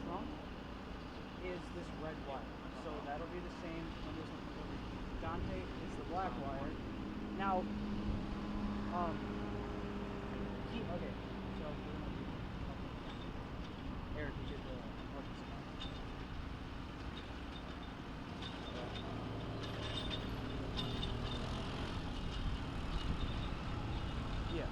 trunk is this red wire. So that'll be the same when this one comes over. Dante is the black wire. Now, okay, so we're gonna do Eric, you did the parking spot. Yeah.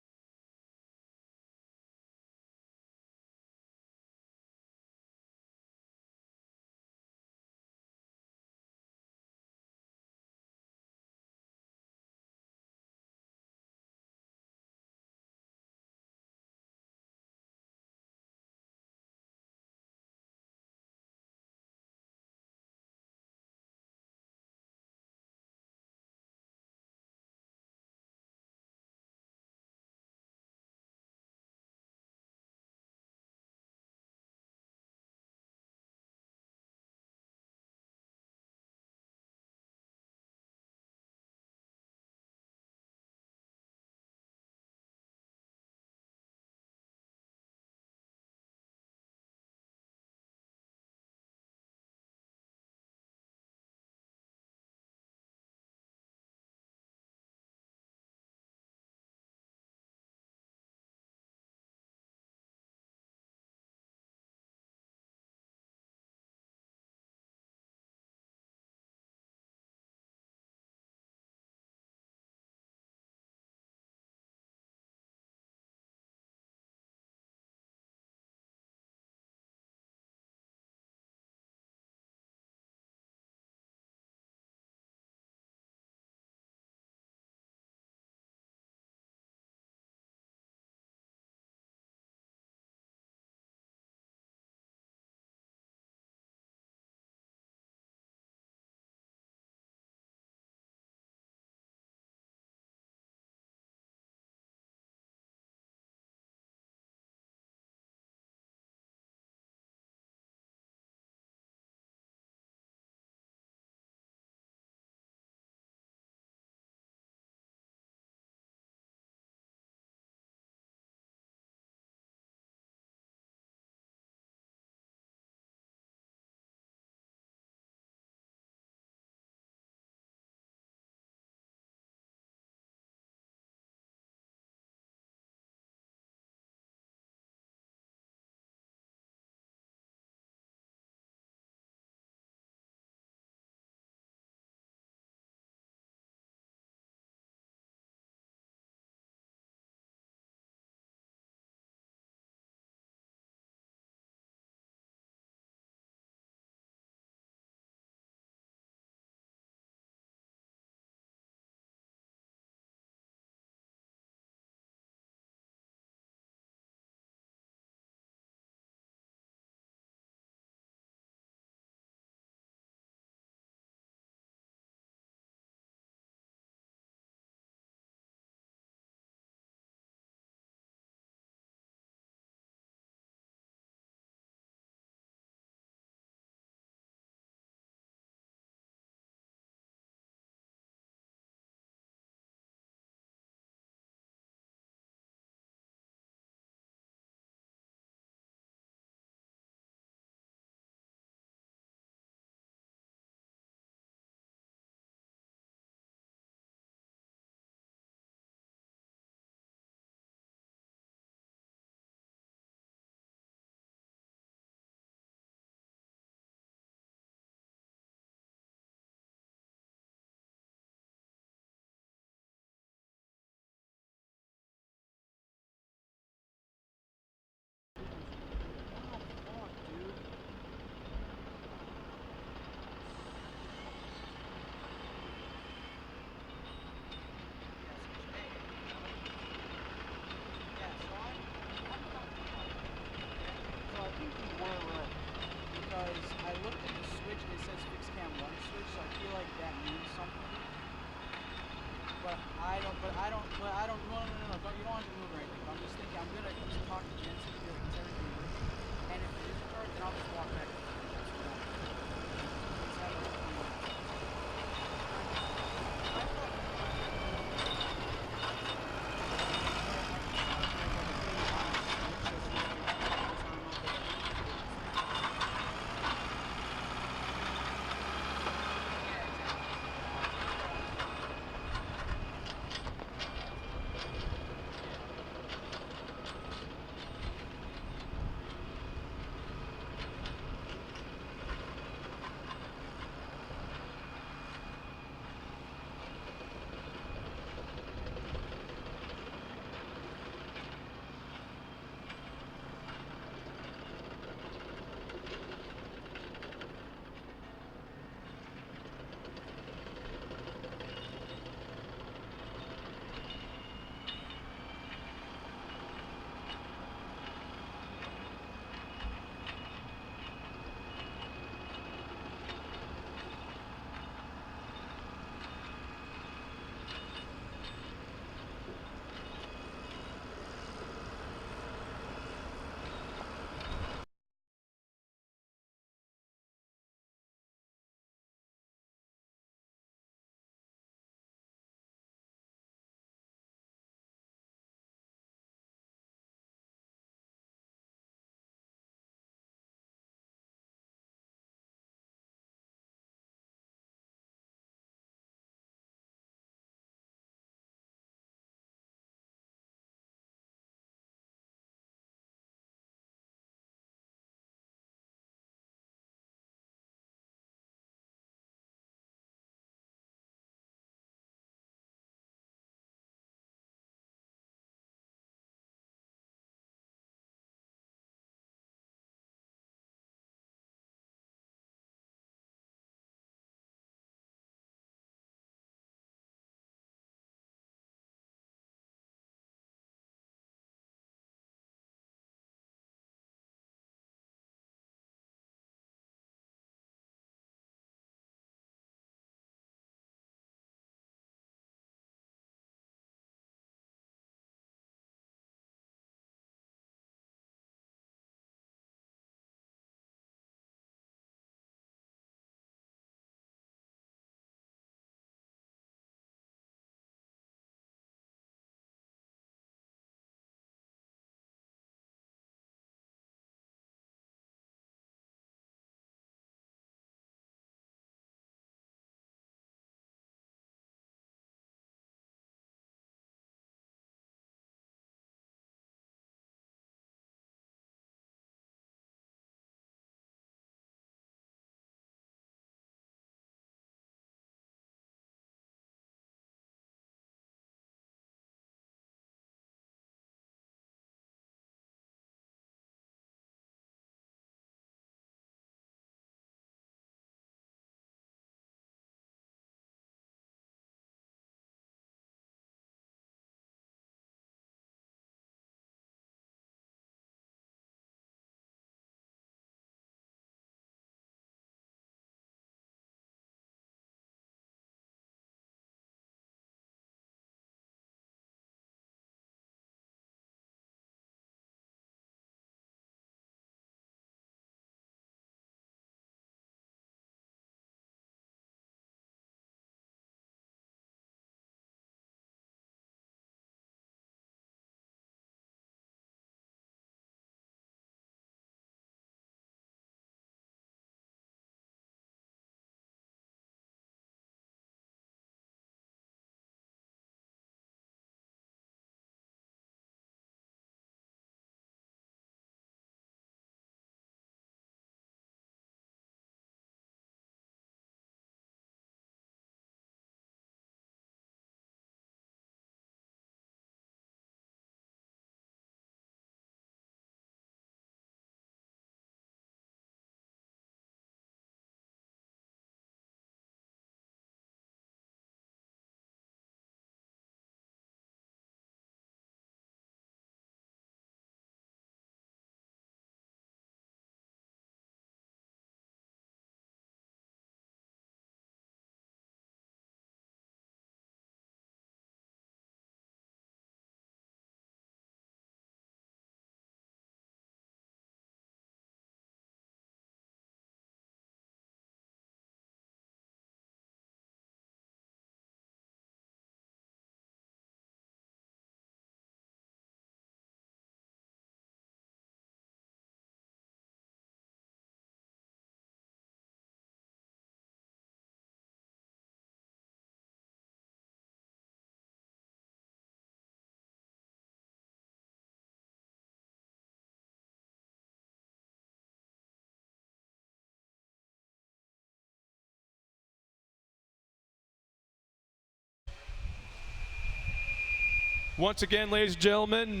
Once again, ladies and gentlemen,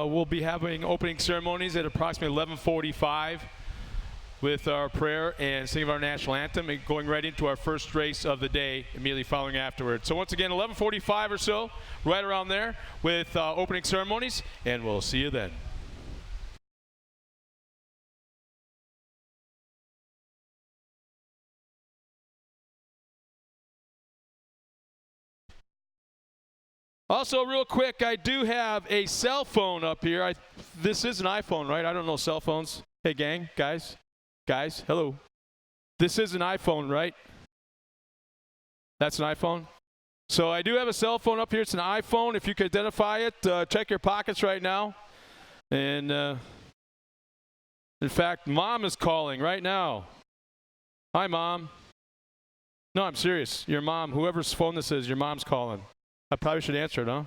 we'll be having opening ceremonies at approximately 11:45 with our prayer and singing of our national anthem and going right into our first race of the day immediately following afterwards. So once again, 11:45 or so, right around there with opening ceremonies, and we'll see you then. Also, real quick, I do have a cell phone up here. This is an iPhone, right? I don't know cell phones. Hey, gang, guys, hello. This is an iPhone, right? That's an iPhone? So I do have a cell phone up here. It's an iPhone. If you could identify it, check your pockets right now. And in fact, Mom is calling right now. Hi, Mom. No, I'm serious. Your mom, whoever's phone this is, your mom's calling. I probably should answer it, huh?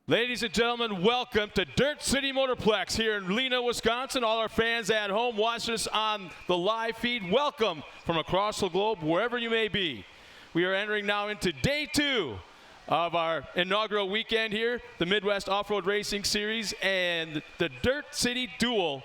Ladies and gentlemen, welcome to Dirt City Motorplex here in Lena, Wisconsin. All our fans at home watching us on the live feed, welcome from across the globe, wherever you may be. We are entering now into day 2 of our inaugural weekend here, the Midwest Off-Road Racing Series and the Dirt City Duel.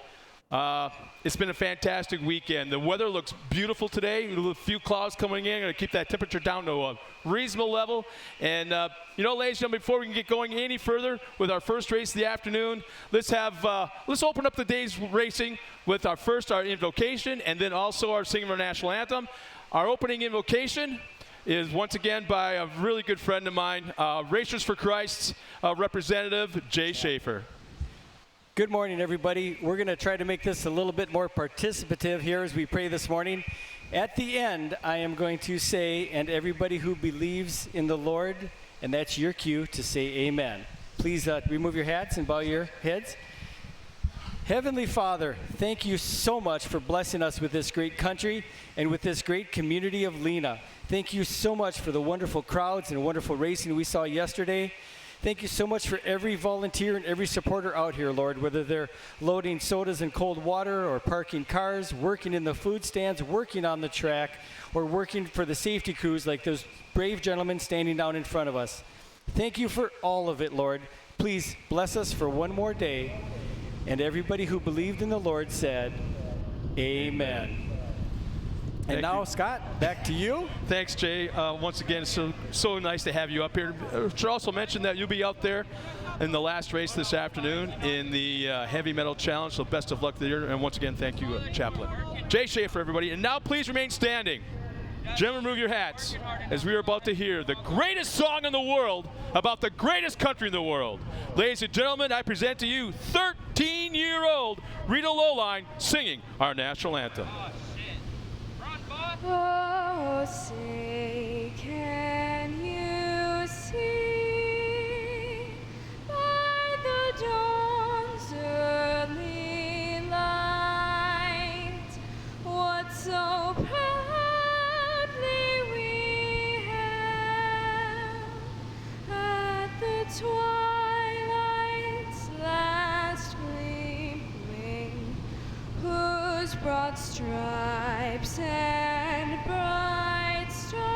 It's been a fantastic weekend. The weather looks beautiful today. A few clouds coming in. Going to keep that temperature down to a reasonable level. And, you know, ladies and gentlemen, before we can get going any further with our first race of the afternoon, let's open up the day's racing with our invocation, and then also our singing of our national anthem. Our opening invocation is once again by a really good friend of mine, Racers for Christ's representative, Jay Schaefer. Good morning, everybody. We're going to try to make this a little bit more participative here as we pray this morning. At the end, I am going to say, and everybody who believes in the Lord, and that's your cue to say amen. Please remove your hats and bow your heads. Heavenly Father, thank you so much for blessing us with this great country and with this great community of Lena. Thank you so much for the wonderful crowds and wonderful racing we saw yesterday. Thank you so much for every volunteer and every supporter out here, Lord, whether they're loading sodas and cold water or parking cars, working in the food stands, working on the track, or working for the safety crews like those brave gentlemen standing down in front of us. Thank you for all of it, Lord. Please bless us for one more day. And everybody who believed in the Lord said, amen. And now, Scott, back to you. Thanks, Jay. Once again, so nice to have you up here. I should also mention that you'll be out there in the last race this afternoon in the Heavy Metal Challenge, so best of luck there. And once again, thank you, Chaplain. Jay Schaefer, everybody. And now please remain standing. Gentlemen, remove your hats as we are about to hear the greatest song in the world about the greatest country in the world. Ladies and gentlemen, I present to you 13-year-old Rita Lowline singing our national anthem. Oh, say, can you see by the dawn's early light what so proudly we hailed at the twilight's last gleaming, whose broad stripes and bright stars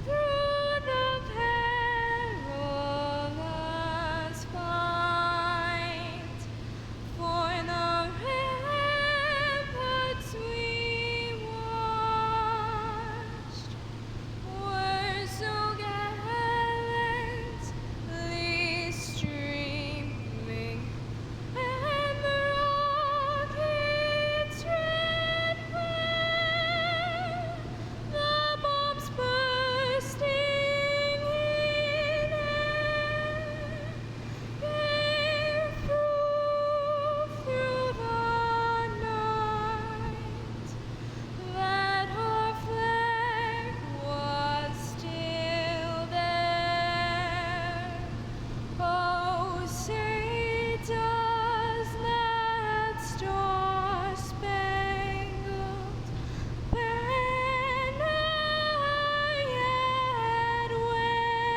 through the perilous fight for the ramparts we watched were so gallantly streaming, and the rockets red glare, the bombs bursting in air, gave proof through the night that our flag was still there. Oh, say does that star-spangled banner yet wave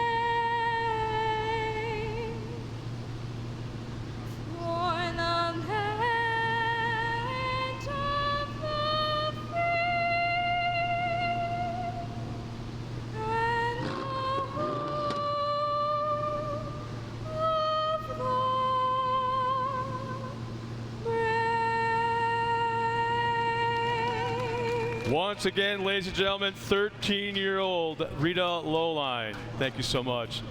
for the land of the free and the home of the brave. Once again, ladies and gentlemen, 13-year-old Rita Lowline. Thank you so much.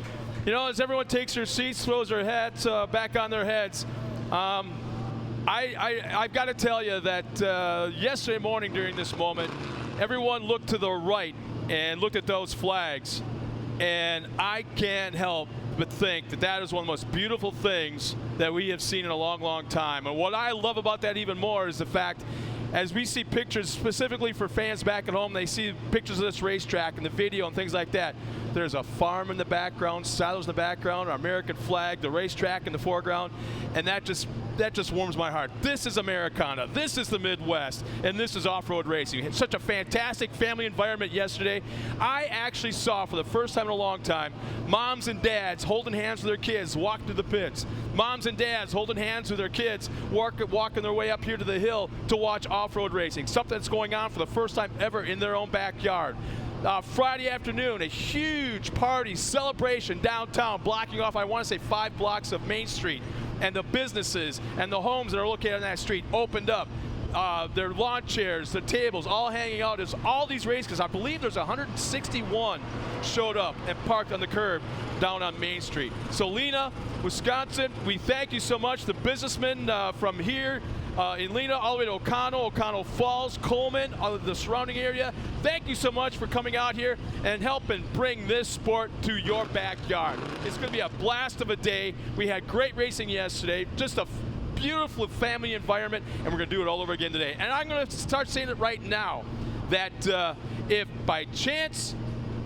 You know, as everyone takes their seats, throws their hats back on their heads, I've got to tell you that yesterday morning during this moment, everyone looked to the right and looked at those flags, and I can't help but think that that is one of the most beautiful things that we have seen in a long, long time. And what I love about that even more is the fact, as we see pictures specifically for fans back at home, they see pictures of this racetrack and the video and things like that. There's a farm in the background, saddles in the background, our American flag, the racetrack in the foreground, and that just warms my heart. This is Americana. This is the Midwest, and this is off-road racing. It's such a fantastic family environment yesterday. I actually saw, for the first time in a long time, moms and dads holding hands with their kids walking to the pits. Moms and dads holding hands with their kids walking their way up here to the hill to watch off-road racing. Something that's going on for the first time ever in their own backyard. Friday afternoon, a huge party celebration downtown, blocking off, I want to say, 5 blocks of Main Street, and the businesses and the homes that are located on that street opened up. Their lawn chairs, the tables, all hanging out. There's all these race cars. I believe there's 161 showed up and parked on the curb down on Main Street. So Lena, Wisconsin, we thank you so much. The businessmen from here in Lena all the way to O'Connell Falls, Coleman, the surrounding area. Thank you so much for coming out here and helping bring this sport to your backyard. It's going to be a blast of a day. We had great racing yesterday, just a beautiful family environment, and we're going to do it all over again today. And I'm going to start saying it right now that if by chance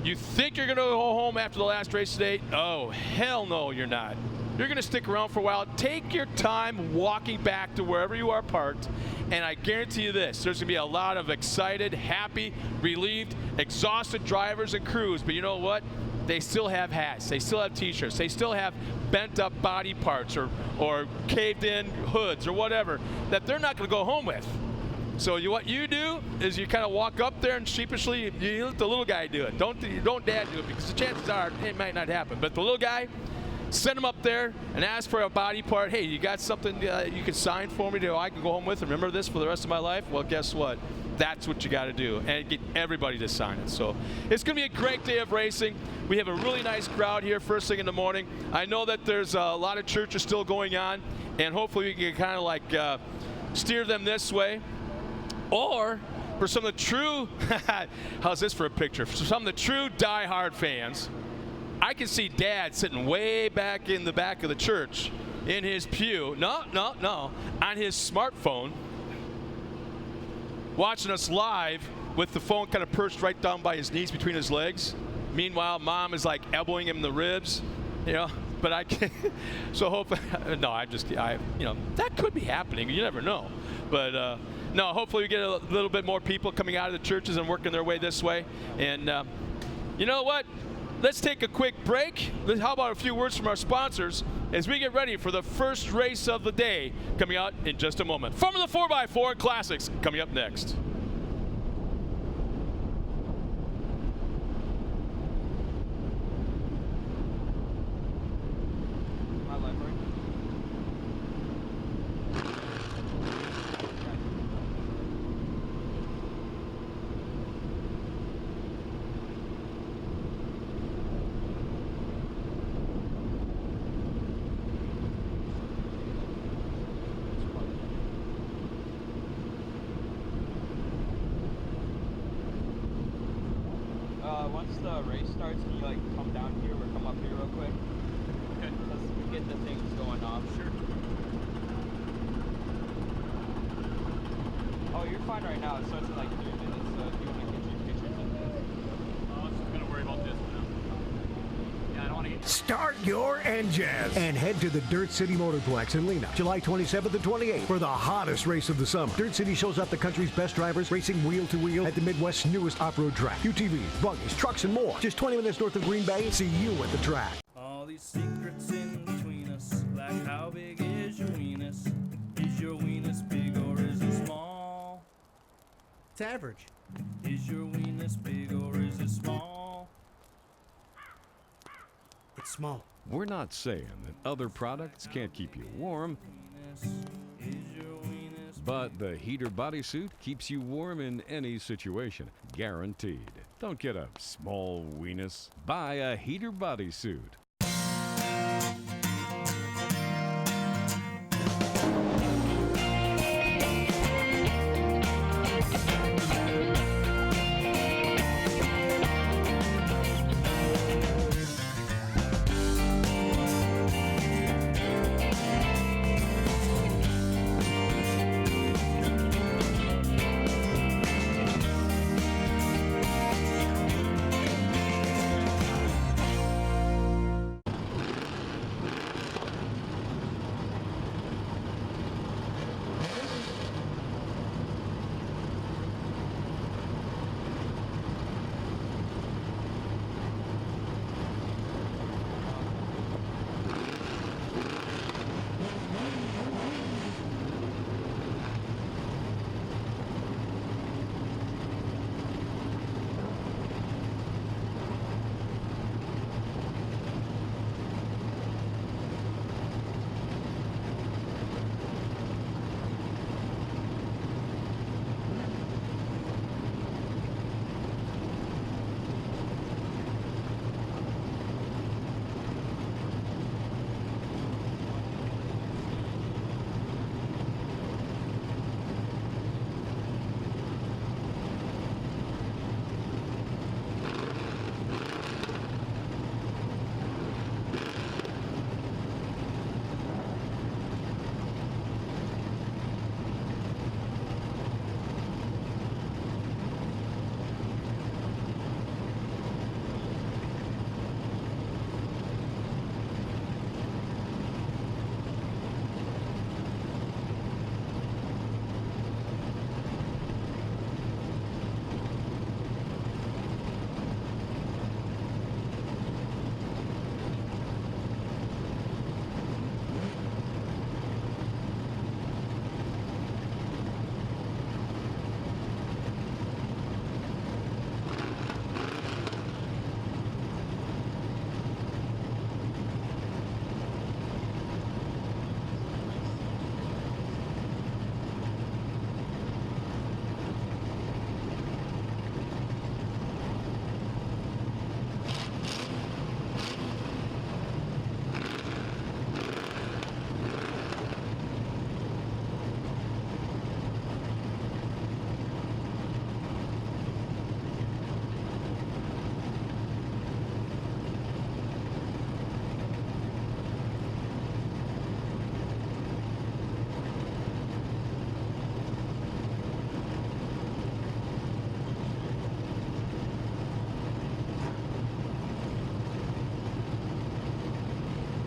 you think you're going to go home after the last race today, oh, hell no, you're not. You're going to stick around for a while. Take your time walking back to wherever you are parked, and I guarantee you this, there's going to be a lot of excited, happy, relieved, exhausted drivers and crews, but you know what? They still have hats, they still have t-shirts, they still have bent up body parts or caved in hoods or whatever that they're not going to go home with. So what you do is you kind of walk up there and sheepishly, you let the little guy do it. Don't dad do it, because the chances are it might not happen. But the little guy, send him up there and ask for a body part. Hey, you got something you can sign for me I can go home with? Remember this for the rest of my life? Well, guess what? That's what you got to do, and get everybody to sign it. So it's going to be a great day of racing. We have a really nice crowd here first thing in the morning. I know that there's a lot of churches still going on, and hopefully we can kind of like steer them this way. Or for some of the true, how's this for a picture? For some of the true diehard fans, I can see Dad sitting way back in the back of the church in his pew, on his smartphone, watching us live with the phone kind of perched right down by his knees between his legs. Meanwhile, Mom is like elbowing him in the ribs, but I can't. So hopefully, no, that could be happening. You never know. But no, hopefully we get a little bit more people coming out of the churches and working their way this way. And you know what? Let's take a quick break. How about a few words from our sponsors as we get ready for the first race of the day coming out in just a moment. Formula 4x4 Classics coming up next. Once the race starts, can you like come down here or come up here real quick? Okay. Let's get the things going off. Sure. Oh, you're fine right now. It starts in like 3 minutes, so if you want to get your pictures in there. I was just going to worry about this for now. Yeah, I don't want to get... Start your engines and head to the Dirt City Motorplex in Lena, July 27th and 28th for the hottest race of the summer. Dirt City shows off the country's best drivers racing wheel to wheel at the Midwest's newest off-road track. UTVs, buggies, trucks, and more. Just 20 minutes north of Green Bay. See you at the track. All these secrets in between us, like how big is your weenus? Is your weenus big or is it small? It's average. Is your weenus big or is it small? It's small. We're not saying that other products can't keep you warm, Weenus, is your weenus but the heater bodysuit keeps you warm in any situation, guaranteed. Don't get a small weenus. Buy a heater bodysuit.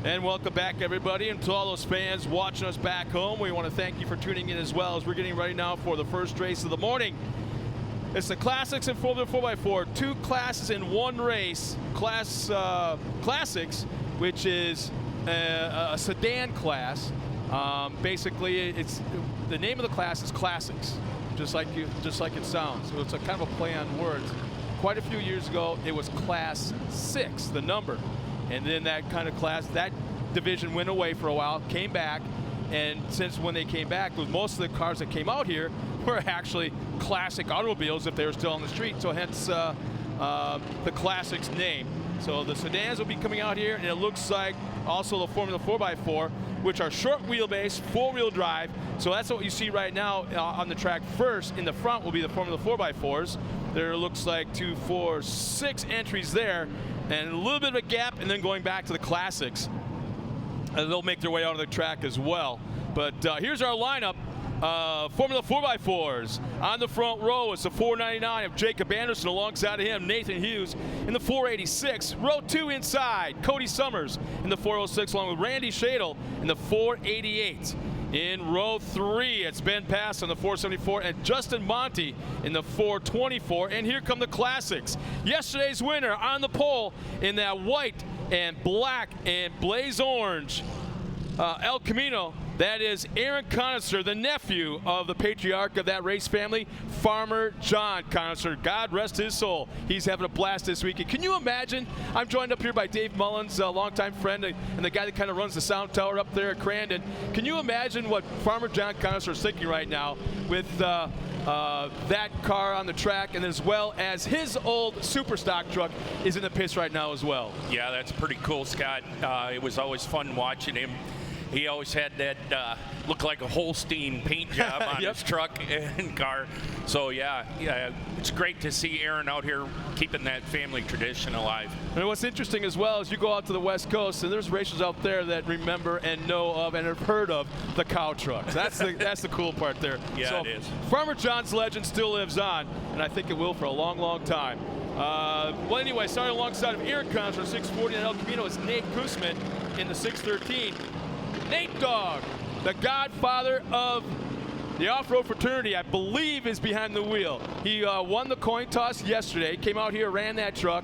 And welcome back, everybody, and to all those fans watching us back home. We want to thank you for tuning in as well as we're getting ready now for the first race of the morning. It's the Classics and Formula 4x4, 2 classes in 1 race. Classics, which is a sedan class. Basically, it's the name of the class is Classics, just like it sounds. So it's a kind of a play on words. Quite a few years ago, it was Class 6, the number. And then that kind of class, that division went away for a while, came back, and since when they came back, most of the cars that came out here were actually classic automobiles if they were still on the street, so hence the Classics name. So the sedans will be coming out here, and it looks like also the Formula 4x4, which are short wheelbase, 4-wheel drive. So that's what you see right now on the track. First, in the front will be the Formula 4x4s. There looks like 2, 4, 6 entries there, and a little bit of a gap, and then going back to the Classics. They'll make their way out of the track as well. But here's our lineup. Formula 4x4s. On the front row is the 499 of Jacob Anderson. Alongside of him, Nathan Hughes in the 486. Row 2 inside, Cody Summers in the 406, along with Randy Shadle in the 488. In row 3, it's Ben Pass on the 474 and Justin Monty in the 424. And here come the Classics. Yesterday's winner on the pole in that white and black and blaze orange El Camino. That is Aaron Connister, the nephew of the patriarch of that race family, Farmer John Connister. God rest his soul. He's having a blast this weekend. Can you imagine? I'm joined up here by Dave Mullins, a longtime friend, and the guy that kind of runs the sound tower up there at Crandon. Can you imagine what Farmer John Connister is thinking right now with that car on the track, and as well as his old super stock truck is in the pits right now as well? Yeah, that's pretty cool, Scott. It was always fun watching him. He always had that look like a Holstein paint job on his truck and car. So yeah, it's great to see Aaron out here keeping that family tradition alive. And what's interesting as well is you go out to the West Coast, and there's racers out there that remember and know of and have heard of the cow trucks. That's the cool part there. Yeah, so it is. Farmer John's legend still lives on, and I think it will for a long, long time. Well, anyway, starting alongside of Aaron Connister, 640 and El Camino is Nate Koosman in the 613. Nate Dogg, the godfather of the off-road fraternity, I believe, is behind the wheel. He won the coin toss yesterday, came out here, ran that truck,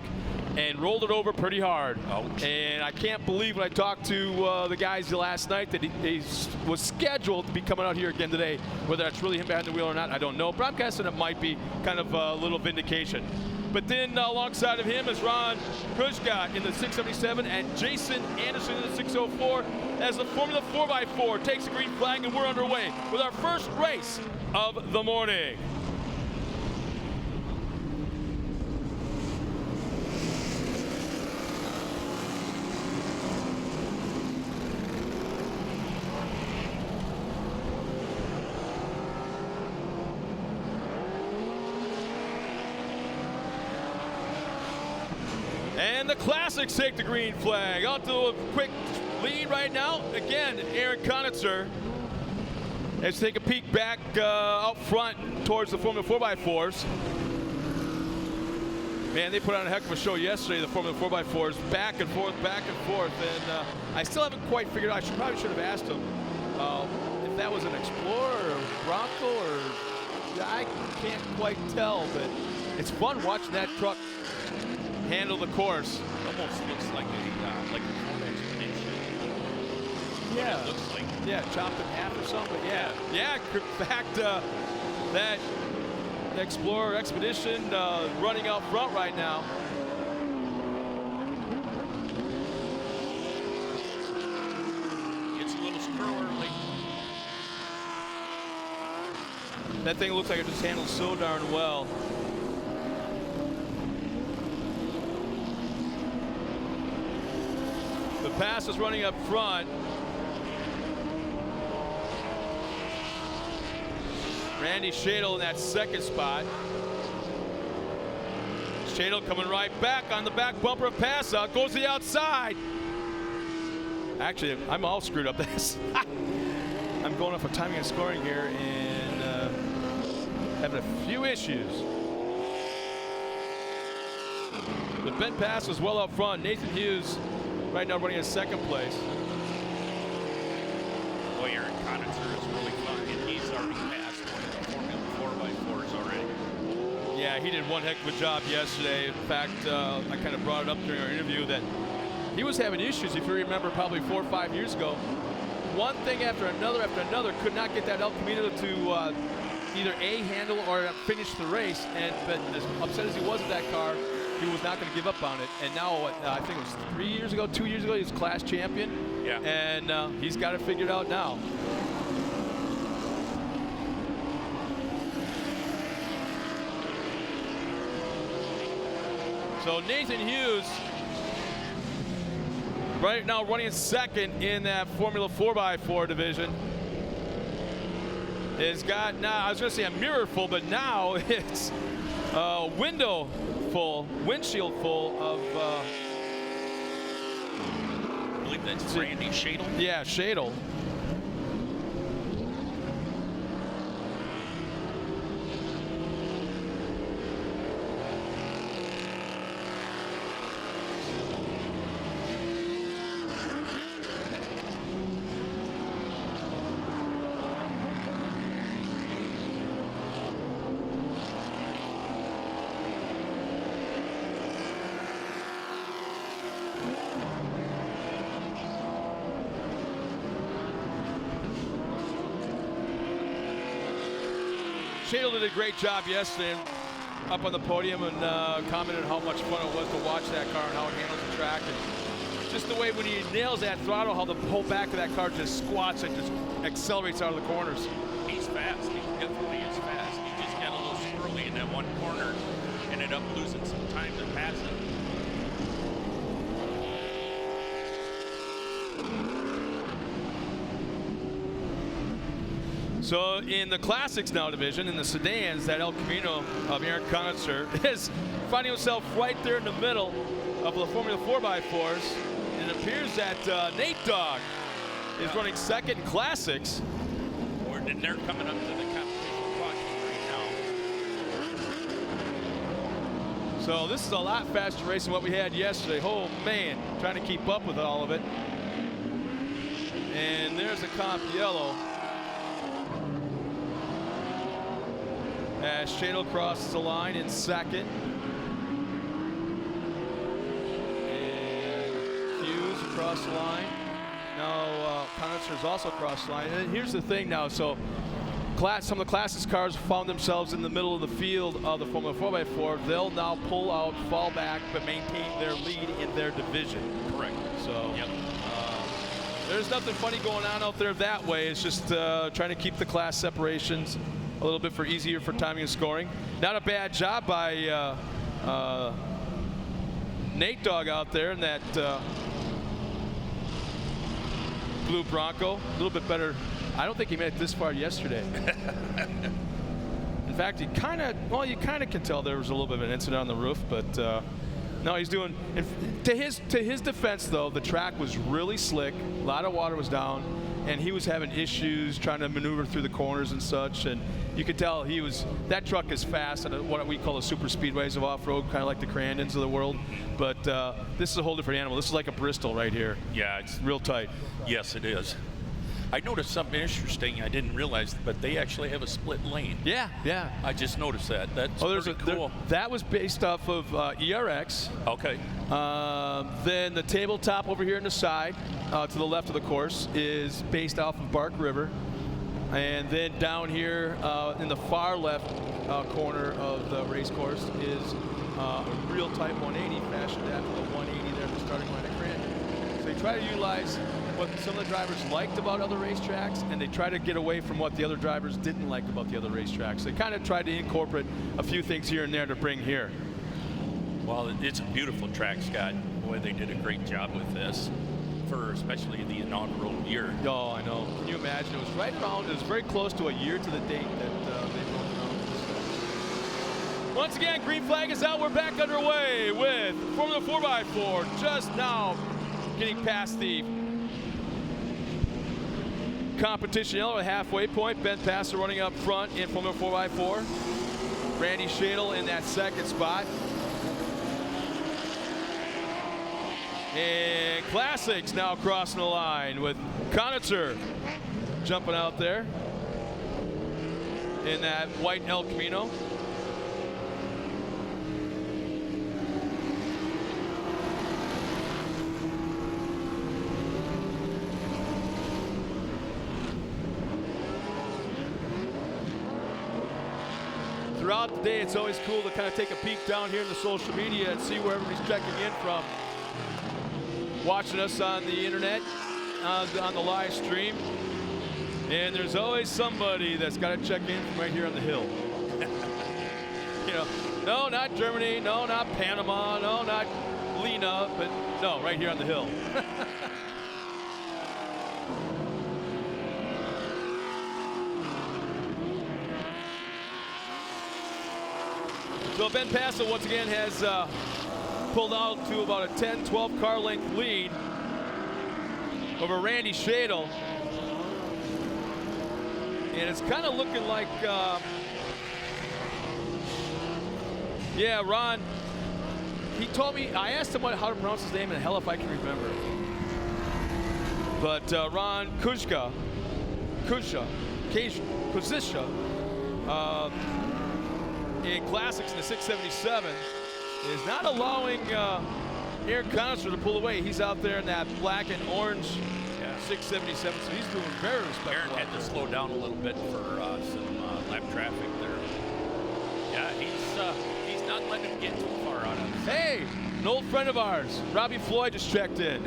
and rolled it over pretty hard. Ouch. And I can't believe when I talked to the guys last night that he was scheduled to be coming out here again today. Whether that's really him behind the wheel or not, I don't know. But I'm guessing it might be kind of a little vindication. But then alongside of him is Ron Kushgat in the 677 and Jason Anderson in the 604 as the Formula 4x4 takes the green flag, and we're underway with our first race of the morning. And the Classics take the green flag. Out to a quick lead right now. Again, Aaron Connister. Let's take a peek back out front towards the Formula 4x4s. Man, they put on a heck of a show yesterday, the Formula 4x4s, back and forth, and I still haven't quite figured out. I probably should have asked him if that was an Explorer or Bronco, or I can't quite tell, but it's fun watching that truck handle the course. Almost looks like a Ford Expedition. Yeah. It looks like. Yeah, chopped in half or something. But yeah. In fact, that Explorer Expedition running out front right now. It's a little squirrely. That thing looks like it just handles so darn well. The pass is running up front. Randy Shadle in that second spot. Shadle coming right back on the back bumper of pass out. Goes to the outside. Actually, I'm all screwed up. I'm going off of timing and scoring here and having a few issues. The bent pass was well up front. Nathan Hughes right now running in second place. Boy, Aaron Conitzer is really fun, and he's already passed one of the Formula 4x4s already. Yeah, he did one heck of a job yesterday. In fact, I kind of brought it up during our interview that he was having issues, if you remember, probably 4 or 5 years ago. One thing after another, could not get that El Camino to either A, handle or finish the race. But as upset as he was with that car, he was not going to give up on it. And now, I think it was 2 years ago, he was class champion. Yeah. And he's got it figured out now. So Nathan Hughes right now running in second in that Formula 4x4 division. It's got now, I was going to say a mirror full, but now it's a windshield full of I believe that's Randy Shadle. Yeah, Shadle. Shadle did a great job yesterday up on the podium and commented how much fun it was to watch that car and how it handles the track. And just the way when he nails that throttle, how the whole back of that car just squats and just accelerates out of the corners. He's fast. He definitely is fast. He just got a little squirrely in that one corner. Ended up losing some time to pass it. So in the Classics now division, in the sedans, that El Camino of Aaron Conitzer is finding himself right there in the middle of the Formula 4x4s. And it appears that Nate Dogg is running second in Classics. And they're coming up to the competition caution right now. So this is a lot faster race than what we had yesterday. Oh man, trying to keep up with all of it. And there's a comp yellow. As Shadle crosses the line in second. And Hughes across the line. Now Conitzer's also across the line. And here's the thing now, so some of the Classics cars found themselves in the middle of the field of the Formula 4x4. They'll now pull out, fall back, but maintain their lead in their division. Correct. So yep. There's nothing funny going on out there that way. It's just trying to keep the class separations a little bit easier for timing and scoring. Not a bad job by Nate Dogg out there in that blue Bronco. A little bit better. I don't think he made it this far yesterday. In fact, you kind of can tell there was a little bit of an incident on the roof, but no, he's doing. To his defense, though, the track was really slick. A lot of water was down, and he was having issues trying to maneuver through the corners and such. And you could tell that truck is fast at what we call the super speedways of off-road, kind of like the Crandons of the world. But this is a whole different animal. This is like a Bristol right here. Yeah, it's real tight. Yes, it is. I noticed something interesting. I didn't realize, but they actually have a split lane. Yeah, yeah. I just noticed that. That's pretty cool. That was based off of ERX. Okay. Then the tabletop over here on the side, to the left of the course, is based off of Bark River. And then down here in the far left corner of the race course is a real tight 180, fashioned after the 180 there at the starting line at Crandon. So they try to utilize what some of the drivers liked about other racetracks, and they try to get away from what the other drivers didn't like about the other racetracks. They kind of tried to incorporate a few things here and there to bring here. Well, it's a beautiful track, Scott. Boy, they did a great job with this, for especially the inaugural year. Oh, I know. Can you imagine? It was right around, it was very close to a year to the date that they broke around. Once again, green flag is out. We're back underway with Formula 4x4 just now getting past the competition yellow at halfway point. Ben Passer running up front in Formula 4x4. Randy Shadle in that second spot. And Classics now crossing the line with Conitzer jumping out there in that white El Camino. Throughout the day, it's always cool to kind of take a peek down here in the social media and see where everybody's checking in from. Watching us on the internet, on the live stream. And there's always somebody that's got to check in from right here on the hill. You know, no, not Germany, no, not Panama, no, not Lena, but no, right here on the hill. So Ben Paso once again has pulled out to about a 10, 12 car length lead over Randy Shadle. And it's kind of looking like, yeah, Ron, he told me, I asked him how to pronounce his name, and hell if I can remember. But Ron Kuzka, in Classics in the 677 is not allowing Aaron Conitzer to pull away. He's out there in that black and orange 677, so he's doing very respectful. Aaron had to slow down a little bit for some lap traffic there. Yeah, he's not letting him get too far on us. Hey, an old friend of ours, Robbie Floyd, just checked in.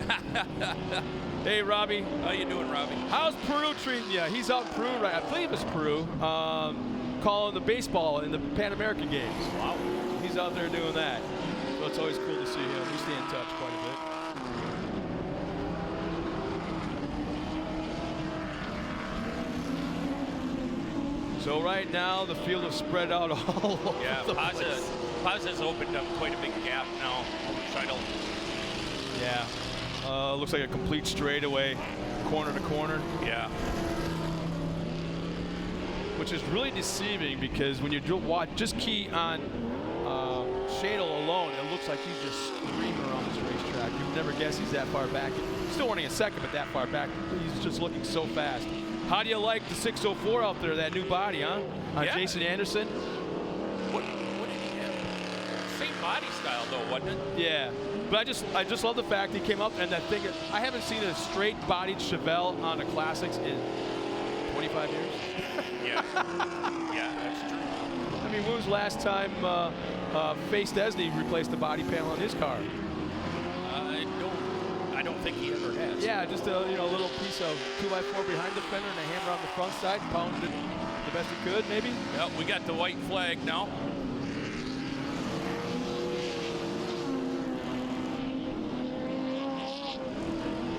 Hey, Robbie. How you doing, Robbie? How's Peru treating you? He's out in Peru, right? I believe it's Peru. Calling the baseball in the Pan American Games. Wow. He's out there doing that. So it's always cool to see him. We stay in touch quite a bit. So right now the field is spread out all over the place. Paza's opened up quite a big gap now over Shidle. Yeah. Looks like a complete straightaway, corner to corner. Yeah. Which is really deceiving because when you just key on Shadle alone, it looks like he's just screaming around this racetrack. You'd never guess he's that far back. Still running a second, but that far back. He's just looking so fast. How do you like the 604 out there, that new body, huh? On Jason Anderson? What did he have? Same body style though, wasn't it? Yeah. But I just love the fact he came up and that thing. I haven't seen a straight-bodied Chevelle on the Classics in 25 years. Yeah, that's true. I mean, when was the last time Face Desney replaced the body panel on his car? I don't think he ever has. Yeah, just a little piece of 2x4 behind the fender and a hammer on the front side, pounded it the best he could, maybe. Yep, we got the white flag now.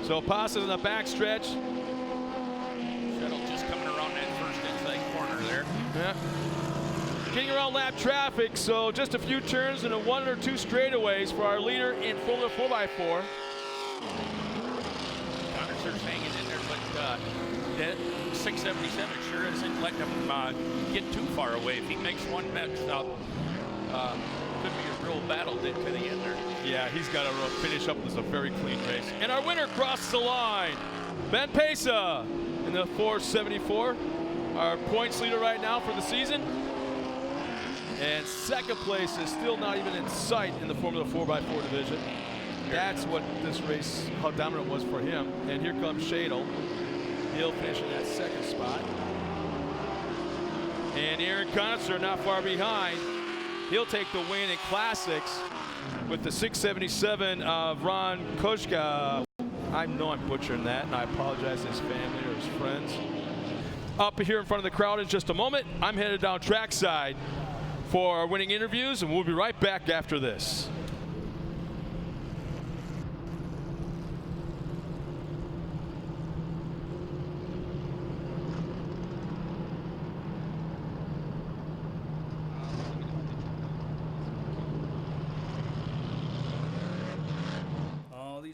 So Pasa's in the back stretch. Shuttle just coming around that first inside corner there. Yeah. Getting around lap traffic, so just a few turns and a 1 or 2 straightaways for our leader in Formula 4x4. Connor's hanging in there, but that 677 sure isn't letting him get too far away. If he makes one mix up, could be a real battle to the end there. Yeah, he's got to finish up with a very clean race. And our winner crosses the line. Ben Pesa in the 474, our points leader right now for the season. And second place is still not even in sight in the Formula 4x4 division. That's what this race, how dominant it was for him. And here comes Shadle. He'll finish in that second spot. And Aaron Conitzer not far behind. He'll take the win in Classics with the 677 of Ron Koshka. I know I'm butchering that, and I apologize to his family or his friends. Up here in front of the crowd in just a moment, I'm headed down trackside for our winning interviews, and we'll be right back after this.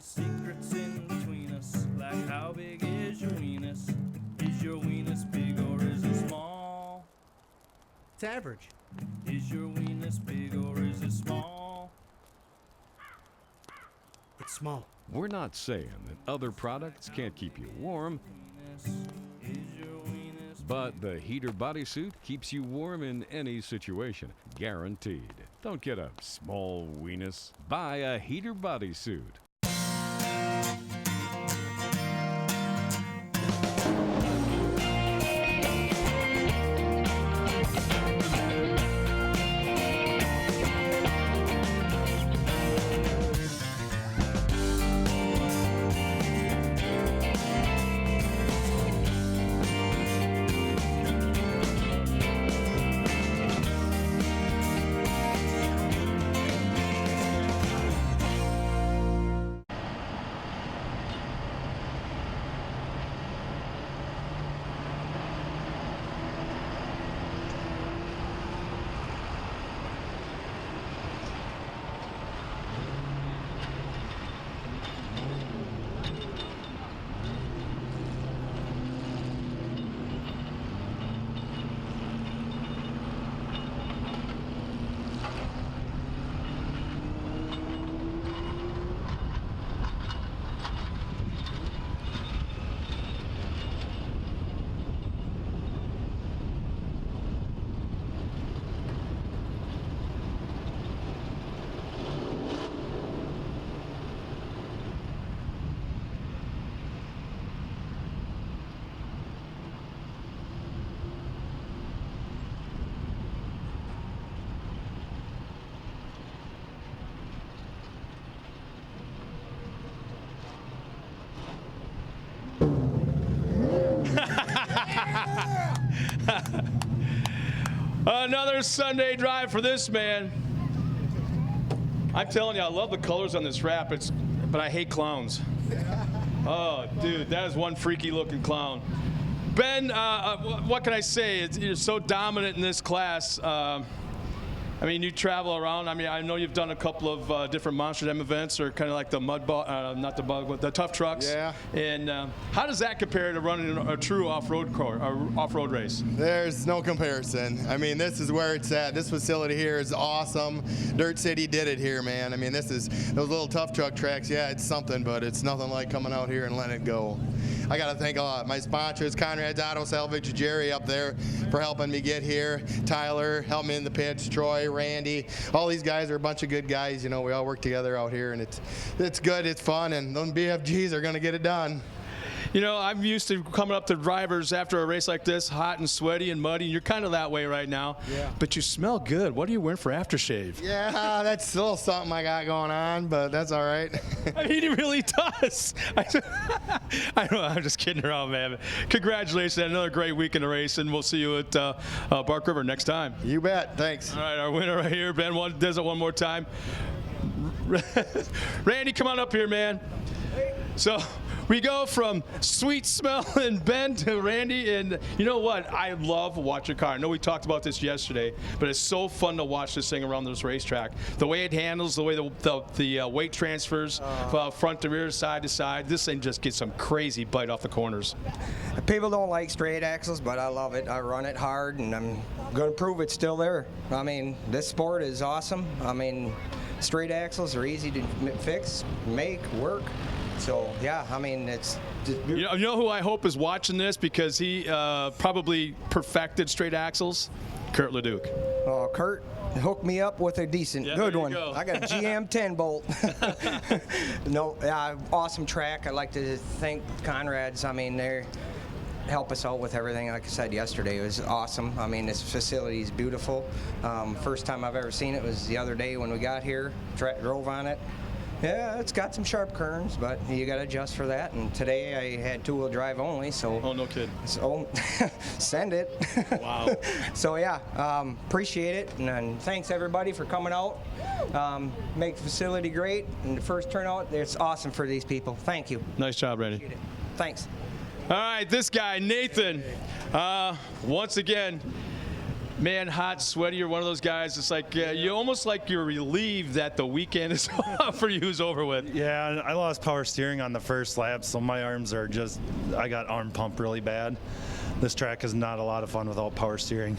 Secrets in between us, like how big is your weenus? Is your weenus big or is it small? It's average. Is your weenus big or is it small? It's small. We're not saying that other products can't keep you warm, but the heater bodysuit keeps you warm in any situation, guaranteed. Don't get a small weenus. Buy a heater bodysuit. Another Sunday drive for this man. I'm telling you, I love the colors on this wrap, but I hate clowns. Oh, dude, that is one freaky looking clown. Ben, what can I say? You're so dominant in this class. I mean, you travel around. I mean, I know you've done a couple of different Monster Jam events, or kind of like the mud ball, not the bug, but the tough trucks. Yeah. And how does that compare to running a true off-road off-road race? There's no comparison. I mean, this is where it's at. This facility here is awesome. Dirt City did it here, man. I mean, those little tough truck tracks. Yeah, it's something, but it's nothing like coming out here and letting it go. I got to thank my sponsors, Conrad's Auto Salvage, Jerry up there for helping me get here. Tyler helped me in the pits, Troy, Randy. All these guys are a bunch of good guys. You know, we all work together out here, and it's good, it's fun, and those BFGs are going to get it done. You know, I'm used to coming up to drivers after a race like this, hot and sweaty and muddy. You're kind of that way right now. Yeah. But you smell good. What are you wearing for aftershave? Yeah, that's a little something I got going on, but that's all right. I mean, it really does. I know, I'm just kidding around, man. Congratulations on another great week in the race, and we'll see you at Bark River next time. You bet. Thanks. All right, our winner right here. Ben does it one more time. Randy, come on up here, man. So we go from sweet smelling Ben to Randy, and you know what? I love watching car. I know we talked about this yesterday, but it's so fun to watch this thing around this racetrack. The way it handles, the way the weight transfers, front to rear, side to side. This thing just gets some crazy bite off the corners. People don't like straight axles, but I love it. I run it hard, and I'm going to prove it's still there. I mean, this sport is awesome. I mean, straight axles are easy to fix, make, work. So, yeah, I mean, it's just you know who I hope is watching this, because he probably perfected straight axles? Kurt LeDuc. Oh, Kurt hooked me up with a decent, good one. Go. I got a GM 10 bolt. No, awesome track. I'd like to thank Conrad's. I mean, they help us out with everything. Like I said yesterday, it was awesome. I mean, this facility is beautiful. First time I've ever seen it was the other day when we got here, drove on it. Yeah, it's got some sharp turns, but you got to adjust for that. And today I had two-wheel drive only, so. Oh, no kid. So send it. Wow. So yeah, appreciate it, and thanks everybody for coming out. Make the facility great, and the first turnout, it's awesome for these people. Thank you. Nice job, Randy. Appreciate it. Thanks. All right, this guy, Nathan, once again, man, hot, sweaty. You're one of those guys. It's like you almost like you're relieved that the weekend is for you is over with. Yeah, I lost power steering on the first lap, so my arms are I got arm pump really bad. This track is not a lot of fun without power steering.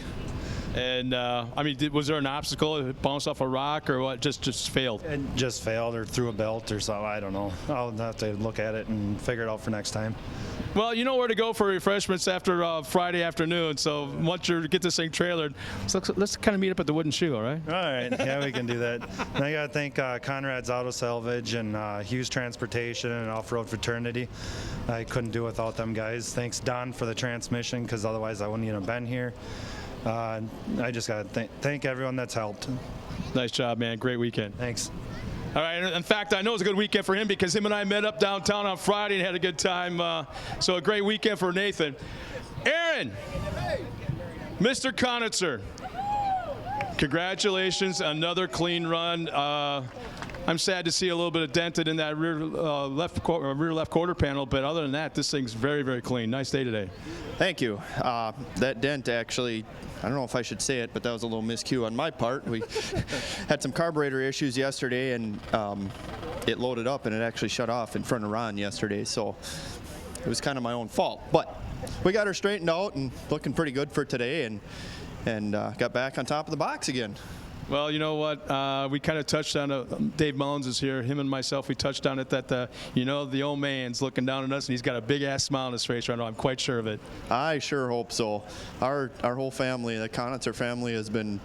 And I mean, was there an obstacle? It bounced off a rock or what? Just failed? It just failed or through a belt or something. I don't know. I'll have to look at it and figure it out for next time. Well, you know where to go for refreshments after Friday afternoon. So once you get this thing trailered, let's kind of meet up at the Wooden Shoe, all right? All right. Yeah, we can do that. And I got to thank Conrad's Auto Salvage and Hughes Transportation and Off-Road Fraternity. I couldn't do it without them guys. Thanks, Don, for the transmission, because otherwise I wouldn't even have been here. I just got to thank everyone that's helped. Nice job, man. Great weekend. Thanks. All right. In fact, I know it was a good weekend for him because him and I met up downtown on Friday and had a good time. So a great weekend for Nathan. Aaron, Mr. Conitzer, congratulations. Another clean run. I'm sad to see a little bit of dented in that rear left quarter panel, but other than that, this thing's very, very clean. Nice day today. Thank you. That dent actually, I don't know if I should say it, but that was a little miscue on my part. We had some carburetor issues yesterday, and it loaded up, and it actually shut off in front of Ron yesterday, so it was kind of my own fault. But we got her straightened out and looking pretty good for today, and got back on top of the box again. Well, you know what? We kind of touched on it. Dave Mullins is here. Him and myself, we touched on it that, the old man's looking down at us, and he's got a big-ass smile on his face right now. I'm quite sure of it. I sure hope so. Our whole family, the Conitzer family, has been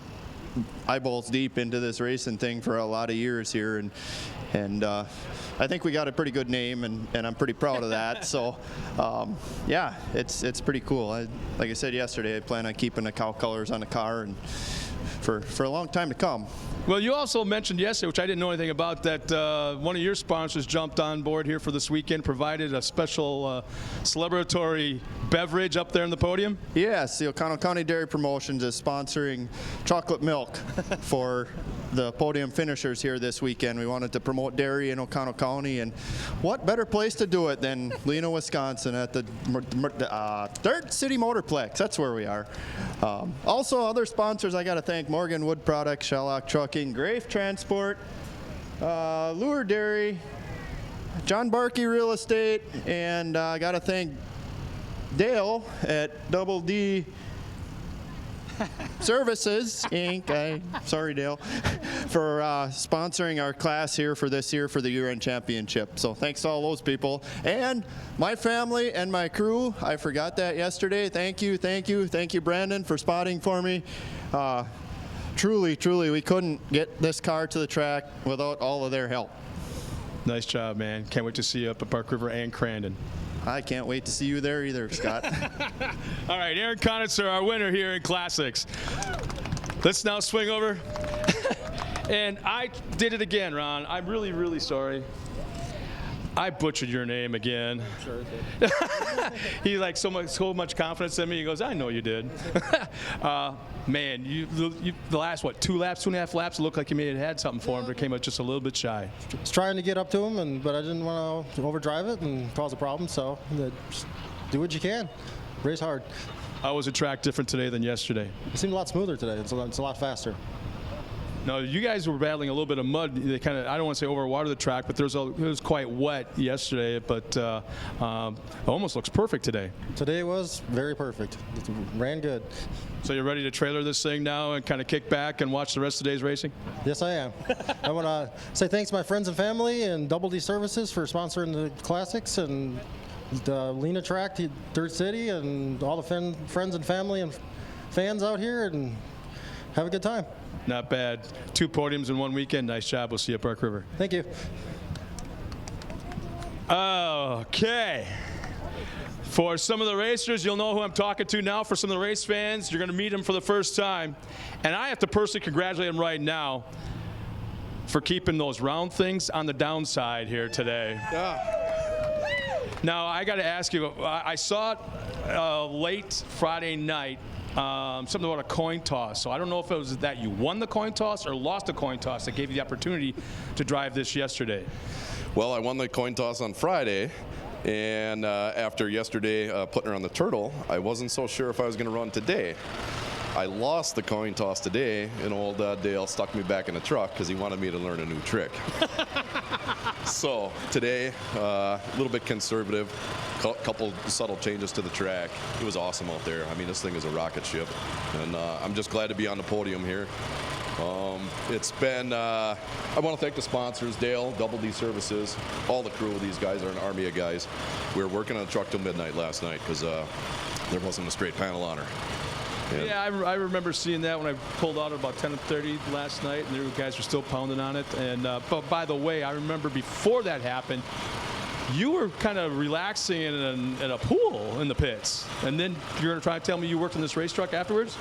eyeballs deep into this racing thing for a lot of years here, and I think we got a pretty good name, and I'm pretty proud of that. So, yeah, it's pretty cool. Like I said yesterday, I plan on keeping the cow colors on the car and for a long time to come. Well, you also mentioned yesterday, which I didn't know anything about, that one of your sponsors jumped on board here for this weekend, provided a special celebratory beverage up there in the podium. Yes, the O'Connell County Dairy Promotions is sponsoring chocolate milk for the podium finishers here this weekend. We wanted to promote dairy in O'Connell County, and what better place to do it than Lena, Wisconsin at the Dirt City Motorplex. That's where we are. Also, other sponsors I got to thank: Morgan Wood Products, Shellock Trucking, Grafe Transport, Lure Dairy, John Barkey Real Estate, and I got to thank Dale at Double D Services Inc. Sorry, Dale, for sponsoring our class here for this year for the year-end championship. So thanks to all those people and my family and my crew. I forgot that yesterday. Thank you, Brandon, for spotting for me. Truly, we couldn't get this car to the track without all of their help. Nice job, man. Can't wait to see you up at Park River and Crandon. I can't wait to see you there either, Scott. All right, Aaron Conitzer, our winner here in Classics. Let's now swing over. And I did it again, Ron. I'm really, really sorry. I butchered your name again. I'm sure it did. He like so much confidence in me. He goes, I know you did. Man, the last, 2.5 laps, it looked like you may have had something for him, but it came out just a little bit shy. I was trying to get up to him, but I didn't want to overdrive it and cause a problem, so just do what you can. Race hard. How was the track different today than yesterday? It seemed a lot smoother today. It's a lot faster. No, you guys were battling a little bit of mud. They kind of, I don't want to say overwater the track, but it was quite wet yesterday, but it almost looks perfect today. Today was very perfect. It ran good. So you're ready to trailer this thing now and kind of kick back and watch the rest of today's racing? Yes, I am. I want to say thanks to my friends and family and Double D Services for sponsoring the Classics, and the Lena track, the Dirt City, and all the friends and family and fans out here, and have a good time. Not bad. 2 podiums in one weekend. Nice job. We'll see you at Park River. Thank you. Okay. For some of the racers, you'll know who I'm talking to now. For some of the race fans, you're going to meet them for the first time. And I have to personally congratulate them right now for keeping those round things on the downside here today. Now, I got to ask you, I saw it late Friday night. Something about a coin toss. So I don't know if it was that you won the coin toss or lost the coin toss that gave you the opportunity to drive this yesterday. Well, I won the coin toss on Friday, and after yesterday putting her on the turtle, I wasn't so sure if I was going to run today. I lost the coin toss today, and old Dale stuck me back in the truck because he wanted me to learn a new trick. So today, a little bit conservative, couple subtle changes to the track. It was awesome out there. I mean, this thing is a rocket ship, and I'm just glad to be on the podium here. It's been, I want to thank the sponsors, Dale, Double D Services, all the crew. These guys are an army of guys. We were working on the truck till midnight last night because there wasn't a straight panel on her. And yeah, I remember seeing that when I pulled out at about 10:30 last night, and the guys were still pounding on it. And but by the way, I remember before that happened, you were kind of relaxing in a pool in the pits, and then you're going to try to tell me you worked on this race truck afterwards?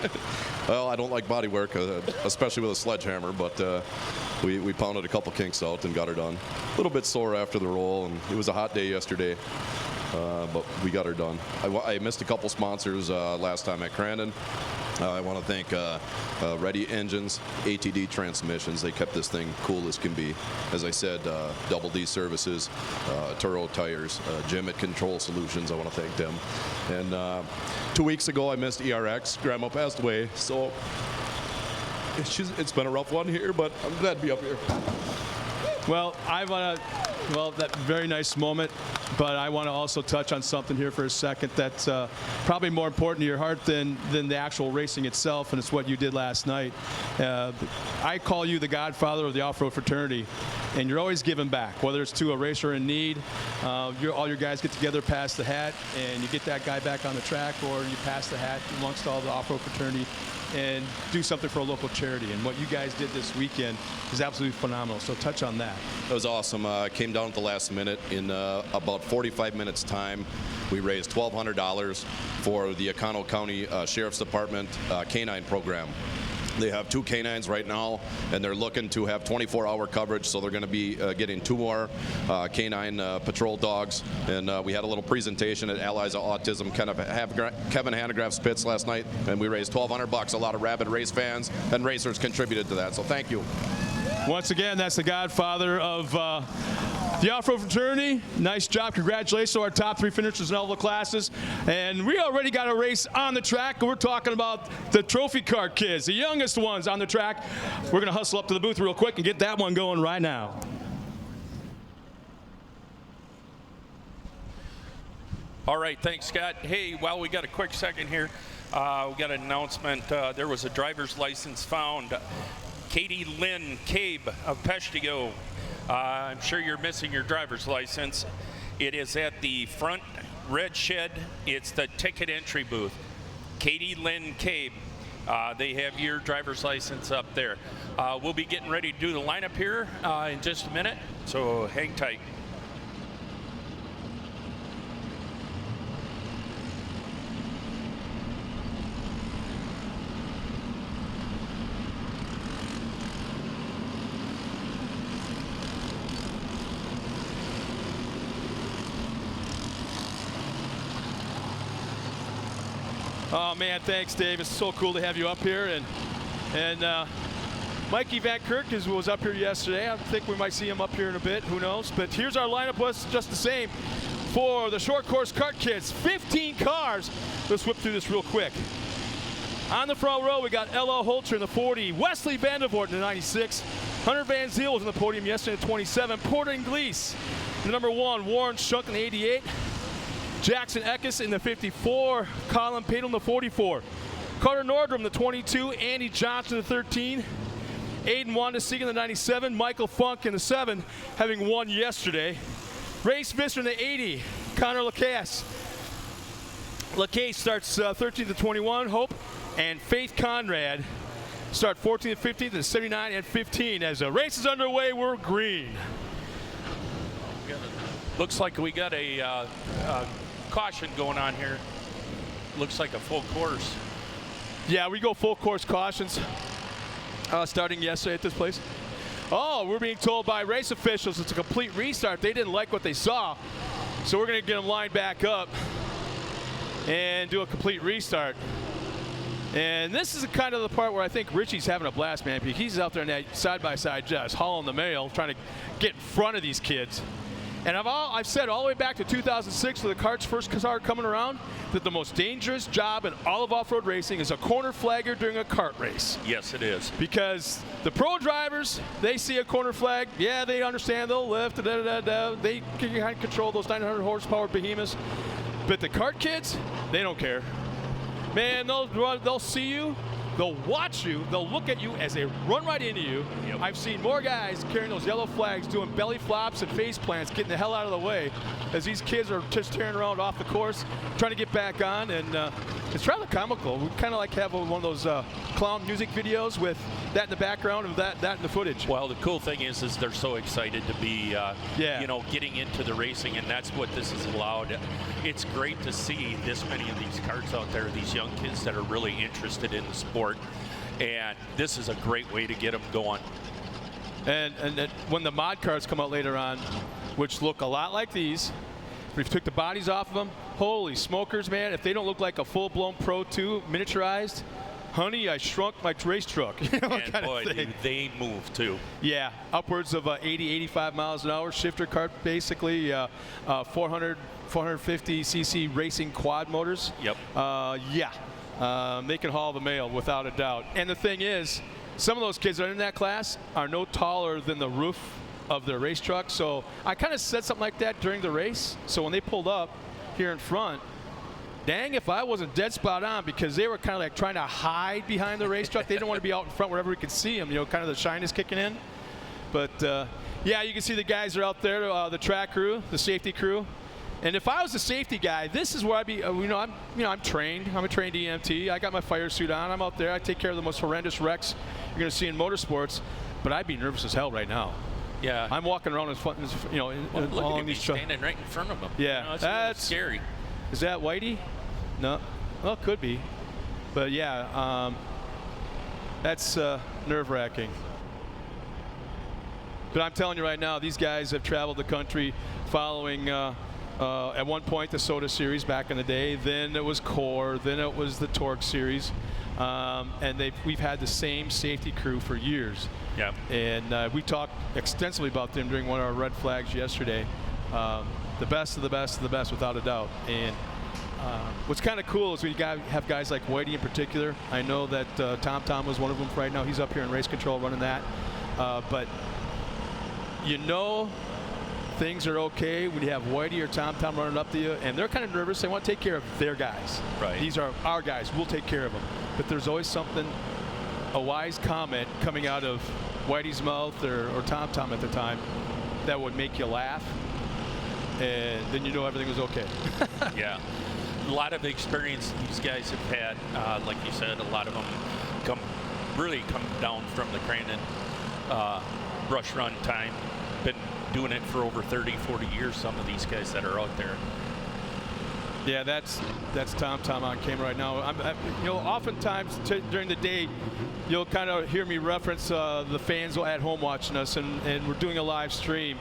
Well, I don't like body work, especially with a sledgehammer, but we pounded a couple kinks out and got her done. A little bit sore after the roll, and it was a hot day yesterday, but we got her done. I missed a couple sponsors last time at Crandon. I want to thank Ready Engines, ATD Transmissions. They kept this thing cool as can be. As I said, Double D Services, Turo Tires, Jim at Control Solutions. I want to thank them. And 2 weeks ago, I missed ERX. Grandma passed away, so it's been a rough one here, but I'm glad to be up here. Well, that very nice moment, but I want to also touch on something here for a second that's probably more important to your heart than the actual racing itself, and it's what you did last night. I call you the godfather of the off-road fraternity, and you're always giving back, whether it's to a racer in need. All your guys get together, pass the hat, and you get that guy back on the track, or you pass the hat amongst all the off-road fraternity and do something for a local charity. And what you guys did this weekend is absolutely phenomenal. So touch on that. It was awesome. Came down at the last minute. In about 45 minutes time, we raised $1,200 for the Econo County Sheriff's Department canine program. They have 2 canines right now, and they're looking to have 24-hour coverage, so they're going to be getting 2 more canine patrol dogs. And we had a little presentation at Allies of Autism, Kevin Hanegraaff's pits last night, and we raised $1,200. A lot of rabid race fans and racers contributed to that, so thank you. Once again, that's the godfather of the off-road fraternity. Nice job. Congratulations to our top 3 finishers in all the classes. And we already got a race on the track. We're talking about the trophy cart kids, the youngest ones on the track. We're going to hustle up to the booth real quick and get that one going right now. All right, thanks, Scott. Hey, while we got a quick second here, we got an announcement. There was a driver's license found. Katie Lynn Cabe of Peshtigo. I'm sure you're missing your driver's license. It is at the front red shed. It's the ticket entry booth. Katie Lynn Cabe. They have your driver's license up there. We'll be getting ready to do the lineup here in just a minute, so hang tight. Oh man, thanks, Dave. It's so cool to have you up here, and Mikey Van Kirk was up here yesterday. I think we might see him up here in a bit. Who knows? But here's our lineup. Was just the same for the short course kart kids. 15 cars. Let's whip through this real quick. On the front row, we got Ella Holter in the 40, Wesley Vandervoort in the 96, Hunter Van Zyl was in the podium yesterday in the 27, Porter Inglis in the number 1, Warren Shunk in the 88. Jackson Eckes in the 54, Colin Padel in the 44, Carter Nordrum the 22, Andy Johnson in the 13, Aiden Wandesig in the 97, Michael Funk in the 7, having won yesterday, Ray Smisser in the 80, Connor Lacasse. Lacasse starts 13th to 21, Hope and Faith Conrad start 14th to 15th and 79 and 15. As the race is underway, we're green. Looks like we got a caution going on here. Looks like a full course. Yeah, we go full course cautions starting yesterday at this place. Oh, we're being told by race officials it's a complete restart. They didn't like what they saw, so we're going to get them lined back up and do a complete restart. And this is kind of the part where I think Richie's having a blast, man. He's out there in that side-by-side just hauling the mail, trying to get in front of these kids. And I've said all the way back to 2006 when the Kart's first started coming around that the most dangerous job in all of off-road racing is a corner flagger during a kart race. Yes, it is. Because the pro drivers, they see a corner flag, yeah, they understand, they'll lift, they can kind of control those 900 horsepower behemoths. But the kart kids, they don't care. Man, they'll see you, they'll watch you, they'll look at you as they run right into you. Yep. I've seen more guys carrying those yellow flags, doing belly flops and face plants, getting the hell out of the way, as these kids are just tearing around off the course, trying to get back on, and it's rather comical. We kind of like have one of those clown music videos with that in the background of that in the footage. Well, the cool thing is they're so excited to be, you know, getting into the racing, and that's what this has allowed. It's great to see this many of these karts out there, these young kids that are really interested in the sport, and this is a great way to get them going. And when the mod cars come out later on, which look a lot like these, we took the bodies off of them. Holy smokers, man! If they don't look like a full-blown Pro 2 miniaturized, honey, I shrunk my race truck. You know, And boy, do they move too. Yeah, upwards of 80, 85 miles an hour. Shifter kart, basically 450 cc racing quad motors. Yep. They can haul the mail without a doubt. And the thing is, some of those kids that are in that class are no taller than the roof of their race truck. So I kind of said something like that during the race. So when they pulled up here in front, dang if I wasn't dead spot on, because they were kind of like trying to hide behind the race truck. They didn't want to be out in front wherever we could see them, you know, kind of the shyness kicking in. But yeah, you can see the guys are out there, the track crew, the safety crew. And if I was a safety guy, this is where I'd be. I'm trained. I'm a trained EMT. I got my fire suit on. I'm out there. I take care of the most horrendous wrecks you're going to see in motorsports. But I'd be nervous as hell right now. Yeah. I'm walking around as fun, you know, Look along at these me trucks. standing right in front of them. Yeah, You know, that's scary. Is that Whitey? No. Well, it could be. But yeah, that's nerve-wracking. But I'm telling you right now, these guys have traveled the country following, at one point, the Soda Series back in the day. Then it was Core. Then it was the Torque Series. And we've had the same safety crew for years. Yeah. And we talked extensively about them during one of our red flags yesterday. The best of the best of the best, without a doubt. And what's kind of cool is we have guys like Whitey in particular. I know that Tom was one of them right now. He's up here in race control running that. But you know things are okay when you have Whitey or Tom running up to you, and they're kind of nervous. They want to take care of their guys. Right. These are our guys. We'll take care of them. But there's always something, a wise comment coming out of Whitey's mouth or Tom at the time that would make you laugh, and then you know everything was okay. Yeah. A lot of experience these guys have had. Like you said, a lot of them come down from the Crandon brush run time. Been doing it for over 30, 40 years, some of these guys that are out there. Yeah, that's Tom on camera right now. You know, oftentimes during the day, you'll kind of hear me reference the fans at home watching us, and we're doing a live stream.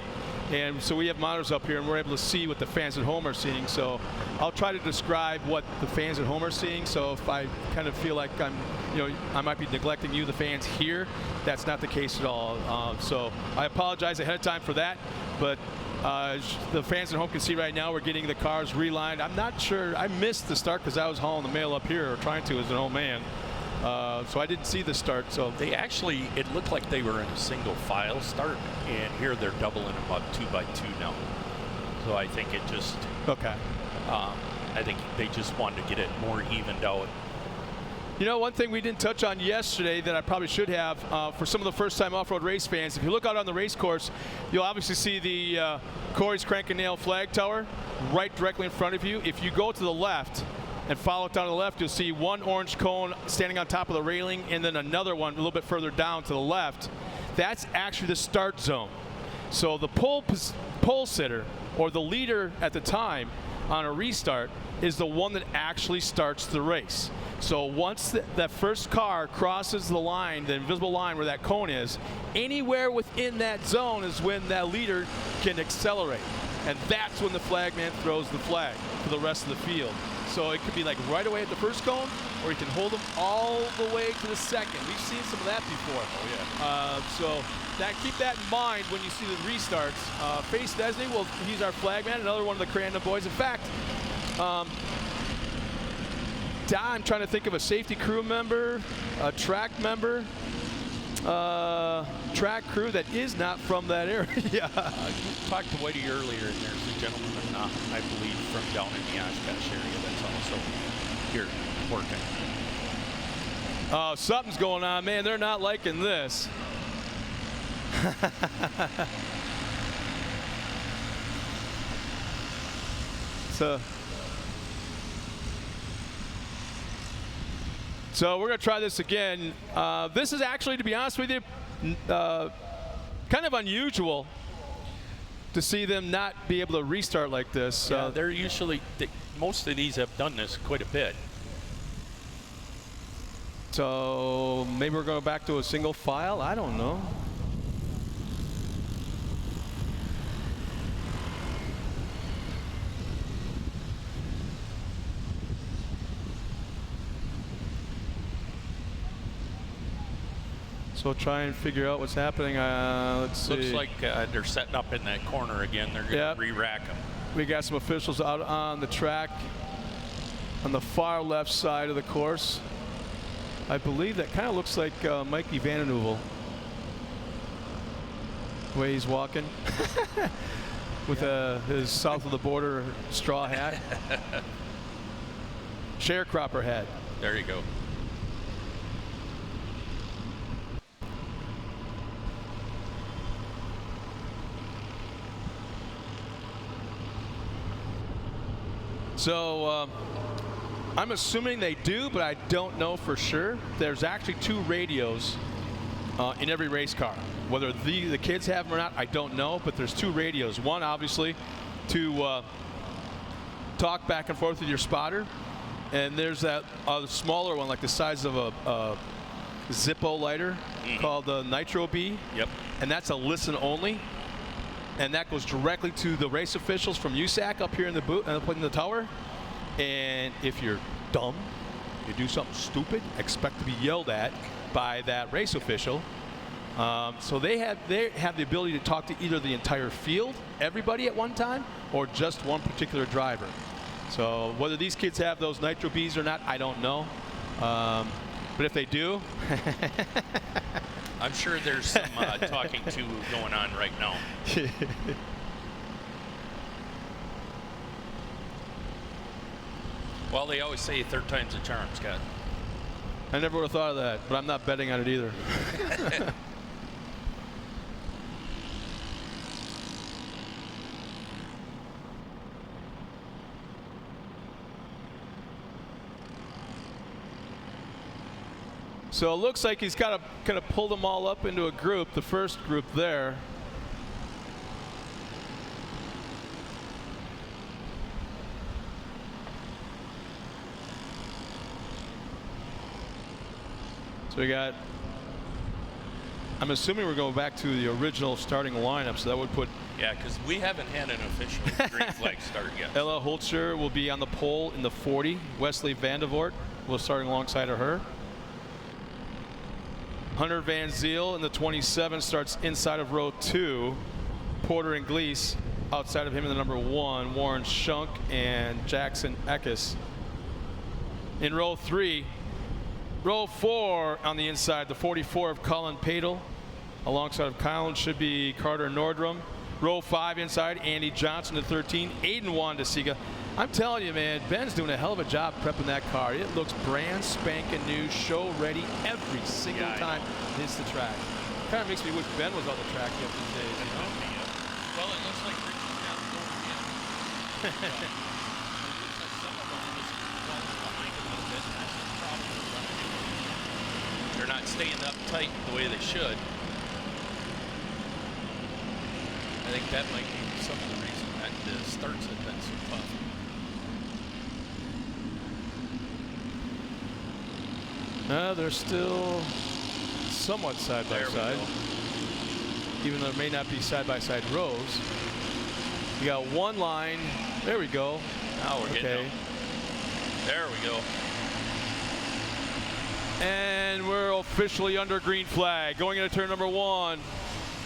And so we have monitors up here, and we're able to see what the fans at home are seeing. So I'll try to describe what the fans at home are seeing. So if I kind of feel like I might be neglecting you, the fans here, that's not the case at all. So I apologize ahead of time for that. But the fans at home can see right now we're getting the cars relined. I'm not sure. I missed the start because I was hauling the mail up here, or trying to as an old man. So I didn't see the start. So they actually, it looked like they were in a single file start, and here they're doubling about 2x2 now. So I think it just I think they just wanted to get it more evened out. You know, one thing we didn't touch on yesterday that I probably should have, for some of the first-time off-road race fans, if you look out on the race course, you'll obviously see the Corey's Crank and Nail flag tower right directly in front of you. If you go to the left and follow it down to the left, you'll see one orange cone standing on top of the railing, and then another one a little bit further down to the left. That's actually the start zone. So the pole sitter, or the leader at the time on a restart, is the one that actually starts the race. So once that first car crosses the line, the invisible line where that cone is, anywhere within that zone is when that leader can accelerate. And that's when the flagman throws the flag for the rest of the field. So it could be like right away at the first cone, or you can hold them all the way to the second. We've seen some of that before. Oh, yeah. So keep that in mind when you see the restarts. Face Desney, well, he's our flag man, another one of the Crandon boys. In fact, I'm trying to think of a safety crew member, a track member, track crew that is not from that area. You talked to Whitey earlier, and there's a gentleman, I believe, from down in the Oshkosh area that's also here working. Oh, something's going on, man. They're not liking this. So we're going to try this again. This is actually, to be honest with you, kind of unusual to see them not be able to restart like this. Yeah, they're usually, most of these have done this quite a bit. So maybe we're going back to a single file. I don't know. So try and figure out what's happening. Let's see. Looks like they're setting up in that corner again. They're going to re-rack them. We got some officials out on the track on the far left side of the course. I believe that kind of looks like Mikey Vandenheuvel. The way he's walking with his south of the border straw hat. Sharecropper hat. There you go. So I'm assuming they do, but I don't know for sure. There's actually 2 radios in every race car. Whether the kids have them or not, I don't know, but there's 2 radios. One, obviously, to talk back and forth with your spotter, and there's that smaller one, like the size of a Zippo lighter, called the Nitro B. Yep. And that's a listen only. And that goes directly to the race officials from USAC up here in the booth and in the tower. And if you're dumb, you do something stupid, expect to be yelled at by that race official. So they have the ability to talk to either the entire field, everybody at one time, or just one particular driver. So whether these kids have those Nitro Bs or not, I don't know. But if they do, I'm sure there's some talking to going on right now. Well, they always say third time's a charm, Scott. I never would have thought of that, but I'm not betting on it either. So it looks like he's kind of pulled them all up into a group, the first group there. So we got, I'm assuming we're going back to the original starting lineup, so that would put... Yeah, because we haven't had an official green flag start yet. Ella Holzer will be on the pole in the 40. Wesley Vandevort will start alongside of her. Hunter Van Ziel in the 27 starts inside of row 2. Porter and Gleese outside of him in the number 1. Warren Shunk and Jackson Eckes. In row 3, row 4 on the inside, the 44 of Colin Padel. Alongside of Colin should be Carter Nordrum. Row 5 inside, Andy Johnson, the 13. Aiden Wandesiga. I'm telling you, man, Ben's doing a hell of a job prepping that car. It looks brand spanking new, show ready every single time it hits the track. Kind of makes me wish Ben was on the track yet these days. You know? Well, it looks like Richard's got to go again. They're not staying up tight the way they should. I think that might be some of the reason that the starts have been so tough. They're still somewhat side by side, even though there may not be side by side rows. You got one line. There we go. Now we're getting them. There we go. And we're officially under green flag. Going into turn number 1.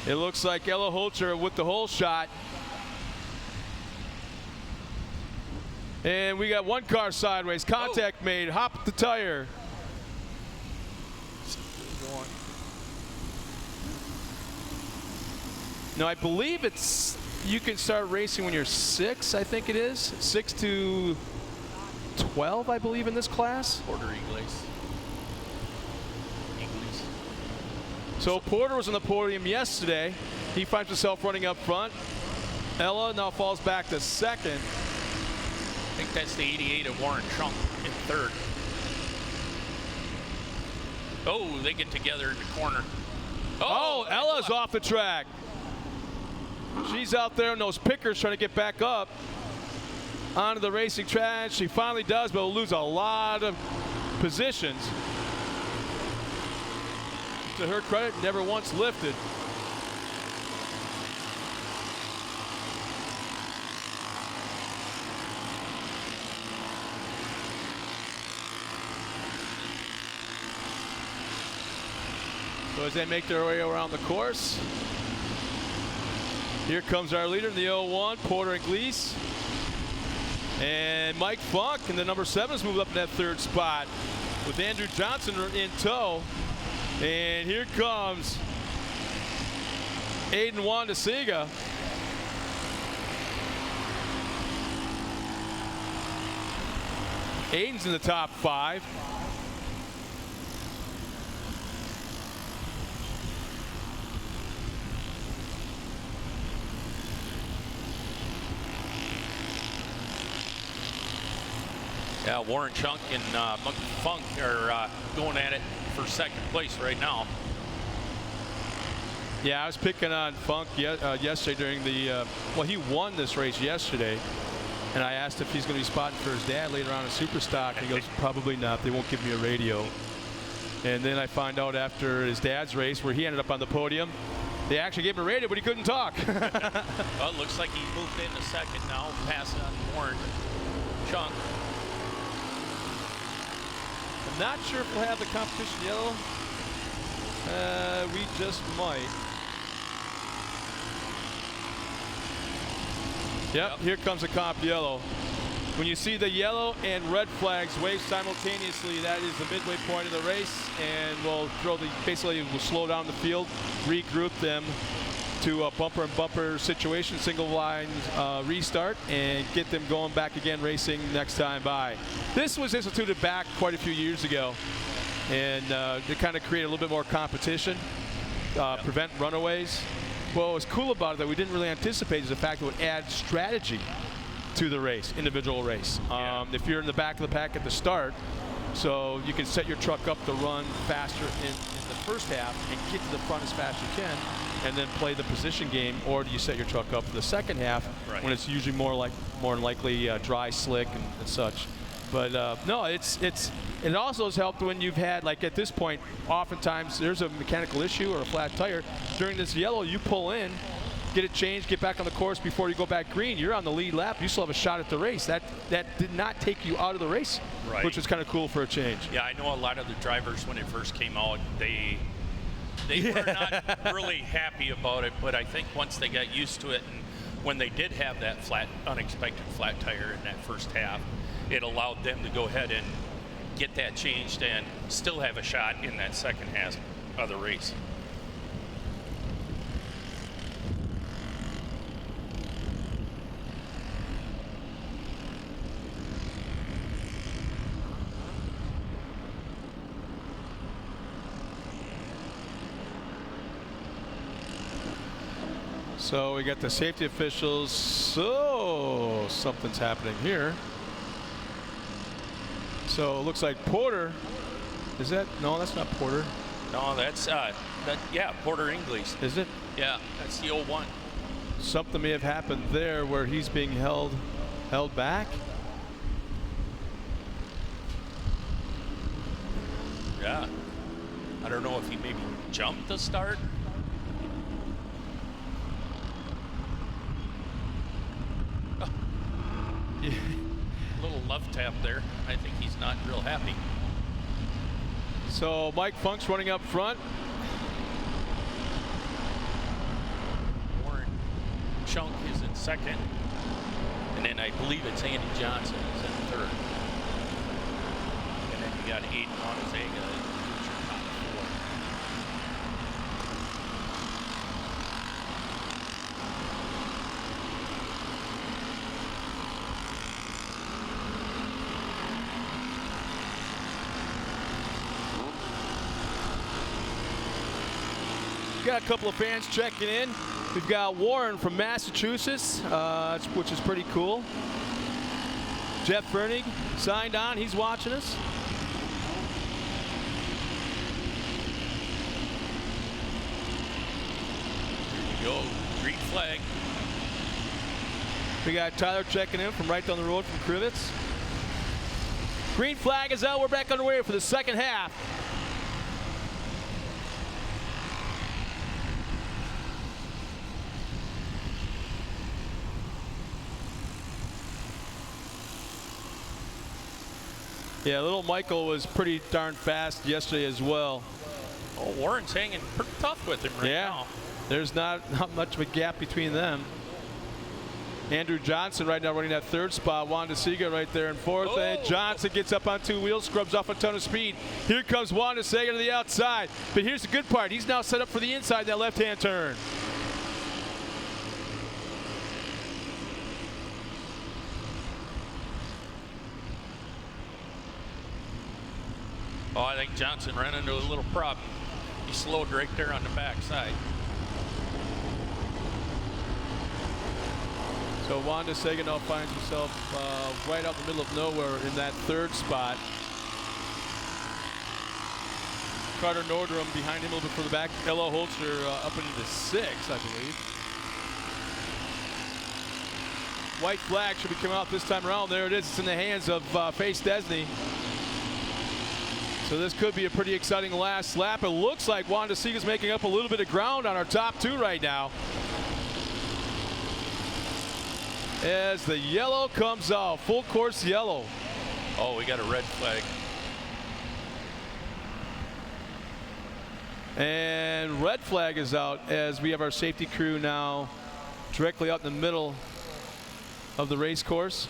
It looks like Ella Holzer with the hole shot. And we got one car sideways. Contact made. Hop the tire. No, I believe it's, you can start racing when you're 6, I think it is. 6 to 12, I believe, in this class. Porter Ingles. So Porter was on the podium yesterday. He finds himself running up front. Ella now falls back to 2nd. I think that's the 88 of Warren Trump in 3rd. Oh, they get together in the corner. Oh, Ella's off the track. She's out there in those pickers trying to get back up onto the racing track. She finally does, but will lose a lot of positions. To her credit, never once lifted. So as they make their way around the course, here comes our leader in the 01, Porter Ingles. And Mike Funk in the number 7 has moved up in that 3rd spot with Andrew Johnson in tow. And here comes Aiden Wandesiga. Aiden's in the top 5. Yeah, Warren Chunk and Funk are going at it for 2nd place right now. Yeah, I was picking on Funk yesterday during the, well, he won this race yesterday. And I asked if he's going to be spotting for his dad later on in Superstock. And he goes, probably not. They won't give me a radio. And then I find out after his dad's race where he ended up on the podium, they actually gave him a radio, but he couldn't talk. Well, it looks like he moved into 2nd now, passing on Warren Chunk. I'm not sure if we'll have the competition yellow. We just might. Yep, here comes the comp yellow. When you see the yellow and red flags wave simultaneously, that is the midway point of the race, and we'll throw the, basically we'll slow down the field, regroup them to a bumper and bumper situation, single line restart, and get them going back again racing next time by. This was instituted back quite a few years ago, and to kind of create a little bit more competition, prevent runaways. What was cool about it that we didn't really anticipate is the fact that it would add strategy to the race, individual race. If you're in the back of the pack at the start, so you can set your truck up to run faster in the first half and get to the front as fast as you can, and then play the position game, or do you set your truck up for the second half when it's usually more likely dry, slick, and such. But no, it also has helped when you've had, like at this point, oftentimes there's a mechanical issue or a flat tire. During this yellow, you pull in, get it changed, get back on the course before you go back green. You're on the lead lap. You still have a shot at the race. That did not take you out of the race, which is kind of cool for a change. Yeah, I know a lot of the drivers when it first came out, they were not really happy about it, but I think once they got used to it, and when they did have that unexpected flat tire in that first half, it allowed them to go ahead and get that changed and still have a shot in that second half of the race. So we got the safety officials. So something's happening here. So it looks like Porter. Is that? No, that's not Porter. No, that's yeah, Porter Ingles. Is it? Yeah, that's the 01. Something may have happened there where he's being held back. Yeah. I don't know if he maybe jumped the start. Yeah. Little love tap there. I think he's not real happy. So Mike Funk's running up front. Warren Chunk is in second. And then I believe it's Andy Johnson is in third. And then you got Aiden Montezega in your top four. Got a couple of fans checking in. We've got Warren from Massachusetts, which is pretty cool. Jeff Fernig signed on. He's watching us. Here we go. Green flag. We got Tyler checking in from right down the road from Crivets. Green flag is out. We're back underway for the second half. Yeah, little Michael was pretty darn fast yesterday as well. Oh, Warren's hanging pretty tough with him right now. There's not much of a gap between them. Andrew Johnson right now running that third spot. Wanda Sega right there in fourth. Oh. And Johnson gets up on two wheels, scrubs off a ton of speed. Here comes Wanda Sega to the outside. But here's the good part. He's now set up for the inside, that left-hand turn. Oh, I think Johnson ran into a little problem. He slowed right there on the backside. So Wanda Sega now finds himself right out in the middle of nowhere in that third spot. Carter Nordrum behind him a little bit further back. Ella Holzer up into sixth, I believe. White flag should be coming out this time around. There it is. It's in the hands of Face Desney. So this could be a pretty exciting last lap. It looks like Wanda Sega's making up a little bit of ground on our top two right now. As the yellow comes out, full course yellow. Oh, we got a red flag. And red flag is out as we have our safety crew now directly out in the middle of the race course.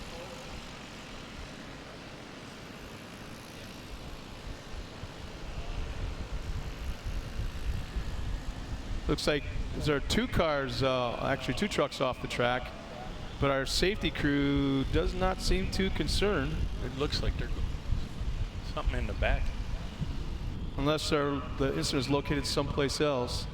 Looks like there are two cars, actually two trucks off the track, but our safety crew does not seem too concerned. It looks like there's something in the back. Unless the incident is located someplace else.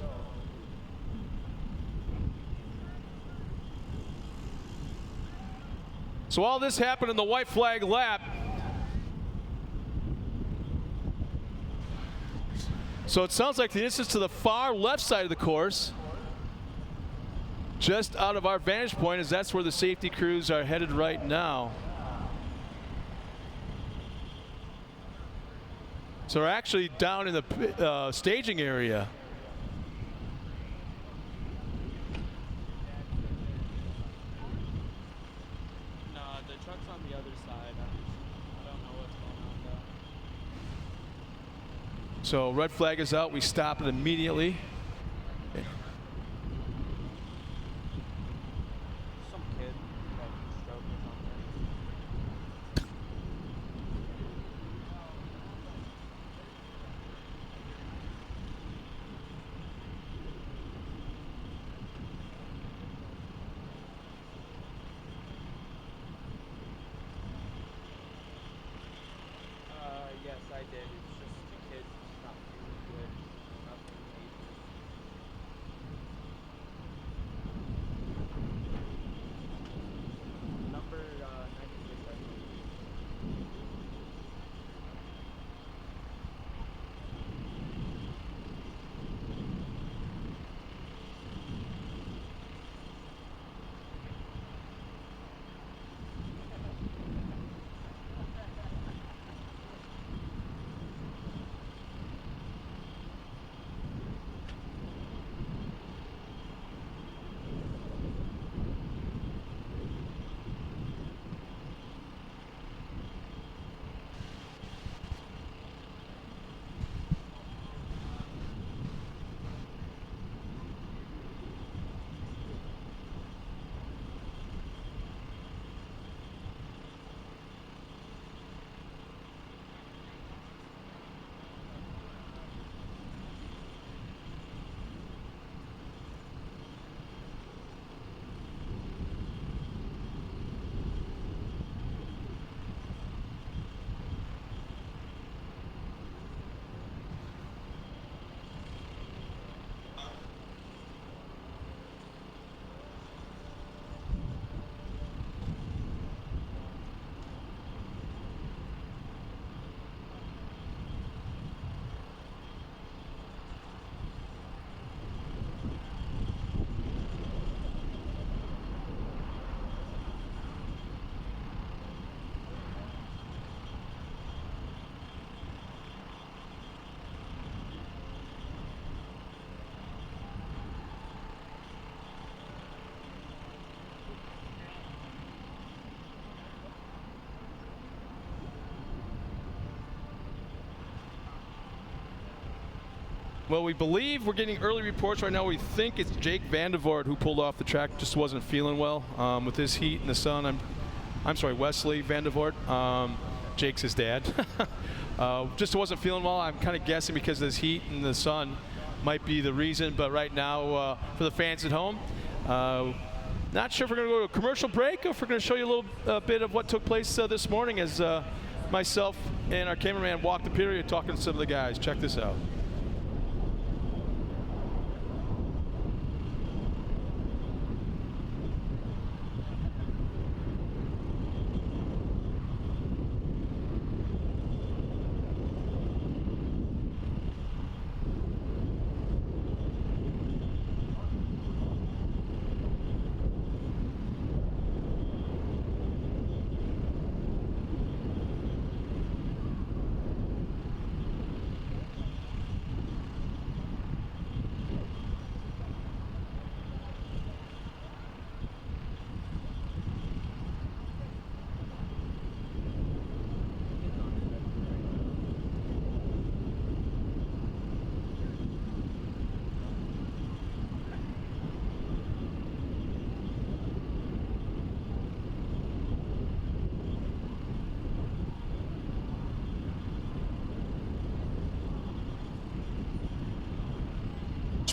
So all this happened in the white flag lap. So it sounds like the incident's to the far left side of the course, just out of our vantage point, as that's where the safety crews are headed right now. So we're actually down in the staging area. No, the truck's on the other side. I don't know what's going on though. So red flag is out. We stop it immediately. Some kid like stroke or something. Yes, I did. It's just the kid's not feeling good. Nothing major. Number 96, I believe. Well, we believe we're getting early reports right now. We think it's Jake Vandervoort who pulled off the track, just wasn't feeling well with this heat and the sun. I'm sorry, Wesley Vandervoort. Jake's his dad. Just wasn't feeling well. I'm kind of guessing because of this heat and the sun might be the reason. But right now, for the fans at home, not sure if we're going to go to a commercial break or if we're going to show you a little bit of what took place this morning as myself and our cameraman walked the period talking to some of the guys. Check this out.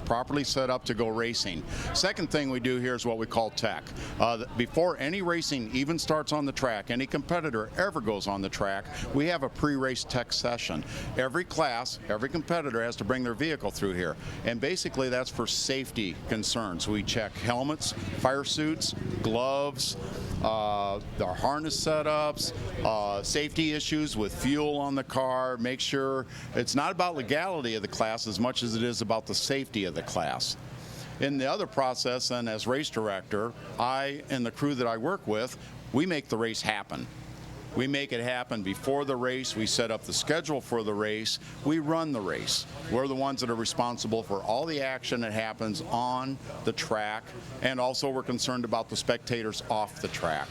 Properly set up to go racing. Second thing we do here is what we call tech. Before any racing even starts on the track, any competitor ever goes on the track, we have a pre-race tech session. Every class, every competitor has to bring their vehicle through here. And basically that's for safety concerns. We check helmets, fire suits, gloves, our harness setups, safety issues with fuel on the car, make sure it's not about legality of the class as much as it is about the safety of the class. In the other process, then, as race director, I and the crew that I work with, we make the race happen. We make it happen before the race. We set up the schedule for the race. We run the race. We're the ones that are responsible for all the action that happens on the track, and also we're concerned about the spectators off the track.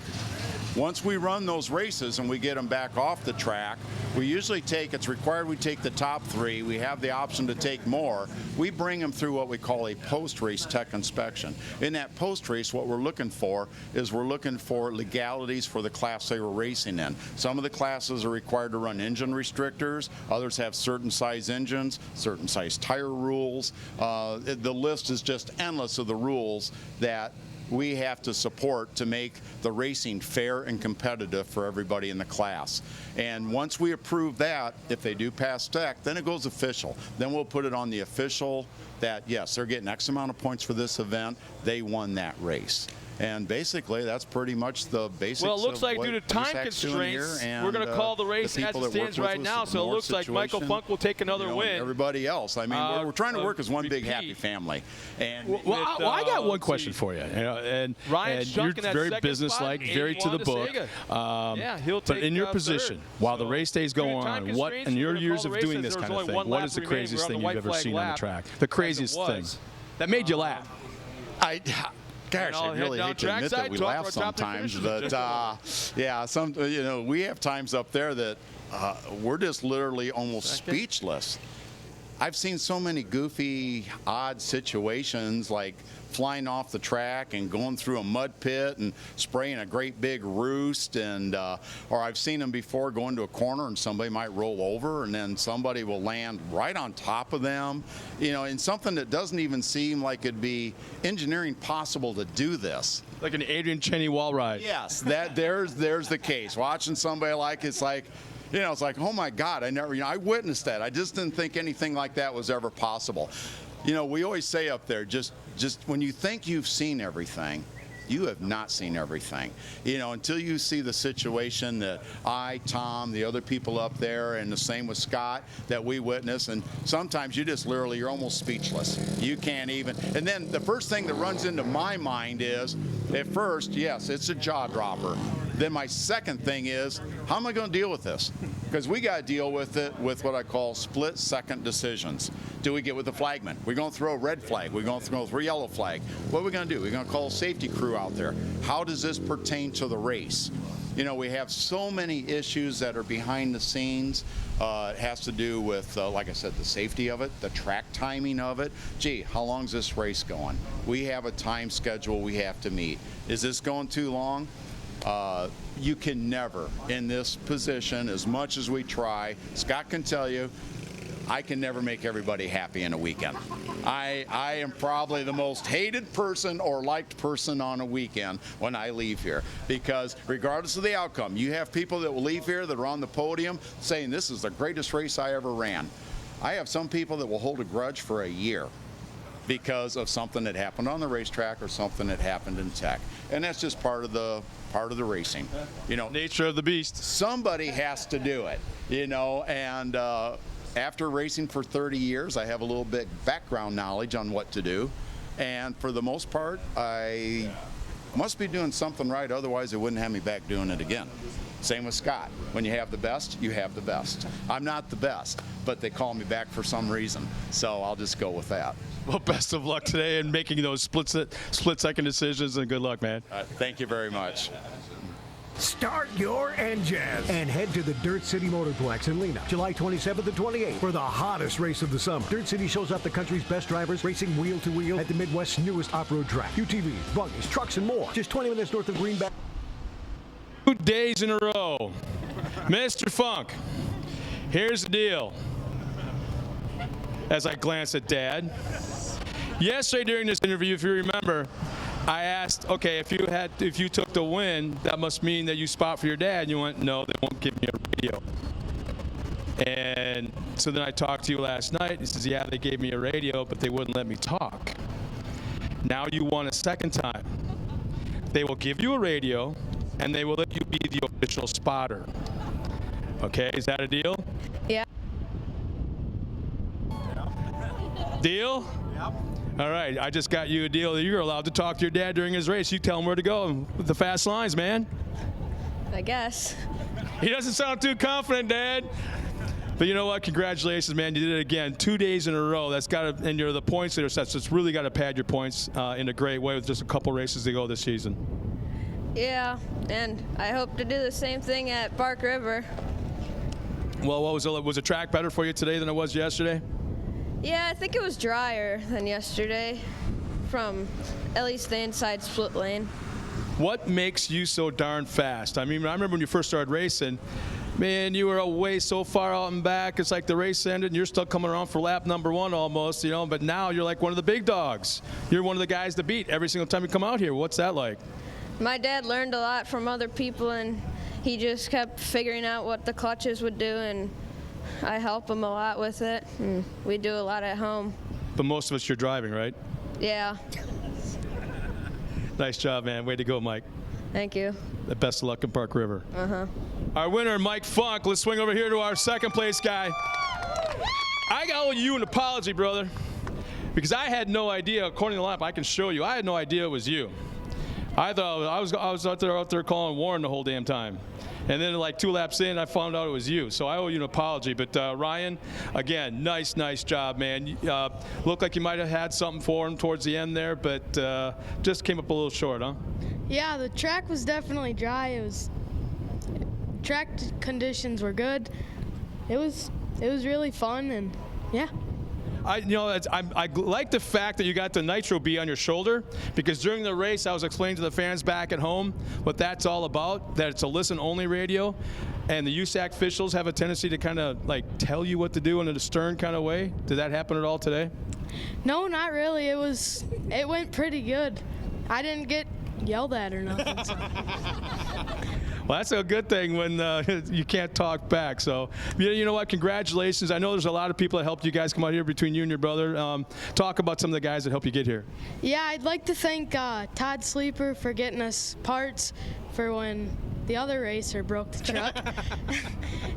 Once we run those races and we get them back off the track, we usually it's required we take the top 3. We have the option to take more. We bring them through what we call a post-race tech inspection. In that post-race, what we're looking for is legalities for the class they were racing in. Some of the classes are required to run engine restrictors. Others have certain size engines, certain size tire rules. The list is just endless of the rules that we have to support to make the racing fair and competitive for everybody in the class. And once we approve that, if they do pass tech, then it goes official. Then we'll put it on the official that, yes, they're getting X amount of points for this event. They won that race. And basically, that's pretty much the basics. Well, it looks like due to time constraints, we're going to call the race as it stands right now. So it looks like Michael Funk will take another win. Everybody else. I mean, we're trying to work as one big happy family. And I got one question for you. And you're very businesslike, very to the book. But in your position, while the race day is going on, what in your years of doing this kind of thing, what is the craziest thing you've ever seen on the track? The craziest thing that made you laugh? Gosh, I really hate to admit that we laugh sometimes, but we have times up there that we're just literally almost speechless. I've seen so many goofy, odd situations like flying off the track and going through a mud pit and spraying a great big roost, and or I've seen them before going to a corner and somebody might roll over and then somebody will land right on top of them, in something that doesn't even seem like it'd be engineering possible to do this. Like an Adrian Cheney wall ride. Yes, there's the case. Watching somebody it's like, it's like, oh my God, I witnessed that. I just didn't think anything like that was ever possible. We always say up there, just when you think you've seen everything, you have not seen everything. Until you see the situation that Tom, the other people up there, and the same with Scott, that we witness, and sometimes you're almost speechless. You can't even, and then the first thing that runs into my mind is, at first, yes, it's a jaw dropper. Then my second thing is, how am I going to deal with this? Because we got to deal with it with what I call split-second decisions. Do we get with the flagman? We're going to throw a red flag. We're going to throw a yellow flag. What are we going to do? We're going to call a safety crew out there. How does this pertain to the race? You know, we have so many issues that are behind the scenes. It has to do with, like I said, the safety of it, the track timing of it. Gee, how long's this race going? We have a time schedule we have to meet. Is this going too long? You can never, in this position, as much as we try, Scott can tell you, I can never make everybody happy in a weekend. I am probably the most hated person or liked person on a weekend when I leave here, because regardless of the outcome, you have people that will leave here that are on the podium saying this is the greatest race I ever ran. I have some people that will hold a grudge for a year because of something that happened on the racetrack or something that happened in tech, and that's just part of the racing. You know, nature of the beast. Somebody has to do it, you know, and after racing for 30 years, I have a little bit background knowledge on what to do, and for the most part, I must be doing something right, otherwise they wouldn't have me back doing it again. Same with Scott. When you have the best, you have the best. I'm not the best, but they call me back for some reason, so I'll just go with that. Well, best of luck today in making those split-second decisions, and good luck, man. Thank you very much. Start your engines and head to the Dirt City Motorplex in Lena, July 27th and 28th for the hottest race of the summer. Dirt City shows off the country's best drivers racing wheel to wheel at the Midwest's newest off-road track. UTVs, buggies, trucks, and more. Just 20 minutes north of Greenback. 2 days in a row. Mr. Funk, here's the deal. As I glance at Dad. Yesterday during this interview, if you remember, I asked, okay, if you took the win, that must mean that you spot for your dad. And you went, no, they won't give me a radio. And so then I talked to you last night. He says, yeah, they gave me a radio, but they wouldn't let me talk. Now you won a second time. They will give you a radio, and they will let you be the official spotter. Okay, is that a deal? Yeah. Deal? Yep. All right, I just got you a deal that you're allowed to talk to your dad during his race. You tell him where to go with the fast lines, man. I guess. He doesn't sound too confident, Dad. But you know what? Congratulations, man. You did it again. 2 days in a row. That's got to, and you're the points that are set, so it's really got to pad your points in a great way with just a couple races to go this season. Yeah, and I hope to do the same thing at Bark River. Well, what was the track better for you today than it was yesterday? Yeah, I think it was drier than yesterday from at least the inside split lane. What makes you so darn fast? I mean, I remember when you first started racing, man, you were away so far out and back. It's like the race ended and you're still coming around for lap number 1 almost, you know, but now you're like one of the big dogs. You're one of the guys to beat every single time you come out here. What's that like? My dad learned a lot from other people, and he just kept figuring out what the clutches would do, and I help him a lot with it. And we do a lot at home. But most of it's you're driving, right? Yeah. Nice job, man. Way to go, Mike. Thank you. Best of luck in Park River. Uh-huh. Our winner, Mike Funk. Let's swing over here to our second place guy. I owe you an apology, brother, because I had no idea. According to the lineup, I can show you. I had no idea it was you. I thought I was out there calling Warren the whole damn time. And then like 2 laps in, I found out it was you. So I owe you an apology. But Ryan, again, nice job, man. Looked like you might have had something for him towards the end there, but just came up a little short, huh? Yeah, the track was definitely dry. Track conditions were good. It was really fun, and yeah. I like the fact that you got the Nitro B on your shoulder, because during the race I was explaining to the fans back at home what that's all about, that it's a listen-only radio, and the USAC officials have a tendency to kind of like tell you what to do in a stern kind of way. Did that happen at all today? No, not really. It went pretty good. I didn't get yelled at or nothing. So. Well, that's a good thing when you can't talk back. So, you know what? Congratulations. I know there's a lot of people that helped you guys come out here between you and your brother. Talk about some of the guys that helped you get here. Yeah, I'd like to thank Todd Sleeper for getting us parts for when the other racer broke the truck.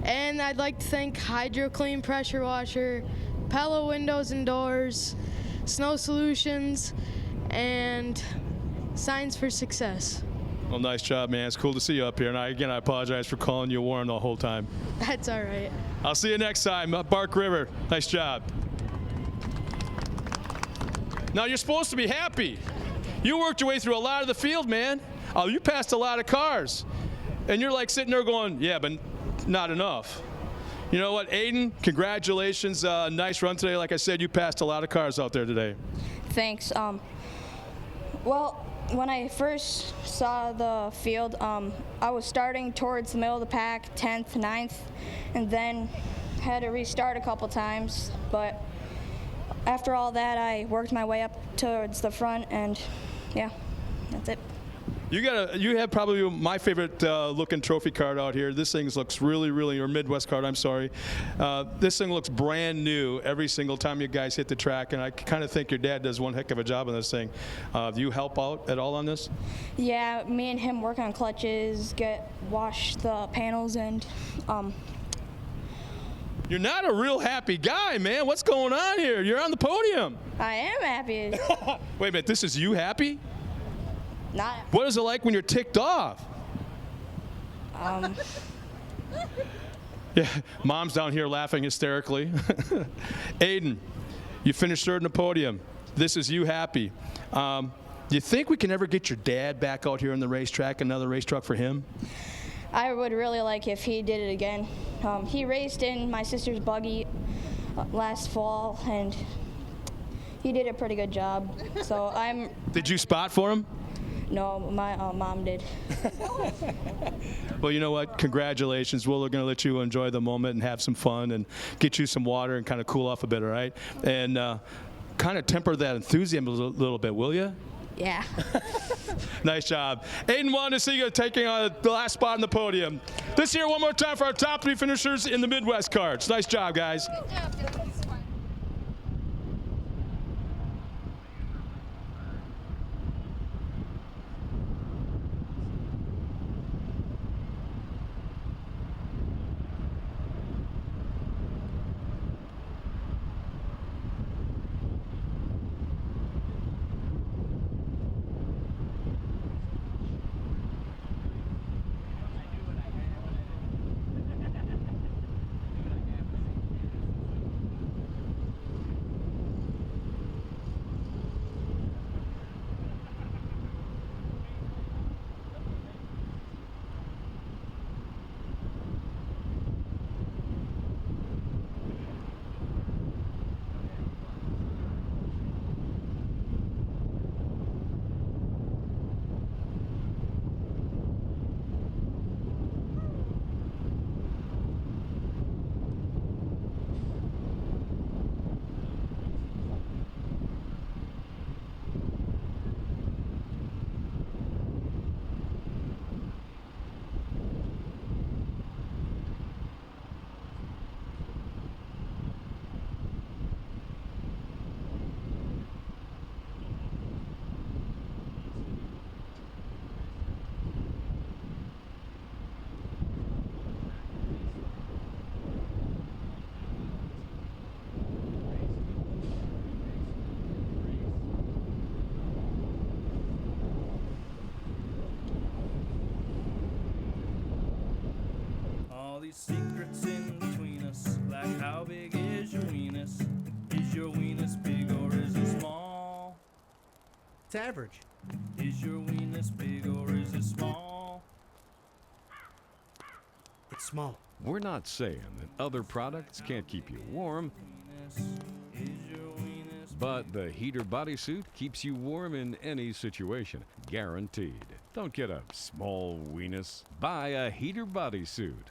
And I'd like to thank Hydro Clean Pressure Washer, Pella Windows and Doors, Snow Solutions, and Signs for Success. Well, nice job, man. It's cool to see you up here. And I apologize for calling you Warren the whole time. That's all right. I'll see you next time. Bark River. Nice job. Now, you're supposed to be happy. You worked your way through a lot of the field, man. Oh, you passed a lot of cars. And you're like sitting there going, yeah, but not enough. You know what, Aiden, congratulations. Nice run today. Like I said, you passed a lot of cars out there today. Thanks. Well, when I first saw the field, I was starting towards the middle of the pack, 10th, 9th, and then had to restart a couple times. But after all that, I worked my way up towards the front, and yeah, that's it. You have probably my favorite looking trophy card out here. This thing looks really, or Midwest card, I'm sorry. This thing looks brand new every single time you guys hit the track, and I kind of think your dad does one heck of a job on this thing. Do you help out at all on this? Yeah, me and him work on clutches, wash the panels, and You're not a real happy guy, man. What's going on here? You're on the podium. I am happy. Wait a minute, this is you happy? Not. What is it like when you're ticked off? Yeah, Mom's down here laughing hysterically. Aiden, you finished third in the podium. This is you happy. Do you think we can ever get your dad back out here on the racetrack, another race truck for him? I would really like if he did it again. He raced in my sister's buggy last fall, and he did a pretty good job. So I'm. Did you spot for him? No, my mom did. Well, you know what? Congratulations. We're going to let you enjoy the moment and have some fun and get you some water and kind of cool off a bit, all right? And kind of temper that enthusiasm a little bit, will you? Yeah. Nice job. Aiden, wanted to see you taking the last spot on the podium. This year, one more time for our top 3 finishers in the Midwest cards. Nice job, guys. Good job. Secrets in between us, like how big is your weenus? Is your weenus big or is it small? It's average. Is your weenus big or is it small? It's small. We're not saying that other products can't keep you warm, but the heater bodysuit keeps you warm in any situation, guaranteed. Don't get a small weenus. Buy a heater bodysuit.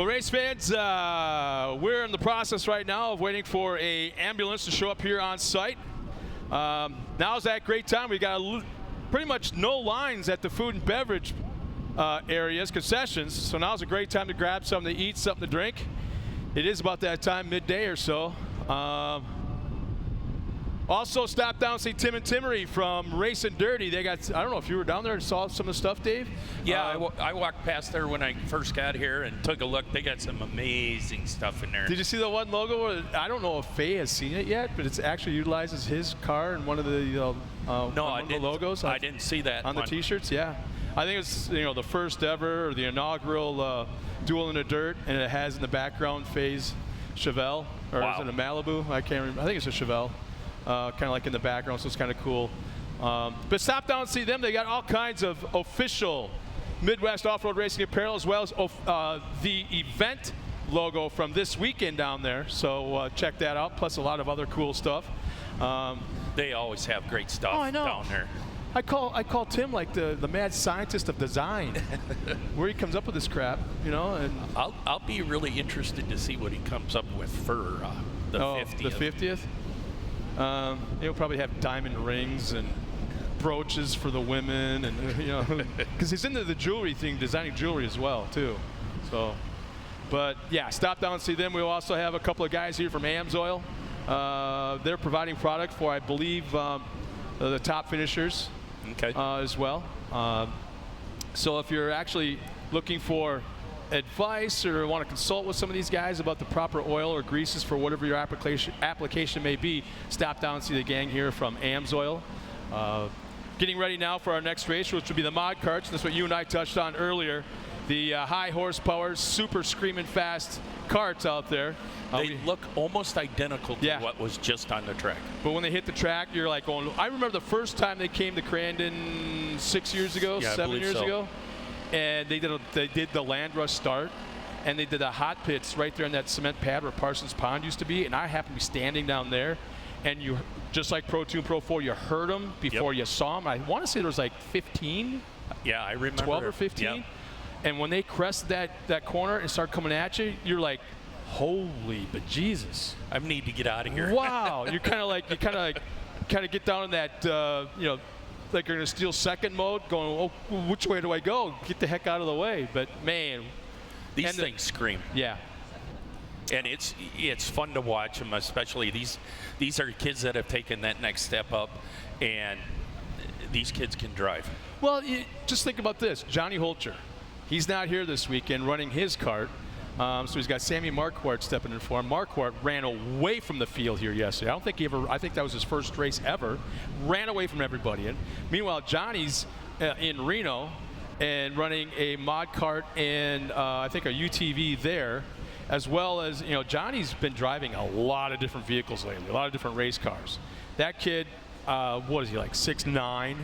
Well, race fans, we're in the process right now of waiting for a ambulance to show up here on site. Now's that great time. We got pretty much no lines at the food and beverage areas, concessions. So now's a great time to grab something to eat, something to drink. It is about that time, midday or so. Also, stop down and see Tim and Timmery from Racing Dirty. They got, I don't know if you were down there and saw some of the stuff, Dave? Yeah, I walked past there when I first got here and took a look. They got some amazing stuff in there. Did you see the one logo? I don't know if Faye has seen it yet, but it actually utilizes his car in one of the logos. I didn't see that on the T-shirts. Yeah, I think it's the first ever or the inaugural Duel in the Dirt, and it has in the background Faye's Chevelle, or is it a Malibu? I can't remember. I think it's a Chevelle. Kind of like in the background, so it's kind of cool. But stop down and see them. They got all kinds of official Midwest off-road racing apparel, as well as the event logo from this weekend down there. So check that out, plus a lot of other cool stuff. They always have great stuff down there. I call Tim like the mad scientist of design, where he comes up with this crap, And I'll be really interested to see what he comes up with for the 50th. The 50th. He'll probably have diamond rings and brooches for the women, and because he's into the jewelry thing, designing jewelry as well too. So, but yeah, stop down and see them. We'll also have a couple of guys here from AMSOIL. They're providing product for, I believe, the top finishers as well. So if you're actually looking for advice or want to consult with some of these guys about the proper oil or greases for whatever your application may be, stop down and see the gang here from AMSOIL. Getting ready now for our next race, which will be the mod carts. That's what you and I touched on earlier. The high horsepower, super screaming fast carts out there. They look almost identical to what was just on the track. But when they hit the track, you're like going, I remember the first time they came to Crandon 6 years ago, 7 years ago. And they did the land rush start, and they did the hot pits right there in that cement pad where Parsons Pond used to be. And I happened to be standing down there, and you, just like Pro 2 and Pro 4, you heard them before you saw them. I want to say there was like 15. Yeah, I remember. 12 or 15. Yep. And when they crest that corner and start coming at you, you're like, holy bejesus! I need to get out of here. Wow, you're kind of get down in that like you're in a steal second mode, going, oh, which way do I go? Get the heck out of the way. But man, these things scream. Yeah. And it's fun to watch them, especially these are kids that have taken that next step up, and these kids can drive. Well, just think about this. Johnny Holcher, he's not here this weekend running his kart. So he's got Sammy Marquardt stepping in for him. Marquardt ran away from the field here yesterday. I think that was his first race ever. Ran away from everybody. And meanwhile, Johnny's in Reno and running a mod kart and I think a UTV there, as well as, Johnny's been driving a lot of different vehicles lately, a lot of different race cars. That kid, what is he, like 6'9"?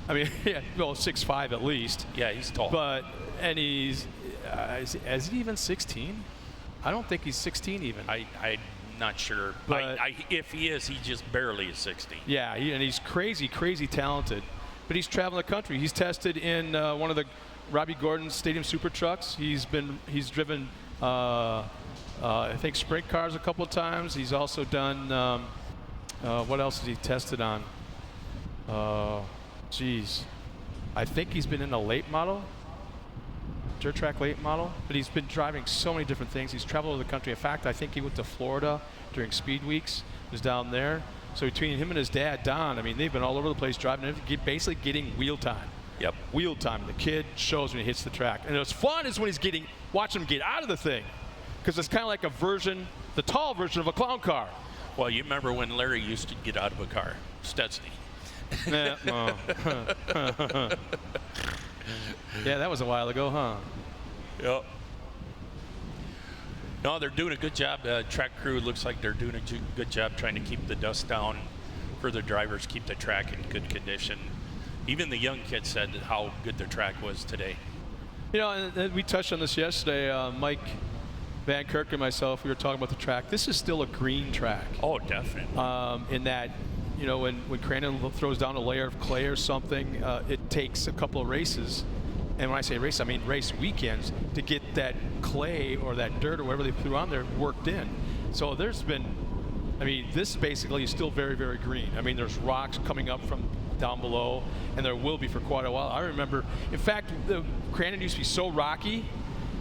I mean, 6'5" at least. Yeah, he's tall. And he's, is he even 16? I don't think he's 16 even. I'm not sure. But if he is, he just barely is 16. Yeah, and he's crazy talented. But he's traveling the country. He's tested in one of the Robbie Gordon Stadium Super Trucks. He's driven, I think, sprint cars a couple of times. He's also done, what else has he tested on? I think he's been in a late model. Dirt track late model, but he's been driving so many different things. He's traveled over the country. In fact, I think he went to Florida during Speed Weeks, was down there. So between him and his dad, Don, I mean, they've been all over the place driving, basically getting wheel time. Yep. Wheel time. The kid shows when he hits the track. And what's fun is when he's watching him get out of the thing, because it's kind of like the tall version of a clown car. Well, you remember when Larry used to get out of a car, Stutzny. Yeah, that was a while ago, huh? Yep. No, they're doing a good job. The track crew looks like they're doing a good job trying to keep the dust down for the drivers, keep the track in good condition. Even the young kids said how good their track was today. And we touched on this yesterday. Mike Van Kirk and myself, we were talking about the track. This is still a green track. Oh, definitely. In that, when Crandon throws down a layer of clay or something, it takes a couple of races. And when I say race, I mean race weekends to get get that clay or that dirt or whatever they threw on there worked in. So there's been, I mean, this basically is still very, very green. I mean, there's rocks coming up from down below, and there will be for quite a while. I remember, in fact, the Crandon used to be so rocky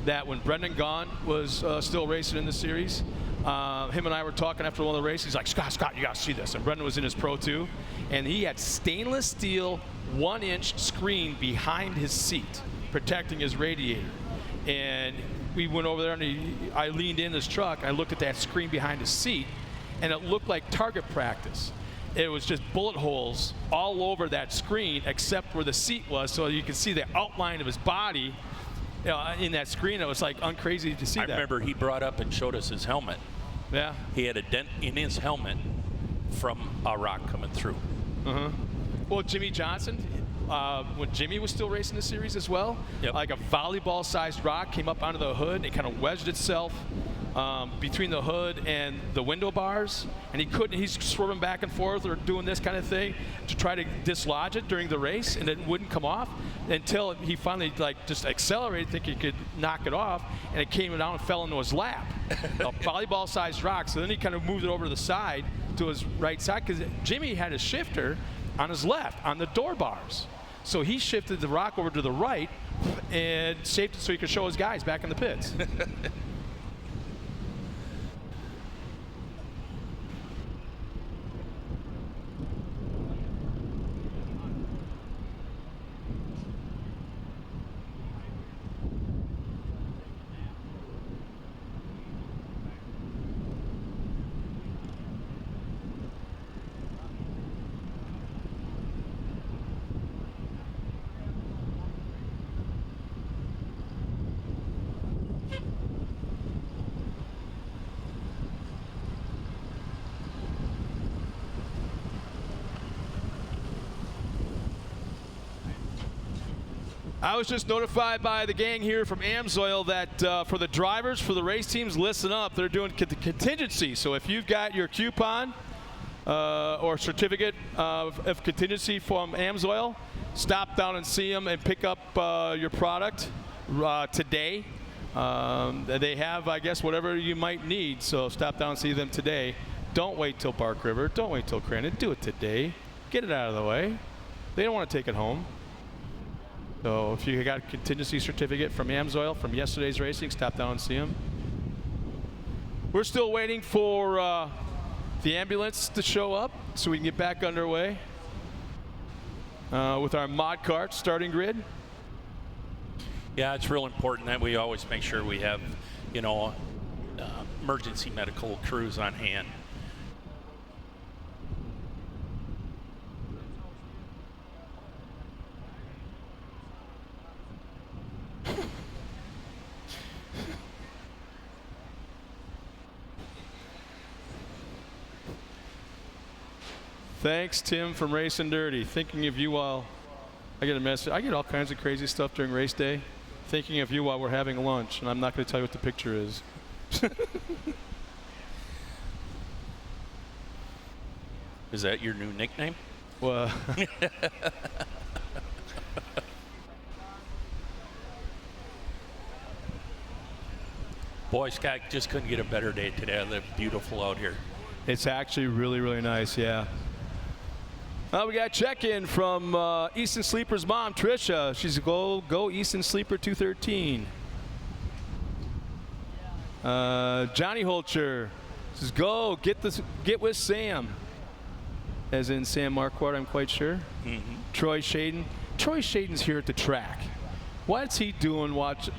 that when Brendan Gaughan was still racing in the series, him and I were talking after one of the races. He's like, Scott, you got to see this. And Brendan was in his Pro 2, and he had stainless steel 1-inch screen behind his seat, protecting his radiator. And we went over there, and I leaned in his truck, and I looked at that screen behind his seat, and it looked like target practice. It was just bullet holes all over that screen except where the seat was, so you could see the outline of his body in that screen. It was like uncrazy to see that. I remember he brought up and showed us his helmet. Yeah. He had a dent in his helmet from a rock coming through. Well, Jimmy Johnson, when Jimmy was still racing the series as well, like a volleyball-sized rock came up onto the hood, and it kind of wedged itself between the hood and the window bars, and he's swerving back and forth or doing this kind of thing to try to dislodge it during the race, and it wouldn't come off until he finally just accelerated, thinking he could knock it off, and it came down and fell into his lap. A volleyball-sized rock. So then he kind of moved it over to the side, to his right side, because Jimmy had a shifter on his left on the door bars. So he shifted the rock over to the right and shaped it so he could show his guys back in the pits. I was just notified by the gang here from AMSOIL that for the drivers, for the race teams, listen up. They're doing contingency. So if you've got your coupon or certificate of contingency from AMSOIL, stop down and see them and pick up your product today. They have, I guess, whatever you might need. So stop down and see them today. Don't wait till Bark River. Don't wait till Crandon. Do it today. Get it out of the way. They don't want to take it home. So if you got a contingency certificate from AMSOIL from yesterday's racing, stop down and see them. We're still waiting for the ambulance to show up so we can get back underway with our mod cart starting grid. Yeah, it's real important that we always make sure we have, emergency medical crews on hand. Thanks, Tim from Racing Dirty. Thinking of you while I get a message. I get all kinds of crazy stuff during race day. Thinking of you while we're having lunch, and I'm not going to tell you what the picture is. Is that your new nickname? Well. Boy, Scott just couldn't get a better day today. It's beautiful out here. It's actually really, really nice, yeah. We got a check-in from Easton Sleeper's mom, Trisha. She's go Easton Sleeper 213. Johnny Holcher says, go, get with Sam. As in Sam Marquardt, I'm quite sure. Troy Shaden. Troy Shaden's here at the track. What's he doing watching?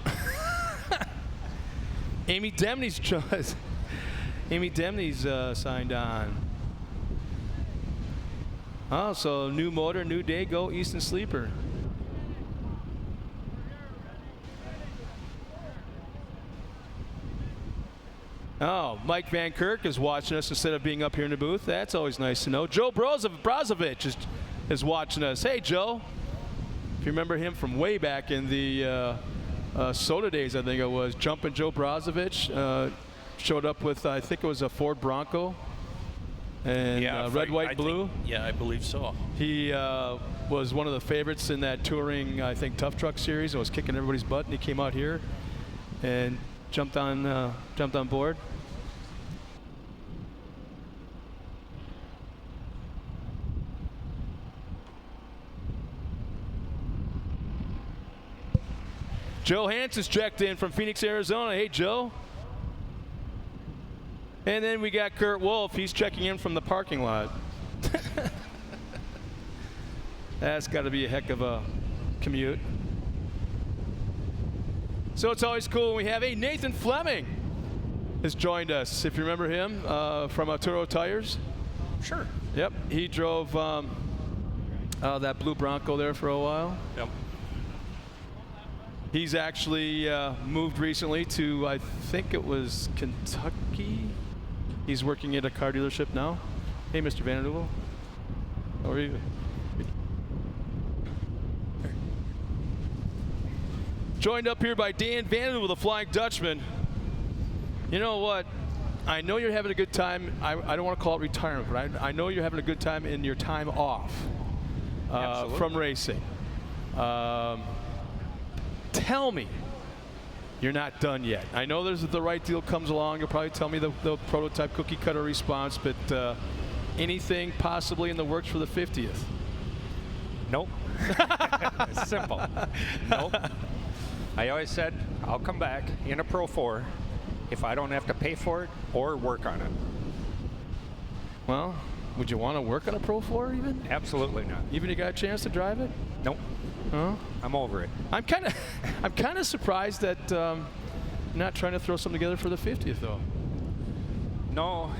Amy Demney's signed on. Oh, so new motor, new day, go Easton Sleeper. Oh, Mike Van Kirk is watching us instead of being up here in the booth. That's always nice to know. Joe Brozovic is watching us. Hey, Joe. If you remember him from way back in the Soda days, I think it was. Jumpin' Joe Brozovic showed up with, I think it was a Ford Bronco. And red, white, blue. Yeah, I believe so. He was one of the favorites in that touring, I think, Tough Truck series and was kicking everybody's butt, and he came out here. and jumped on board. Joe Hansen's checked in from Phoenix, Arizona. Hey, Joe. And then we got Kurt Wolf. He's checking in from the parking lot. That's got to be a heck of a commute. So it's always cool when we have Nathan Fleming has joined us. If you remember him from Arturo Tires. Sure. Yep. He drove that blue Bronco there for a while. Yep. He's actually moved recently to, I think it was Kentucky. He's working at a car dealership now. Hey, Mr. Vanderpool. How are you? Joined up here by Dan Vanderpool, the Flying Dutchman. You know what? I know you're having a good time. I don't want to call it retirement, but I know you're having a good time in your time off from racing. Tell me you're not done yet. I know there's the right deal comes along. You'll probably tell me the prototype cookie cutter response, but anything possibly in the works for the 50th? Nope. It's simple. Nope. I always said I'll come back in a Pro 4 if I don't have to pay for it or work on it. Well, would you want to work on a Pro 4 even? Absolutely not. Even if you got a chance to drive it? Nope. Huh? I'm over it. I'm kind of surprised that you're not trying to throw something together for the 50th though. No,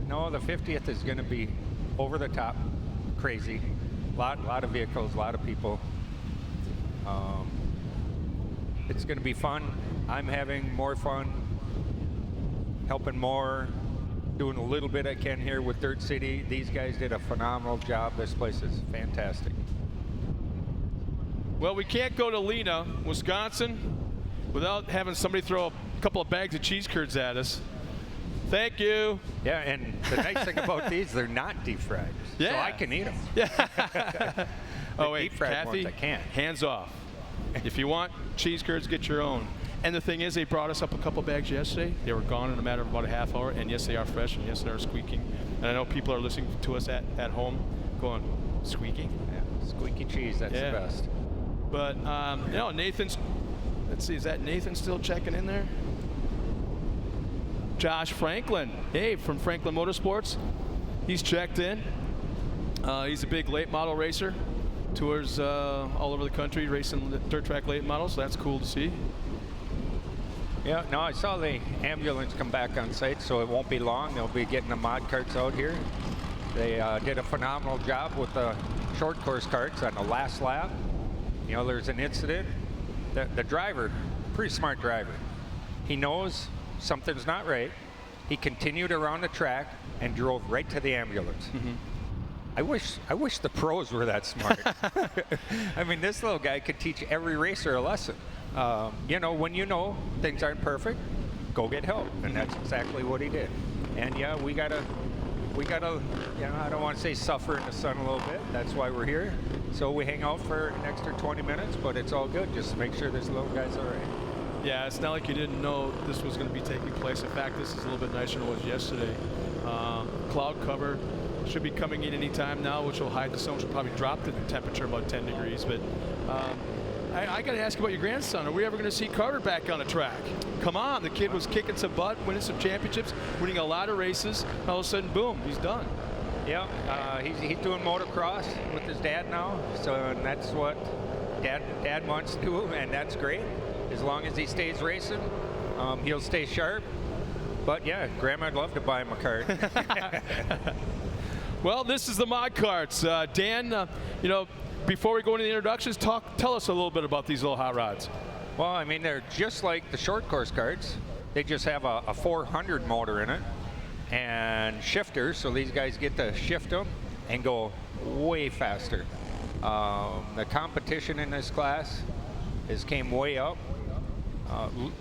the 50th is going to be over the top, crazy. Lot of vehicles, a lot of people. It's going to be fun. I'm having more fun, helping more, doing a little bit I can here with Dirt City. These guys did a phenomenal job. This place is fantastic. Well, we can't go to Lena, Wisconsin, without having somebody throw a couple of bags of cheese curds at us. Thank you. Yeah, and the nice thing about these, they're not deep fried. Yeah. So I can eat them. Yeah. Oh, wait, deep fried Kathy, ones I can't. hands off. If you want cheese curds, get your own. And the thing is, they brought us up a couple bags yesterday. They were gone in a matter of about a half hour. And yes, they are fresh, and yes, they are squeaking. And I know people are listening to us at home going, squeaking? Yeah, squeaky cheese, that's the best. But, Nathan's, let's see, is that Nathan still checking in there? Josh Franklin, hey, from Franklin Motorsports. He's checked in. He's a big late model racer. Tours all over the country racing dirt track late models, so that's cool to see. Yeah, no, I saw the ambulance come back on site, so it won't be long. They'll be getting the mod carts out here. They did a phenomenal job with the short course carts on the last lap. You know, there's an incident. The driver, pretty smart driver, he knows something's not right. He continued around the track and drove right to the ambulance. Mm-hmm. I wish the pros were that smart. I mean, this little guy could teach every racer a lesson. You know, when you know things aren't perfect, go get help, and that's exactly what he did. And yeah, we gotta, you know, I don't want to say suffer in the sun a little bit. That's why we're here. So we hang out for an extra 20 minutes, but it's all good. Just to make sure this little guy's all right. Yeah, it's not like you didn't know this was going to be taking place. In fact, this is a little bit nicer than it was yesterday. Cloud cover. Should be coming in any time now, which will hide the sun, which will probably drop the temperature about 10 degrees. But I got to ask you about your grandson. Are we ever going to see Carter back on the track? Come on, the kid was kicking some butt, winning some championships, winning a lot of races. All of a sudden, boom, he's done. Yeah, he's doing motocross with his dad now, so that's what dad wants to do, and that's great. As long as he stays racing, he'll stay sharp. But yeah, Grandma'd love to buy him a cart. Well, this is the mod carts. Dan, you know, before we go into the introductions, tell us a little bit about these little hot rods. Well, I mean, they're just like the short course carts. They just have a 400 motor in it and shifters, so these guys get to shift them and go way faster. The competition in this class came way up.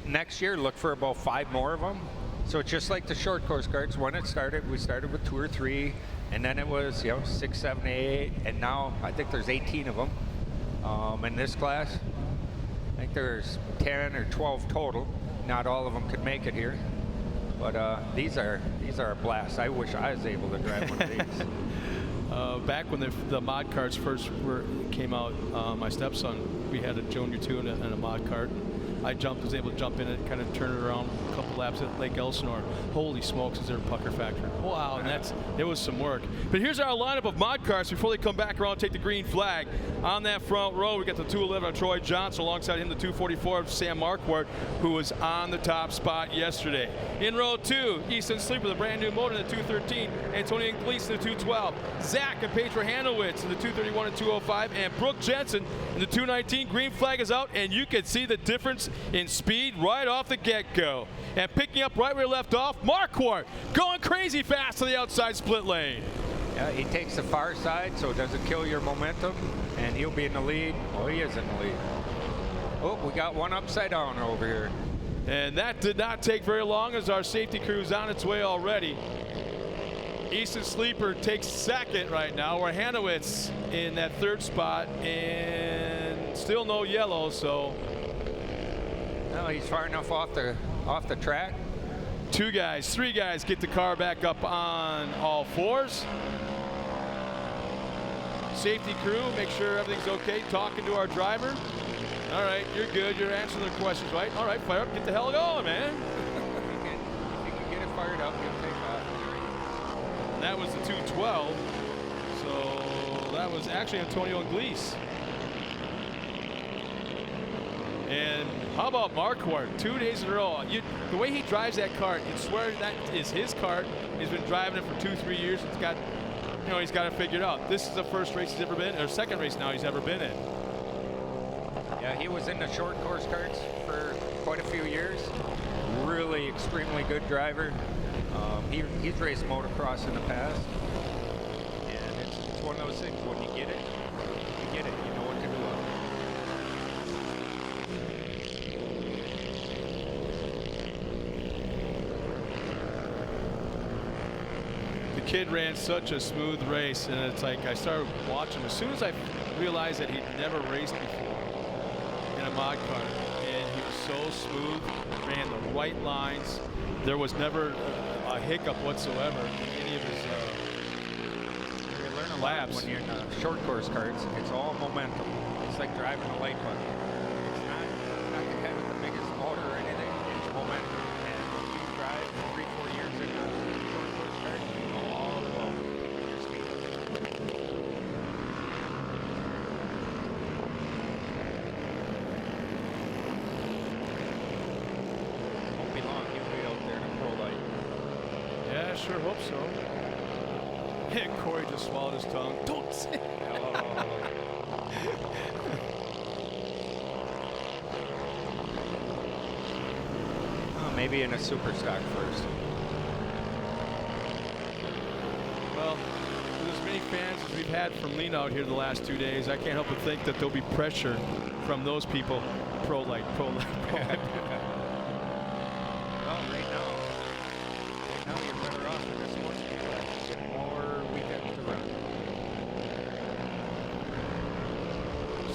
Next year, look for about 5 more of them. So it's just like the short course carts. When it started, we started with 2 or 3, and then it was 6, 7, 8, and now I think there's 18 of them in this class. I think there's 10 or 12 total. not all of them could make it here. But these are a blast. I wish I was able to drive one of these. Back when the mod carts first came out, my stepson, we had a Junior 2 and a mod cart. I was able to jump in it, kind of turn it around a couple laps at Lake Elsinore. Holy smokes, is there a pucker factor. Wow, and it was some work. But here's our lineup of mod carts before they come back around and take the green flag. On that front row, we got the 211 of Troy Johnson, alongside him the 244 of Sam Marquardt, who was on the top spot yesterday. In row 2, Easton Sleeper, the brand new motor in the 213, Antonio Gleason in the 212, Zach and Paige Hanowitz in the 231 and 205, and Brooke Jensen in the 219. Green flag is out, and you can see the difference in speed right off the get-go. And picking up right where we left off, Marquardt going crazy fast to the outside split lane. Yeah, he takes the far side, so it doesn't kill your momentum, and he'll be in the lead. Oh, he is in the lead. Oh, we got one upside down over here. And that did not take very long, as our safety crew is on its way already. Easton Sleeper takes second right now, where Hanowitz in that third spot, and still no yellow, so. No, he's far enough off the track. 2 guys, 3 guys get the car back up on all fours. Safety crew, make sure everything's okay, talking to our driver. All right, you're good, you're answering their questions, right? All right, fire up, get the hell going, man. If you can get it fired up, you'll take off. And that was the 212, so that was actually Antonio Gleason. And how about Marquardt? 2 days in a row. The way he drives that cart, you'd swear that is his cart. He's been driving it for 2-3 years. He's got it figured out. This is the first race he's ever been, or second race now he's ever been in. Yeah, he was in the short course carts for quite a few years. Really extremely good driver. He's raced motocross in the past. And it's one of those things, when you get it, you know what to do. The kid ran such a smooth race, and it's like I started watching him. As soon as I realized that he'd never raced before in a mod car, and he was so smooth, ran the right lines. There was never a hiccup whatsoever in any of his you learn a laps. lot when you're in short course carts. It's all momentum. It's like driving a light bike. It's not the guy with the biggest motor or anything. It's momentum. And when you drive 3-4 years in a short course cart, you go all along your speed. Won't be long. He'll be out there in a pro light. Yeah, I sure hope so. And Corey just swallowed his tongue. Don't say Maybe in a super stock first. Well, with as many fans as we've had from Lena out here the last 2 days, I can't help but think that there'll be pressure from those people. Pro light, pro light, pro light. Well, right now you're better off in this one. Get more weekends to run.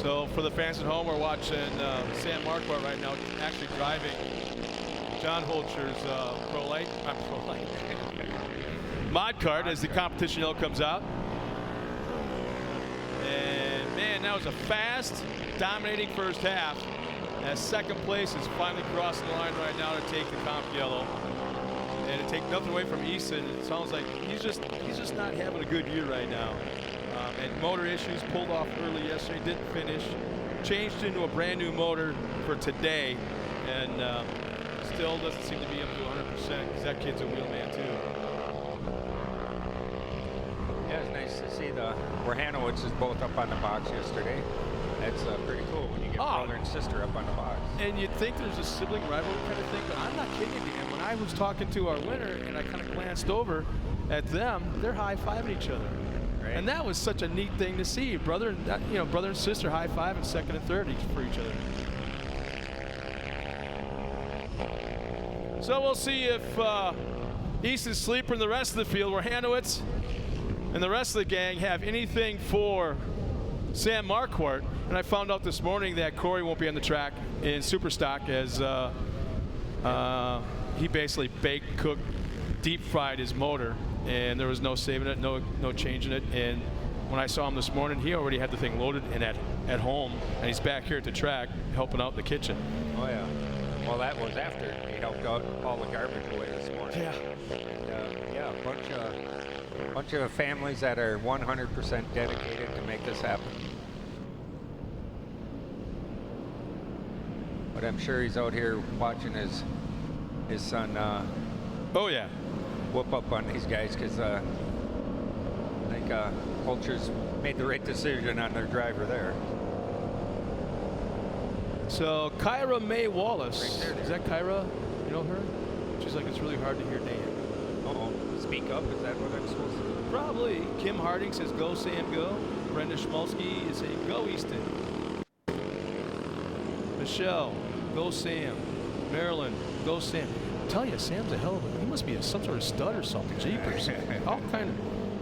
So for the fans at home, we're watching Sam Marquardt right now, actually driving John Holcher's mod cart as the competition yellow comes out. And man, that was a fast, dominating first half. As second place is finally crossing the line right now to take the comp yellow. And to take nothing away from Easton, it sounds like he's just not having a good year right now. And motor issues, pulled off early yesterday, didn't finish. Changed into a brand new motor for today, and still doesn't seem to be up to 100% because that kid's a wheelman too. Yeah, it's nice to see where Hanowitz is both up on the box yesterday. That's pretty cool when you get brother and sister up on the box. And you'd think there's a sibling rivalry kind of thing, but I'm not kidding you. And when I was talking to our winner and I kind of glanced over at them, they're high-fiving each other. Right. And that was such a neat thing to see. Brother and sister high-fiving second and third for each other. So we'll see if Easton Sleeper and the rest of the field, where Hanowitz and the rest of the gang have anything for Sam Marquardt. And I found out this morning that Corey won't be on the track in Superstock as He basically baked, cooked, deep fried his motor, and there was no saving it, no changing it. And when I saw him this morning, he already had the thing loaded and at home, and he's back here at the track helping out in the kitchen. Oh yeah. Well, that was after he helped out all the garbage away this morning. Yeah. And, yeah, a bunch of families that are 100% dedicated to make this happen. But I'm sure he's out here watching his son. Oh yeah. Whoop up on these guys, because I think Ultra's made the right decision on their driver there. So Kyra Mae Wallace, is that Kyra? You know her? She's like, it's really hard to hear Dan. Uh-oh. Speak up, is that what I'm supposed to do? Probably. Kim Harding says, go Sam, go. Brenda Schmolsky is saying, go Easton. Michelle, go Sam. Marilyn, go Sam. I tell you, Sam's a hell of a, he must be some sort of stud or something. Jeepers.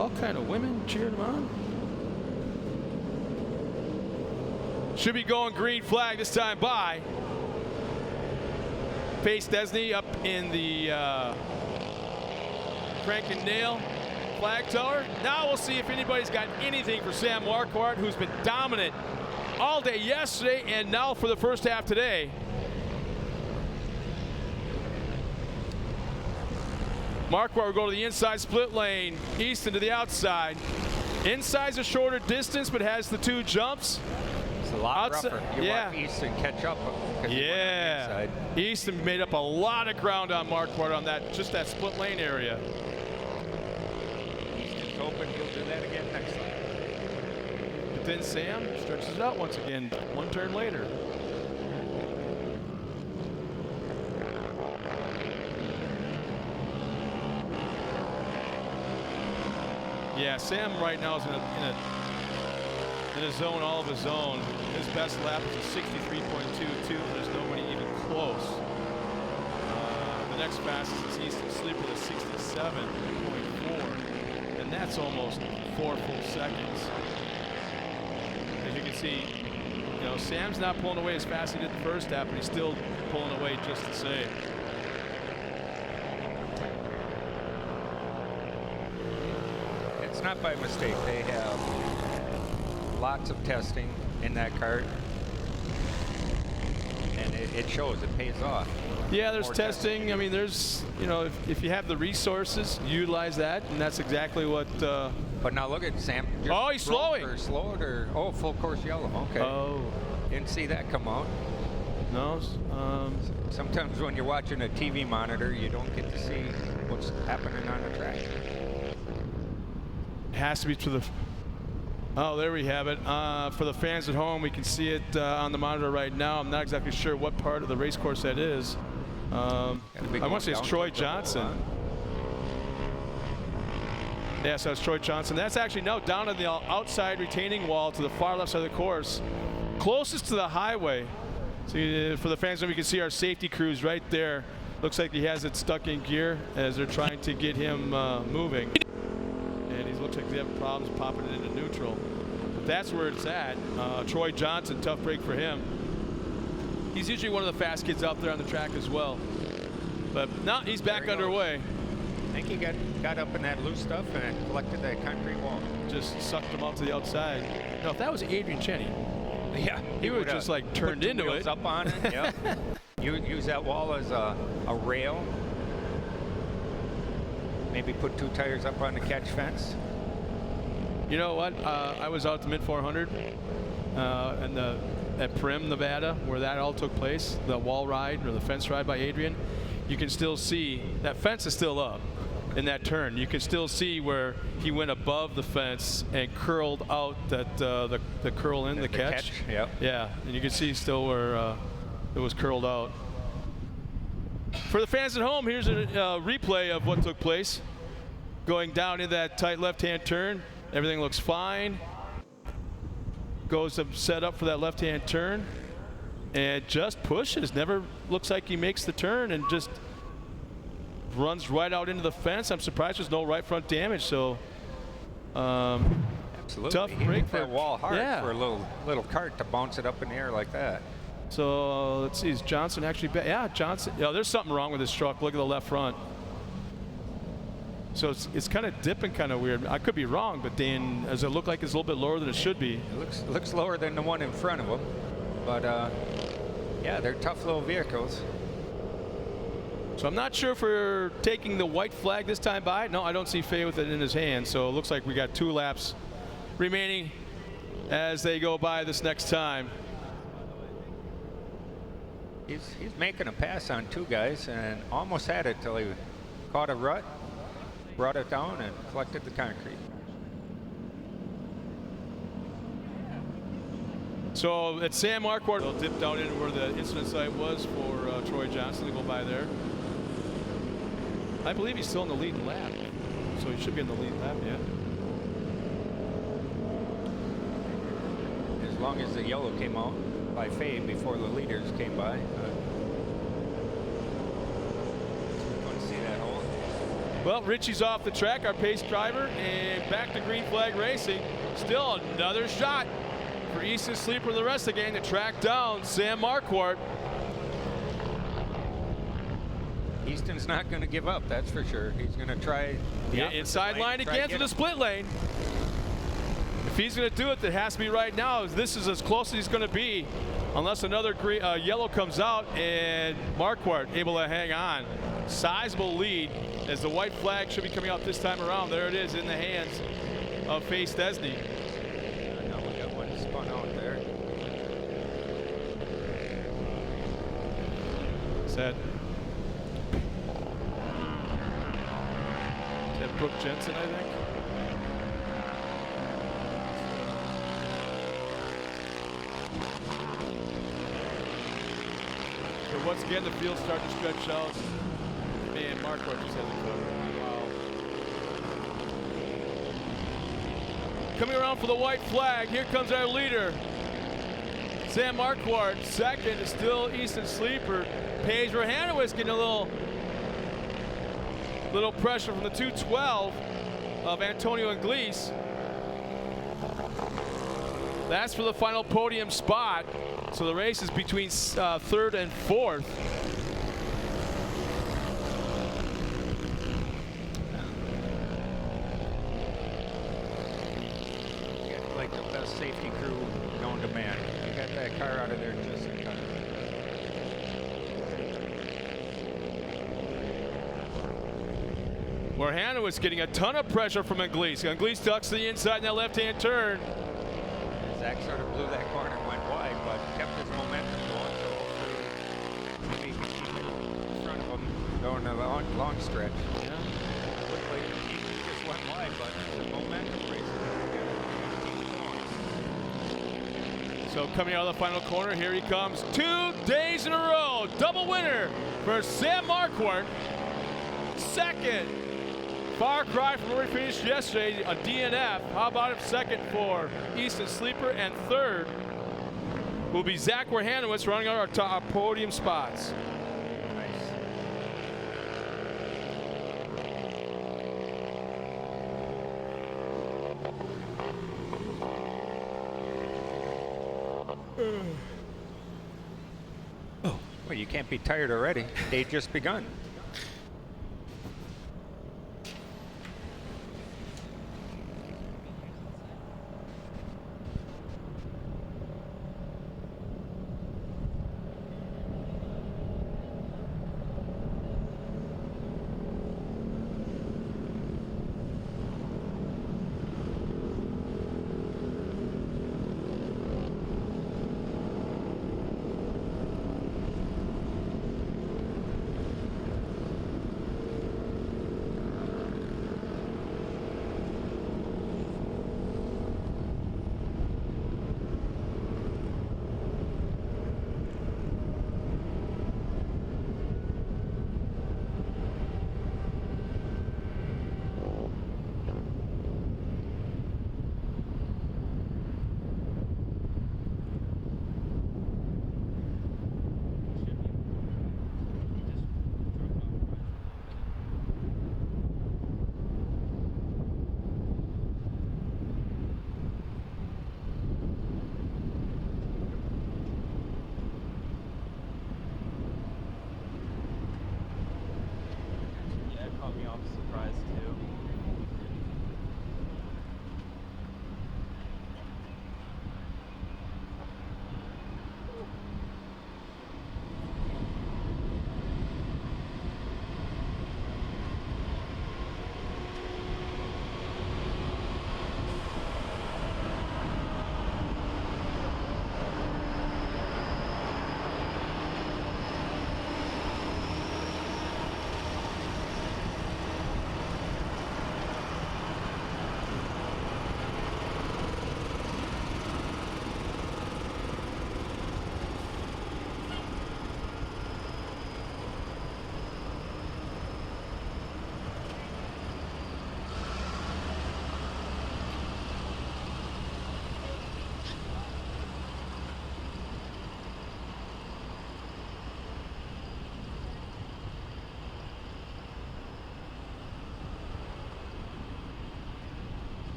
all kind of women cheering him on. Should be going green flag this time by Pace Desney up in the crank and nail flag tower. Now we'll see if anybody's got anything for Sam Marquardt, who's been dominant all day yesterday and now for the first half today. Marquardt will go to the inside split lane, Easton to the outside. Inside's a shorter distance, but has the two jumps. It's a lot rougher. You want Easton catch up. Yeah. Easton made up a lot of ground on Marquardt on that, just that split lane area. Easton's open, he'll do that again next time. But then Sam stretches it out once again, one turn later. Yeah, Sam right now is in a zone all of his own. His best lap is a 63.22, and there's nobody even close. The next fastest is Easton Sleeper with a 67.4, and that's almost 4 full seconds. As you can see, you know, Sam's not pulling away as fast as he did the first lap, but he's still pulling away just the same. It's not by mistake. They have lots of testing in that kart, and it shows, it pays off. Yeah, there's testing. I mean, there's, you know, if you have the resources, utilize that, and that's exactly what. But now look at Sam. Oh, he's slowing. Or slowed, or full course yellow. Okay. Oh. Didn't see that come out. No. Sometimes when you're watching a TV monitor, you don't get to see what's happening on the track. It has to be to the. Oh, there we have it. For the fans at home, we can see it on the monitor right now. I'm not exactly sure what part of the race course that is. I want to say it's Troy Johnson. Yeah, so it's Troy Johnson. That's actually now down on the outside retaining wall to the far left side of the course, closest to the highway. So for the fans, we can see our safety crews right there. Looks like he has it stuck in gear as they're trying to get him moving. And he looks like he's having problems popping it into neutral. But that's where it's at. Troy Johnson, tough break for him. He's usually one of the fast kids out there on the track as well. But now he's back underway. I think he got up in that loose stuff and collected that concrete wall. Just sucked him out to the outside. No, if that was Adrian Cheney, yeah, he would have just like turned into it. Up on it. Yep. You use that wall as a rail. Maybe put 2 tires up on the catch fence. You know what? I was out at the mid 400 at Primm, Nevada, where that all took place. The wall ride or the fence ride by Adrian. You can still see that fence is still up in that turn. You can still see where he went above the fence and curled out that the curl in the catch. Yep. Yeah, and you can see still where it was curled out. For the fans at home, here's a replay of what took place. Going down in that tight left-hand turn, everything looks fine. Goes to set up for that left-hand turn and just pushes. Never looks like he makes the turn and just runs right out into the fence. I'm surprised there's no right front damage. So absolutely tough he break hit for that wall hard for a little kart to bounce it up in the air like that. So let's see, is Johnson actually back? Yeah, Johnson. Yeah, there's something wrong with this truck. Look at the left front. So it's kind of dipping, kind of weird. I could be wrong, but Dan, does it look like it's a little bit lower than it should be? It looks lower than the one in front of them, but yeah, they're tough little vehicles. So I'm not sure if we're taking the white flag this time by. No, I don't see Fay with it in his hand. So it looks like we got 2 laps remaining as they go by this next time. He's making a pass on 2 guys and almost had it till he caught a rut, brought it down, and collected the concrete. So at Sam Marquardt, they'll dip down into where the incident site was for Troy Johnson to go by there. I believe he's still in the lead lap, so he should be in the lead lap, yeah. As long as the yellow came out by Fay before the leaders came by. Couldn't see that hole. Well, Richie's off the track, our pace driver, and back to green flag racing. Still another shot for Easton Sleeper, the rest of the game, to track down Sam Marquardt. Easton's not going to give up, that's for sure. He's going to try the inside line again to the split lane. If he's going to do it, it has to be right now. This is as close as he's going to be, unless another green, yellow comes out, and Marquardt able to hang on. Sizable lead, as the white flag should be coming out this time around. There it is in the hands of Fay Stesny. Now we got one spun out there. Set. Brooke Jensen, I think. So once again, the field starting to stretch out. Man, Marquardt just has it covered. Wow. Coming around for the white flag, here comes our leader. Sam Marquardt. Second is still Easton Sleeper. Paige Rohanowitz getting a little pressure from the 212 of Antonio Inglese. That's for the final podium spot. So the race is between 3rd and 4th. Got like the best safety crew known to man. You got that car out of there just in time. Rohanowitz getting a ton of pressure from Inglese. Inglese ducks to the inside in that left-hand turn. Zach sort of blew that corner and went wide, but kept his momentum going. So maybe he can keep it in front of him going a long stretch. Yeah. Looked like he just went wide, but the momentum race. So coming out of the final corner, here he comes. 2 days in a row. Double winner for Sam Marquardt. Second. Far cry from where we finished yesterday, a DNF. How about it? Second for Easton Sleeper, and third will be Zach Rohanowitz running out our top podium spots. Well, you can't be tired already. They've just begun. I'm surprised too.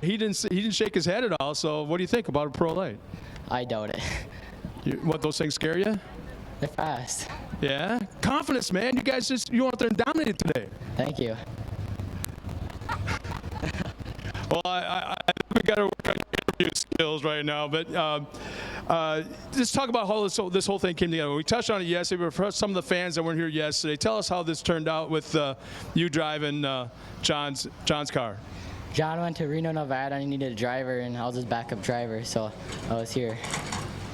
He didn't shake his head at all. So what do you think about a pro light? I doubt it. What, those things scare you? They're fast. Yeah, confidence, man. You guys you went out there and dominated today. Thank you. Well, I think we got to work on interview skills right now, but just talk about how this whole thing came together. We touched on it yesterday, but for some of the fans that weren't here yesterday, tell us how this turned out with you driving John's car. John went to Reno, Nevada, and he needed a driver, and I was his backup driver, so I was here.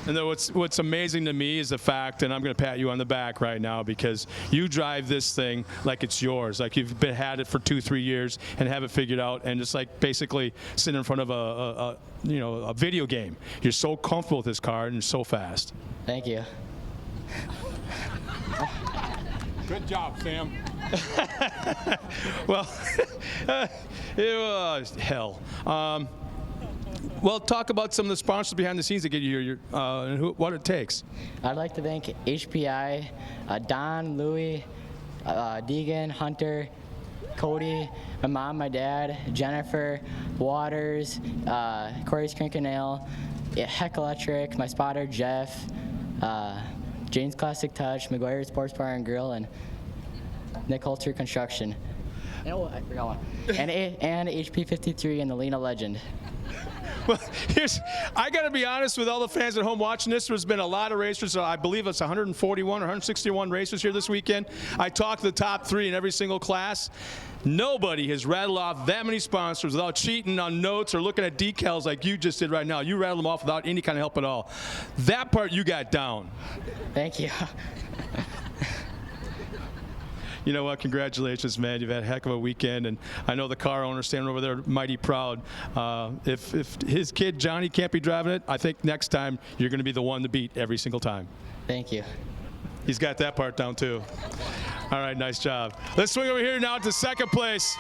And then what's amazing to me is the fact, and I'm going to pat you on the back right now, because you drive this thing like it's yours, like you've had it for 2-3 years and have it figured out, and just like basically sitting in front of a video game. You're so comfortable with this car and you're so fast. Thank you. Good job, Sam. Well, it was hell. Well, talk about some of the sponsors behind the scenes that get you here and what it takes. I'd like to thank HPI, Don, Louie, Deegan, Hunter, Cody, my mom, my dad, Jennifer, Waters, Corey's Crinkanail, Heck Electric, my spotter, Jeff, Jane's Classic Touch, McGuire Sports Bar and Grill, and Nick Holter Construction. Oh, I forgot one. And HP 53 and the Lena Legend. Well, I got to be honest with all the fans at home watching this. There's been a lot of racers. I believe it's 141 or 161 racers here this weekend. I talked to the top 3 in every single class. Nobody has rattled off that many sponsors without cheating on notes or looking at decals like you just did right now. You rattled them off without any kind of help at all. That part you got down. Thank you. You know what? Congratulations, man. You've had a heck of a weekend, and I know the car owners standing over there mighty proud. If his kid, Johnny, can't be driving it, I think next time you're going to be the one to beat every single time. Thank you. He's got that part down, too. All right, nice job. Let's swing over here now to second place.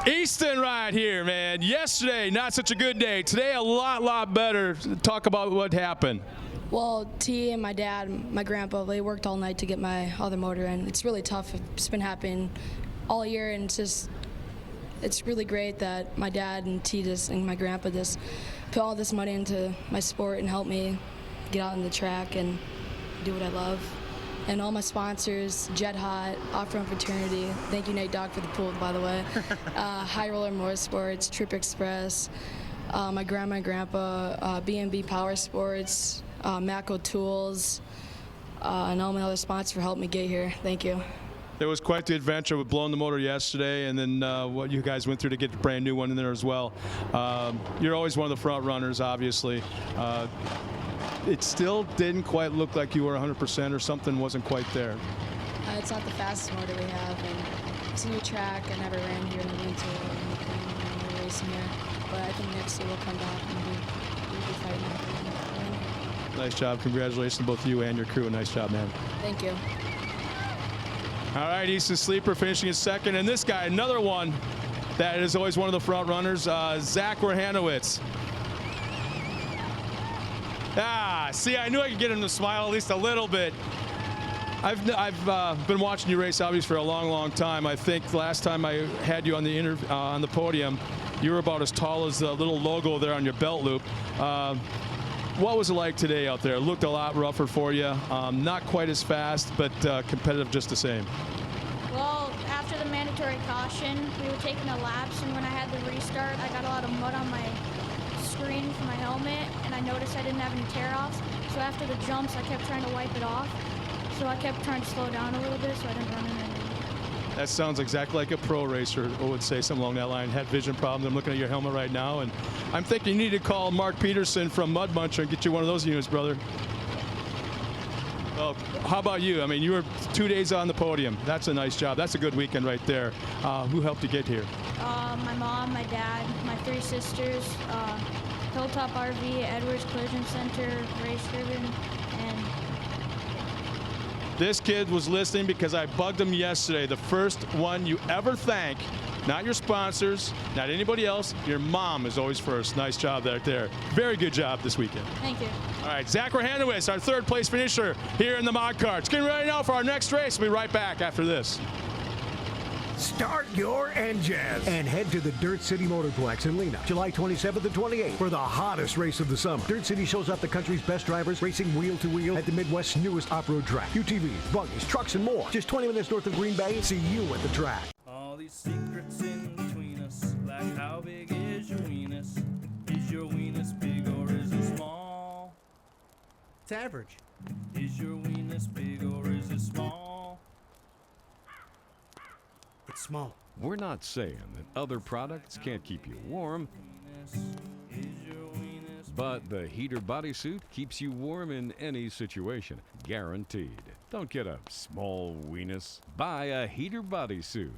Easton right here, man. Yesterday, not such a good day. Today, a lot better. Talk about what happened. Well, T and my dad, my grandpa, they worked all night to get my other motor in. It's really tough. It's been happening all year, and it's really great that my dad and T and my grandpa just put all this money into my sport and help me get out on the track and do what I love. And all my sponsors, Jet Hot, Off-Road Fraternity, thank you Nate Dogg for the pool, by the way, High Roller Motorsports, Trip Express, my grandma and grandpa, B&B Power Sports, Mako Tools, and all my other sponsors for helping me get here. Thank you. It was quite the adventure with blowing the motor yesterday, and then what you guys went through to get the brand new one in there as well. You're always one of the front runners, obviously. It still didn't quite look like you were 100% or something wasn't quite there. It's not the fastest motor we have, and it's a new track. I never ran here in the winter and we're racing here. But I think next year we'll come back and we'll be fighting. Nice job. Congratulations to both you and your crew. Nice job, man. Thank you. All right, Easton Sleeper finishing in second. And this guy, another one that is always one of the front runners, Zach Werhanowitz. See, I knew I could get him to smile at least a little bit. I've been watching you race, obviously, for a long, long time. I think the last time I had you on the podium, you were about as tall as the little logo there on your belt loop. What was it like today out there? It looked a lot rougher for you. Not quite as fast, but competitive just the same. Well, after the mandatory caution, we were taking the laps, and when I had the restart, I got a lot of mud on my screen for my helmet, and I noticed I didn't have any tear-offs. So after the jumps, I kept trying to wipe it off. So I kept trying to slow down a little bit so I didn't run into anything. That sounds exactly like a pro racer would say, something along that line. Had vision problems. I'm looking at your helmet right now, and I'm thinking you need to call Mark Peterson from Mud Muncher and get you one of those units, brother. Well, how about you? I mean, you were 2 days on the podium. That's a nice job. That's a good weekend right there. Who helped you get here? My mom, my dad, my 3 sisters, Hilltop RV, Edwards Collision Center, Race Driven, and This kid was listening because I bugged him yesterday. The first one you ever thank, not your sponsors, not anybody else, your mom is always first. Nice job there. Very good job this weekend. Thank you. All right, Zach Werhanowitz, our 3rd place finisher here in the mod carts. Getting ready now for our next race. We'll be right back after this. Start your engines and head to the Dirt City Motorplex in Lena, July 27th and 28th for the hottest race of the summer. Dirt City shows off the country's best drivers racing wheel to wheel at the Midwest's newest off-road track. UTVs, buggies, trucks, and more. Just 20 minutes north of Green Bay. See you at the track. All these secrets in between us, like how big is your weenus? Is your weenus big or is it small? It's average. Is your weenus big or is it small? It's small. We're not saying that other products can't keep you warm, but the heater bodysuit keeps you warm in any situation, guaranteed. Don't get a small weenus. Buy a heater bodysuit.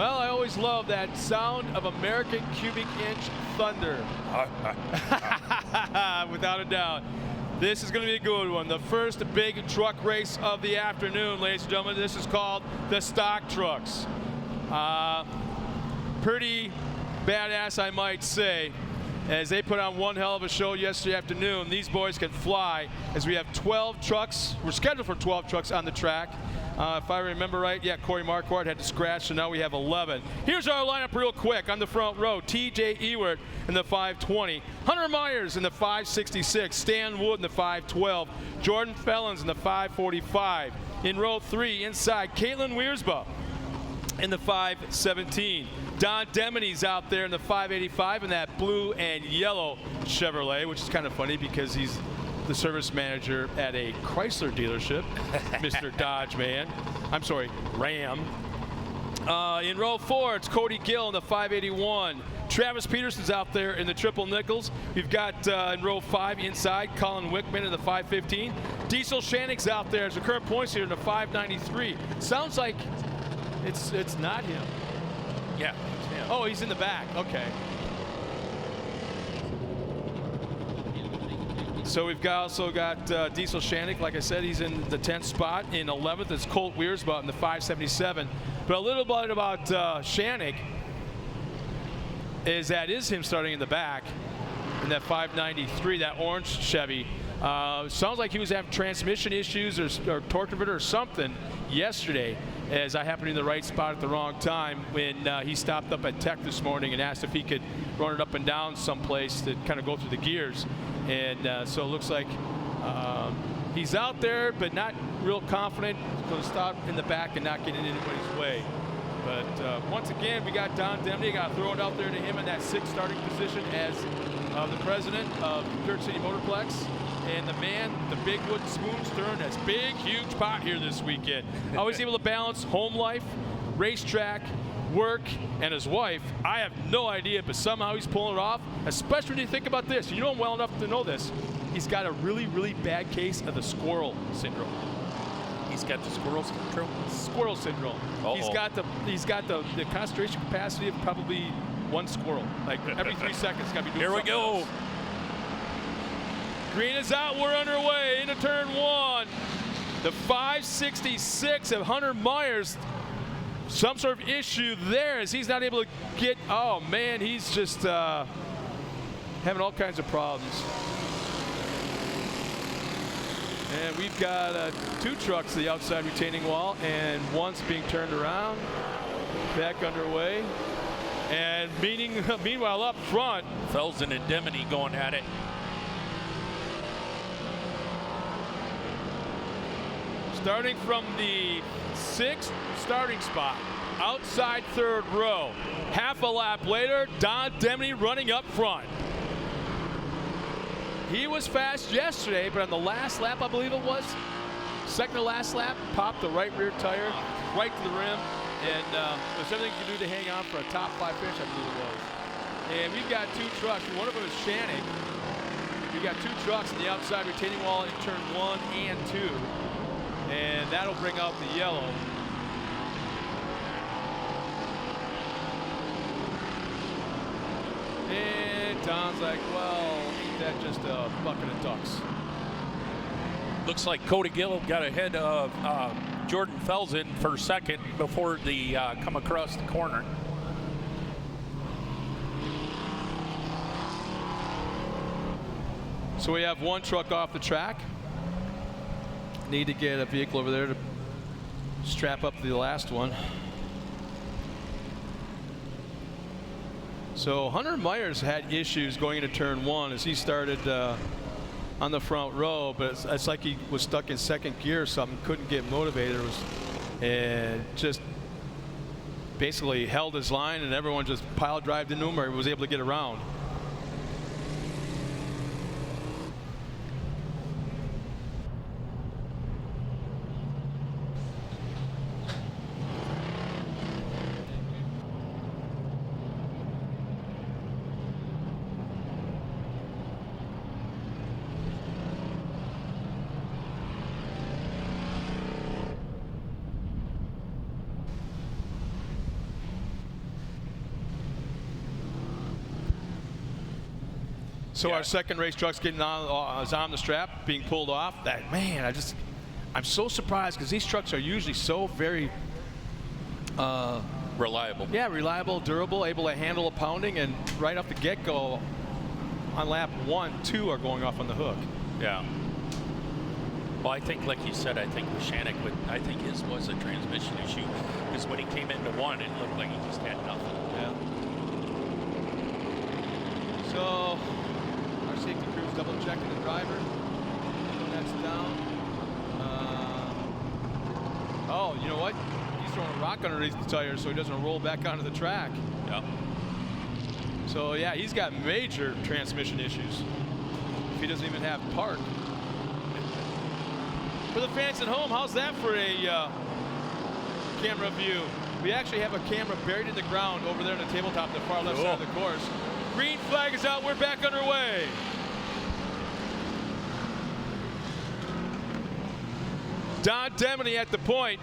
Well, I always love that sound of American cubic inch thunder. Without a doubt. This is going to be a good one. The first big truck race of the afternoon, ladies and gentlemen. This is called the Stock Trucks. Pretty badass, I might say, as they put on one hell of a show yesterday afternoon. These boys can fly, as we have 12 trucks. We're scheduled for 12 trucks on the track. If I remember right, yeah, Corey Marquardt had to scratch, so now we have 11. Here's our lineup real quick. On the front row, TJ Ewert in the 520, Hunter Myers in the 566, Stan Wood in the 512, Jordan Fellons in the 545. In row 3, inside, Caitlin Wiersba in the 517. Don Demony's out there in the 585 in that blue and yellow Chevrolet, which is kind of funny because he's the service manager at a Chrysler dealership, Mr. Dodge man. I'm sorry, Ram. In row 4, it's Cody Gill in the 581. Travis Peterson's out there in the triple nickels. We've got in row 5 inside, Colin Wickman in the 515. Diesel Shannick's out there as the current points here in the 593. Sounds like it's not him. Yeah, it's him. Oh, he's in the back. Okay. So we've also got Diesel Shannick. Like I said, he's in the 10th spot. In 11th is Colt Wiersba in the 577. But a little bit about Shannick is that is him starting in the back in that 593, that orange Chevy. Sounds like he was having transmission issues or torque converter or something yesterday, as I happened in the right spot at the wrong time when he stopped up at Tech this morning and asked if he could run it up and down someplace to kind of go through the gears. And so it looks like he's out there, but not real confident. He's going to stop in the back and not get in anybody's way. But once again, we got Don Demny. Got to throw it out there to him in that 6th starting position as the president of Dirt City Motorplex. And the man, the big wooden spoon stirring this big, huge pot here this weekend. Always able to balance home life, racetrack, work, and his wife. I have no idea, but somehow he's pulling it off, especially when you think about this. You know him well enough to know this. He's got a really, really bad case of the squirrel syndrome. He's got the squirrel syndrome? Squirrel syndrome. Uh-oh. He's got the concentration capacity of probably one squirrel. Like every 3 seconds, got to be doing Here we go. Else. Green is out. We're underway into turn 1. The 566 of Hunter Myers. Some sort of issue there as he's not able to get. Oh man, he's just having all kinds of problems. And we've got 2 trucks to the outside retaining wall, and one's being turned around, back underway. And meanwhile up front, Felsen and Demony going at it. Starting from the 6th starting spot, outside 3rd row. Half a lap later, Don Demny running up front. He was fast yesterday, but on the last lap, I believe it was, second to last lap, popped the right rear tire, right to the rim, and it was everything you could do to hang on for a top 5 finish, I believe it was. And we've got 2 trucks. One of them is Shannick. We've got 2 trucks on the outside retaining wall in turn 1 and 2. And that'll bring out the yellow. And Don's like, well, ain't that just a bucket of ducks? Looks like Cody Gill got ahead of Jordan Felsen for second before the come across the corner. So we have 1 truck off the track. Need to get a vehicle over there to strap up the last one. So Hunter Myers had issues going into turn 1 as he started on the front row, but it's like he was stuck in 2nd gear or something, couldn't get motivated, and just basically held his line, and everyone just pile drived into him, or he was able to get around. So our second race truck's getting on, is on the strap, being pulled off. Man, I'm so surprised because these trucks are usually so very reliable. Yeah, reliable, durable, able to handle a pounding, and right off the get-go, on lap 1, 2 are going off on the hook. Yeah. Well, I think, like you said, I think Shannick I think his was a transmission issue because when he came into 1, it looked like he just had nothing. Yeah. So our safety crew's double checking the driver. That's down. Oh, you know what? He's throwing a rock underneath the tire so he doesn't roll back onto the track. Yep. So yeah, he's got major transmission issues. If he doesn't even have park. For the fans at home, how's that for a camera view? We actually have a camera buried in the ground over there on the tabletop, the far left side of the course. Green flag is out, we're back underway. Don Demony at the point.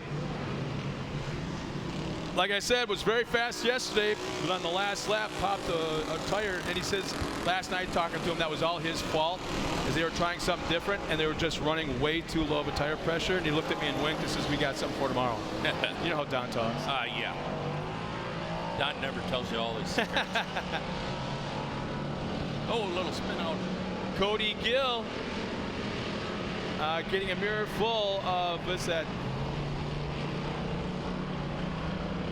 Like I said, was very fast yesterday, but on the last lap popped a tire, and he says last night talking to him that was all his fault, as they were trying something different, and they were just running way too low of a tire pressure, and he looked at me and winked and says, we got something for tomorrow. You know how Don talks. Yeah. Don never tells you all his secrets. Oh, a little spin out. Cody Gill getting a mirror full of, what's that?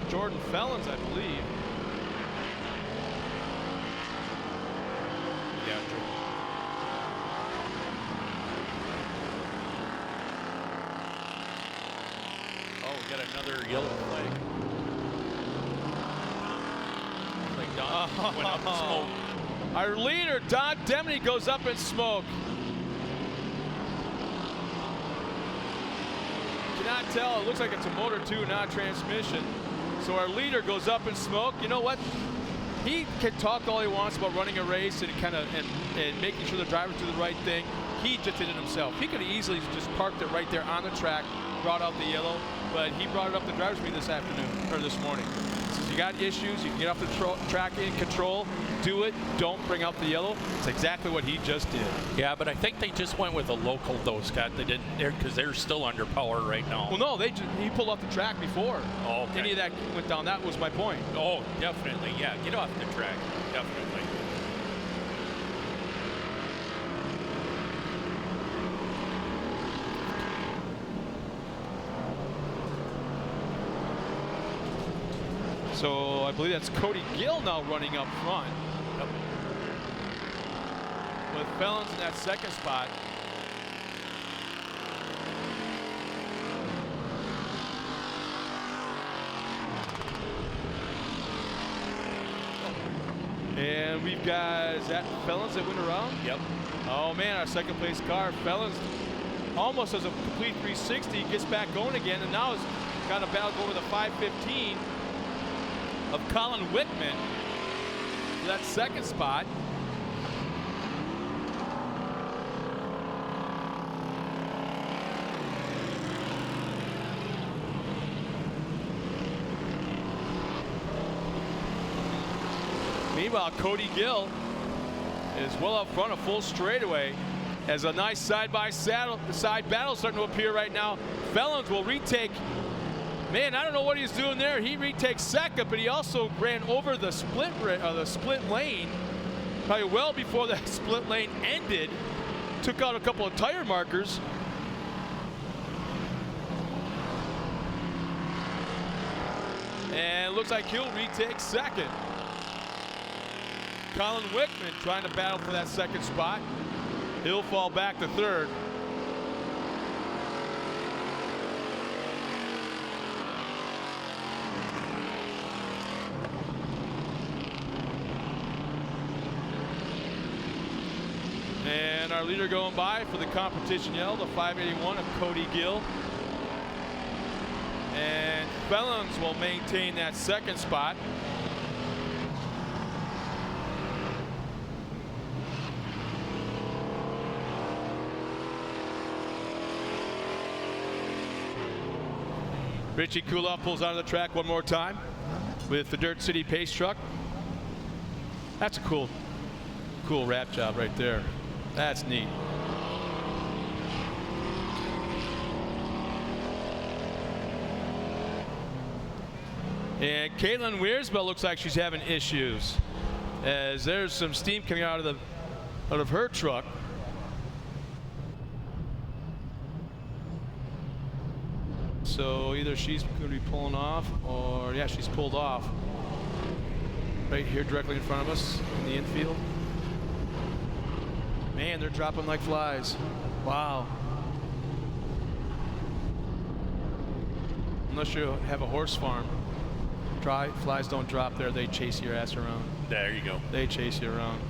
Jordan Fellons, I believe. Yeah, Jordan. Oh, we got another yellow flag. Like Don went up in smoke. Our leader, Don Demony, goes up in smoke. Cannot tell. It looks like it's a motor 2, not a transmission. So our leader goes up in smoke. You know what? He can talk all he wants about running a race and and making sure the drivers do the right thing. He just did it himself. He could have easily just parked it right there on the track, brought out the yellow, but he brought it up the driver's meeting this afternoon, or this morning. He says, you got issues, you can get off the track in control, do it, don't bring out the yellow. It's exactly what he just did. Yeah, but I think they just went with a local though, Scott. They didn't, because they're still under power right now. Well, no, he pulled off the track before. Oh, okay. Any of that went down. That was my point. Oh, definitely. Yeah, get off the track. Definitely. So I believe that's Cody Gill now running up front. Yep. With Fellons in that second spot. And we've got, is that Fellons that went around? Yep. Oh man, our second place car, Fellons almost does a complete 360, gets back going again, and now has got a battle going with a 515 of Colin Wickman for that second spot. Meanwhile, Cody Gill is well up front, a full straightaway, as a nice side-by-side battle starting to appear right now. Fellons will retake. Man, I don't know what he's doing there. He retakes second, but he also ran over the split lane, probably well before that split lane ended. Took out a couple of tire markers. And it looks like he'll retake second. Colin Wickman trying to battle for that second spot. He'll fall back to third. And our leader going by for the competition yell, the 581 of Cody Gill. And Fellons will maintain that second spot. Richie Kuloff pulls onto the track one more time with the Dirt City Pace truck. That's a cool cool wrap job right there. That's neat. And Caitlin Weersbell looks like she's having issues, as there's some steam coming out of her truck. So either she's going to be pulling off, or yeah, she's pulled off. Right here, directly in front of us in the infield. Man, they're dropping like flies. Wow. Unless you have a horse farm, flies don't drop there. They chase your ass around. There you go. They chase you around.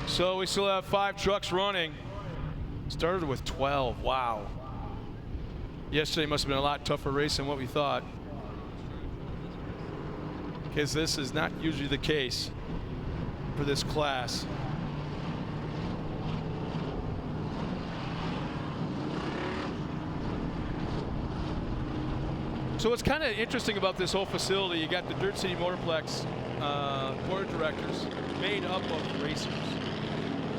So we still have 5 trucks running. Started with 12. Wow. Yesterday must have been a lot tougher race than what we thought, because this is not usually the case for this class. So what's kind of interesting about this whole facility, you got the Dirt City Motorplex board of directors made up of racers.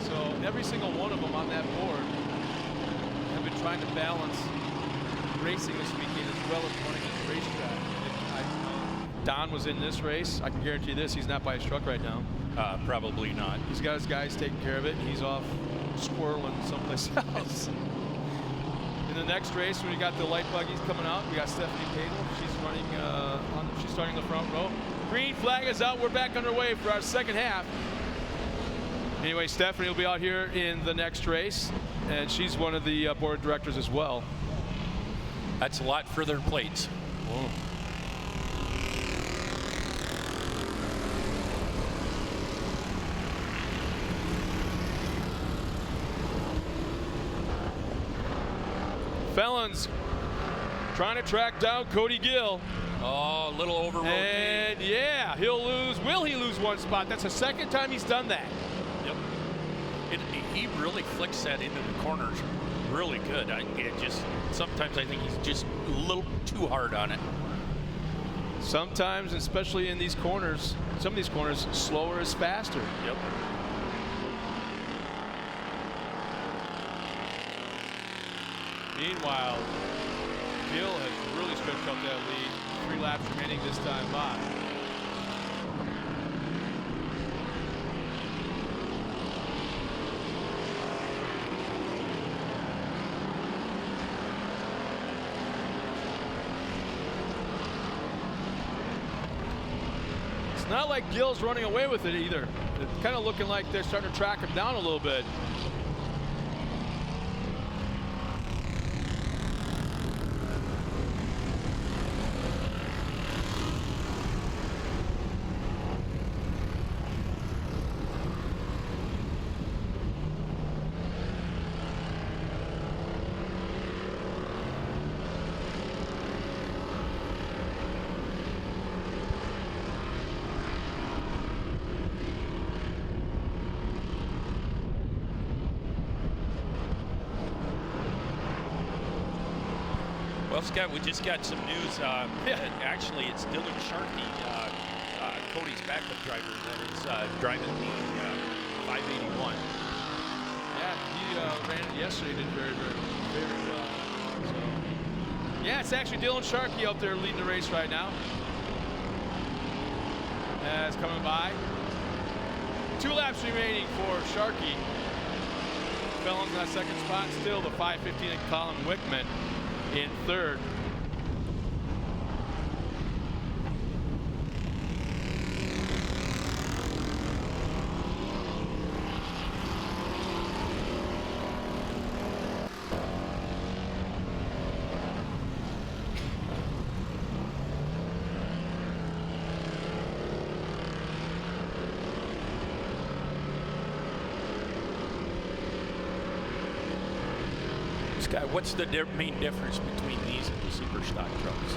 So every single one of them on that board have been trying to balance racing this weekend as well as running this racetrack. Don was in this race. I can guarantee this, he's not by his truck right now. Probably not. He's got his guys taking care of it, and he's off squirreling someplace else. In the next race, when we got the light buggies coming out, we got Stephanie Cadle. She's running, she's starting the front row. Green flag is out. We're back underway for our second half. Anyway, Stephanie will be out here in the next race, and she's one of the board of directors as well. That's a lot for their plates. Whoa. Felons trying to track down Cody Gill. Oh, a little over rotating. And yeah, he'll lose. Will he lose one spot? That's the second time he's done that. Yep. He really flicks that into the corners really good. Sometimes I think he's just a little too hard on it. Sometimes, especially in these corners, some of these corners, slower is faster. Yep. Meanwhile, Gill has really stretched out that lead. 3 laps remaining this time by. It's not like Gill's running away with it either. It's kind of looking like they're starting to track him down a little bit. Well, Scott, we just got some news. Actually, it's Dylan Sharkey, Cody's backup driver, that is driving the 581. Yeah, he ran it yesterday, did very well. So, yeah, it's actually Dylan Sharkey out there leading the race right now. It's coming by. 2 laps remaining for Sharkey. Felons in that second spot, still the 515 and Colin Wickman in third. Scott, what's the main difference between these and the super stock trucks?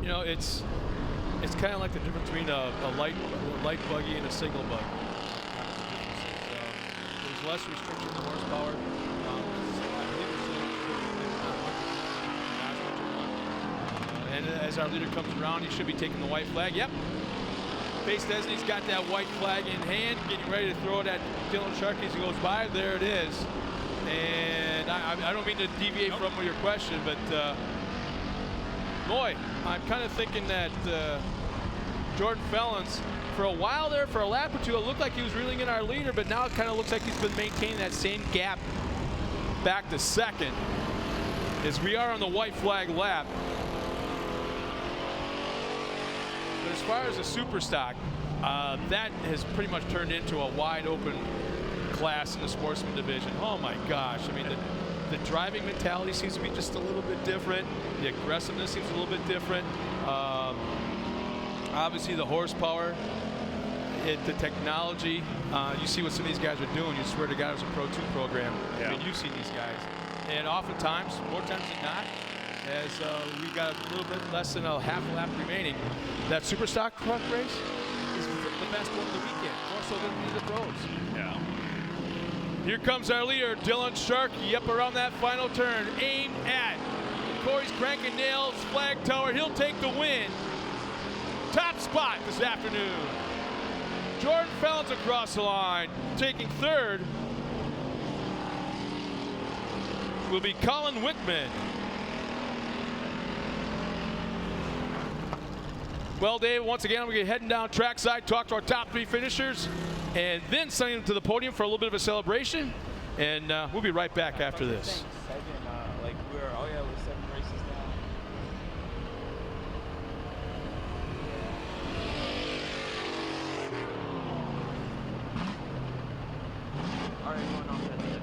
You know, it's kind of like the difference between a light buggy and a single buggy. There's less restriction to horsepower. And as our leader comes around, he should be taking the white flag. Yep. Pace Desney's got that white flag in hand, getting ready to throw it at Dylan Sharkey as he goes by. There it is. And I don't mean to deviate from your question, but boy, I'm kind of thinking that Jordan Fellons, for a while there, for a lap or two, it looked like he was reeling in our leader, but now it kind of looks like he's been maintaining that same gap back to second as we are on the white flag lap. But as far as the super stock, that has pretty much turned into a wide open class in the sportsman division. Oh my gosh, I mean, the driving mentality seems to be just a little bit different. The aggressiveness seems a little bit different. Obviously the horsepower, the technology, you see what some of these guys are doing. You swear to God it was a Pro 2 program. Yeah. I mean, you've seen these guys. And oftentimes, more times than not, as we've got a little bit less than a half a lap remaining, that super stock truck race is the best one of the weekend, more so than the pros. Yeah. Here comes our leader, Dylan Sharkey, up around that final turn, aimed at Corey's cranking nails, flag tower. He'll take the win. Top spot this afternoon. Jordan Fellons across the line, taking third will be Colin Wickman. Well, Dave, once again, I'm going to be heading down trackside, talk to our top 3 finishers, and then sending them to the podium for a little bit of a celebration. And we'll be right back after this. We're 7 races down. All right, going on. That's it.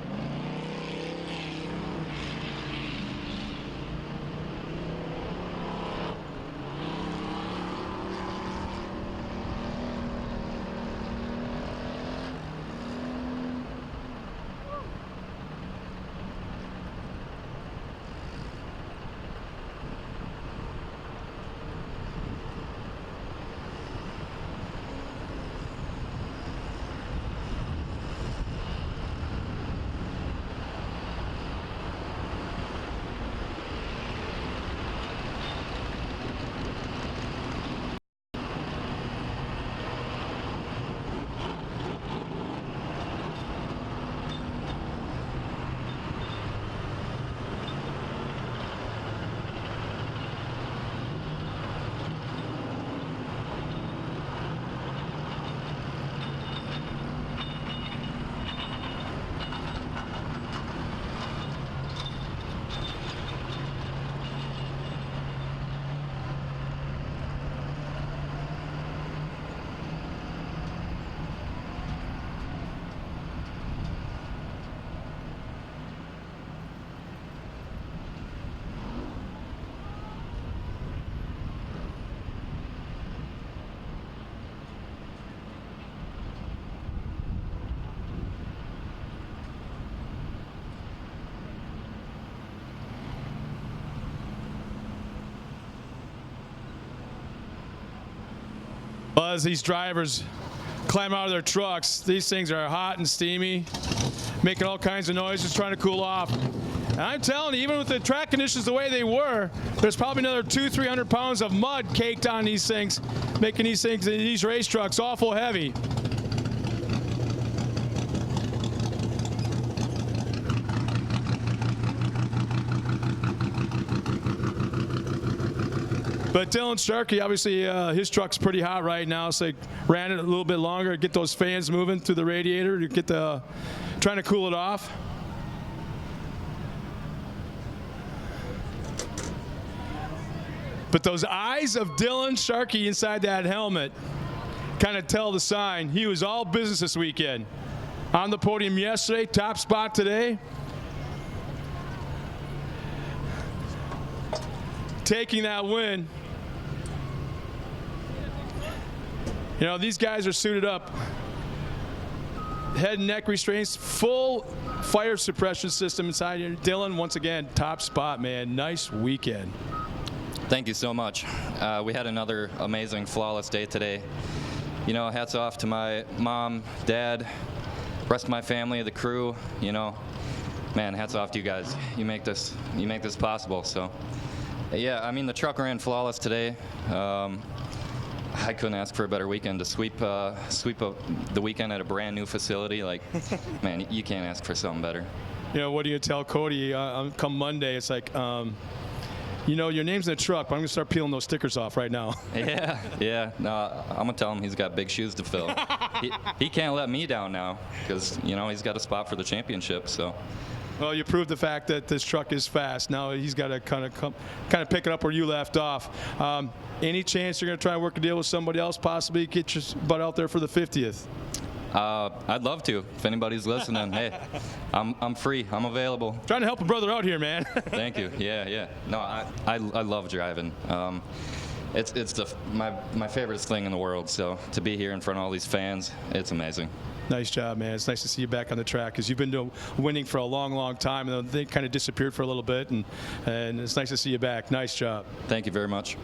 Well, as these drivers climb out of their trucks, these things are hot and steamy, making all kinds of noises, trying to cool off. And I'm telling you, even with the track conditions the way they were, there's probably another 200-300 pounds of mud caked on these things, making these race trucks awful heavy. But Dylan Sharkey, obviously, his truck's pretty hot right now, so they ran it a little bit longer, get those fans moving through the radiator to get trying to cool it off. But those eyes of Dylan Sharkey inside that helmet kind of tell the sign. He was all business this weekend. On the podium yesterday, top spot today. Taking that win. You know, these guys are suited up. Head and neck restraints, full fire suppression system inside here. Dylan, once again, top spot, man. Nice weekend. Thank you so much. We had another amazing, flawless day today. You know, hats off to my mom, dad, rest of my family, the crew. You know, man, hats off to you guys. You make this possible. So, Yeah, I mean, the truck ran flawless today. I couldn't ask for a better weekend to sweep the weekend at a brand new facility. Like, man, you can't ask for something better. You know, what do you tell Cody come Monday? It's like, you know, your name's in the truck, but I'm going to start peeling those stickers off right now. Yeah. No, I'm going to tell him he's got big shoes to fill. he can't let me down now because, you know, he's got a spot for the championship, so. Well, you proved the fact that this truck is fast. Now he's got to kind of pick it up where you left off. Any chance you're going to try and work a deal with somebody else, possibly get your butt out there for the 50th? I'd love to. If anybody's listening, hey, I'm free. I'm available. Trying to help a brother out here, man. Thank you. Yeah. No, I love driving. It's my favorite thing in the world. So to be here in front of all these fans, it's amazing. Nice job, man. It's nice to see you back on the track because you've been winning for a long, long time, and they kind of disappeared for a little bit, and it's nice to see you back. Nice job. Thank you very much.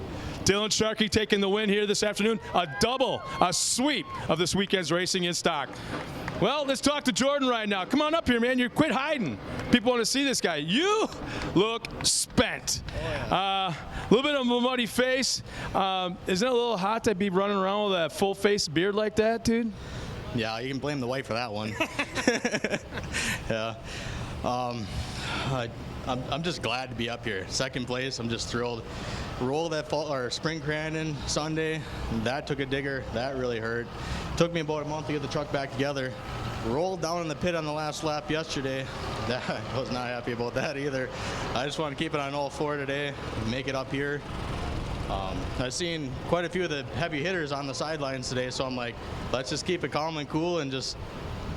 Dylan Sharkey taking the win here this afternoon. A sweep of this weekend's racing in stock. Well, let's talk to Jordan right now. Come on up here, man. You quit hiding. People want to see this guy. You look spent. A little bit of a muddy face. Isn't it a little hot to be running around with a full face beard like that, dude? Yeah, you can blame the wife for that one. Yeah. I'm just glad to be up here. Second place, I'm just thrilled. Rolled that spring Crandon Sunday. That took a digger. That really hurt. Took me about a month to get the truck back together. Rolled down in the pit on the last lap yesterday. I was not happy about that either. I just want to keep it on all four today, make it up here. I've seen quite a few of the heavy hitters on the sidelines today, so I'm like, let's just keep it calm and cool and just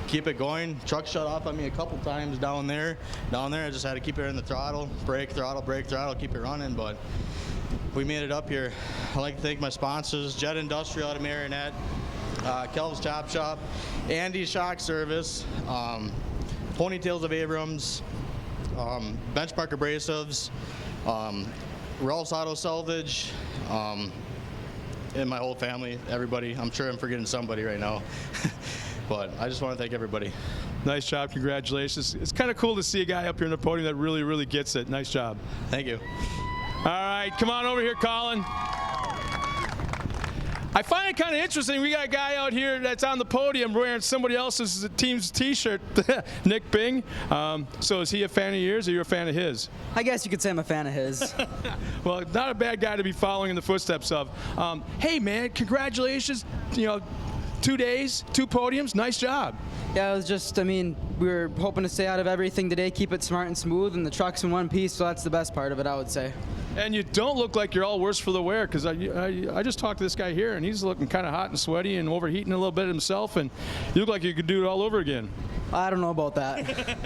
keep it going. Truck shut off on me a couple times down there. I just had to keep it in the throttle, brake, throttle, keep it running, but we made it up here. I'd like to thank my sponsors, Jet Industrial out of Marionette, Kelv's Chop Shop, Andy's Shock Service, Ponytails of Abrams, Benchmark Abrasives, Ralph's Auto Salvage, and my whole family, everybody. I'm sure I'm forgetting somebody right now. But I just want to thank everybody. Nice job. Congratulations. It's kind of cool to see a guy up here on the podium that really, really gets it. Nice job. Thank you. All right. Come on over here, Colin. I find it kind of interesting. We got a guy out here that's on the podium wearing somebody else's team's T-shirt, Nick Bing. So is he a fan of yours, or you're a fan of his? I guess you could say I'm a fan of his. Well, not a bad guy to be following in the footsteps of. Hey, man, congratulations. You know, 2 days, 2 podiums. Nice job. Yeah, it was just, I mean, we were hoping to stay out of everything today, keep it smart and smooth, and the truck's in one piece, so that's the best part of it, I would say. And you don't look like you're all worse for the wear, because I just talked to this guy here, and he's looking kind of hot and sweaty and overheating a little bit himself, and you look like you could do it all over again. I don't know about that.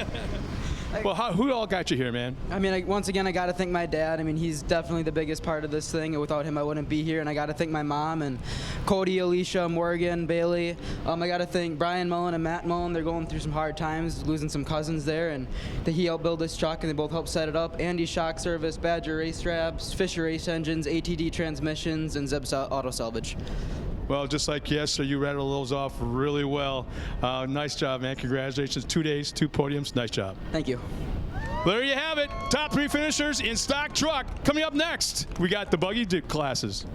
Well, who all got you here, man? I mean, once again, I got to thank my dad. I mean, he's definitely the biggest part of this thing, and without him, I wouldn't be here. And I got to thank my mom and Cody, Alicia, Morgan, Bailey. I got to thank Brian Mullen and Matt Mullen. They're going through some hard times, losing some cousins there, and he helped build this truck, and they both helped set it up. Andy Shock Service, Badger Race Straps, Fisher Race Engines, ATD Transmissions, and Zeb's Auto Salvage. Well, just like yesterday, you rattled those off really well. Nice job, man. Congratulations. 2 days, 2 podiums. Nice job. Thank you. Well, there you have it. Top 3 finishers in stock truck. Coming up next, we got the Buggy classes.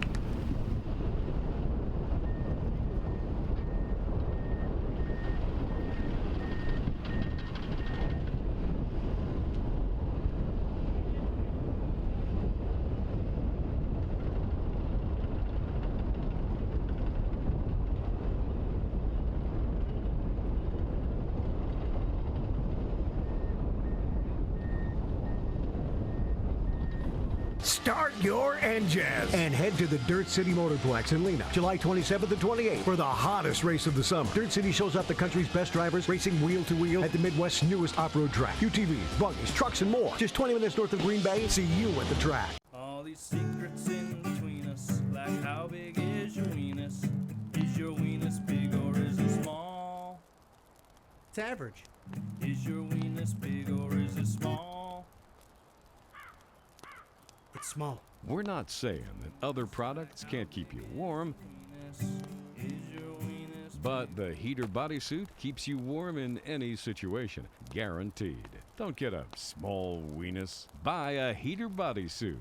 Start your engines and head to the Dirt City Motorplex in Lena, July 27th and 28th for the hottest race of the summer. Dirt City shows up the country's best drivers racing wheel to wheel at the Midwest's newest off-road track. UTVs, buggies, trucks, and more. Just 20 minutes north of Green Bay. See you at the track. All these secrets in between us, like how big is your weenus? Is your weenus big or is it small? It's average. Is your weenus big or is it small? It's small. We're not saying that other products can't keep you warm, but the heater bodysuit keeps you warm in any situation, guaranteed. Don't get a small weenus. Buy a heater bodysuit.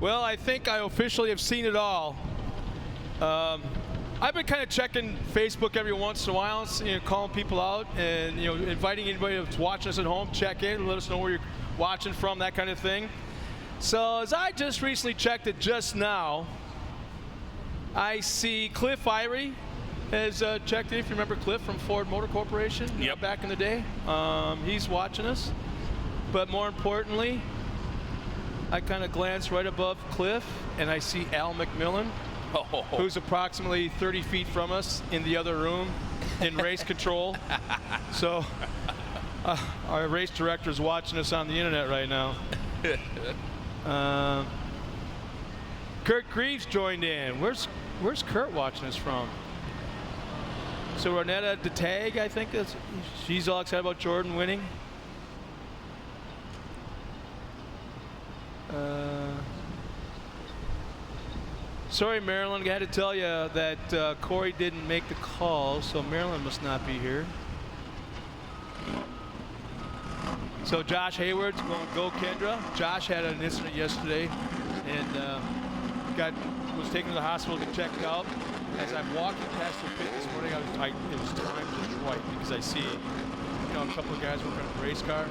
Well, I think I officially have seen it all. I've been kind of checking Facebook every once in a while, calling people out and inviting anybody that's watching us at home, check in, let us know where you're watching from, that kind of thing. So as I just recently checked it just now, I see Cliff Irie has checked in. If you remember Cliff from Ford Motor Corporation, back in the day, he's watching us. But more importantly, I kind of glance right above Cliff and I see Al McMillan, who's approximately 30 feet from us in the other room in race control. So our race director is watching us on the internet right now. Kurt Greaves joined in. Where's Kurt watching us from? So Ronetta DeTag, I think she's all excited about Jordan winning. Sorry, Marilyn, I had to tell you that Corey didn't make the call, so Marilyn must not be here. So Josh Hayward's going to go Kendra. Josh had an incident yesterday and was taken to the hospital to get checked out. As I'm walking past the pit this morning, it was timed just right because I see, a couple of guys working on a race car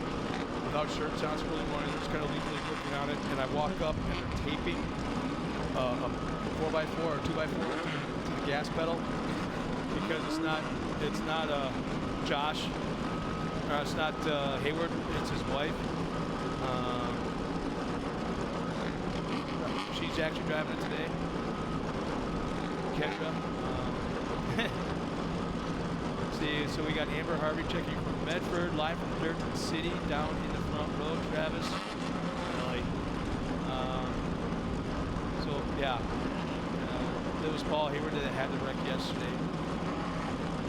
without shirts on early morning. They're just kind of leisurely working on it, and I walk up and they're taping a 4x4 or 2x4 to the gas pedal because it's not Josh, it's not Hayward, it's his wife. She's actually driving it today. Kendra. See, so we got Amber Harvey checking from Medford, live from Dirt City, down in the front row. Travis, Ellie. So yeah, it was Paul Hayward that had the wreck yesterday.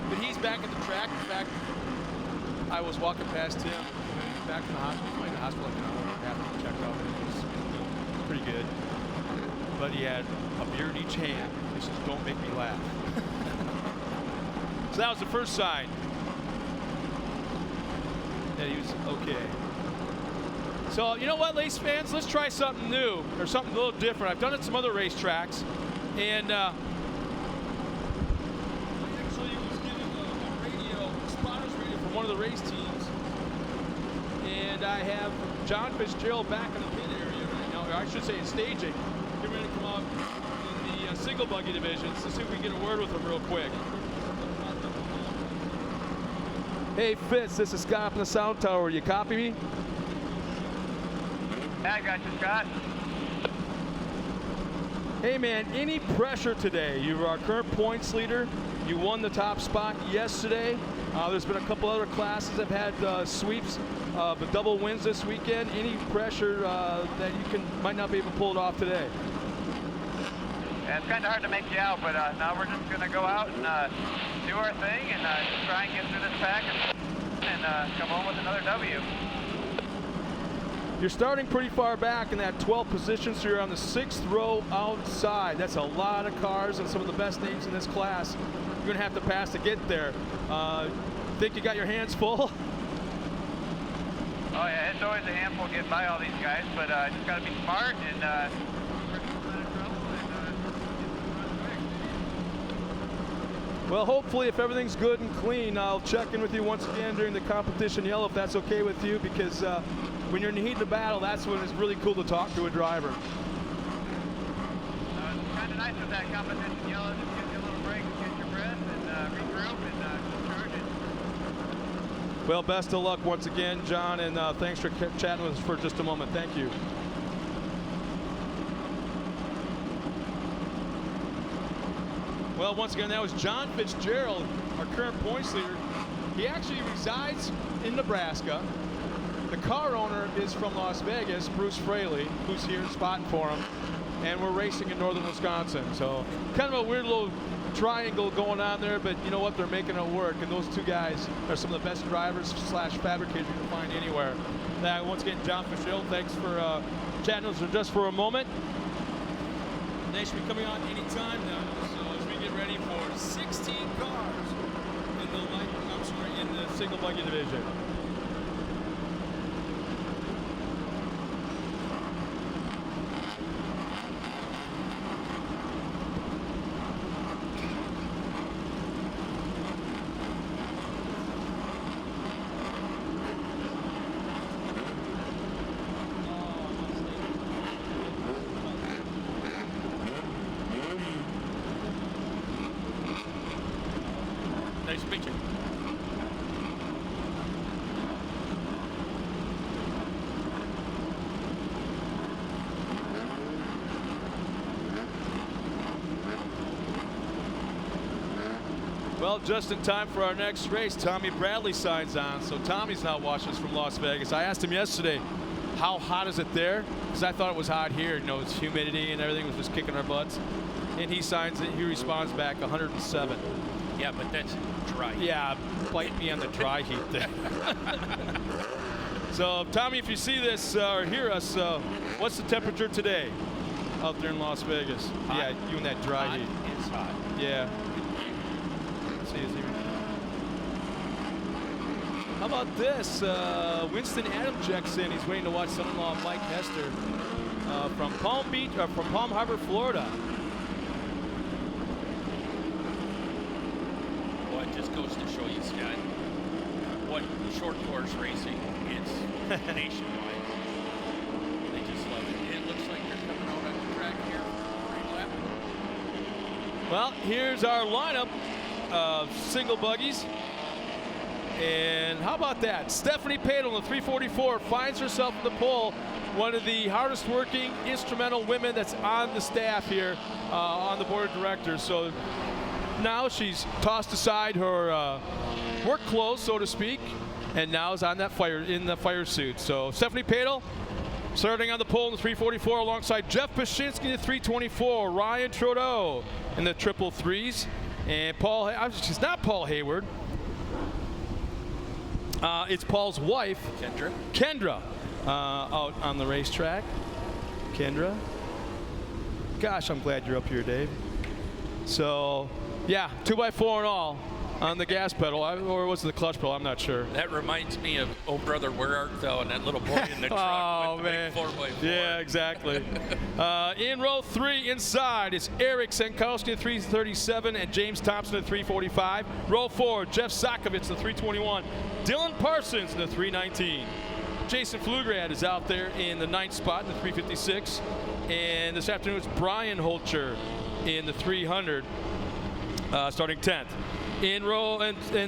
But he's back at the track. In fact, I was walking past him back in the hospital. Like the hospital like an hour after he checked out. It was pretty good. But he had a beer in each hand. He says, "Don't make me laugh." So that was the first sign that he was okay. So you know what, Lace fans? Let's try something new or something a little different. I've done it at some other racetracks, and I actually was given a radio, a spotter's radio from one of the race teams, and I have John Fitzgerald back in the pit area right now, or I should say in staging. Get ready to come out in the single buggy divisions to see if we can get a word with him real quick. Hey Fitz, this is Scott from the Sound Tower. You copy me? Yeah, I got you, Scott. Hey man, any pressure today? You're our current points leader. You won the top spot yesterday. There's been a couple other classes that have had sweeps, but double wins this weekend. Any pressure that you might not be able to pull it off today? Yeah, it's kind of hard to make you out, but now we're just going to go out and do our thing and just try and get through this pack and come home with another W. You're starting pretty far back in that 12th position, so you're on the 6th row outside. That's a lot of cars and some of the best names in this class. You're going to have to pass to get there. Think you got your hands full? Oh yeah, it's always a handful getting by all these guys, but just got to be smart and well, hopefully if everything's good and clean, I'll check in with you once again during the competition yellow if that's okay with you, because when you're in the heat of the battle, that's when it's really cool to talk to a driver. It's kind of nice with that competition yellow, just gives you a little break to get your breath and regroup and charge it. Well, best of luck once again, John, and thanks for chatting with us for just a moment. Thank you. Well, once again, that was John Fitzgerald, our current points leader. He actually resides in Nebraska. The car owner is from Las Vegas, Bruce Fraley, who's here spotting for him. And we're racing in northern Wisconsin. So kind of a weird little triangle going on there, but you know what? They're making it work. And those two guys are some of the best drivers / fabricators you can find anywhere. Now, once again, John Fitzgerald, thanks for chatting with us just for a moment. They should be coming on anytime now. So as we get ready for 16 cars in the single buggy division. Well, just in time for our next race, Tommy Bradley signs on. So Tommy's now watching us from Las Vegas. I asked him yesterday, how hot is it there? Because I thought it was hot here. You know, it's humidity and everything was just kicking our butts. And he signs it. He responds back 107. Yeah, but that's dry. Yeah, bite me on the dry heat there. So, Tommy, if you see this or hear us, what's the temperature today out there in Las Vegas? Hot. Yeah, you and that dry heat. It's hot. Yeah. See, is he? How about this? Winston Adam checks in. He's waiting to watch son-in-law Mike Hester from Palm Harbor, Florida. Well, it just goes to show you, Scott, what short course racing is nationwide. They just love it. It looks like they're coming out on the track here for a lap. Well, here's our lineup of single buggies. And how about that? Stephanie Padel in the 344 finds herself in the pole. One of the hardest working instrumental women that's on the staff here on the board of directors. So now she's tossed aside her work clothes, so to speak, and now is on that in the fire suit. So Stephanie Padel starting on the pole in the 344 alongside Jeff Pashinsky in the 324, Ryan Trudeau in the triple threes, and it's not Paul Hayward. It's Paul's wife, Kendra, out on the racetrack. Kendra. Gosh, I'm glad you're up here, Dave. So, yeah, 2x4 and all on the gas pedal, or was it the clutch pedal? I'm not sure. That reminds me of Oh Brother, Where Art Thou, and that little boy in the truck with the big 4x4. Yeah, exactly. In row 3 inside, it's Eric Senkowski at 337 and James Thompson at 345. Row 4, Jeff Sakovitz at 321. Dylan Parsons in the 319. Jason Flugrad is out there in the 9th spot in the 356. And this afternoon it's Brian Holcher in the 300, starting 10th. In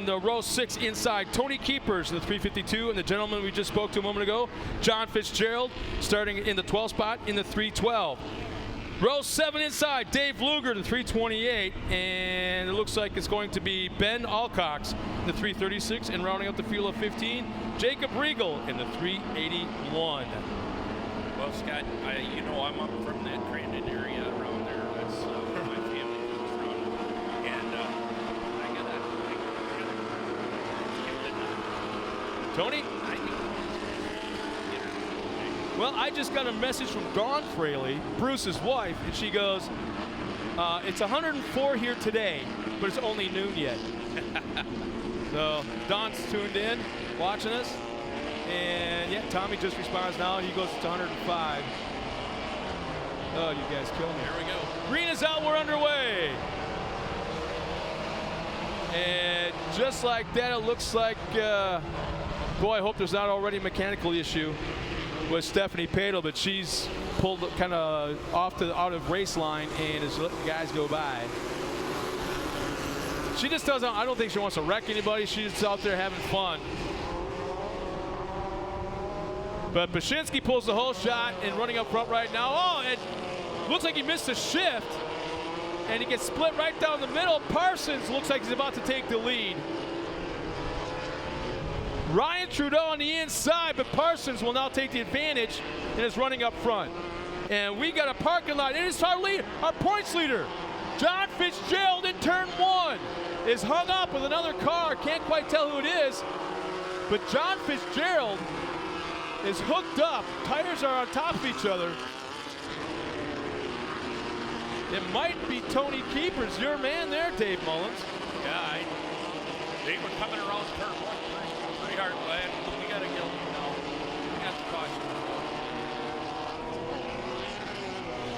the row 6 inside, Tony Keepers in the 352, and the gentleman we just spoke to a moment ago, John Fitzgerald, starting in the 12th spot in the 312. Row 7 inside, Dave Luger in the 328, and it looks like it's going to be Ben Alcox in the 336, and rounding up the field of 15, Jacob Riegel in the 381. Well, Scott, you know I'm up from that Crandon area around there. That's where my family comes from, and Tony? Well, I just got a message from Dawn Fraley, Bruce's wife, and she goes, it's 104 here today, but it's only noon yet. So Dawn's tuned in, watching us. And yeah, Tommy just responds now. He goes to 105. Oh, you guys kill me. Here we go. Green is out, we're underway. And just like that, it looks like, boy, I hope there's not already a mechanical issue with Stephanie Padel, but she's pulled kind of out of race line and is letting the guys go by. She just doesn't, I don't think she wants to wreck anybody. She's just out there having fun. But Pashinsky pulls the whole shot and running up front right now. Oh, it looks like he missed a shift. And he gets split right down the middle. Parsons looks like he's about to take the lead. Ryan Trudeau on the inside, but Parsons will now take the advantage and is running up front. And we got a parking lot. It is our leader, our points leader. John Fitzgerald in turn 1 is hung up with another car. Can't quite tell who it is, but John Fitzgerald is hooked up. Tires are on top of each other. It might be Tony Keepers, your man there, Dave Mullins. Yeah, they were coming around turn 1 pretty hard, but we got to get them now. We got the caution.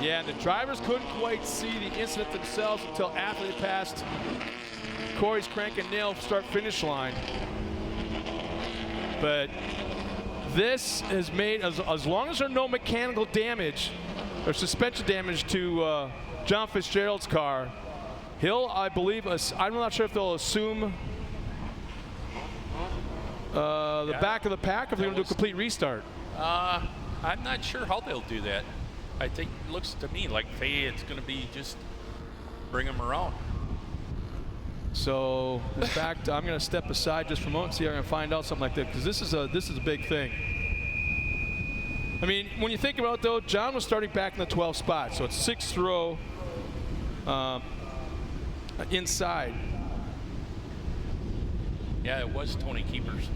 Yeah, and the drivers couldn't quite see the incident themselves until after they passed Corey's crank and nail start-finish line. But this has made, as long as there's no mechanical damage or suspension damage to John Fitzgerald's car, he'll, I believe, I'm not sure if they'll assume the back of the pack, or if they're going to do a complete restart. I'm not sure how they'll do that. I think it looks to me like it's going to be just bring them around. So, in fact, I'm going to step aside just for a moment and see if I can find out something like that, because this is a big thing. I mean, when you think about it, though, John was starting back in the 12th spot, so it's 6th row inside. Yeah, it was Tony Keepers.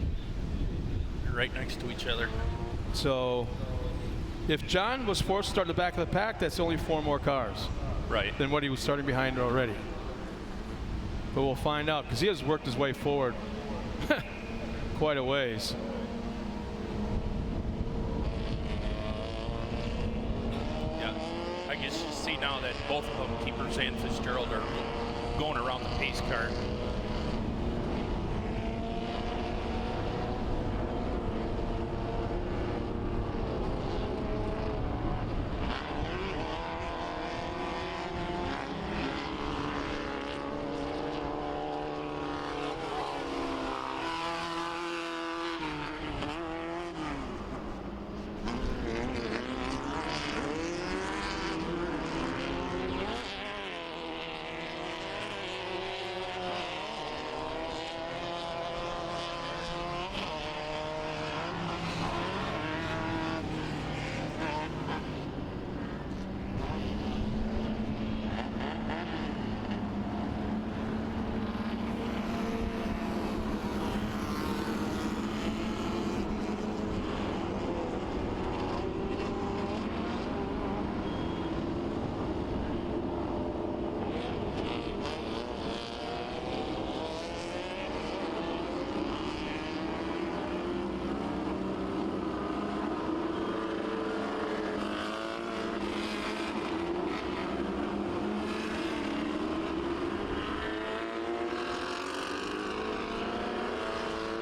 They're right next to each other. So, if John was forced to start at the back of the pack, that's only 4 more cars. Right. Than what he was starting behind already. But we'll find out, because he has worked his way forward quite a ways. Yeah, I guess you see now that both of them, Keepers and Fitzgerald, are going around the pace car.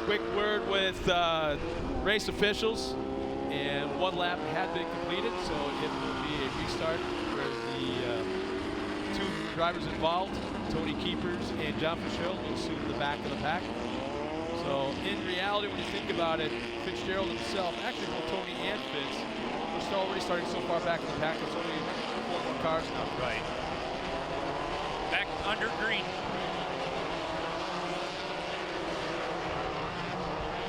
Quick word with race officials, and 1 lap had been completed, so it will be a restart for the 2 drivers involved, Tony Keepers and John Fitzgerald, will soon to the back of the pack. So in reality, when you think about it, Fitzgerald himself, actually both Tony and Fitz, we're still already starting so far back in the pack, there's only 4 more cars now. Right. Back under green.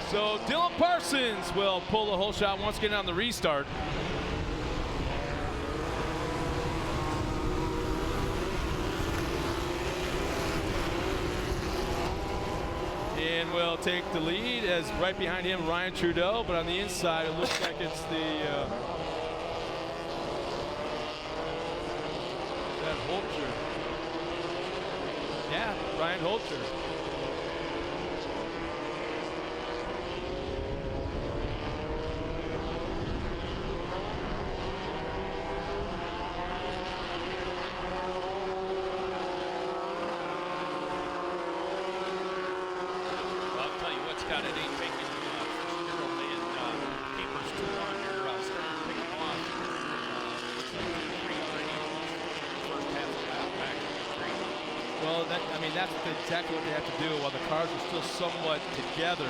So Dylan Parsons will pull the whole shot once again on the restart. And will take the lead as right behind him Ryan Trudeau, but on the inside it looks like it's the that Holcher. Yeah, Ryan Holcher. That's exactly what they have to do while the cars are still somewhat together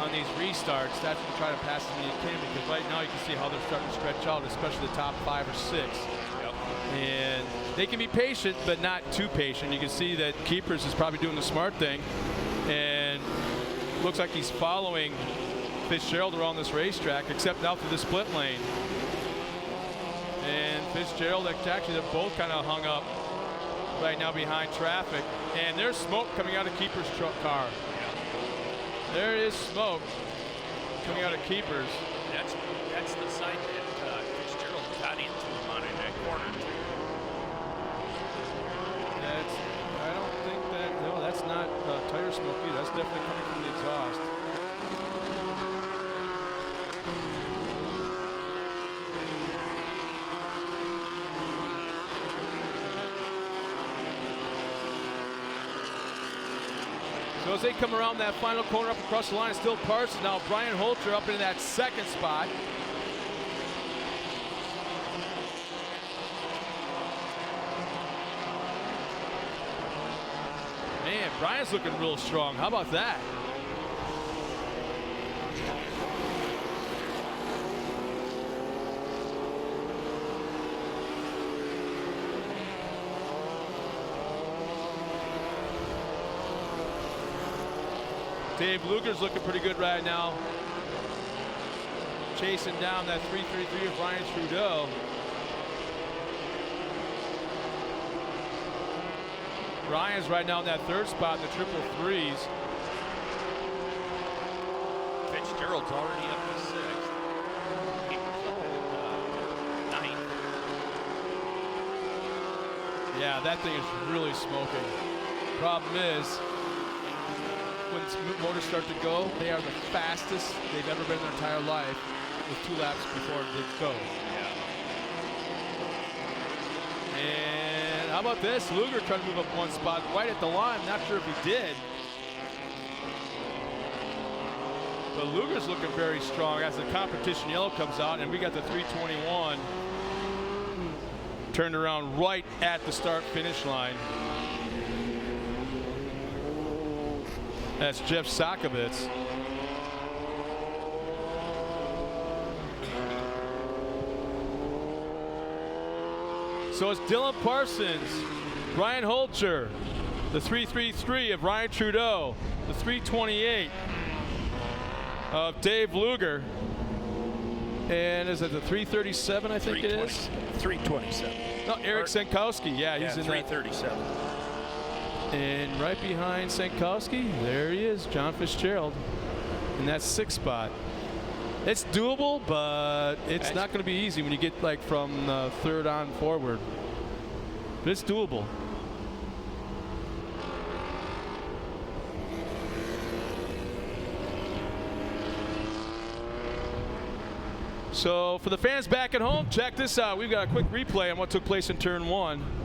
on these restarts. That's what you try to pass them when you can, because right now you can see how they're starting to stretch out, especially the top 5 or 6. Yep. And they can be patient, but not too patient. You can see that Keepers is probably doing the smart thing, and looks like he's following Fitzgerald around this racetrack, except now through the split lane. And Fitzgerald, actually, they're both kind of hung up right now behind traffic, and there's smoke coming out of Keepers' car. Yeah. There is smoke coming out of Keepers. That's the side that Fitzgerald got into him on in that corner. I don't think that. No, that's not tire smoke either. That's definitely coming from the exhaust. So as they come around that final corner up across the line, still Parsons. Now Brian Holter up into that 2nd spot. Man, Brian's looking real strong. How about that? Dave Luger's looking pretty good right now. Chasing down that 333 of Ryan Trudeau. Ryan's right now in that third spot in the triple threes. Fitzgerald's already up to 6th. Keeper's up at 9th. Yeah, that thing is really smoking. Problem is, when motors start to go, they are the fastest they've ever been in their entire life with 2 laps before it goes. And how about this? Luger trying to move up 1 spot right at the line. Not sure if he did. But Luger's looking very strong as the competition yellow comes out, and we got the 321 turned around right at the start-finish line. That's Jeff Sakovitz. So it's Dylan Parsons, Brian Holcher, the 333 of Ryan Trudeau, the 328 of Dave Luger, and is it the 337? I think it is. 327. No, Eric Senkowski. Yeah, he's in 337. And right behind Senkowski, there he is, John Fitzgerald, in that 6th spot. It's doable, but it's not going to be easy when you get like from the 3rd on forward. But it's doable. So for the fans back at home, check this out. We've got a quick replay on what took place in turn 1.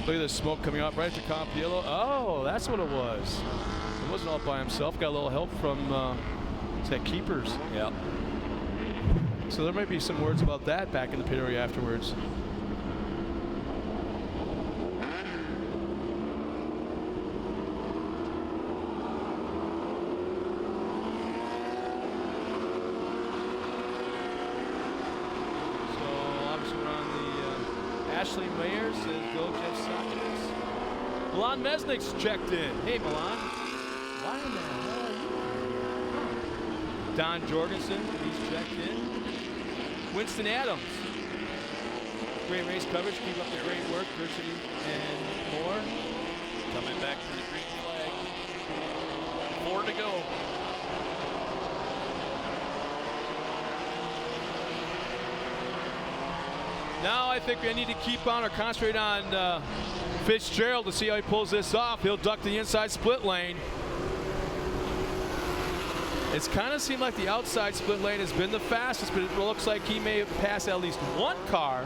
Look at the smoke coming up right at the Campiello. Oh, that's what it was. It wasn't all by himself. Got a little help from Keepers. Yeah. So there might be some words about that back in the pit area afterwards. Ashley Mayer says, go Jeff Sanchez. Milan Mesnik's checked in. Hey, Milan. Why in the hell are you? Don Jorgensen, he's checked in. Winston Adams. Great race coverage. Keep up the great work. Dirt City and more. Coming back to the green flag. 4 to go. Now I think we need to keep on or concentrate on Fitzgerald to see how he pulls this off. He'll duck the inside split lane. It's kind of seemed like the outside split lane has been the fastest, but it looks like he may have passed at least 1 car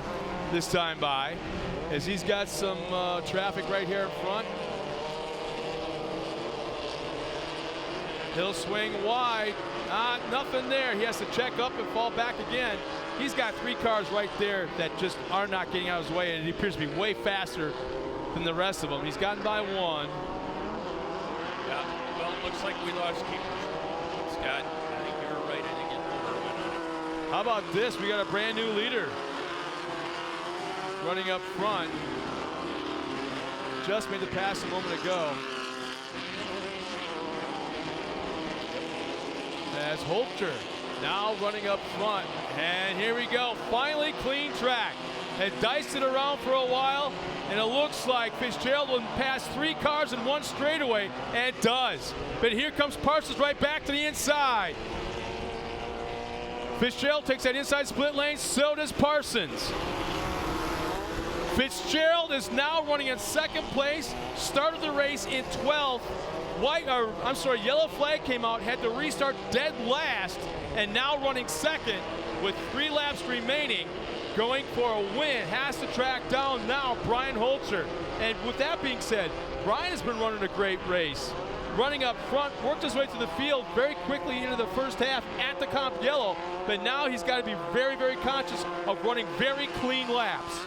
this time by, as he's got some traffic right here in front. He'll swing wide. Nothing there. He has to check up and fall back again. He's got 3 cars right there that just are not getting out of his way, and he appears to be way faster than the rest of them. He's gotten by 1. Yeah, well, it looks like we lost Keepers. Scott, I think you're right. I think it's How about this? We got a brand new leader running up front. Just made the pass a moment ago. As Holter now running up front. And here we go. Finally clean track. Had diced it around for a while, and it looks like Fitzgerald will pass 3 cars in 1 straightaway, and it does. But here comes Parsons right back to the inside. Fitzgerald takes that inside split lane, so does Parsons. Fitzgerald is now running in 2nd place, started the race in 12th. Yellow flag came out, had to restart dead last, and now running 2nd with 3 laps remaining, going for a win. Has to track down now Brian Holzer. And with that being said, Brian has been running a great race. Running up front, worked his way through the field very quickly into the first half at the Comp Yellow, but now he's got to be very, very conscious of running very clean laps.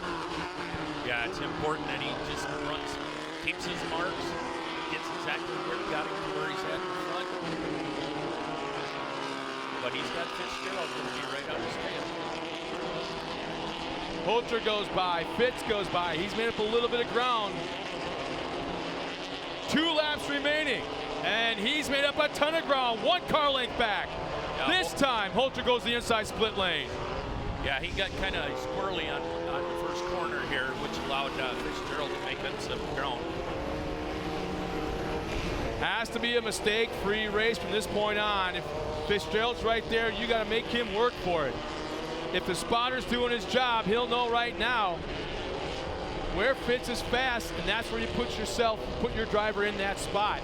Yeah, it's important that he just runs, keeps his marks, gets exactly where he got him to where he's at in front. But he's got Fitzgerald going to be right on his tail. Holter goes by, Fitz goes by. He's made up a little bit of ground. laps remaining. And he's made up a ton of ground, 1 car length back. Yeah, this time, Holter goes the inside split lane. Yeah, he got kind of squirrely on the first corner here, which allowed Fitzgerald to make up some ground. Has to be a mistake-free race from this point on. If Fitzgerald's right there, you got to make him work for it. If the spotter's doing his job, he'll know right now where Fitz is fast, and that's where you put your driver in that spot.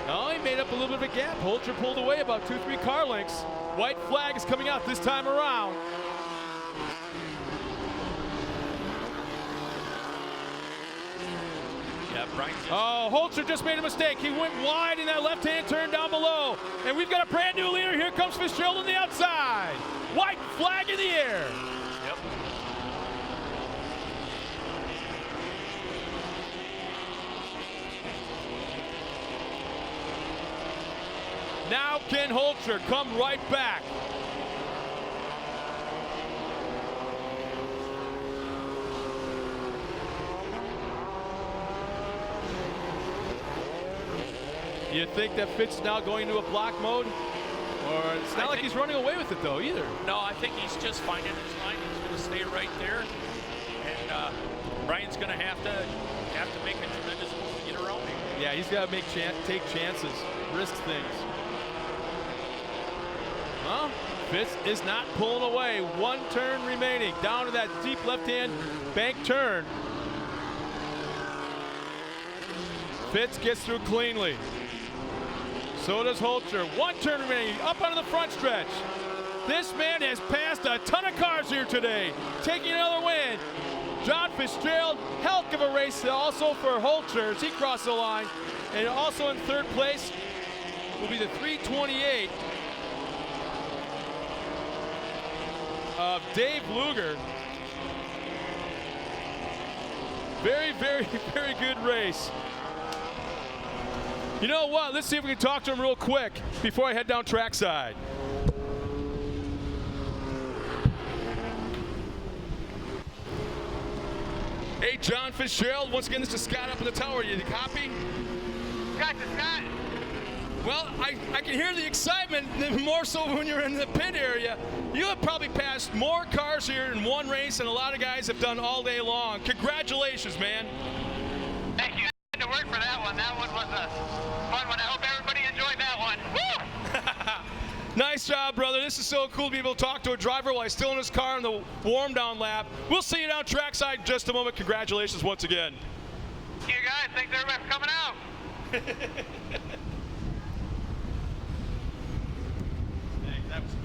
Oh, he made up a little bit of a gap. Holter pulled away about 2-3 car lengths. White flag is coming out this time around. Yeah, Brian. Oh, Holter just made a mistake. He went wide in that left-hand turn down below. And we've got a brand new leader. Here comes Fitzgerald on the outside. White flag in the air. Yep. Now Ken Holter come right back. You think that Fitz is now going into a block mode? Or it's not like he's running away with it though either. No, I think he's just finding his line. He's going to stay right there. And Brian's going to have to make a tremendous move to get around him. Yeah, he's got to take chances, risk things. Well, Fitz is not pulling away. 1 turn remaining. Down to that deep left-hand bank turn. Fitz gets through cleanly. So does Holter. 1 turn remaining. Up onto the front stretch. This man has passed a ton of cars here today. Taking another win. John Fitzgerald, hell of a race also for Holter as he crossed the line. And also in 3rd place will be the 328 of Dave Luger. Very, very, very good race. You know what? Let's see if we can talk to him real quick before I head down trackside. Hey, John Fitzgerald. Once again, this is Scott up in the tower. You copy? Scott. Well, I can hear the excitement, more so when you're in the pit area. You have probably passed more cars here in one race than a lot of guys have done all day long. Congratulations, man. Thank you. I had to work for that one. That one was a fun one. I hope everybody enjoyed that one. Woo! Nice job, brother. This is so cool to be able to talk to a driver while he's still in his car in the warm down lap. We'll see you down trackside in just a moment. Congratulations once again. Thank you guys. Thanks everybody for coming out. That was cool.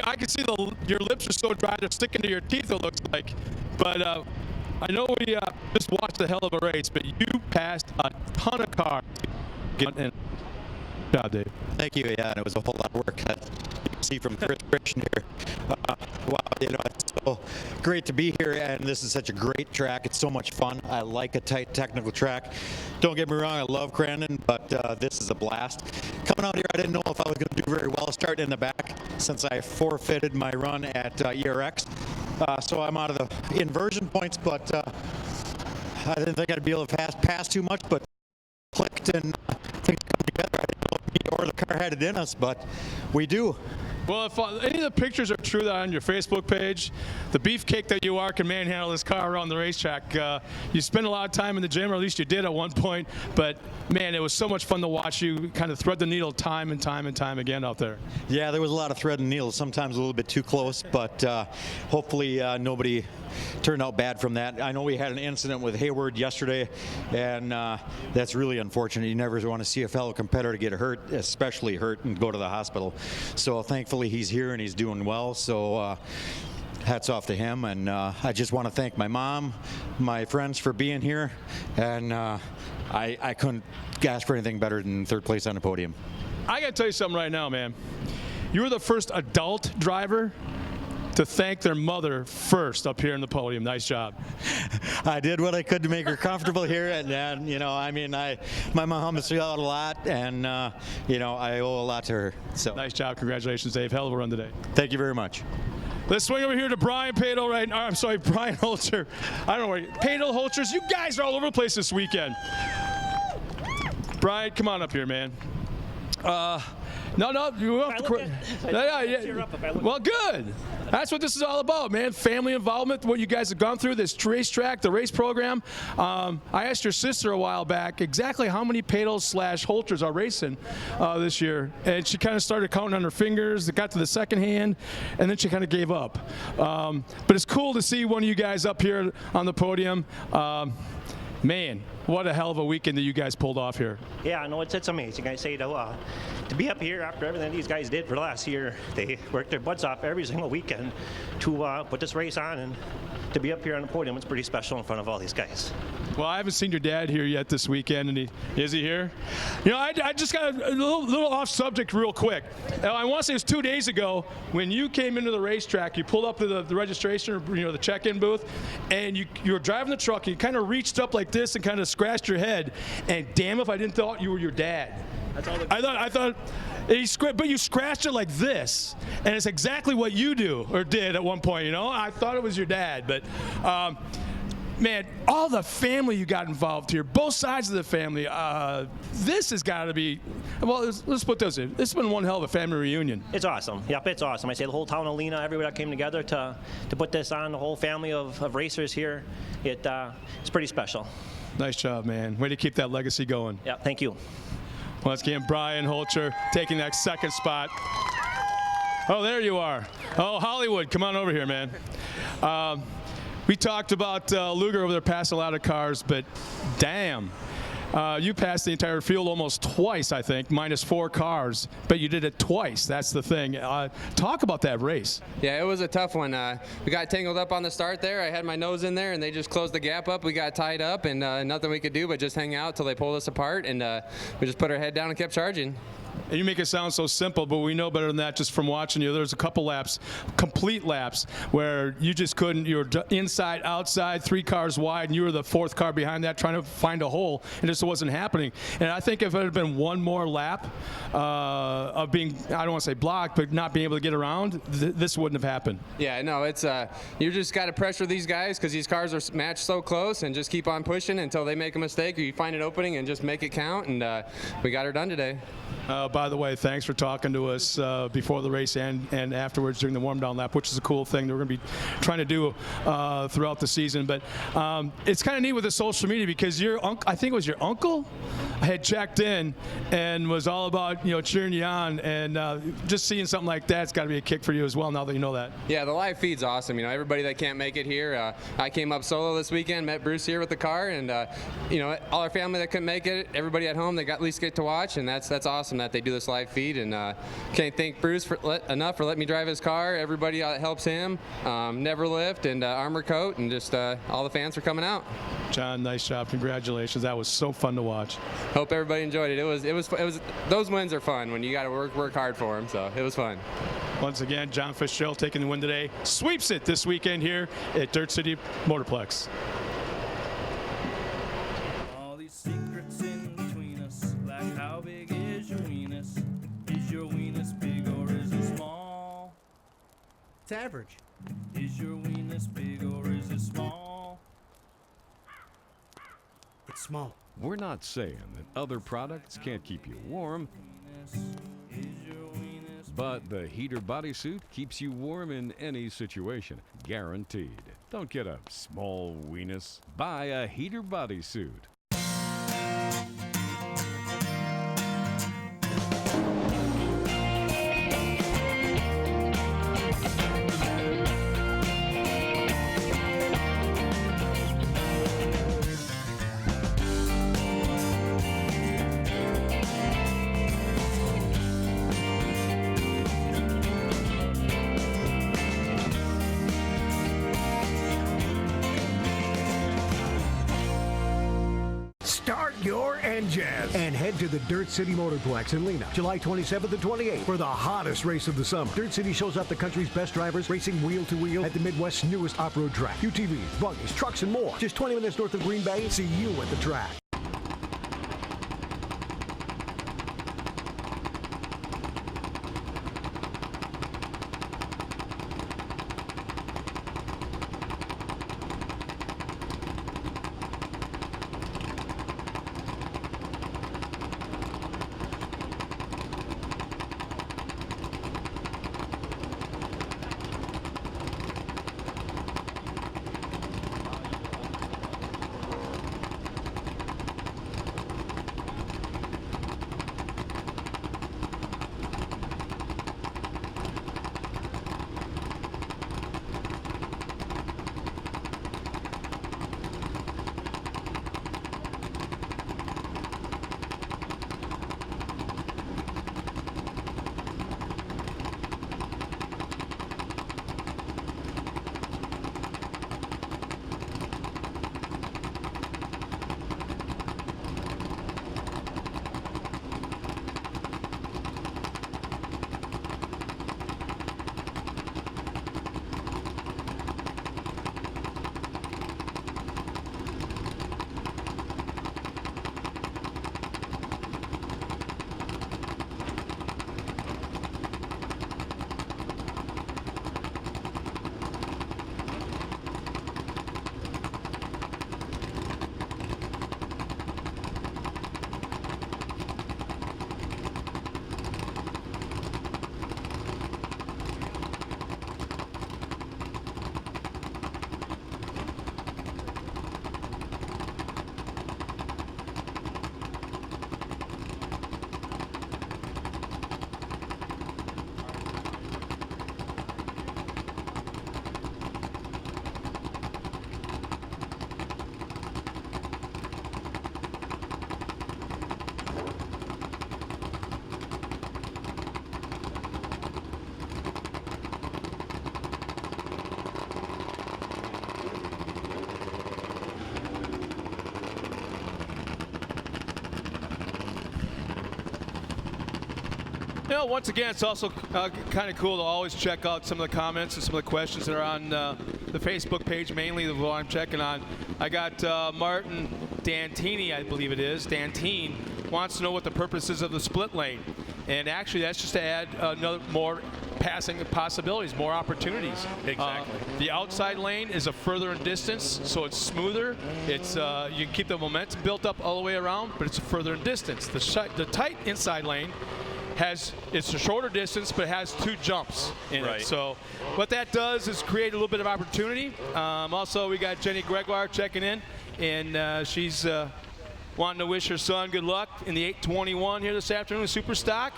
I can see your lips are so dry they're sticking to your teeth, it looks like. But I know we just watched a hell of a race, but you passed a ton of cars. Good job, Dave. Thank you. Yeah, and it was a whole lot of work. You can see from Chris Christian here. Wow, it's so great to be here, and this is such a great track. It's so much fun. I like a tight technical track. Don't get me wrong, I love Crandon, but this is a blast. Coming out here, I didn't know if I was going to do very well starting in the back since I forfeited my run at ERX. So I'm out of the inversion points, but I didn't think I'd be able to pass too much, but clicked and things come together. I didn't know if me or the car had it in us, but we do. Well, if any of the pictures are true that are on your Facebook page, the beefcake that you are can manhandle this car around the racetrack. You spend a lot of time in the gym, or at least you did at one point, but man, it was so much fun to watch you kind of thread the needle time and time and time again out there. Yeah, there was a lot of thread and needles, sometimes a little bit too close, but hopefully nobody turned out bad from that. I know we had an incident with Hayward yesterday, and that's really unfortunate. You never want to see a fellow competitor get hurt, especially hurt, and go to the hospital. So thankfully he's here and he's doing well. So hats off to him, and I just want to thank my mom, my friends for being here, and I couldn't ask for anything better than third place on the podium. I got to tell you something right now, man. You were the first adult driver to thank their mother first up here in the podium. Nice job. I did what I could to make her comfortable here, and you know, I mean, my mom helps me out a lot, and you know, I owe a lot to her. So nice job. Congratulations, Dave. Hell of a run today. Thank you very much. Let's swing over here to Brian Padel right now. I'm sorry, Brian Holzer. I don't know where Padel, Holzers. You guys are all over the place this weekend. Brian, come on up here, man. No, you have to. Well, good. That's what this is all about, man. Family involvement, what you guys have gone through, this racetrack, the race program. I asked your sister a while back exactly how many Padels/Holters are racing this year, and she kind of started counting on her fingers. It got to the second hand, and then she kind of gave up. But it's cool to see one of you guys up here on the podium. Man, what a hell of a weekend that you guys pulled off here. Yeah, no, it's amazing. I say to be up here after everything these guys did for the last year. They worked their butts off every single weekend to put this race on, and to be up here on the podium, it's pretty special in front of all these guys. Well, I haven't seen your dad here yet this weekend, and is he here? You know, I just got a little off subject real quick. I want to say it was 2 days ago when you came into the racetrack. You pulled up to the registration, the check-in booth, and you were driving the truck. And you kind of reached up like this and kind of scratched your head. And damn if I didn't thought you were your dad. That's all. I thought. But you scratched it like this, and it's exactly what you do or did at one point. You know, I thought it was your dad, but. Man, all the family you got involved here, both sides of the family. This has got to be, well, let's put this in. This has been one hell of a family reunion. It's awesome. Yep, it's awesome. I say the whole town of Lena, everybody that came together to put this on, the whole family of racers here. It's pretty special. Nice job, man. Way to keep that legacy going. Yeah, thank you. Once again, Brian Holzer taking that second spot. Oh, there you are. Oh, Hollywood, come on over here, man. We talked about Luger over there passing a lot of cars, but damn, you passed the entire field almost twice, I think, -4 cars, but you did it twice. That's the thing. Talk about that race. Yeah, it was a tough one. We got tangled up on the start there. I had my nose in there, and they just closed the gap up. We got tied up, and nothing we could do but just hang out till they pulled us apart, and we just put our head down and kept charging. And you make it sound so simple, but we know better than that just from watching you. There's a couple laps, complete laps, where you just couldn't. You were inside, outside, 3 cars wide, and you were the 4th car behind that trying to find a hole, and it just wasn't happening. And I think if it had been one more lap of being, I don't want to say blocked, but not being able to get around, this wouldn't have happened. Yeah, no, it's you just got to pressure these guys because these cars are matched so close, and just keep on pushing until they make a mistake or you find an opening and just make it count, and we got her done today. By the way, thanks for talking to us before the race and afterwards during the warm-down lap, which is a cool thing that we're going to be trying to do throughout the season. But it's kind of neat with the social media because I think it was your uncle had checked in and was all about cheering you on, and just seeing something like that's got to be a kick for you as well. Now that you know that. Yeah, the live feed's awesome. Everybody that can't make it here. I came up solo this weekend, met Bruce here with the car, and all our family that couldn't make it, everybody at home, they got at least get to watch, and that's awesome that they do this live feed. And can't thank Bruce enough for letting me drive his car. Everybody that helps him, Never Lift and Armor Coat, and just all the fans for coming out. John, nice job. Congratulations. That was so fun to watch. Hope everybody enjoyed it. It was those wins are fun when you got to work hard for them. So it was fun. Once again, John Fitzgerald taking the win today. Sweeps it this weekend here at Dirt City Motorplex. All these secrets in between us, like how big is your weenus? Is your weenus big or is it small? It's average. Is your weenus big or is it small? It's small. We're not saying that other products can't keep you warm, but the heater bodysuit keeps you warm in any situation, guaranteed. Don't get a small weenus. Buy a heater bodysuit. Start your engines and head to the Dirt City Motorplex in Lena, July 27th and 28th for the hottest race of the summer. Dirt City shows off the country's best drivers racing wheel to wheel at the Midwest's newest off-road track. UTVs, buggies, trucks, and more. Just 20 minutes north of Green Bay. See you at the track. You know, once again, it's also kind of cool to always check out some of the comments and some of the questions that are on the Facebook page, mainly the one I'm checking on. I got Martin Dantini, I believe it is. Dantine wants to know what the purpose is of the split lane. And actually, that's just to add more passing possibilities, more opportunities. Exactly. The outside lane is a further in distance, so it's smoother. It's you can keep the momentum built up all the way around, but it's further in distance. The tight inside lane it's a shorter distance, but it has 2 jumps in it. So what that does is create a little bit of opportunity. Also, we got Jenny Gregoire checking in, and she's wanting to wish her son good luck in the 821 here this afternoon, Super Stock.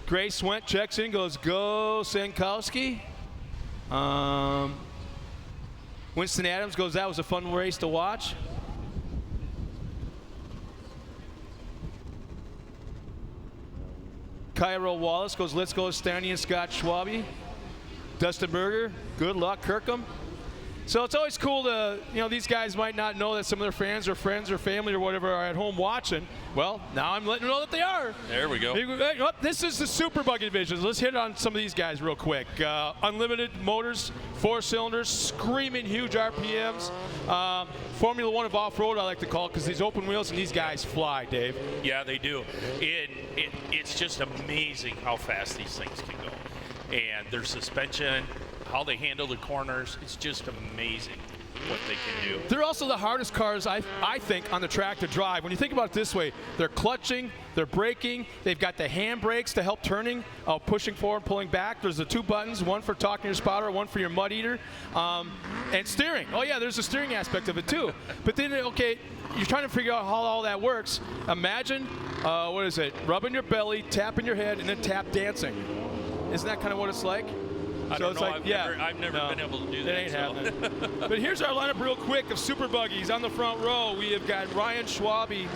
Grace Went checks in, goes, go Sankowski. Winston Adams goes, that was a fun race to watch. Cairo Wallace goes, let's go, Stanley and Scott Schwabe. Dustin Berger, good luck, Kirkham. So it's always cool to, these guys might not know that some of their fans or friends or family or whatever are at home watching. Well, now I'm letting them know that they are. There we go. This is the Super Buggy division. Let's hit on some of these guys real quick. Unlimited motors, 4 cylinders, screaming huge RPMs. Formula One of off-road, I like to call it, because these open wheels and these guys fly, Dave. Yeah, they do. It's just amazing how fast these things can go. And their suspension, how they handle the corners, it's just amazing what they can do. They're also the hardest cars, I think, on the track to drive. When you think about it this way, they're clutching, they're braking, they've got the hand brakes to help turning, pushing forward, pulling back. There's the 2 buttons, one for talking your spotter, one for your mud eater, and steering. Oh yeah, there's a steering aspect of it too. But then, okay, you're trying to figure out how all that works. Imagine, what is it, rubbing your belly, tapping your head, and then tap dancing. Isn't that kind of what it's like? I don't know. I've never been able to do that. It ain't happening. But here's our lineup real quick of Super Buggies. On the front row, we have got Ryan Schwabe,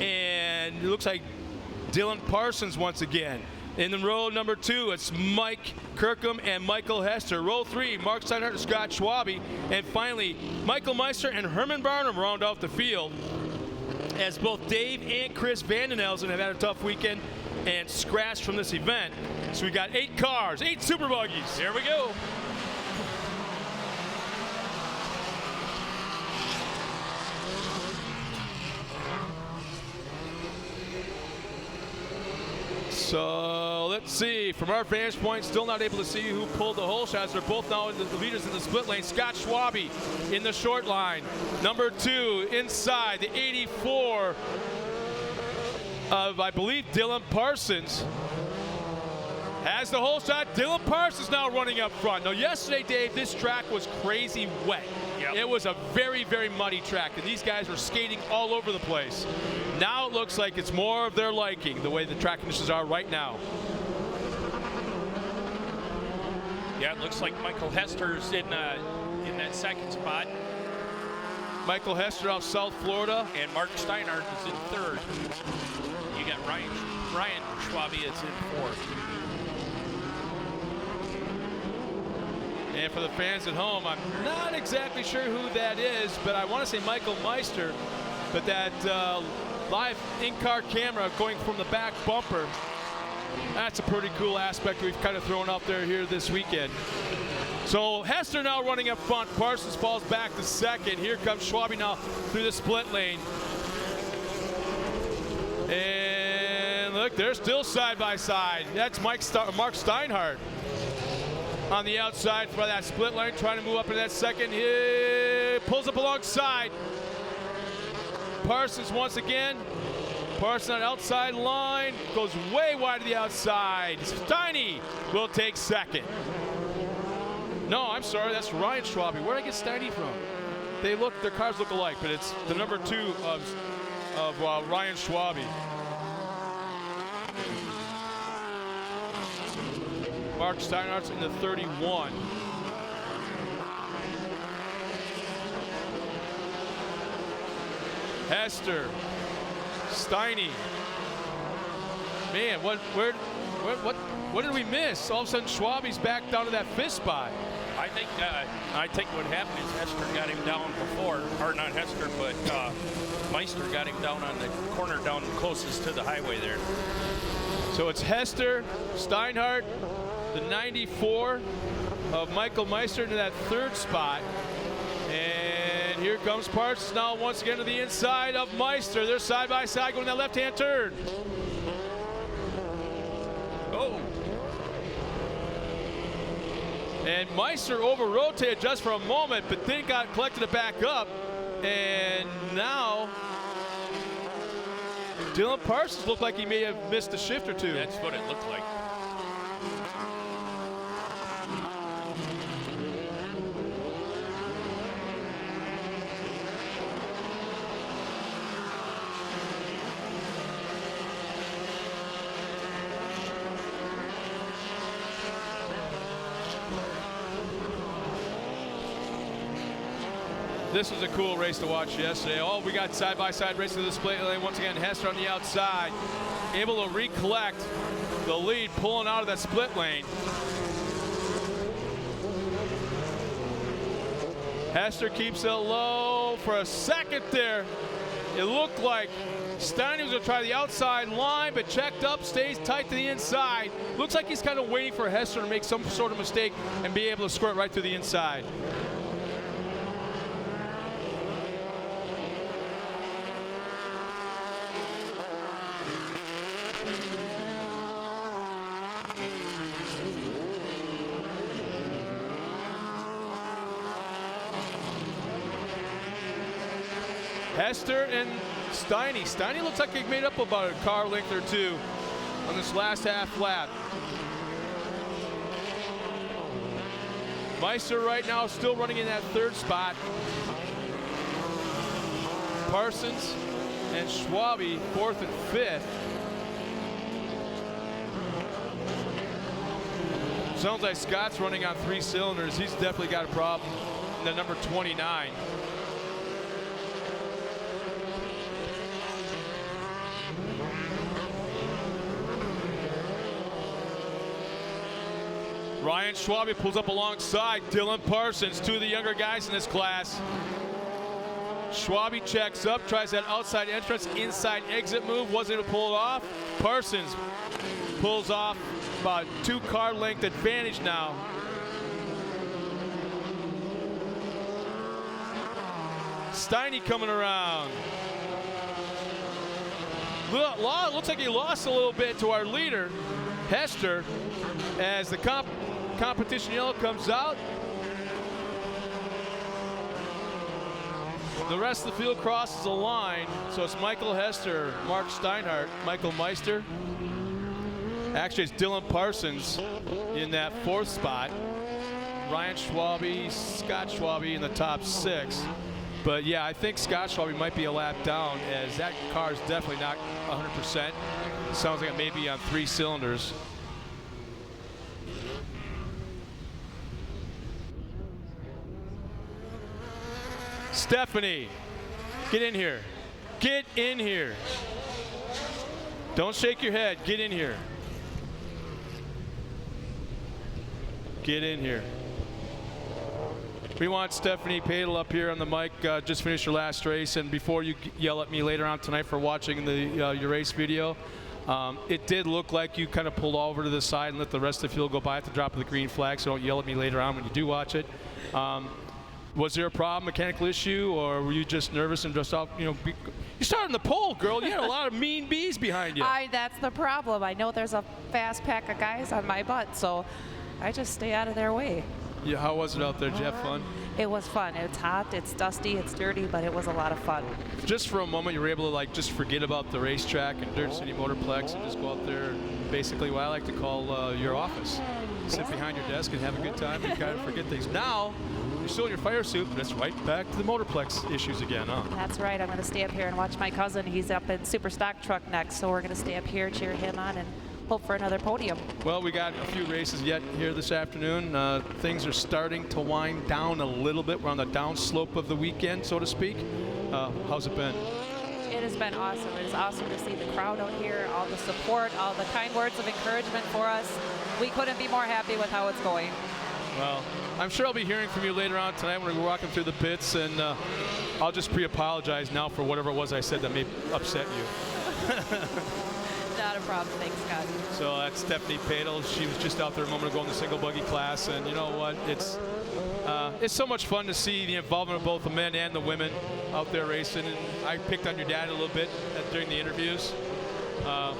and it looks like Dylan Parsons once again. In the row number 2, it's Mike Kirkham and Michael Hester. Row 3, Mark Steinhardt and Scott Schwabe. And finally, Michael Meister and Herman Barnum round out the field, as both Dave and Chris Vandenelsen have had a tough weekend and scratched from this event. So we got 8 cars, 8 Super Buggies. Here we go. So let's see. From our vantage point, still not able to see who pulled the hole shots. They're both now the leaders in the split lane. Scott Schwabe in the short line. Number 2 inside, the 84 of, I believe, Dylan Parsons. Has the hole shot. Dylan Parsons now running up front. Now, yesterday, Dave, this track was crazy wet. Yep. It was a very, very muddy track, and these guys were skating all over the place. Now it looks like it's more of their liking, the way the track conditions are right now. Yeah, it looks like Michael Hester's in that second spot. Michael Hester out South Florida. And Mark Steinhardt is in 3rd. You got Ryan Schwabe is in 4th. And for the fans at home, I'm not exactly sure who that is, but I want to say Michael Meister. But that live in-car camera going from the back bumper, that's a pretty cool aspect we've kind of thrown out there here this weekend. So Hester now running up front. Parsons falls back to 2nd. Here comes Schwabe now through the split lane. And look, they're still side by side. That's Mark Steinhardt on the outside for that split lane, trying to move up into that 2nd. He pulls up alongside. Parsons once again. Parsons on the outside line, goes way wide to the outside. Steiny will take 2nd. No, I'm sorry, that's Ryan Schwabe. Where did I get Steiny from? Their cars look alike, but it's the number 2 of Ryan Schwabe. Mark Steinhardt's in the 31. Hester, Steiny. Man, what did we miss? All of a sudden, Schwabe's back down to that 5th spot. I think what happened is Hester got him down before, or not Hester, but Meister got him down on the corner down closest to the highway there. So it's Hester, Steinhardt, the 94 of Michael Meister into that 3rd spot. And here comes Parsons now once again to the inside of Meister. They're side by side going that left-hand turn. Oh. And Meister over-rotated just for a moment, but then collected it back up. And now Dylan Parsons looked like he may have missed a shift or 2. That's what it looked like. This was a cool race to watch yesterday. Oh, we got side-by-side racing to the split lane. Once again, Hester on the outside, able to recollect the lead, pulling out of that split lane. Hester keeps it low for a second there. It looked like Steiny was going to try the outside line, but checked up, stays tight to the inside. Looks like he's kind of waiting for Hester to make some sort of mistake and be able to squirt right through the inside. Hester and Steiny. Steiny looks like he made up about a car length or two on this last half lap. Meister right now still running in that third spot. Parsons and Schwabe fourth and fifth. Sounds like Scott's running on 3 cylinders. He's definitely got a problem. The number 29. Ryan Schwabe pulls up alongside Dylan Parsons, 2 of the younger guys in this class. Schwabe checks up, tries that outside entrance, inside exit move, wasn't able to pull it off. Parsons pulls off about 2 car length advantage now. Steiny coming around. Looks like he lost a little bit to our leader, Hester, as the competition yellow comes out. The rest of the field crosses the line, so it's Michael Hester, Mark Steinhardt, Michael Meister. Actually, it's Dylan Parsons in that 4th spot. Ryan Schwabe, Scott Schwabe in the top 6. But yeah, I think Scott Schwabe might be a lap down, as that car is definitely not 100%. Sounds like it may be on 3 cylinders. Stephanie, get in here. Get in here. Don't shake your head. Get in here. Get in here. We want Stephanie Padel up here on the mic. Just finished your last race, and before you yell at me later on tonight for watching your race video, it did look like you kind of pulled over to the side and let the rest of the field go by at the drop of the green flag, so don't yell at me later on when you do watch it. Was there a problem, mechanical issue, or were you just nervous and just off, you started in the pole, girl. You had a lot of mean bees behind you. That's the problem. I know there's a fast pack of guys on my butt, so I just stay out of their way. Yeah, how was it out there? Did you have fun? It was fun. It's hot, it's dusty, it's dirty, but it was a lot of fun. Just for a moment, you were able to just forget about the racetrack and Dirt City Motorplex and just go out there and basically what I like to call your office. Sit behind your desk and have a good time and kind of forget things. Now, you're still in your fire suit, but it's right back to the Motorplex issues again, huh? That's right. I'm going to stay up here and watch my cousin. He's up in Super Stock Truck next, so we're going to stay up here, cheer him on, and hope for another podium. Well, we got a few races yet here this afternoon. Things are starting to wind down a little bit. We're on the downslope of the weekend, so to speak. How's it been? It has been awesome. It is awesome to see the crowd out here, all the support, all the kind words of encouragement for us. We couldn't be more happy with how it's going. Well, I'm sure I'll be hearing from you later on tonight when we're walking through the pits, and I'll just pre-apologize now for whatever it was I said that may upset you. Not a problem. Thanks, Scott. So that's Stephanie Padel. She was just out there a moment ago in the single buggy class, and you know what? It's so much fun to see the involvement of both the men and the women out there racing. And I picked on your dad a little bit during the interviews. I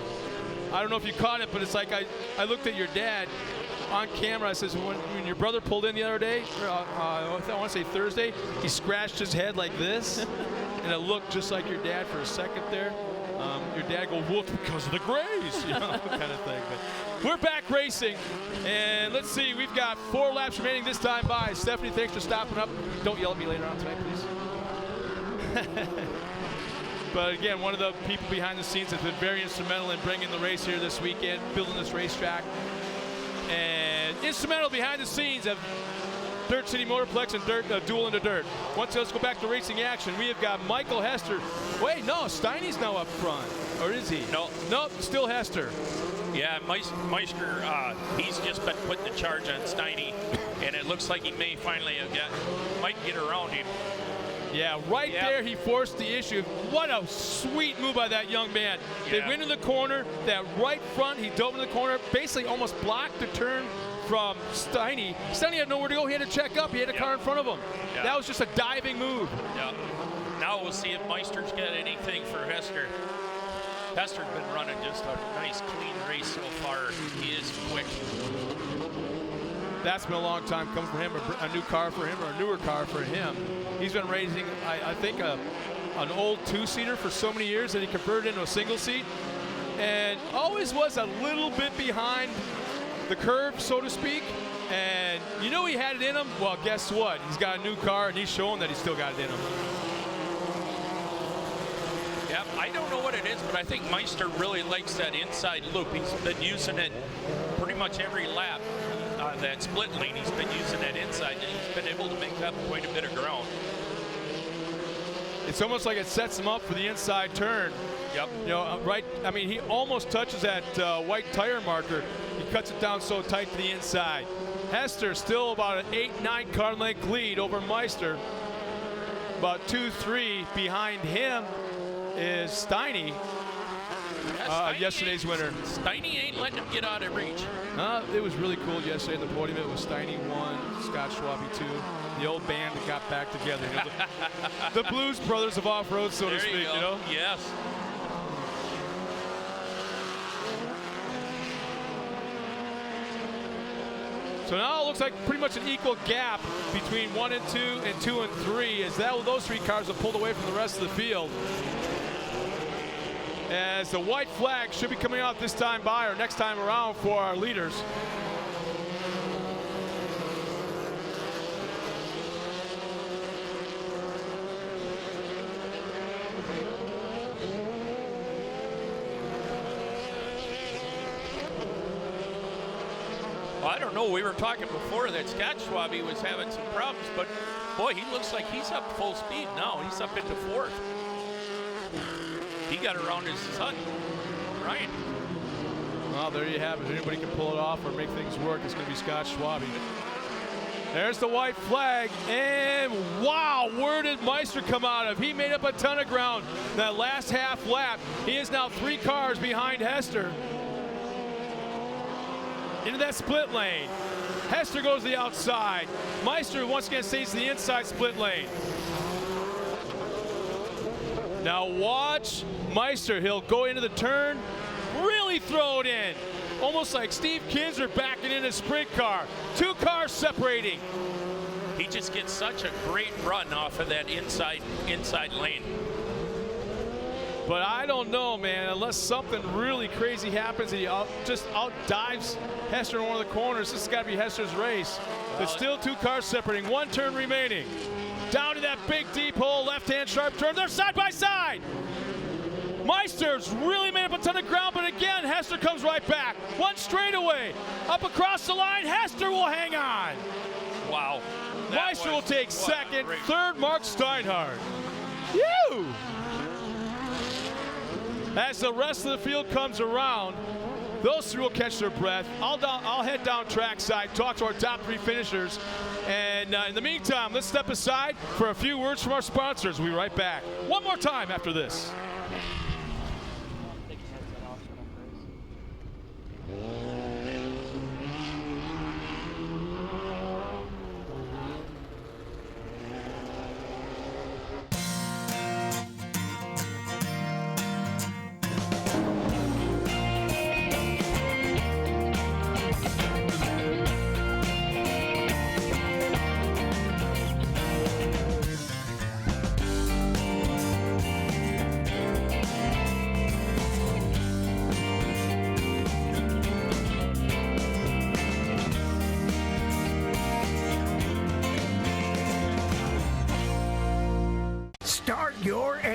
don't know if you caught it, but it's like I looked at your dad on camera. I says, when your brother pulled in the other day, I want to say Thursday, he scratched his head like this, and it looked just like your dad for a second there. Your dad goes, well, it's because of the grays, kind of thing. But we're back racing, and let's see, we've got 4 laps remaining this time by. Stephanie, thanks for stopping up. Don't yell at me later on tonight, please. But again, one of the people behind the scenes has been very instrumental in bringing the race here this weekend, building this racetrack. And instrumental behind the scenes have Dirt City Motorplex and Duel in the Dirt. Let's go back to racing action. We have got Michael Hester. Wait, no, Steiny's now up front. Or is he? No. Nope, still Hester. Yeah, Meister, he's just been putting the charge on Steiny, and it looks like he may finally might get around him. Yeah, right there he forced the issue. What a sweet move by that young man. They went in the corner, that right front, he dove in the corner, basically almost blocked the turn from Steiny. Steiny had nowhere to go, he had to check up, he had a car in front of him. Yeah. That was just a diving move. Yeah. Now we'll see if Meister's got anything for Hester. Hester's been running just a nice, clean race so far. He is quick. That's been a long time coming for him, a new car for him, or a newer car for him. He's been racing, I think, an old two-seater for so many years that he converted into a single seat, and always was a little bit behind the curve, so to speak. And you know he had it in him. Well, guess what? He's got a new car, and he's showing that he's still got it in him. Yeah, I don't know what it is, but I think Meister really likes that inside loop. He's been using it pretty much every lap. That split lane, he's been using that inside, and he's been able to make up quite a bit of ground. It's almost like it sets him up for the inside turn. Yep. You know, right, I mean, he almost touches that white tire marker. He cuts it down so tight to the inside. Hester still about an 8-9 car length lead over Meister. About 2-3 behind him is Steiny, yesterday's winner. Steiny ain't letting him get out of reach. It was really cool yesterday at the podium. It was Steiny 1, Scott Schwabe 2. The old band that got back together. You know, the Blues Brothers of off-road, so to speak. You know? Yes. So now it looks like pretty much an equal gap between 1 and 2 and 2 and 3, as those three cars have pulled away from the rest of the field. As the white flag should be coming out this time by, or next time around, for our leaders. Well, I don't know. We were talking before that Scott Schwabe was having some problems, but boy, he looks like he's up full speed now. He's up into 4th. He got around his son, Ryan. Well, there you have it. If anybody can pull it off or make things work, it's going to be Scott Schwabe. There's the white flag, and wow, where did Meister come out of? He made up a ton of ground that last half lap. He is now 3 cars behind Hester. Into that split lane. Hester goes to the outside. Meister once again stays to the inside split lane. Now watch Meister. He'll go into the turn, really throw it in. Almost like Steve Kinser backing in a sprint car. 2 cars separating. He just gets such a great run off of that inside lane. But I don't know, man, unless something really crazy happens and he just out dives Hester in one of the corners. This has got to be Hester's race. There's still 2 cars separating, 1 turn remaining. Down to that big deep hole, left-hand sharp turn. They're side by side. Meister's really made up a ton of ground, but again, Hester comes right back. 1 straightaway. Up across the line, Hester will hang on. Wow. Meister will take 2nd, 3rd, Mark Steinhardt. Woo! As the rest of the field comes around, those 3 will catch their breath. I'll head down trackside, talk to our top 3 finishers. And in the meantime, let's step aside for a few words from our sponsors. We'll be right back. One more time after this.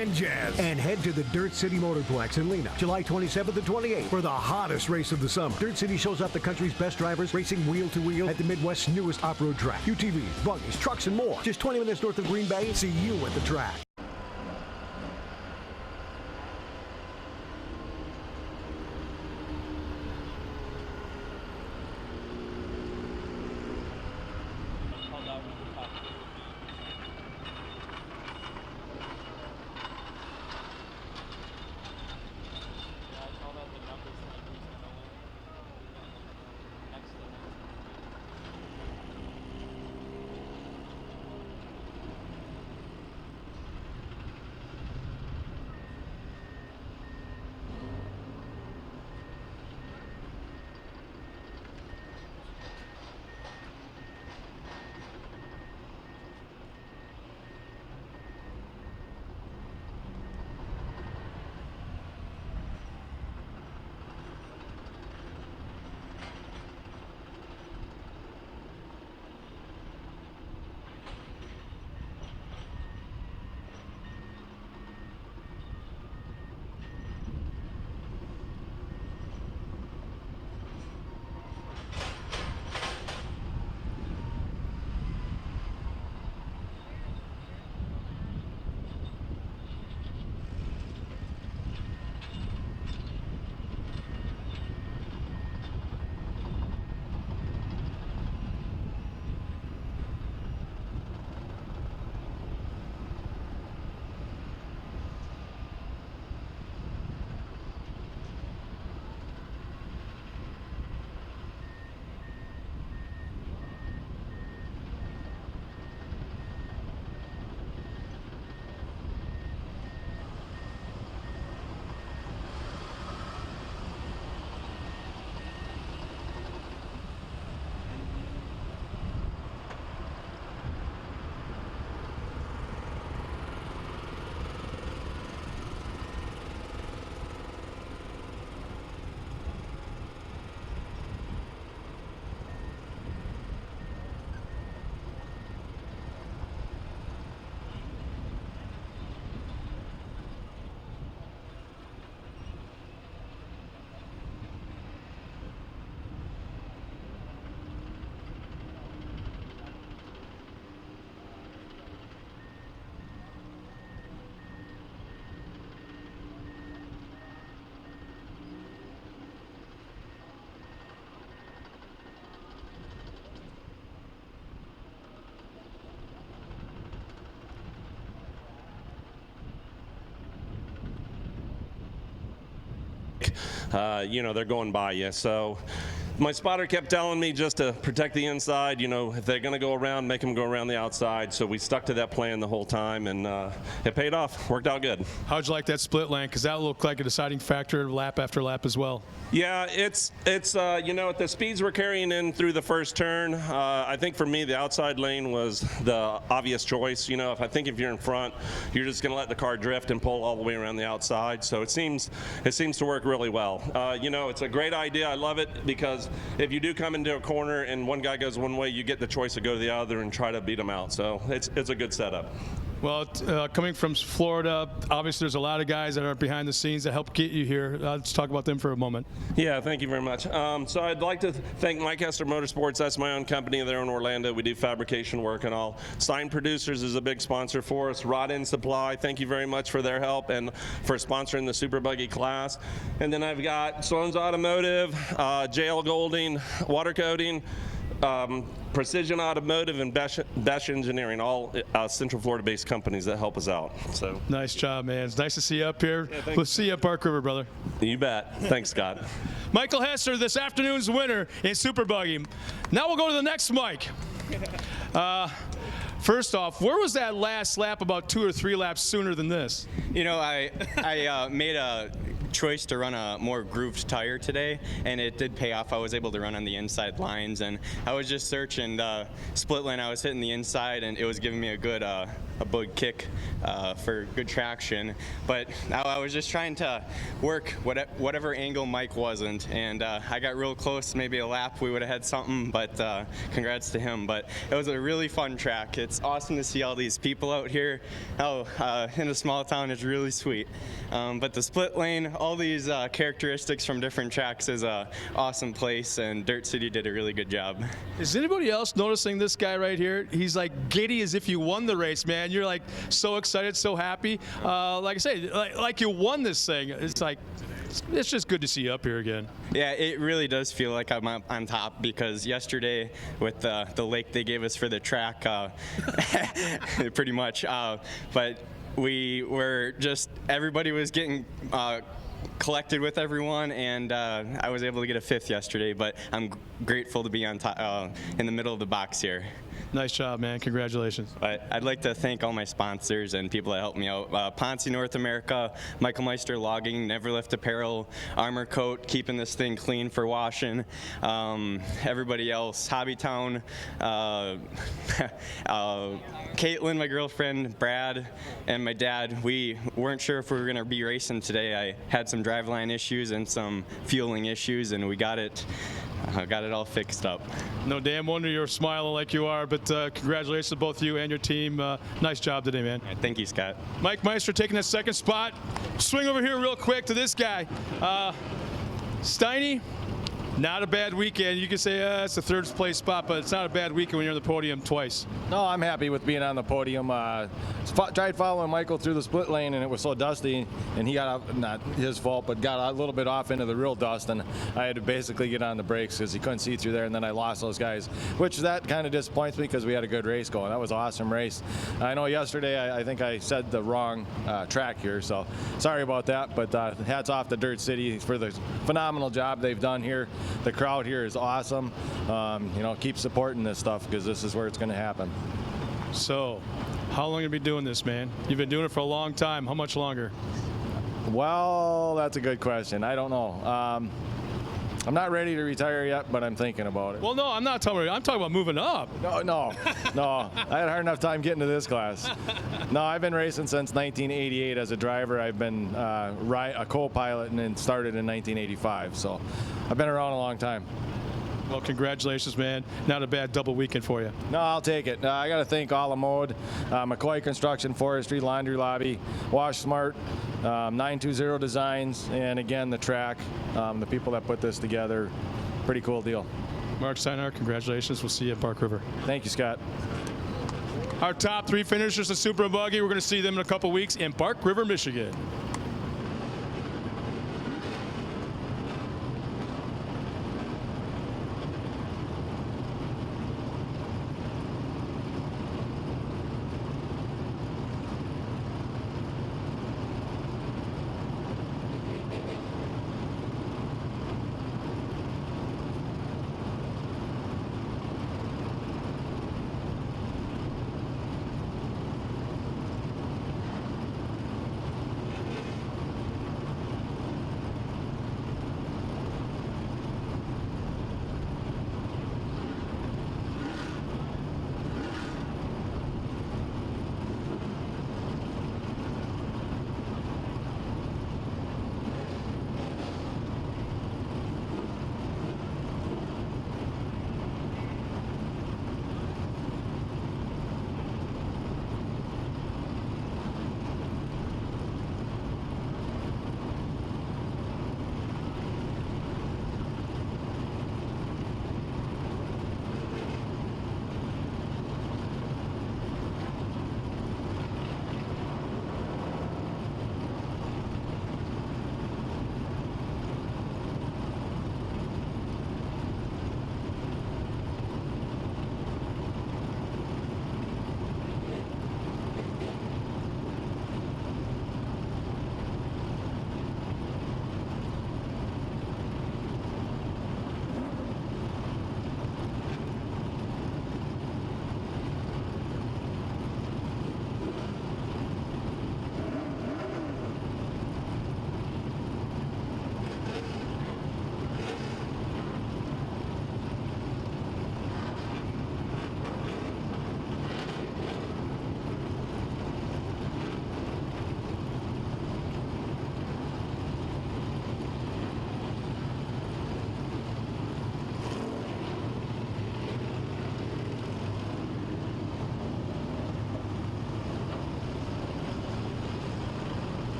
and jazz. And head to the Dirt City Motorplex in Lena, July 27th and 28th for the hottest race of the summer. Dirt City shows off the country's best drivers racing wheel-to-wheel at the Midwest's newest off-road track. UTVs, buggies, trucks, and more. Just 20 minutes north of Green Bay. See you at the track. They're going by you. So my spotter kept telling me just to protect the inside. If they're going to go around, make them go around the outside. So we stuck to that plan the whole time, and it paid off. Worked out good. How'd you like that split lane? Because that looked like a deciding factor lap after lap as well. Yeah, it's at the speeds we're carrying in through the first turn, I think for me the outside lane was the obvious choice. If you're in front, you're just going to let the car drift and pull all the way around the outside. So it seems to work really well. It's a great idea. I love it because if you do come into a corner and one guy goes one way, you get the choice to go to the other and try to beat them out. So it's a good setup. Well, coming from Florida, obviously there's a lot of guys that are behind the scenes that help get you here. Let's talk about them for a moment. Yeah, thank you very much. So I'd like to thank Mike Hester Motorsports. That's my own company there in Orlando. We do fabrication work and all. Sign Producers is a big sponsor for us. Rod End Supply, thank you very much for their help and for sponsoring the Super Buggy class. And then I've got Sloan's Automotive, JL Golding, Water Coating, Precision Automotive, and Besh Engineering, all Central Florida-based companies that help us out. So nice job, man. It's nice to see you up here. Yeah, we'll see you at Park River, brother. You bet. Thanks, Scott. Michael Hester, this afternoon's winner in Super Buggy. Now we'll go to the next Mike. First off, where was that last lap about 2 or 3 laps sooner than this? I made a choice to run a more grooved tire today, and it did pay off. I was able to run on the inside lines, and I was just searching the split lane. I was hitting the inside, and it was giving me a good kick for good traction. But I was just trying to work whatever angle Mike wasn't, and I got real close. Maybe a lap we would have had something, but congrats to him. But it was a really fun track. It's awesome to see all these people out here. In a small town, it's really sweet. But the split lane, all these characteristics from different tracks is a awesome place, and Dirt City did a really good job. Is anybody else noticing this guy right here? He's like giddy as if you won the race, man. You're like so excited, so happy. Like I say, like you won this thing. It's like, it's just good to see you up here again. Yeah, it really does feel like I'm up on top, because yesterday with the lake they gave us for the track, pretty much, but we were just, everybody was getting collected with everyone, and I was able to get a 5th yesterday, but I'm grateful to be on top, in the middle of the box here. Nice job, man. Congratulations. But I'd like to thank all my sponsors and people that helped me out. Ponce North America, Michael Meister Logging, Neverlift Apparel, Armor Coat, keeping this thing clean for washing. Everybody else, Hobbytown, Caitlin, my girlfriend, Brad, and my dad. We weren't sure if we were going to be racing today. I had some driveline issues and some fueling issues, and we got it all fixed up. No damn wonder you're smiling like you are, but congratulations to both you and your team. Nice job today, man. Right, thank you, Scott. Mike Meister taking that 2nd spot. Swing over here real quick to this guy. Steiny, not a bad weekend. You can say it's a 3rd place spot, but it's not a bad weekend when you're on the podium twice. No, I'm happy with being on the podium. Tried following Michael through the split lane, and it was so dusty, and he got out, not his fault, but got a little bit off into the real dust, and I had to basically get on the brakes because he couldn't see through there, and then I lost those guys, which that kind of disappoints me because we had a good race going. That was an awesome race. I know yesterday I think I said the wrong track here, so sorry about that, but hats off to Dirt City for the phenomenal job they've done here. The crowd here is awesome. Keep supporting this stuff because this is where it's going to happen. So, how long have you been doing this, man? You've been doing it for a long time. How much longer? Well, that's a good question. I don't know. I'm not ready to retire yet, but I'm thinking about it. Well, no, I'm not talking about. I'm talking about moving up. No. I had a hard enough time getting to this class. No, I've been racing since 1988 as a driver. I've been a co-pilot and then started in 1985. So I've been around a long time. Well, congratulations, man. Not a bad double weekend for you. No, I'll take it. I got to thank All Mode, McCoy Construction, Forestry, Laundry Lobby, Wash Smart, 920 Designs, and again, the track, the people that put this together. Pretty cool deal. Mark Steinhardt, congratulations. We'll see you at Park River. Thank you, Scott. Our top 3 finishers of Super and Buggy, we're going to see them in a couple weeks in Park River, Michigan.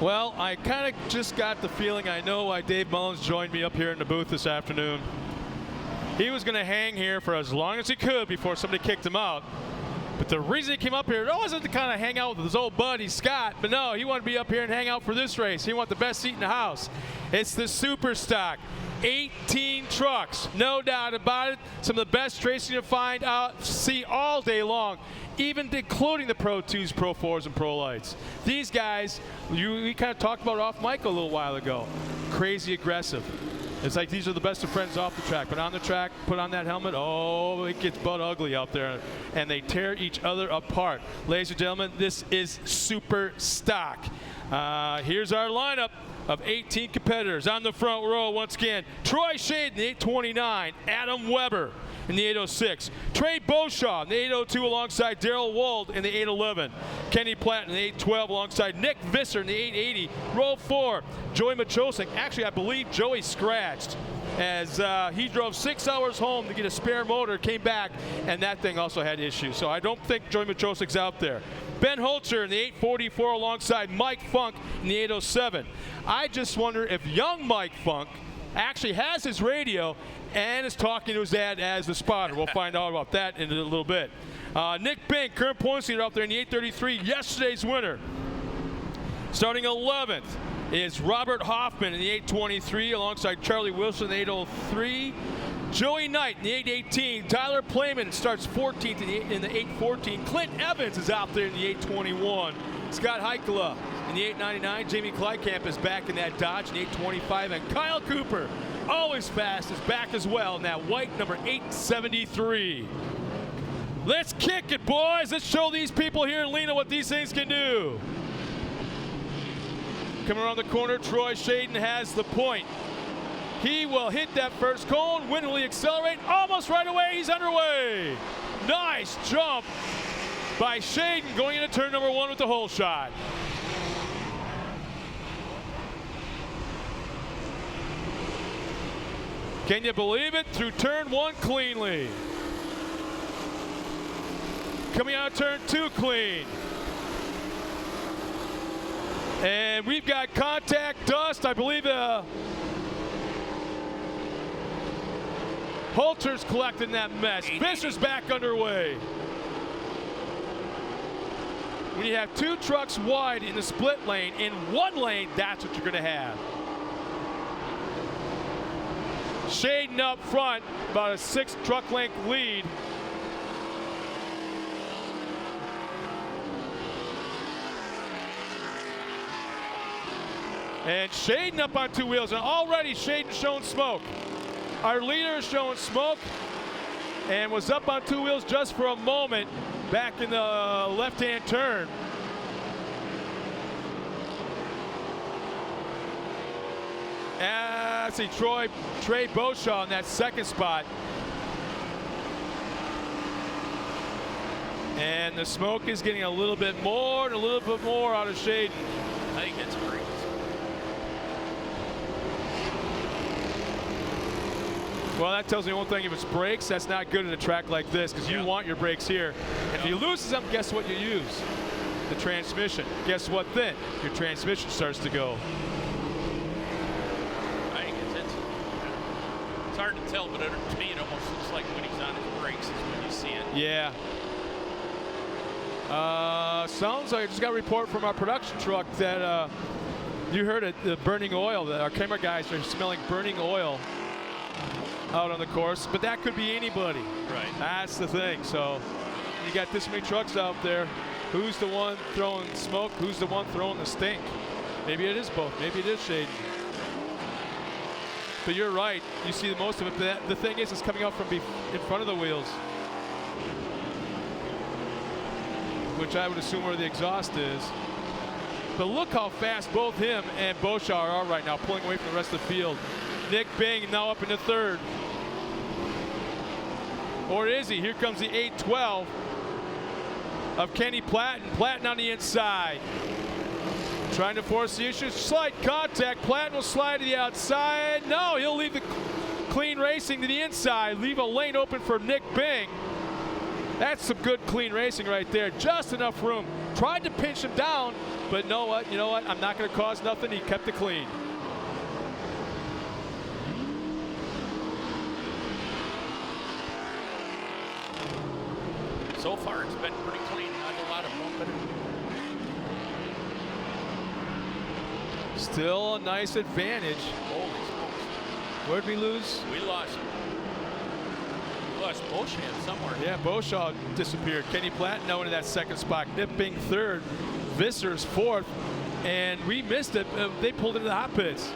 Well, I kind of just got the feeling I know why Dave Mullins joined me up here in the booth this afternoon. He was going to hang here for as long as he could before somebody kicked him out. But the reason he came up here, it wasn't to kind of hang out with his old buddy Scott, but no, he wanted to be up here and hang out for this race. He wanted the best seat in the house. It's the Super Stock. 18 trucks, no doubt about it. Some of the best racing you'll find out, see all day long, even including the Pro 2s, Pro 4s, and Pro Lights. These guys, we kind of talked about off mic a little while ago. Crazy aggressive. It's like these are the best of friends off the track, but on the track, put on that helmet, oh, it gets butt ugly out there, and they tear each other apart. Ladies and gentlemen, this is Super Stock. Here's our lineup of 18 competitors. On the front row, once again, Troy Shade in the 829, Adam Weber in the 806, Trey Beauchamp in the 802 alongside Darrell Wold in the 811, Kenny Platt in the 812 alongside Nick Visser in the 880. Row 4, Joey Machosik. Actually, I believe Joey scratched as he drove 6 hours home to get a spare motor, came back, and that thing also had issues. So I don't think Joey Machosik's out there. Ben Holzer in the 844 alongside Mike Funk in the 807. I just wonder if young Mike Funk actually has his radio and is talking to his dad as the spotter. We'll find out about that in a little bit. Nick Bink, current points leader out there in the 833, yesterday's winner. Starting 11th is Robert Hoffman in the 823 alongside Charlie Wilson in the 803. Joey Knight in the 818. Tyler Playman starts 14th in the 814. Clint Evans is out there in the 821. Scott Heikela in the 899. Jamie Kleikamp is back in that Dodge in the 825. And Kyle Cooper, always fast, is back as well in that white number 873. Let's kick it, boys. Let's show these people here in Lena what these things can do. Coming around the corner, Troy Shaden has the point. He will hit that first cone. When will he accelerate? Almost right away, he's underway. Nice jump by Shaden going into turn number 1 with the hole shot. Can you believe it? Through turn 1 cleanly. Coming out of turn 2 clean. And we've got contact dust. I believe Holter's collecting that mess. Fisher's back underway. When you have 2 trucks wide in the split lane, in 1 lane, that's what you're going to have. Shaden up front, about a 6 truck length lead. And Shaden up on 2 wheels, and already Shaden showing smoke. Our leader is showing smoke and was up on 2 wheels just for a moment back in the left-hand turn. Let's see, Trey Beauchamp in that 2nd spot. And the smoke is getting a little bit more and a little bit more out of Shaden. I think it's great. Well, that tells me one thing. If it's brakes, that's not good at a track like this because you want your brakes here. If you lose them, guess what you use? The transmission. Guess what then? Your transmission starts to go. I think it's hard to tell, but to me it almost looks like when he's on his brakes is when you see it. Yeah. Sounds like I just got a report from our production truck that you heard it, the burning oil. That our camera guys are smelling burning oil out on the course, but that could be anybody. Right. That's the thing. So you got this many trucks out there. Who's the one throwing smoke? Who's the one throwing the stink? Maybe it is both. Maybe it is Shaden. But you're right. You see the most of it. But the thing is, it's coming out from in front of the wheels, which I would assume where the exhaust is. But look how fast both him and Beauchamp are right now, pulling away from the rest of the field. Nick Bing now up into 3rd. Or is he? Here comes the 812 of Kenny Platten. Platten on the inside. Trying to force the issue. Slight contact. Platten will slide to the outside. No, he'll leave the clean racing to the inside. Leave a lane open for Nick Bing. That's some good clean racing right there. Just enough room. Tried to pinch him down, But know what? You know what? I'm not going to cause nothing. He kept it clean. So far, it's been pretty clean. Not a lot of bumping. Still a nice advantage. Holy smokes. Where'd we lose? We lost Beauchamp somewhere. Yeah, Beauchamp disappeared. Kenny Platten now into that second spot. Nip Bing third. Visser's fourth. And we missed it. They pulled into the hot pits.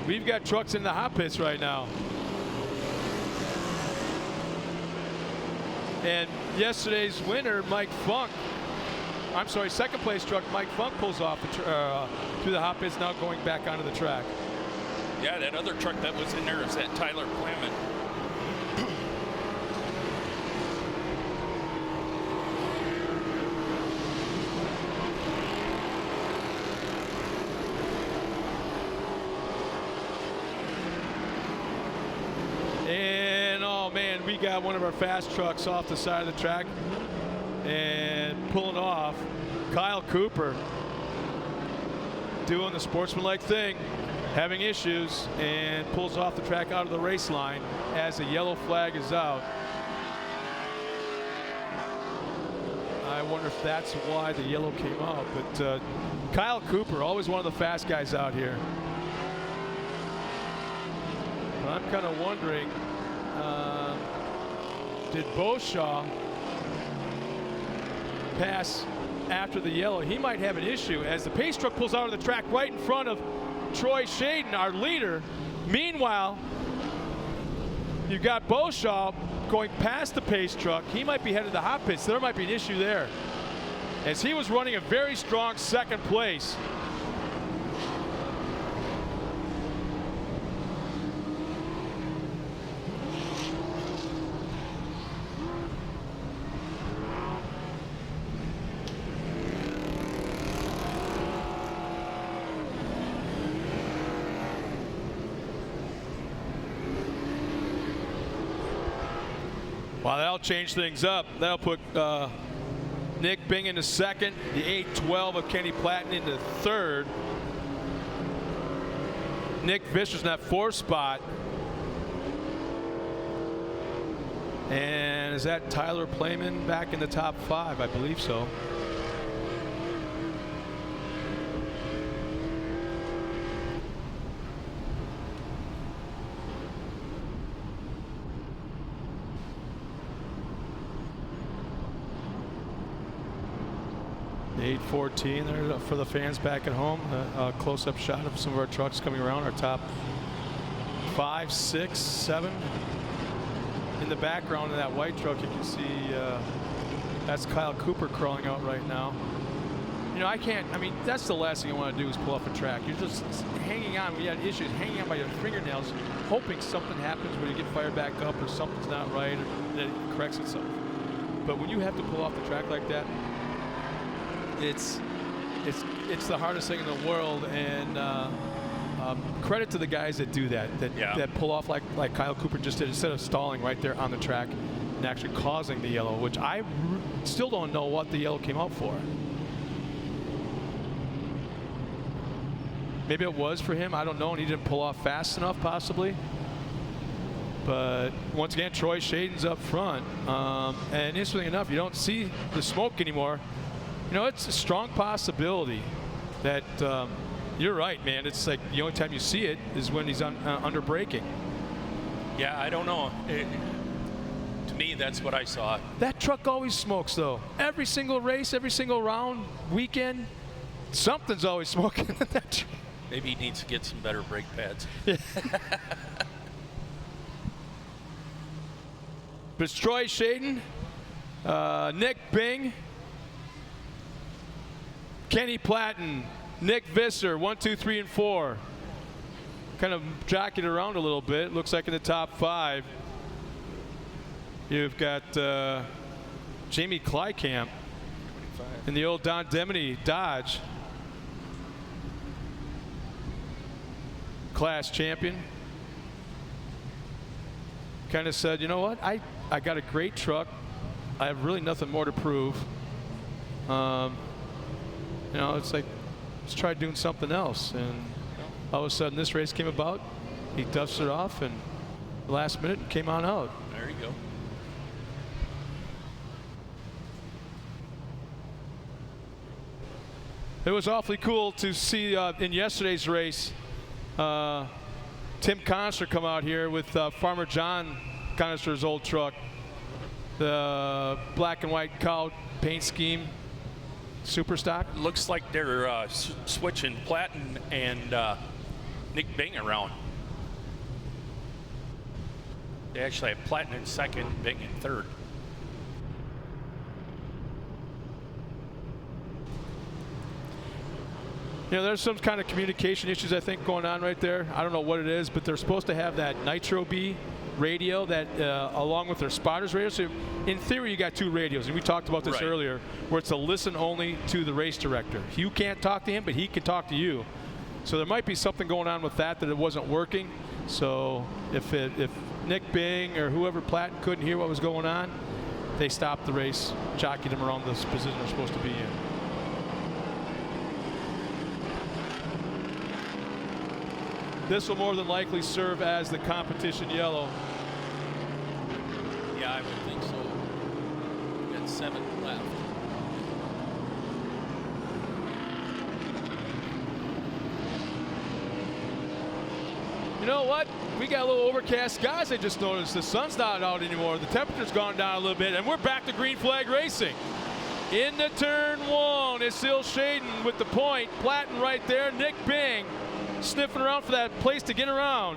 We've got trucks in the hot pits right now. And yesterday's winner, Mike Funk, I'm sorry, second place truck, Mike Funk pulls off through the hot pits, now going back onto the track. Yeah, that other truck that was in there is that Tyler Clement. And oh man, we got one of our fast trucks off the side of the track and pulling off. Kyle Cooper doing the sportsmanlike thing, having issues, and pulls off the track out of the race line as the yellow flag is out. I wonder if that's why the yellow came out, but Kyle Cooper, always one of the fast guys out here. But I'm kind of wondering, did Beauchamp pass after the yellow? He might have an issue as the pace truck pulls out of the track right in front of Troy Shaden, our leader. Meanwhile, you've got Beauchamp going past the pace truck. He might be headed to the hot pits. There might be an issue there, as he was running a very strong second place. Well, that'll change things up. That'll put Nick Bing into second, the 8-12 of Kenny Platten into third. Nick Visser's in that fourth spot. And is that Tyler Playman back in the top 5? I believe so. The 8:14 there for the fans back at home. A close-up shot of some of our trucks coming around, our top 5, 6, 7. In the background of that white truck, you can see that's Kyle Cooper crawling out right now. You know, I mean, that's the last thing you want to do is pull off a track. You're just hanging on. We had issues hanging on by your fingernails, hoping something happens when you get fired back up or something's not right or that it corrects itself. But when you have to pull off the track like that, it's the hardest thing in the world, and credit to the guys that do that pull off like Kyle Cooper just did, instead of stalling right there on the track and actually causing the yellow, which I still don't know what the yellow came out for. Maybe it was for him, I don't know, and he didn't pull off fast enough possibly. But once again, Troy Shaden's up front, and interestingly enough, you don't see the smoke anymore. You know, it's a strong possibility that you're right, man. It's like the only time you see it is when he's under braking. Yeah, I don't know. To me, that's what I saw. That truck always smokes, though. Every single race, every single round, weekend, something's always smoking in that truck. Maybe he needs to get some better brake pads. Yeah. But it's Troy Shaden, Nick Bing, Kenny Platten, Nick Visser, 1, 2, 3, and 4. Kind of jockeyed around a little bit. Looks like in the top 5, you've got Jamie Kleikamp in the old Don Demity Dodge. Class champion. Kind of said, you know what, I got a great truck. I have really nothing more to prove. You know, it's like let's try doing something else. And all of a sudden, this race came about. He dusted it off, and the last minute came on out. There you go. It was awfully cool to see in yesterday's race, Tim Conister come out here with Farmer John Conister's old truck, the black and white cow paint scheme, super stock. Looks like they're switching Platten and Nick Bing around. They actually have Platten in second, Bing in third. You know, there's some kind of communication issues, I think, going on right there. I don't know what it is, but they're supposed to have that Nitro B radio that along with their spotters radio. So in theory, you got two radios, and we talked about this earlier, where it's a listen only to the race director. You can't talk to him, but he can talk to you. So there might be something going on with that it wasn't working. So if Nick Bing or whoever Platten couldn't hear what was going on, they stopped the race, jockeyed them around this position they're supposed to be in. This will more than likely serve as the competition yellow. Yeah, I would think so. We've got 7 left. You know what? We got a little overcast skies. I just noticed the sun's not out anymore. The temperature's gone down a little bit, and we're back to green flag racing. Into turn 1, it's still Shaden with the point. Platten right there. Nick Bing sniffing around for that place to get around.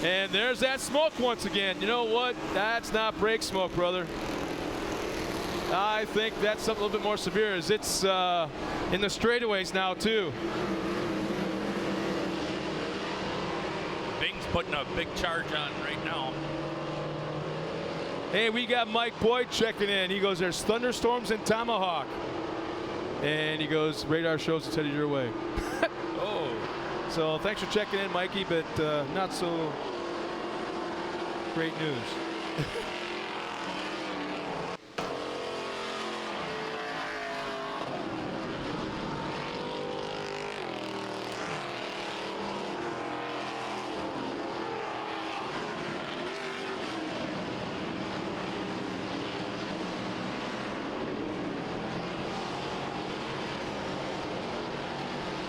And there's that smoke once again. You know what? That's not brake smoke, brother. I think that's something a little bit more severe, as it's in the straightaways now, too. Bing's putting a big charge on right now. Hey, we got Mike Boyd checking in. He goes, there's thunderstorms in Tomahawk. And he goes, radar shows it's headed your way. Oh. So thanks for checking in, Mikey, but not so great news.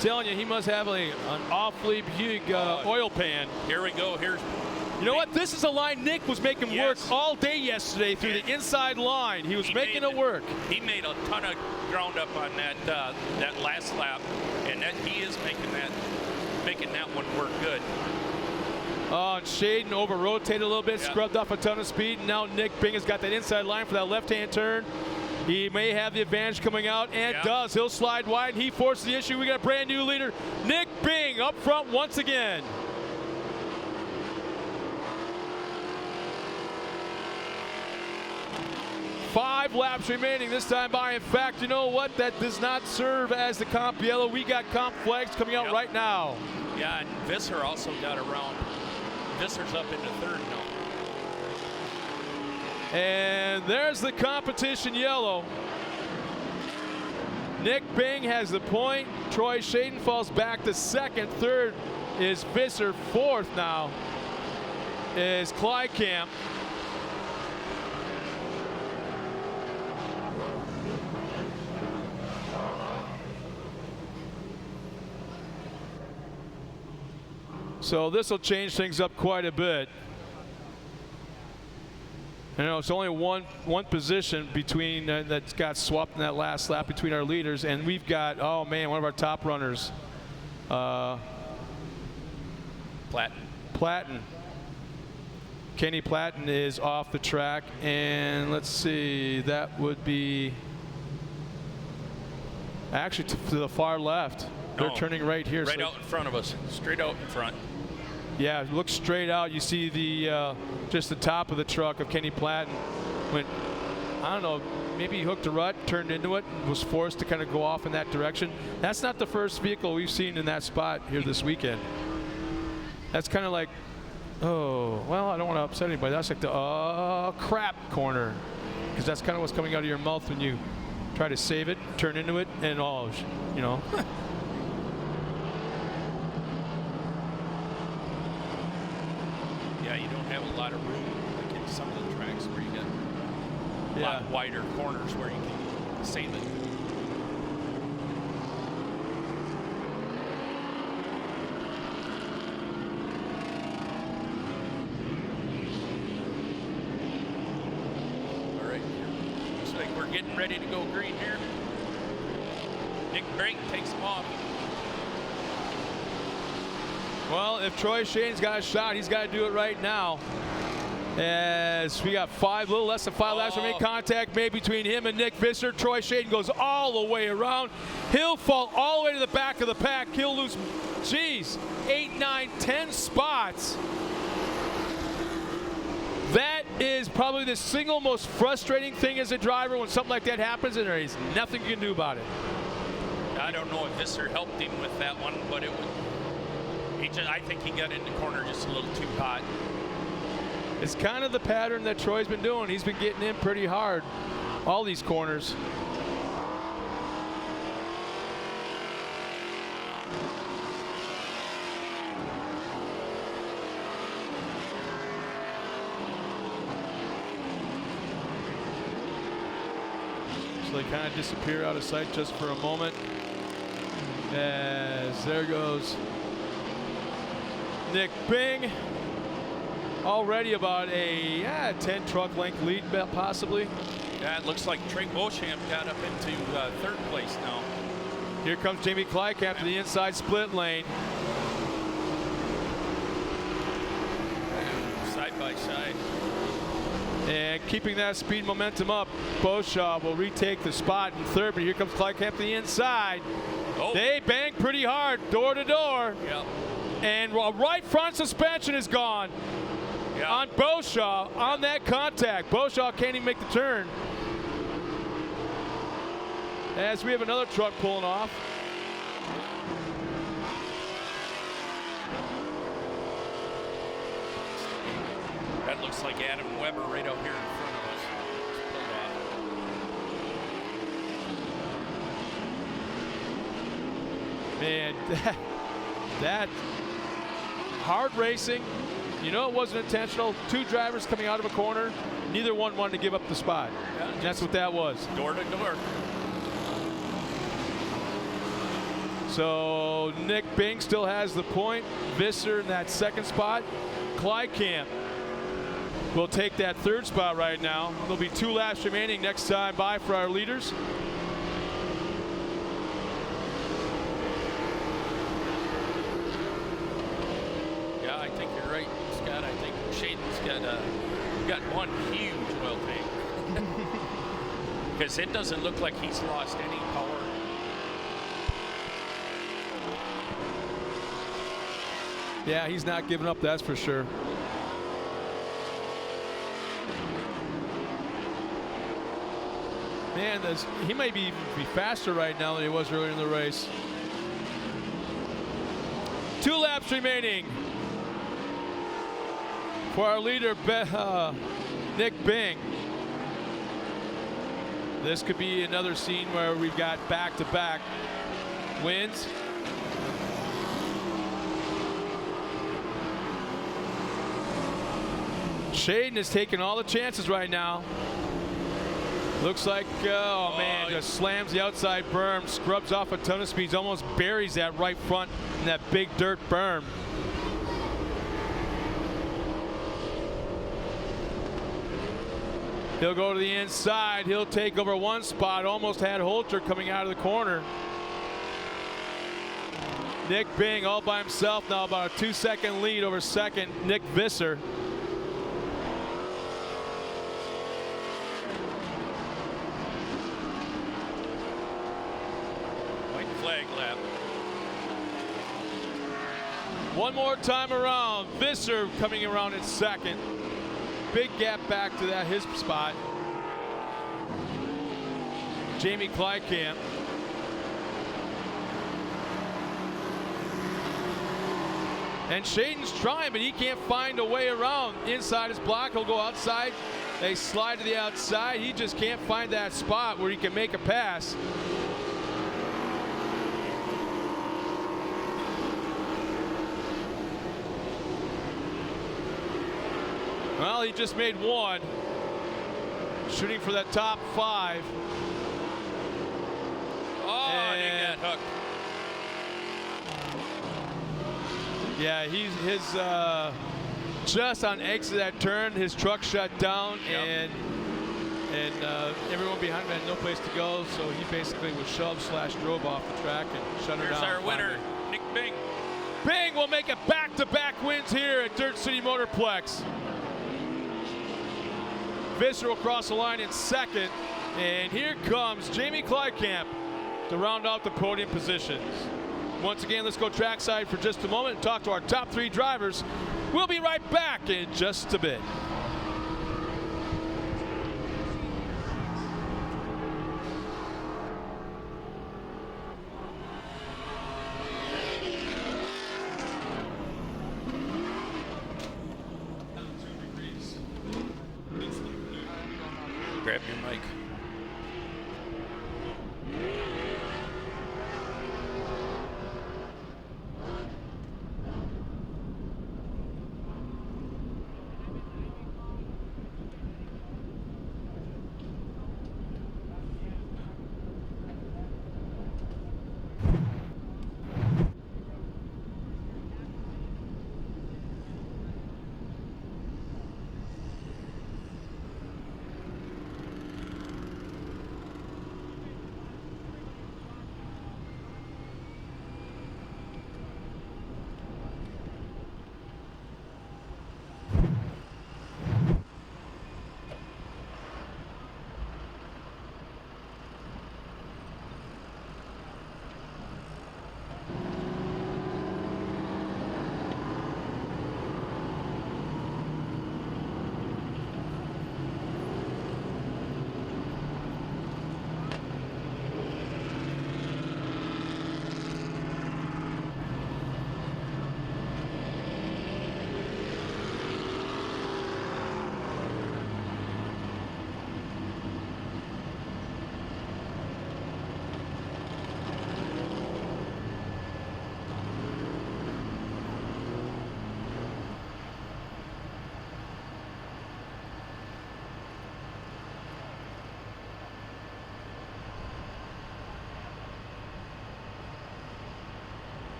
Telling you, he must have an awfully big oil pan. Here we go. Here's. You know what? This is a line Nick was making work all day yesterday through the inside line. He was making it work. He made a ton of ground up on that that last lap, and that he is making that one work good. Oh, and Shaden over-rotated a little bit, scrubbed off a ton of speed, and now Nick Bing has got that inside line for that left-hand turn. He may have the advantage coming out, and does. He'll slide wide, and he forces the issue. We got a brand new leader, Nick Bing, up front once again. Five laps remaining this time by. In fact, you know what? That does not serve as the comp yellow. We got comp flags coming out right now. Yeah, and Visser also got around. Visser's up into third now. And there's the competition yellow. Nick Bing has the point. Troy Shaden falls back to second. Third is Visser. Fourth now is Clykamp. So this will change things up quite a bit. You know, it's only one position between that got swapped in that last lap between our leaders, and we've got, oh man, one of our top runners, Platten. Kenny Platten is off the track, and let's see, that would be actually to the far left. They're turning right here. Right out in front of us, straight out in front. Yeah, look straight out. You see the just the top of the truck of Kenny Platten. Went, I don't know, maybe he hooked a rut, turned into it, was forced to kind of go off in that direction. That's not the first vehicle we've seen in that spot here this weekend. That's kind of like, oh, well, I don't want to upset anybody. That's like the crap corner, because that's kind of what's coming out of your mouth when you try to save it, turn into it, and all, you know. Yeah, you don't have a lot of room like in some of the tracks where you get a lot wider corners where you can save it. All right, looks like we're getting ready to go green here. Nick Brink takes them off. Well, if Troy Shane's got a shot, he's got to do it right now. As we got a little less than 5 laps to make contact made between him and Nick Visser. Troy Shane goes all the way around. He'll fall all the way to the back of the pack. He'll lose, 8, 9, 10 spots. That is probably the single most frustrating thing as a driver when something like that happens and there is nothing you can do about it. I don't know if Visser helped him with that one, but it was. I think he got in the corner just a little too hot. It's kind of the pattern that Troy's been doing. He's been getting in pretty hard, all these corners. So they kind of disappear out of sight just for a moment. As there goes Nick Bing, already about a 10 truck length lead possibly. Yeah, it looks like Trey Beauchamp got up into third place now. Here comes Jamie Kleikamp to the inside split lane. Side by side. And keeping that speed momentum up, Beauchamp will retake the spot in third, but here comes Kleikamp to the inside. Oh. They bang pretty hard, door to door. Yep. And right front suspension is gone on Beauchamp on that contact. Beauchamp can't even make the turn. As we have another truck pulling off. That looks like Adam Weber right out here in front of us. Man, that hard racing. You know it wasn't intentional. Two drivers coming out of a corner. Neither one wanted to give up the spot. Yeah, and that's what that was. Door to door. So Nick Bing still has the point. Visser in that second spot. Kleikamp will take that third spot right now. There'll be 2 laps remaining next time by for our leaders. Yeah, I think you're right, Scott. I think Shaden's got one huge oil tank. Because it doesn't look like he's lost any power. Yeah, he's not giving up, that's for sure. Man, he may be faster right now than he was earlier in the race. 2 laps remaining for our leader, Nick Bing. This could be another scene where we've got back-to-back wins. Shaden is taking all the chances right now. Looks like, oh man, just slams the outside berm, scrubs off a ton of speeds, almost buries that right front in that big dirt berm. He'll go to the inside. He'll take over 1 spot. Almost had Holter coming out of the corner. Nick Bing all by himself now, about a 2-second lead over second Nick Visser. White flag lap. One more time around. Visser coming around in second. Big gap back to his spot. Jamie Kleikamp. And Shaden's trying, but he can't find a way around. Inside his block, he'll go outside They slide to the outside. He just can't find that spot where he can make a pass. Well, he just made one. Shooting for that top 5. Oh, and he got hooked. Yeah, just on exit of that turn, his truck shut down, and everyone behind him had no place to go, so he basically was shoved/drove off the track and shut her down. Here's our winner, Nick Bing. Bing will make it back-to-back wins here at Dirt City Motorplex. Visser will cross the line in second, and here comes Jamie Kleikamp to round out the podium positions. Once again, let's go trackside for just a moment and talk to our top 3 drivers. We'll be right back in just a bit. Grab your mic.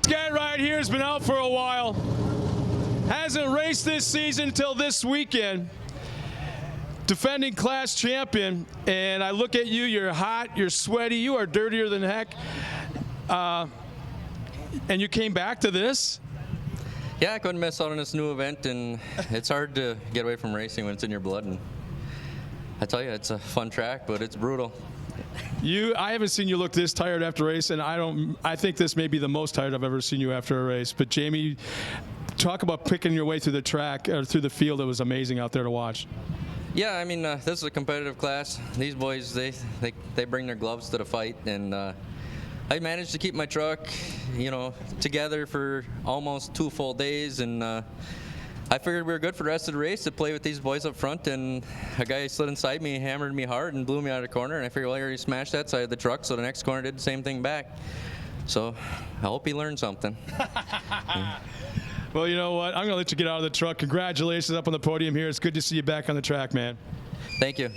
This guy right here has been out for a while. Hasn't raced this season until this weekend. Defending class champion, and I look at you, you're hot, you're sweaty, you are dirtier than heck. And you came back to this? Yeah, I couldn't miss out on this new event, and it's hard to get away from racing when it's in your blood. And I tell you, it's a fun track, but it's brutal. I haven't seen you look this tired after a race, and I think this may be the most tired I've ever seen you after a race. But Jamie, talk about picking your way through the track, or through the field. It was amazing out there to watch. Yeah, I mean, this is a competitive class. These boys, they bring their gloves to the fight, and I managed to keep my truck, together for almost 2 full days, and I figured we were good for the rest of the race to play with these boys up front, and a guy slid inside me, hammered me hard, and blew me out of the corner, and I figured, well, I already smashed that side of the truck, so the next corner did the same thing back. So I hope he learned something. Well, you know what? I'm going to let you get out of the truck. Congratulations up on the podium here. It's good to see you back on the track, man. Thank you.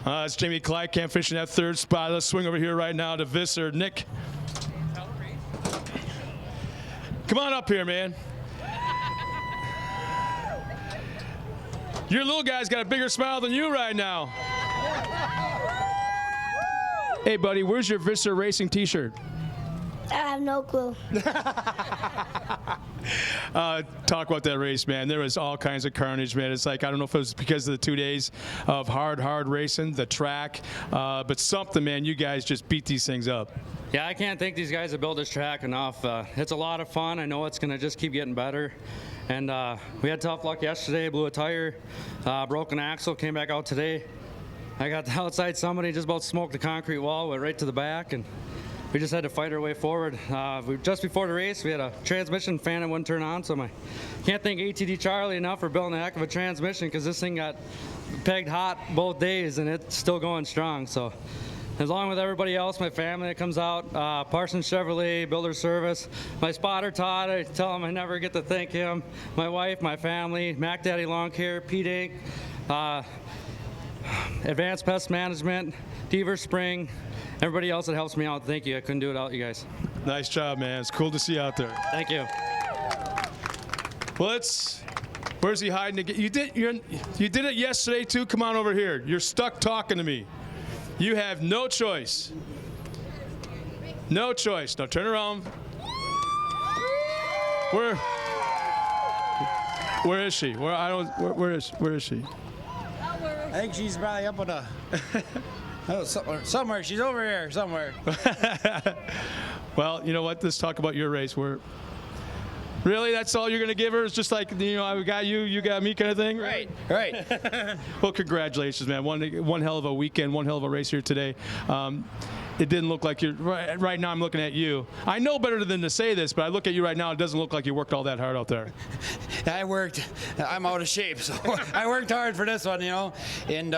It's Jamie Kleikamp finishing that 3rd spot. Let's swing over here right now to Visser. Nick. Come on up here, man. Your little guy's got a bigger smile than you right now. Hey, buddy, where's your Visser Racing t-shirt? I have no clue. Talk about that race, man. There was all kinds of carnage, man. It's like, I don't know if it was because of the 2 days of hard racing, the track, but something, man, you guys just beat these things up. Yeah, I can't thank these guys that built this track enough. It's a lot of fun. I know it's going to just keep getting better. And we had tough luck yesterday, blew a tire, broke an axle, came back out today. I got outside somebody, just about smoked the concrete wall, went right to the back, and we just had to fight our way forward. Just before the race, we had a transmission fan that wouldn't turn on, so I can't thank ATD Charlie enough for building a heck of a transmission, because this thing got pegged hot both days, and it's still going strong. So, along with everybody else, my family that comes out, Parsons Chevrolet, Builder Service, my spotter Todd, I tell him I never get to thank him, my wife, my family, Mac Daddy Lawn Care, Pete Inc., Advanced Pest Management, Deaver Spring, everybody else that helps me out, thank you. I couldn't do it without you guys. Nice job, man. It's cool to see you out there. Thank you. Well, where's he hiding again? You did it yesterday too. Come on over here. You're stuck talking to me. You have no choice. No choice. Now turn around. Where is she? Where is she? I think she's probably up on a somewhere. She's over here somewhere. Well, you know what? Let's talk about your race. Really, that's all you're going to give her? It's just like, I got you, you got me kind of thing? Right. Well, congratulations, man. One hell of a weekend, one hell of a race here today. It didn't look like right now I'm looking at you. I know better than to say this, but I look at you right now, it doesn't look like you worked all that hard out there. I'm out of shape, so I worked hard for this one, and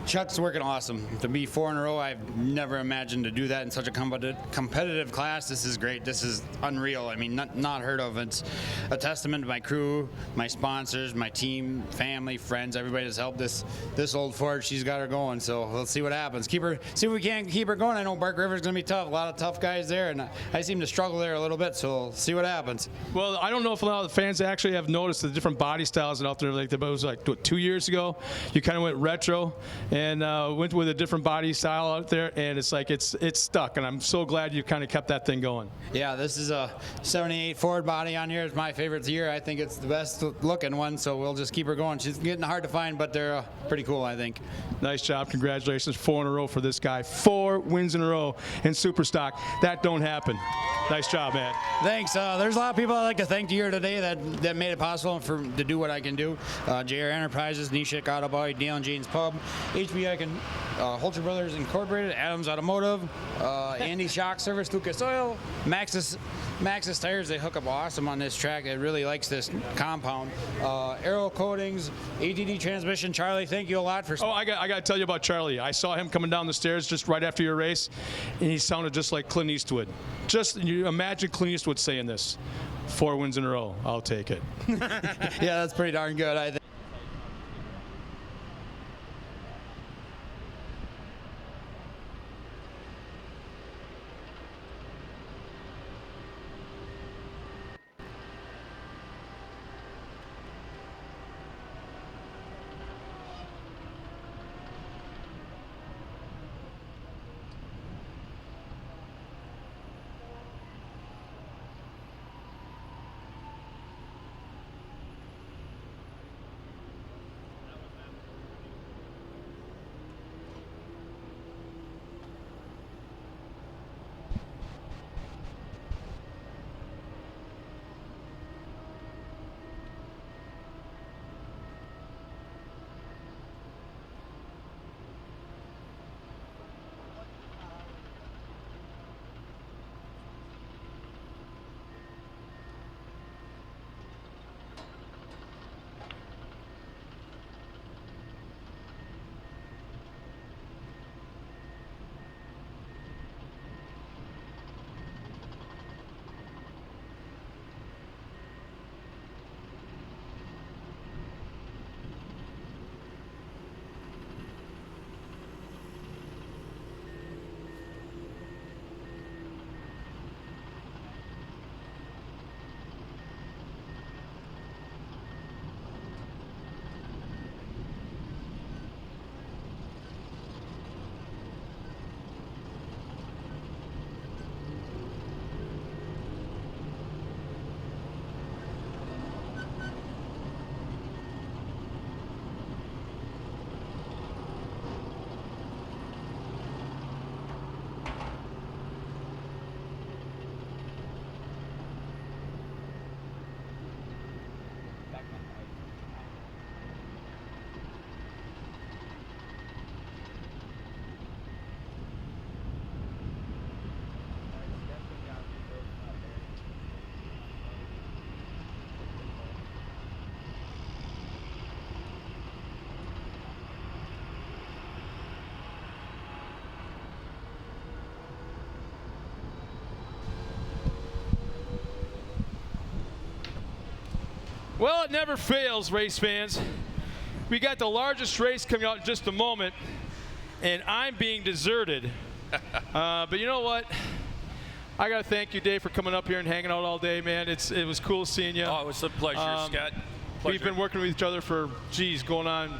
Chuck's working awesome. To be 4 in a row, I've never imagined to do that in such a competitive class. This is great. This is unreal. I mean, not heard of. It's a testament to my crew, my sponsors, my team, family, friends, everybody that's helped this old Ford. She's got her going, so let's see what happens. See if we can keep her going. I know Bark River's going to be tough. A lot of tough guys there, and I seem to struggle there a little bit, so we'll see what happens. Well, I don't know if a lot of the fans actually have noticed the different body styles out there. But it was like, what, 2 years ago? You kind of went retro and went with a different body style out there, and it's like it's stuck, and I'm so glad you kind of kept that thing going. Yeah, this is a 78 Ford body on here. It's my favorite year. I think it's the best looking one, so we'll just keep her going. She's getting hard to find, but they're pretty cool, I think. Nice job. Congratulations. 4 in a row for this guy. 4 wins in a row in Superstock. That don't happen. Nice job, man. Thanks. There's a lot of people I'd like to thank here today that made it possible to do what I can do. JR Enterprises, Nishik Auto Body, Dale and Jane's Pub, HBI Holter Brothers Incorporated, Adams Automotive, Andy Shock Service, Lucas Oil, Maxis Tires. They hook up awesome on this track. It really likes this compound. Aero Coatings, ATD Transmission. Charlie, thank you a lot for. Oh, I got to tell you about Charlie. I saw him coming down the stairs just right after your race, and he sounded just like Clint Eastwood. Just you imagine Clint Eastwood saying this: 4 wins in a row. I'll take it. Yeah, that's pretty darn good, I think. Well, it never fails, race fans. We got the largest race coming out in just a moment, and I'm being deserted. But you know what? I got to thank you, Dave, for coming up here and hanging out all day, man. It was cool seeing you. Oh, it was a pleasure, Scott. Pleasure. We've been working with each other for, geez, going on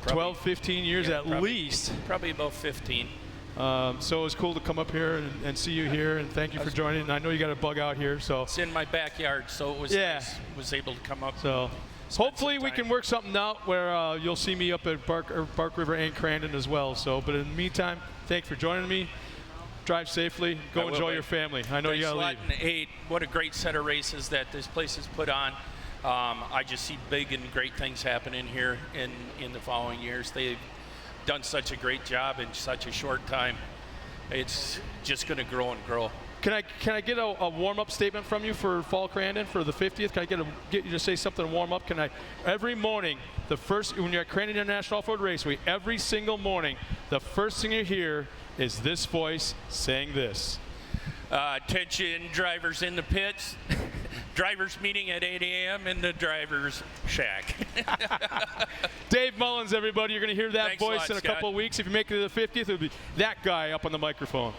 12, 15 years at least. Probably about 15. So it was cool to come up here and see you here, and thank you for joining. I know you got a bug out here, so it's in my backyard, so it was nice. Was able to come up. So hopefully we can work something out where you'll see me up at Bark River and Crandon as well. So, but in the meantime, thanks for joining me. Drive safely. Go enjoy your family. I know you gotta leave. Hey, what a great set of races that this place has put on. I just see big and great things happening here in the following years. They've done such a great job in such a short time. It's just going to grow and grow. Can I get a warm-up statement from you for Fall Crandon for the 50th? Can I get you to say something to warm up? Every morning, when you're at Crandon International Off-Road Raceway, every single morning, the first thing you hear is this voice saying this. Attention drivers in the pits. Drivers meeting at 8 a.m. in the driver's shack. Dave Mullins, everybody. You're going to hear that Thanks voice a lot, in a Scott. couple of weeks. If you make it to the 50th, it'll be that guy up on the microphone.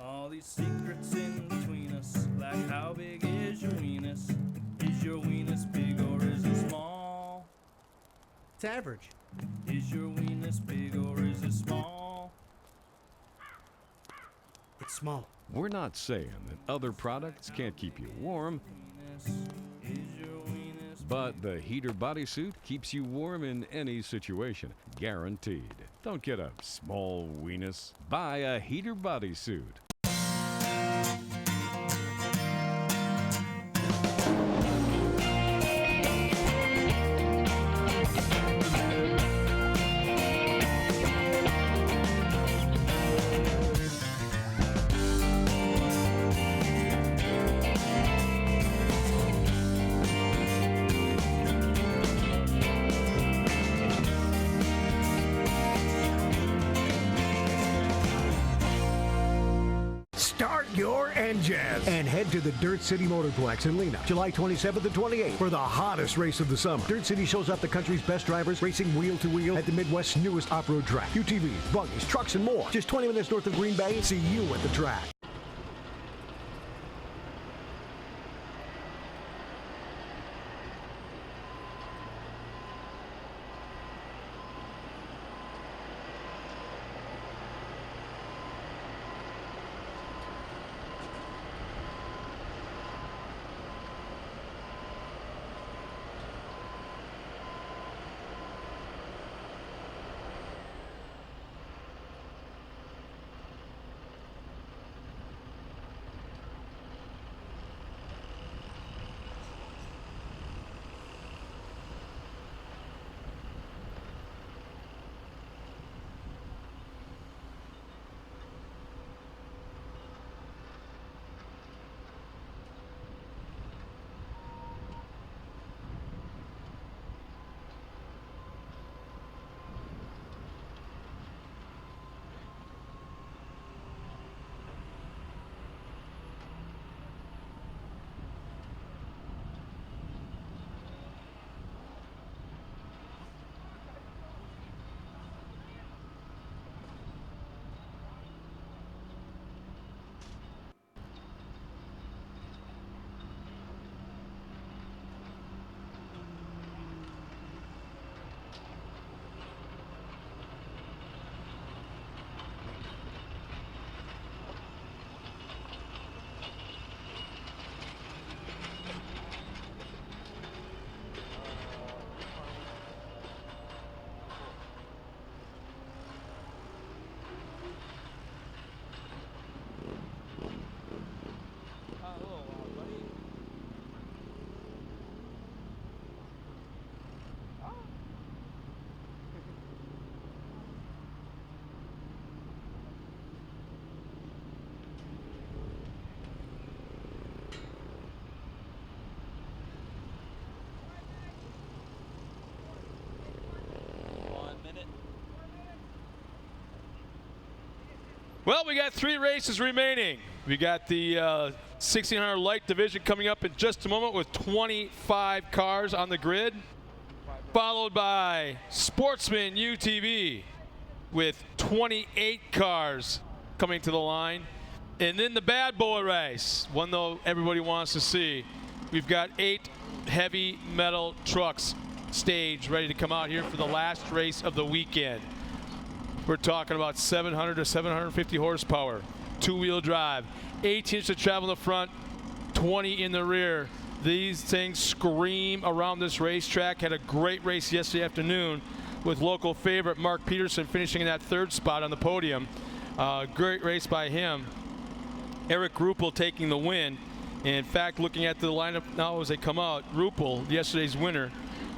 All these secrets in between us, like how big is your weenus? Is your weenus big or is it small? It's average. Is your weenus big or is it small? It's small. We're not saying that other products can't keep you warm, but the heater bodysuit keeps you warm in any situation, guaranteed. Don't get a small weenus. Buy a heater bodysuit. Start your engines and head to the Dirt City Motorplex in Lena, July 27th and 28th for the hottest race of the summer. Dirt City shows off the country's best drivers racing wheel to wheel at the Midwest's newest off-road track. UTVs, buggies, trucks, and more. Just 20 minutes north of Green Bay. See you at the track. Well, we got 3 races remaining. We got the 1600 light division coming up in just a moment with 25 cars on the grid, followed by Sportsman UTV with 28 cars coming to the line. And then the bad boy race, one though everybody wants to see. We've got 8 heavy metal trucks staged ready to come out here for the last race of the weekend. We're talking about 700 to 750 horsepower, 2-wheel drive, 18 inches of travel in the front, 20 in the rear. These things scream around this racetrack. Had a great race yesterday afternoon with local favorite Mark Peterson finishing in that 3rd spot on the podium. Great race by him. Eric Ruppel taking the win. And in fact, looking at the lineup now as they come out, Ruppel, yesterday's winner,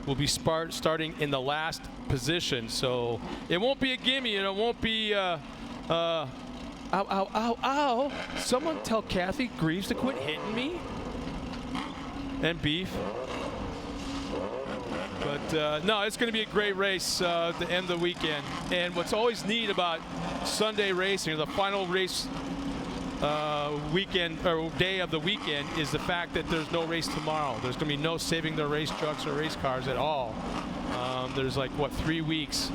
will be starting in the last position. So it won't be a gimme, and it won't be ow, ow, ow, ow. Someone tell Kathy Greaves to quit hitting me. And Beef. But no, it's going to be a great race at the end of the weekend. And what's always neat about Sunday racing, or the final race weekend or day of the weekend, is the fact that there's no race tomorrow. There's going to be no saving their race trucks or race cars at all. There's like, what, 3 weeks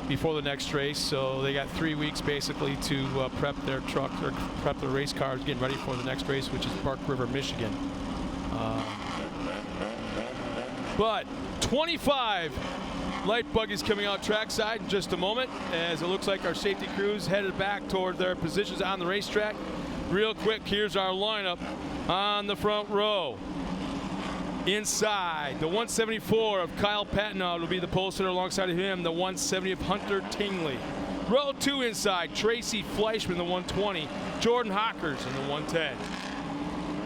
before the next race, so they got 3 weeks basically to prep their trucks or prep their race cars, getting ready for the next race, which is Park River, Michigan. But 25 light buggies coming out trackside in just a moment, as it looks like our safety crews headed back toward their positions on the racetrack. Real quick, here's our lineup on the front row. Inside, the 174 of Kyle Patnaud will be the pole sitter. Alongside of him, the 170 of Hunter Tingley. Row 2 inside, Tracy Fleischman, the 120. Jordan Hockers in the 110.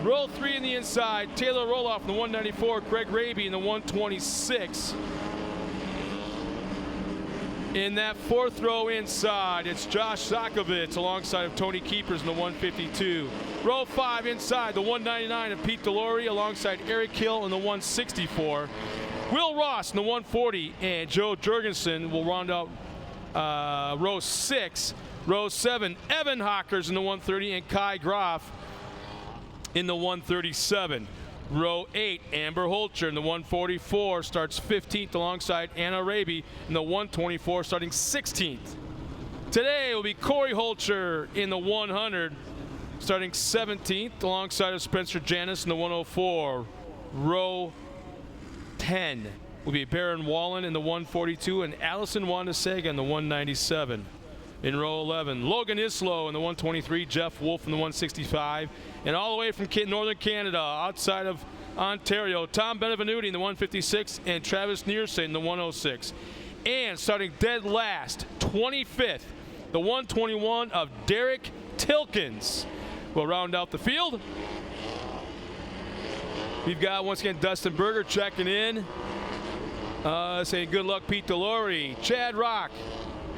Row 3 in the inside, Taylor Roloff in the 194, Greg Raby in the 126. In that 4th row inside, it's Josh Zakovitz alongside of Tony Keepers in the 152. Row 5 inside, the 199 of Pete Delory alongside Eric Hill in the 164. Will Ross in the 140 and Joe Jurgensen will round out row 6. Row 7, Evan Hockers in the 130 and Kai Groff in the 137. Row 8, Amber Holcher in the 144 starts 15th alongside Anna Raby in the 124 starting 16th. Today will be Corey Holcher in the 100 starting 17th alongside of Spencer Janis in the 104. Row 10 will be Baron Wallen in the 142 and Allison Wandasega in the 197. In row 11, Logan Islow in the 123, Jeff Wolf in the 165, and all the way from northern Canada, outside of Ontario, Tom Benevenuti in the 156 and Travis Nearson in the 106. And starting dead last, 25th, the 121 of Derek Tilkins will round out the field. We've got, once again, Dustin Berger checking in, saying good luck, Pete Delory. Chad Rock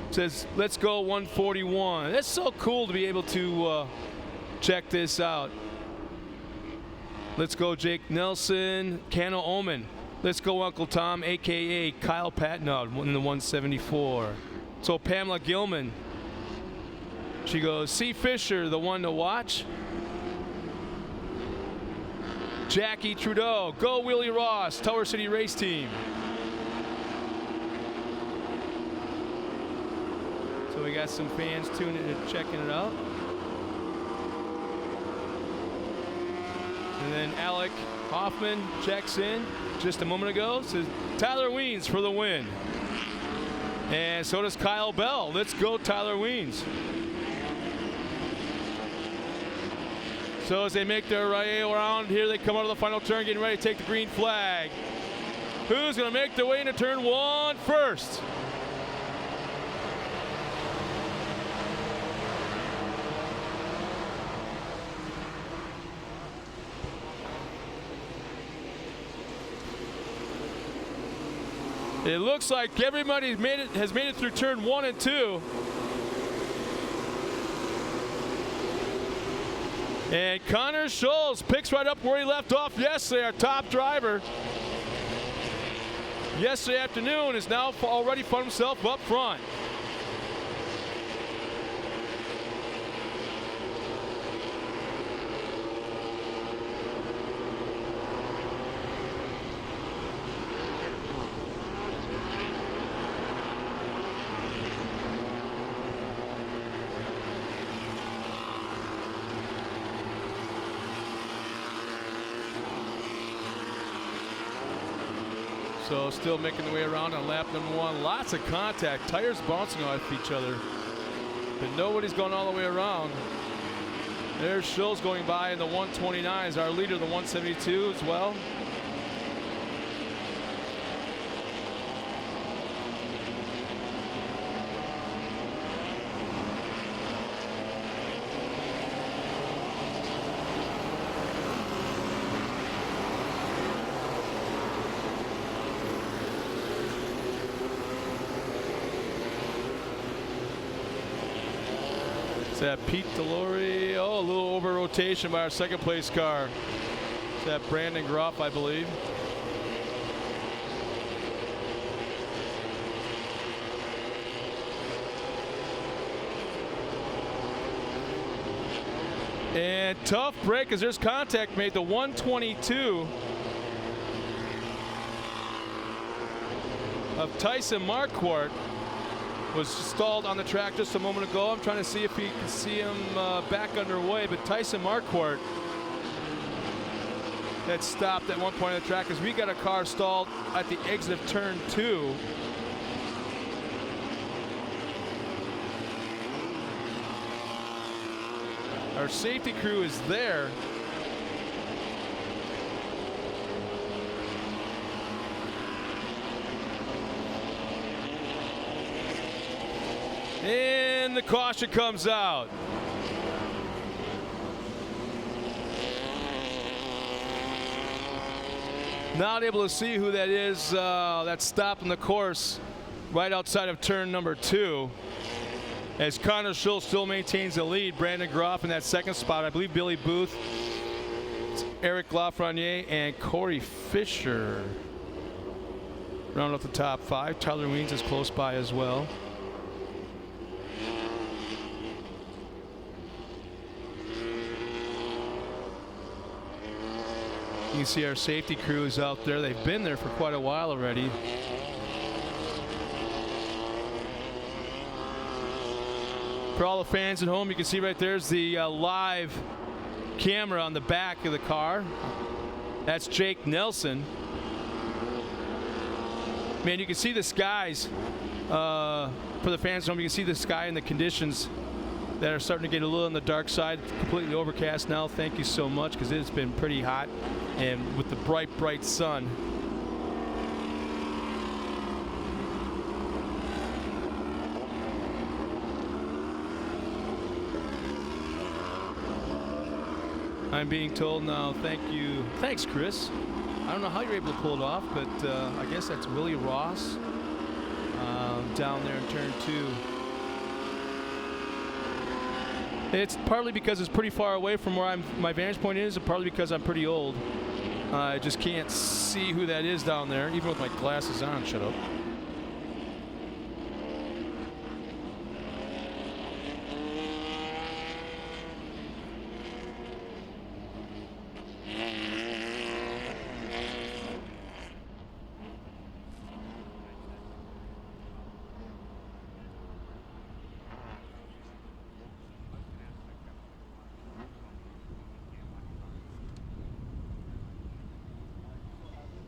says, let's go 141. That's so cool to be able to check this out. Let's go Jake Nelson, Cano Omen. Let's go Uncle Tom, a.k.a. Kyle Patnaud in the 174. So Pamela Gilman, she goes, C. Fisher, the one to watch. Jackie Trudeau, go Willie Ross, Tower City Race Team. So we got some fans tuning in and checking it out. And then Alec Hoffman checks in just a moment ago. Says Tyler Weens for the win. And so does Kyle Bell. Let's go Tyler Weens. So as they make their way around here, they come out of the final turn, getting ready to take the green flag. Who's going to make their way into turn 1 first? It looks like everybody has made it through turn 1 and 2. And Connor Scholes picks right up where he left off yesterday, our top driver. Yesterday afternoon has now already found himself up front. So still making the way around on lap number 1. Lots of contact. Tires bouncing off each other. But nobody's going all the way around. There's Schultz going by in the 129s. Our leader, the 172 as well. That Pete Delory, oh, a little over rotation by our second place car. It's that Brandon Groff, I believe. And tough break as there's contact made. The 122 of Tyson Marquardt was stalled on the track just a moment ago. I'm trying to see if you can see him back underway, but Tyson Marquardt had stopped at one point on the track because we got a car stalled at the exit of turn 2. Our safety crew is there. And the caution comes out. Not able to see who that is that's stopping the course right outside of turn number 2. As Connor Schultz still maintains the lead. Brandon Groff in that second spot. I believe Billy Booth, Eric Lafreniere, and Corey Fisher round up the top 5. Tyler Weens is close by as well. You can see our safety crew is out there. They've been there for quite a while already. For all the fans at home, you can see right there's the live camera on the back of the car. That's Jake Nelson. Man, you can see the skies. For the fans at home, you can see the sky and the conditions that are starting to get a little on the dark side. Completely overcast now. Thank you so much, because it's been pretty hot. And with the bright, bright sun. I'm being told now, thank you. Thanks, Chris. I don't know how you're able to pull it off, but I guess that's Willie Ross down there in turn 2. It's partly because it's pretty far away from where my vantage point is, and partly because I'm pretty old. I just can't see who that is down there, even with my glasses on. Shut up.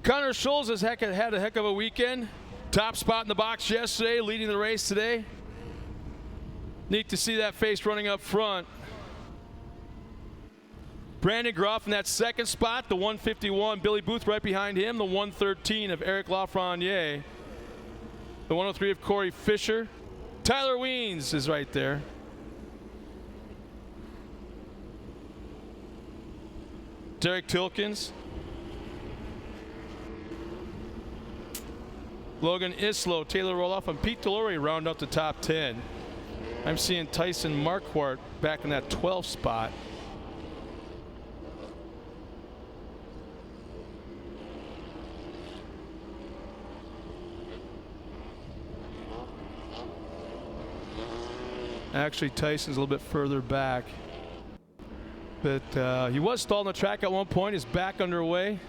Connor Schultz has had a heck of a weekend. Top spot in the box yesterday, leading the race today. Neat to see that face running up front. Brandon Groff in that second spot, the 151. Billy Booth right behind him, the 113 of Eric Lafreniere. The 103 of Corey Fisher. Tyler Weens is right there. Derek Tilkins. Logan Islow, Taylor Roloff, and Pete Delory round out the top 10. I'm seeing Tyson Marquardt back in that 12th spot. Actually, Tyson's a little bit further back. But he was stalled on the track at one point. Is back underway.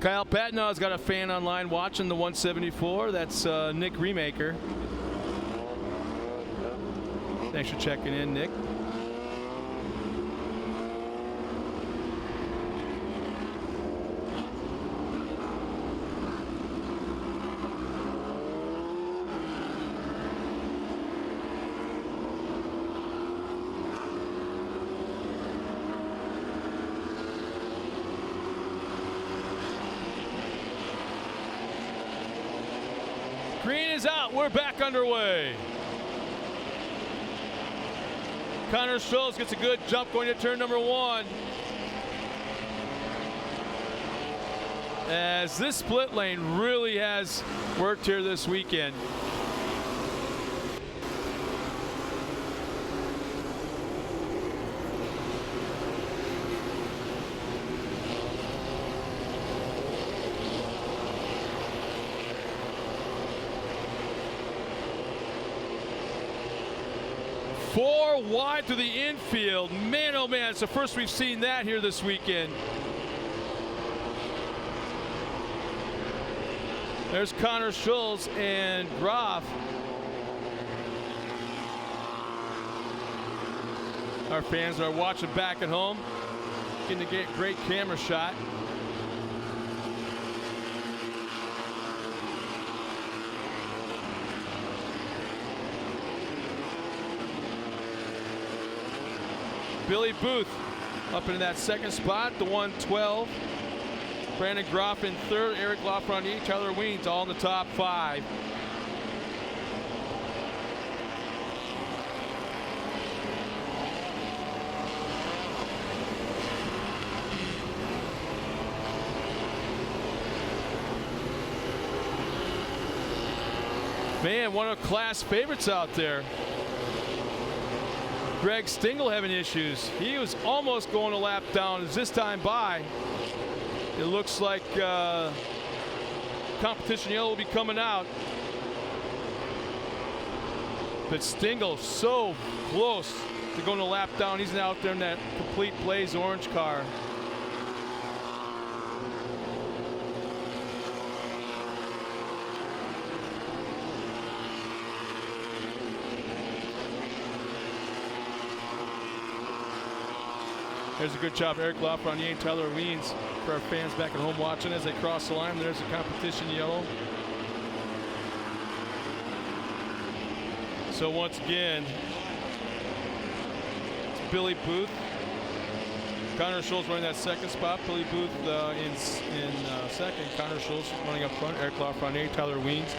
Kyle Patnaw's got a fan online watching the 174. That's Nick Remaker. Thanks for checking in, Nick. Green is out. We're back underway. Connor Schultz gets a good jump going to turn number 1. As this split lane really has worked here this weekend. Four wide to the infield. Man, oh man, it's the first we've seen that here this weekend. There's Connor Schultz and Groff. Our fans are watching back at home, getting a great camera shot. Billy Booth up into that second spot, the 112. Brandon Groff in third, Eric Lafreniere, Tyler Weens all in the top 5. Man, one of the class favorites out there. Greg Stingle having issues. He was almost going a lap down. As this time by, it looks like competition yellow will be coming out. But Stingle so close to going a lap down. He's out there in that complete blaze orange car. There's a good job, Eric Lafreniere and Tyler Weens for our fans back at home watching as they cross the line. There's a competition yellow. So once again, it's Billy Booth. Connor Schultz running that second spot. Billy Booth in second. Connor Schultz running up front. Eric Lafreniere, Tyler Weens.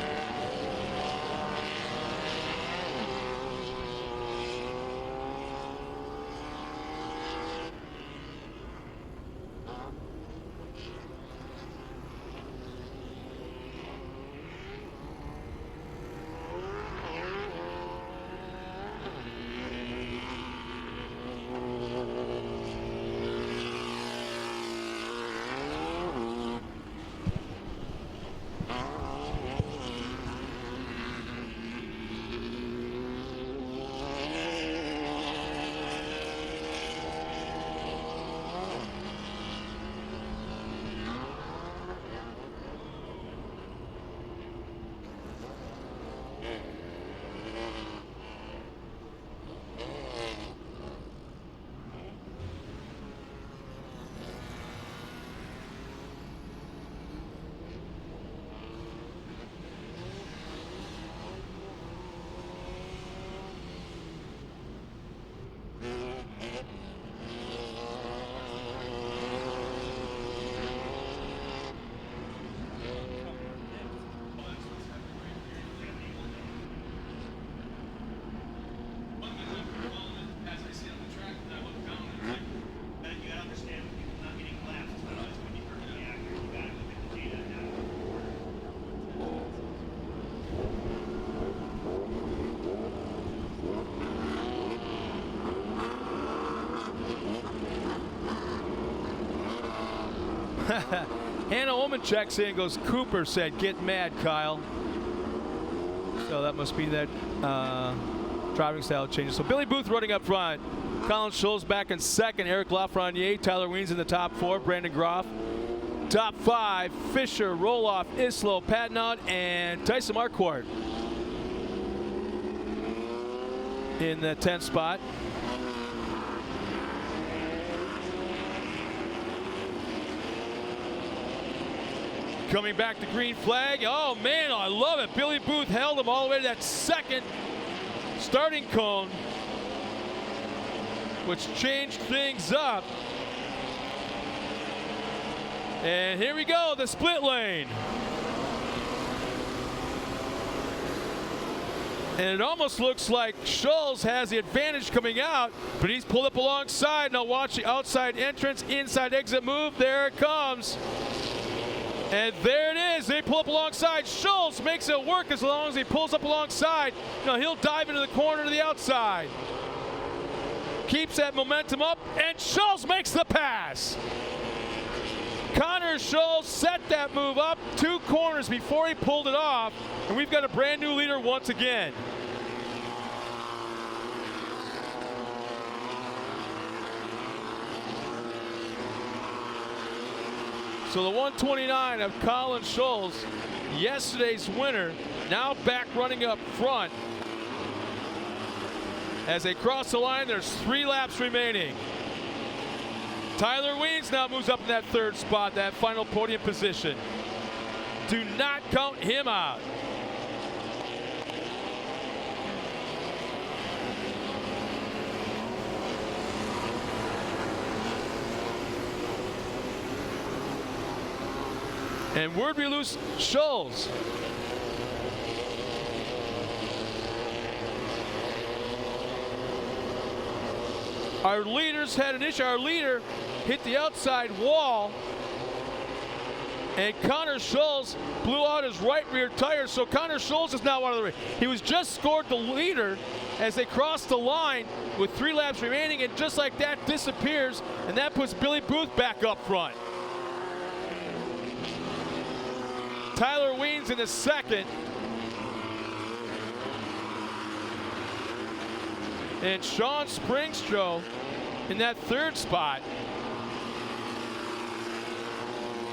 Hannah Ullman checks in, goes, Cooper said, get mad, Kyle. So that must be that driving style changes. So Billy Booth running up front. Colin Schultz back in second. Eric Lafreniere, Tyler Weens in the top 4. Brandon Groff Top 5, Fisher, Roloff, Islo, Patnaud, and Tyson Marquardt in the 10th spot. Coming back to green flag. Oh man, I love it. Billy Booth held him all the way to that second starting cone, which changed things up. And here we go, the split lane. And it almost looks like Schultz has the advantage coming out, but he's pulled up alongside. Now watch the outside entrance, inside exit move. There it comes. And there it is. They pull up alongside. Schultz makes it work as long as he pulls up alongside. Now he'll dive into the corner to the outside. Keeps that momentum up, and Schultz makes the pass. Connor Schultz set that move up 2 corners before he pulled it off, and we've got a brand new leader once again. So the 129 of Colin Schultz, yesterday's winner, now back running up front. As they cross the line, there's 3 laps remaining. Tyler Weens now moves up in that 3rd spot, that final podium position. Do not count him out. And word we lose Schultz. Our leaders had an issue. Our leader hit the outside wall, and Connor Schultz blew out his right rear tire. So Connor Schultz is now out of the race. He was just scored the leader as they crossed the line with 3 laps remaining, and just like that disappears, and that puts Billy Booth back up front. Tyler Weens in the 2nd. And Sean Springstrow in that 3rd spot.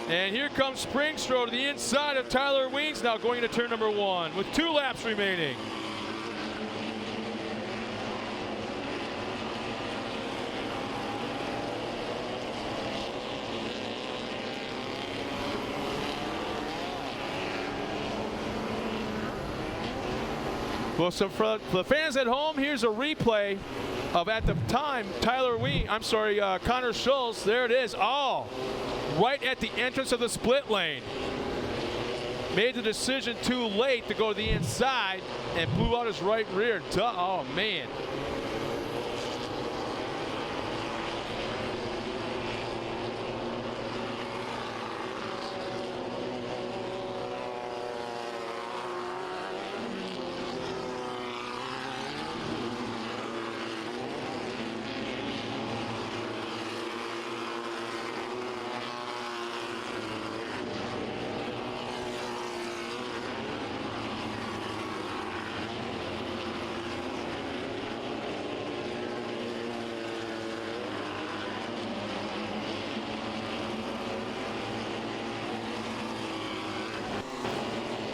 And here comes Springstrow to the inside of Tyler Weens, now going into turn number 1 with 2 laps remaining. Well, so for the fans at home, here's a replay of, at the time, Connor Schultz. There it is. Oh, right at the entrance of the split lane. Made the decision too late to go to the inside and blew out his right rear. Oh, man.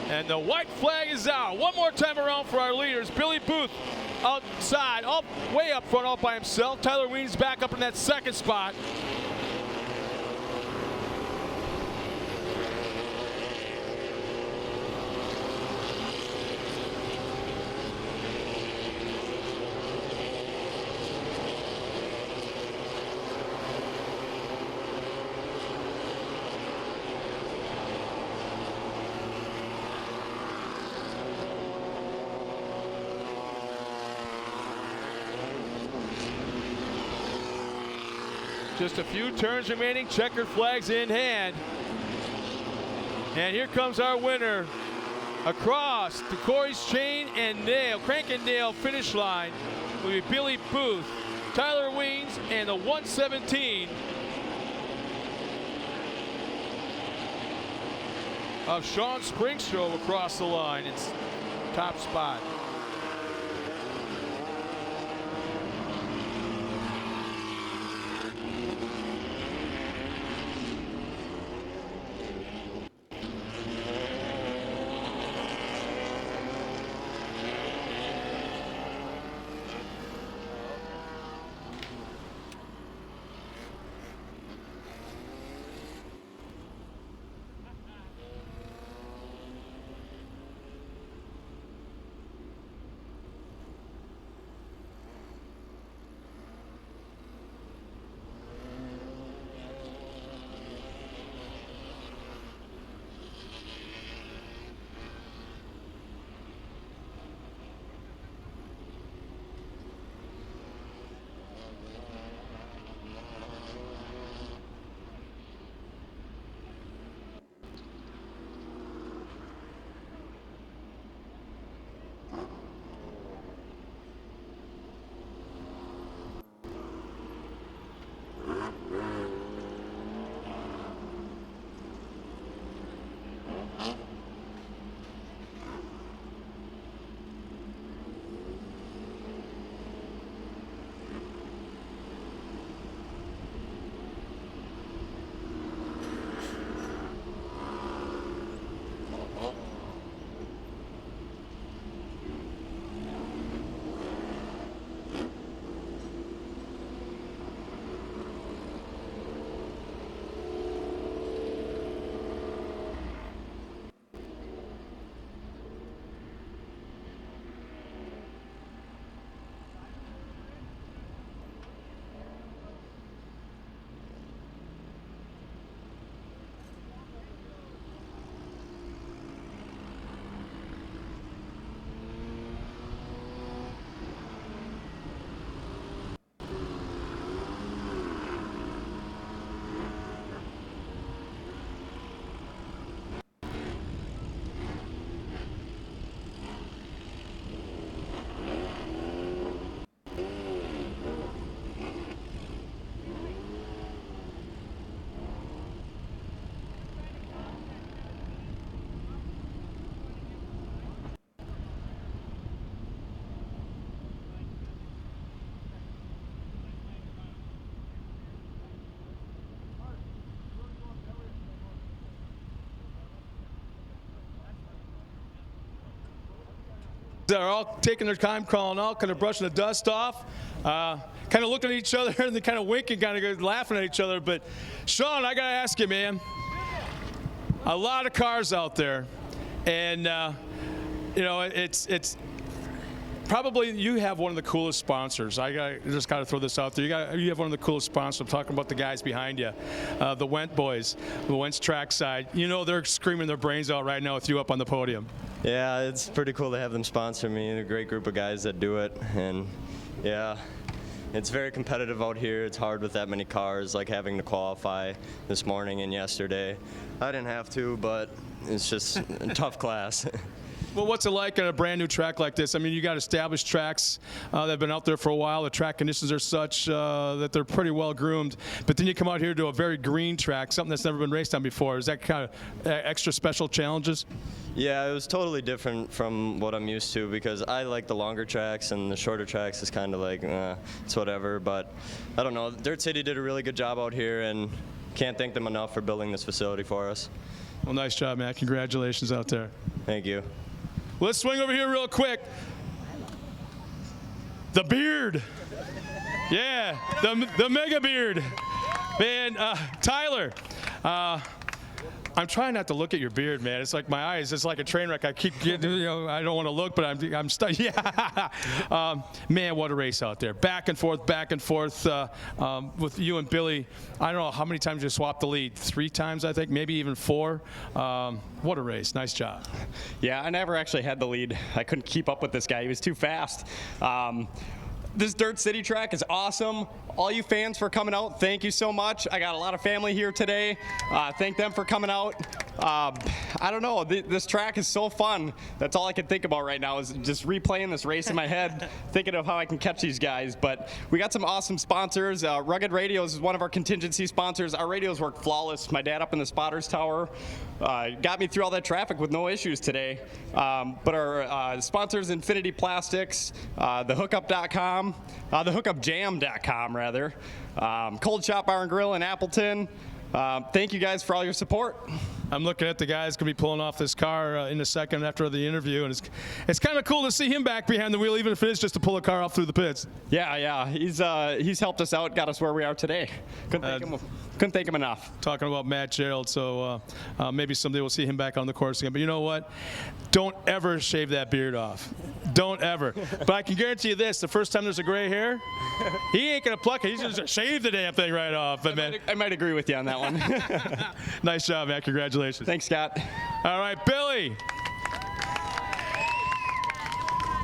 And the white flag is out. One more time around for our leaders. Billy Booth outside, way up front all by himself. Tyler Weens back up in that 2nd spot. Just a few turns remaining, checkered flags in hand. And here comes our winner. Across to Corey's chain and nail, crank and nail finish line will be Billy Booth, Tyler Weens, and the 117 of Sean Springstrow across the line. It's top spot. They're all taking their time crawling out, kind of brushing the dust off, kind of looking at each other and then kind of winking, kind of laughing at each other. But Sean, I got to ask you, man, a lot of cars out there, and you know, it's probably you have one of the coolest sponsors. I just got to throw this out there. You have one of the coolest sponsors. I'm talking about the guys behind you, the Went boys, the Wentz trackside. You know, they're screaming their brains out right now with you up on the podium. Yeah, it's pretty cool to have them sponsor me. They're a great group of guys that do it, and yeah, it's very competitive out here. It's hard with that many cars, like having to qualify this morning and yesterday. I didn't have to, but it's just a tough class. Well, what's it like on a brand new track like this? I mean, you got established tracks that have been out there for a while. The track conditions are such that they're pretty well groomed. But then you come out here to a very green track, something that's never been raced on before. Is that kind of extra special challenges? Yeah, it was totally different from what I'm used to because I like the longer tracks and the shorter tracks is kind of like, it's whatever. But I don't know. Dirt City did a really good job out here, and can't thank them enough for building this facility for us. Well, nice job, man. Congratulations out there. Thank you. Let's swing over here real quick. The beard. Yeah, the mega beard. Man, Tyler, I'm trying not to look at your beard, man. It's like my eyes. It's like a train wreck. I keep getting, you know, I don't want to look, but I'm stuck. Yeah. Man, what a race out there. Back and forth with you and Billy. I don't know how many times you swapped the lead. 3 times, I think, maybe even 4. What a race. Nice job. Yeah, I never actually had the lead. I couldn't keep up with this guy. He was too fast. This Dirt City track is awesome. All you fans for coming out, thank you so much. I got a lot of family here today. Thank them for coming out. I don't know, this track is so fun. That's all I can think about right now is just replaying this race in my head, thinking of how I can catch these guys. But we got some awesome sponsors. Rugged Radios is one of our contingency sponsors. Our radios work flawless. My dad up in the spotters tower got me through all that traffic with no issues today. But our sponsors, Infinity Plastics, thehookup.com, thehookupjam.com rather, Cold Shop Bar and Grill in Appleton. Thank you guys for all your support. I'm looking at the guys going to be pulling off this car in a second after the interview, and it's kind of cool to see him back behind the wheel, even if it is just to pull a car off through the pits. Yeah, he's helped us out, got us where we are today. Couldn't thank him enough. Talking about Matt Gerald, so maybe someday we'll see him back on the course again. But you know what? Don't ever shave that beard off. Don't ever. But I can guarantee you this: the first time there's a gray hair, he ain't gonna pluck it. He's just gonna shave the damn thing right off. But I might agree with you on that one. Nice job, man. Congratulations. Thanks, Scott. All right, Billy.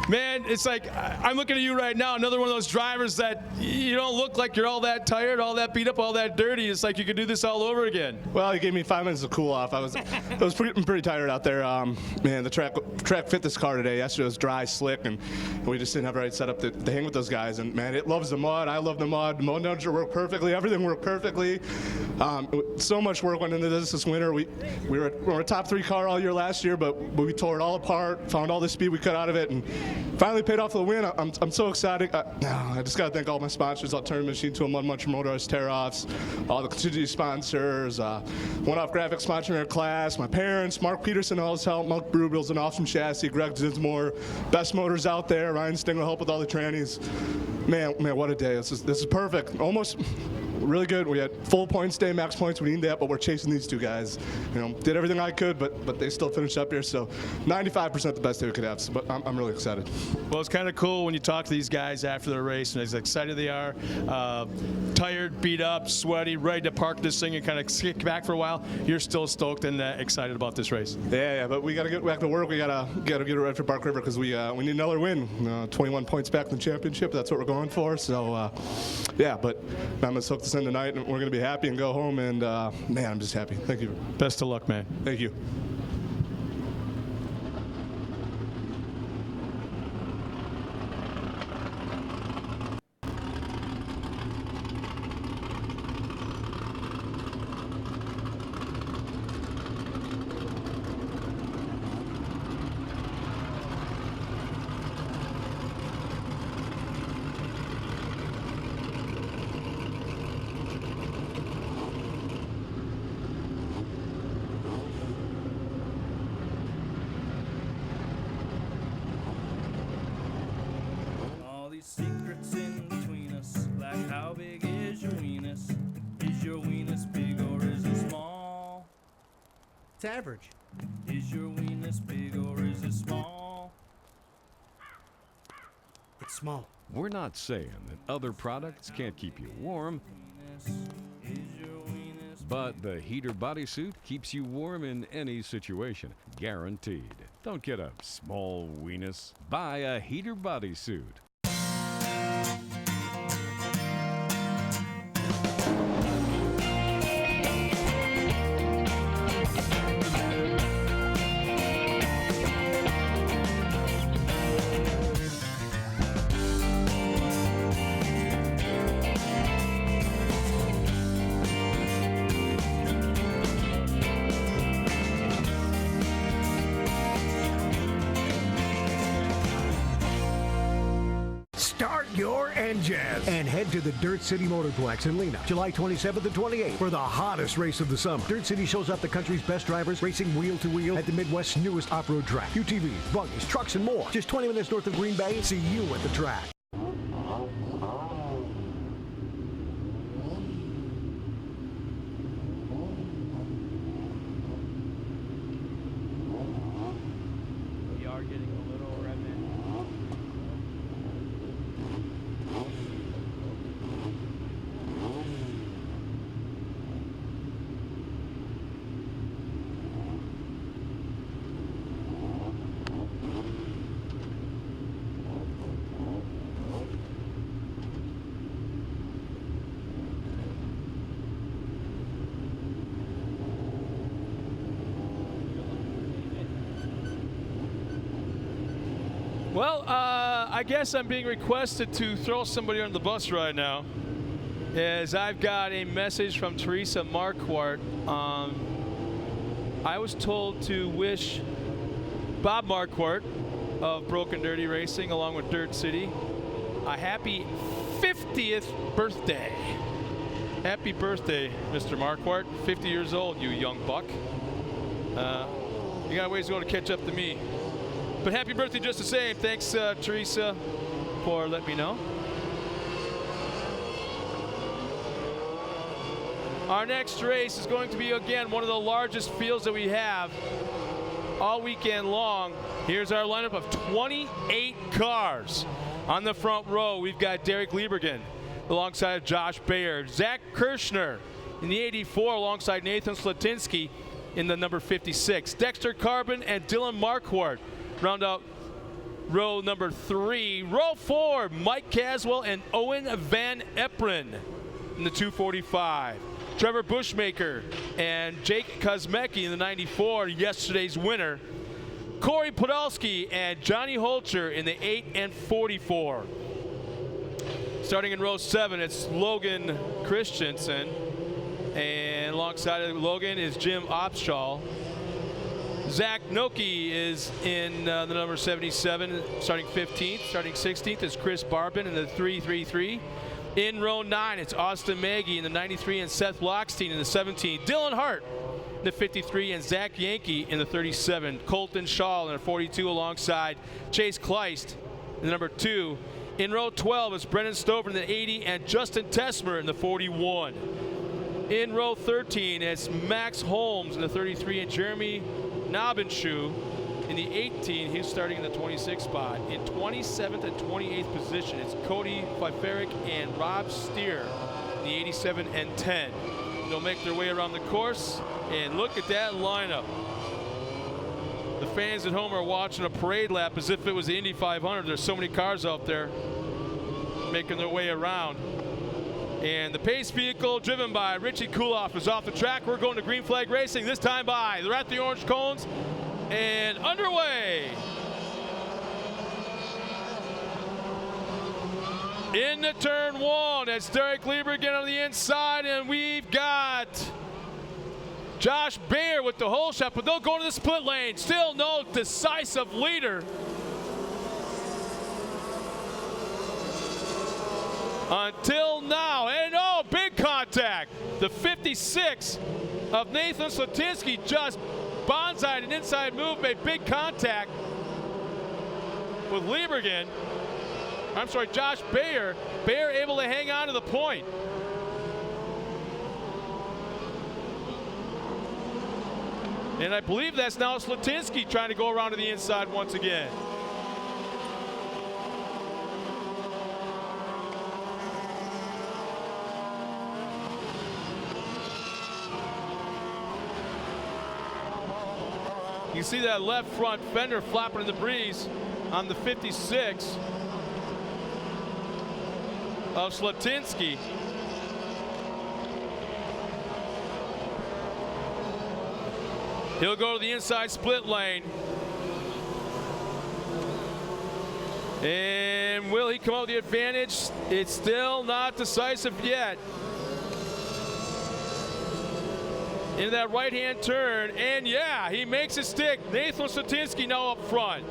Man, it's like I'm looking at you right now, another one of those drivers that you don't look like you're all that tired, all that beat up, all that dirty. It's like you could do this all over again. Well, he gave me 5 minutes to cool off. I was pretty tired out there. Man, the track fit this car today. Yesterday was dry, slick, and we just didn't have the right setup to hang with those guys. And man, it loves the mud. I love the mud. The mud nudger worked perfectly. Everything worked perfectly. So much work went into this winter. We were a top 3 car all year last year, but we tore it all apart, found all the speed we could out of it, and finally paid off the win. I'm so excited. I just got to thank all my sponsors, Alternative Machine Tool, Mud Muncher Motors, Tear-Offs, all the contingency sponsors, One-Off Graphics sponsoring our class, my parents, Mark Peterson, all his help, Mark Brubel's an awesome chassis, Greg Dinsmore, best motors out there, Ryan Sting will help with all the trannies. Man, what a day. This is perfect. Almost really good. We had full points day, max points. We need that, but we're chasing these 2 guys. You know, did everything I could, but they still finished up here. So 95% the best day we could have. So, but I'm really excited. Well, it's kind of cool when you talk to these guys after the race and as excited they are, tired, beat up, sweaty, ready to park this thing and kind of kick back for a while. You're still stoked and excited about this race. Yeah, but we got to get back to work. We got to get it ready for Park River because we need another win. 21 points back in the championship. That's what we're going for. So, yeah, but I'm going to soak this in tonight, and we're going to be happy and go home. And man, I'm just happy. Thank you. Best of luck, man. Thank you. how big is your weenus? Is your weenus big or is it small? It's average. Is your weenus big or is it small? It's small. We're not saying that other products can't keep you warm, but the heater bodysuit keeps you warm in any situation, guaranteed. Don't get a small weenus. Buy a heater bodysuit. Start your engines and head to the Dirt City Motorplex in Lena, July 27th and 28th for the hottest race of the summer. Dirt City shows off the country's best drivers racing wheel to wheel at the Midwest's newest off-road track. UTVs, buggies, trucks, and more. Just 20 minutes north of Green Bay. See you at the track. We are getting a little remnant. Well, I guess I'm being requested to throw somebody on the bus right now, as I've got a message from Teresa Marquardt. I was told to wish Bob Marquardt of Broken Dirty Racing, along with Dirt City, a happy 50th birthday. Happy birthday, Mr. Marquardt. 50 years old, you young buck. You got a ways to go to catch up to me. But happy birthday just the same. Thanks, Teresa, for letting me know. Our next race is going to be, again, one of the largest fields that we have all weekend long. Here's our lineup of 28 cars. On the front row, we've got Derek Liebergen alongside Josh Bayer. Zach Kirshner in the 84 alongside Nathan Slatinsky in the number 56. Dexter Carbon and Dylan Marquardt round out row number 3. Row 4, Mike Caswell and Owen Van Epren in the 245. Trevor Bushmaker and Jake Kosmecki in the 94, yesterday's winner. Corey Podolsky and Johnny Holcher in the 8 and 44. Starting in row 7, it's Logan Christensen, and alongside of Logan is Jim Opshaw. Zach Noki is in the number 77, starting 15th. Starting 16th is Chris Barbin in the 333. In row 9, it's Austin Maggie in the 93 and Seth Lockstein in the 17. Dylan Hart in the 53 and Zach Yankee in the 37. Colton Shaw in the 42 alongside Chase Kleist in the number 2. In row 12, it's Brennan Stover in the 80 and Justin Tesmer in the 41. In row 13, it's Max Holmes in the 33 and Jeremy Nabenshu in the 18. He's starting in the 26th spot. In 27th and 28th position, it's Cody Pfeifferich and Rob Steer in the 87 and 10. They'll make their way around the course, and look at that lineup. The fans at home are watching a parade lap as if it was the Indy 500. There's so many cars out there making their way around. And the pace vehicle driven by Richie Kuloff is off the track. We're going to green flag racing, this time by. They're at the orange cones and underway. Into turn 1, it's Derek Liebergen on the inside, and we've got Josh Bayer with the hole shot, but they'll go to the split lane. Still no decisive leader until now. And oh, big contact. The 56 of Nathan Slatinsky just bonsaied an inside move, made big contact with Liebergen. I'm sorry, Josh Bayer. Bayer able to hang on to the point. And I believe that's now Slatinsky trying to go around to the inside once again. You see that left front fender flapping in the breeze on the 56 of Slatinsky. He'll go to the inside split lane. And will he come out with the advantage? It's still not decisive yet. Into that right-hand turn, and yeah, he makes it stick. Nathan Slatinsky now up front.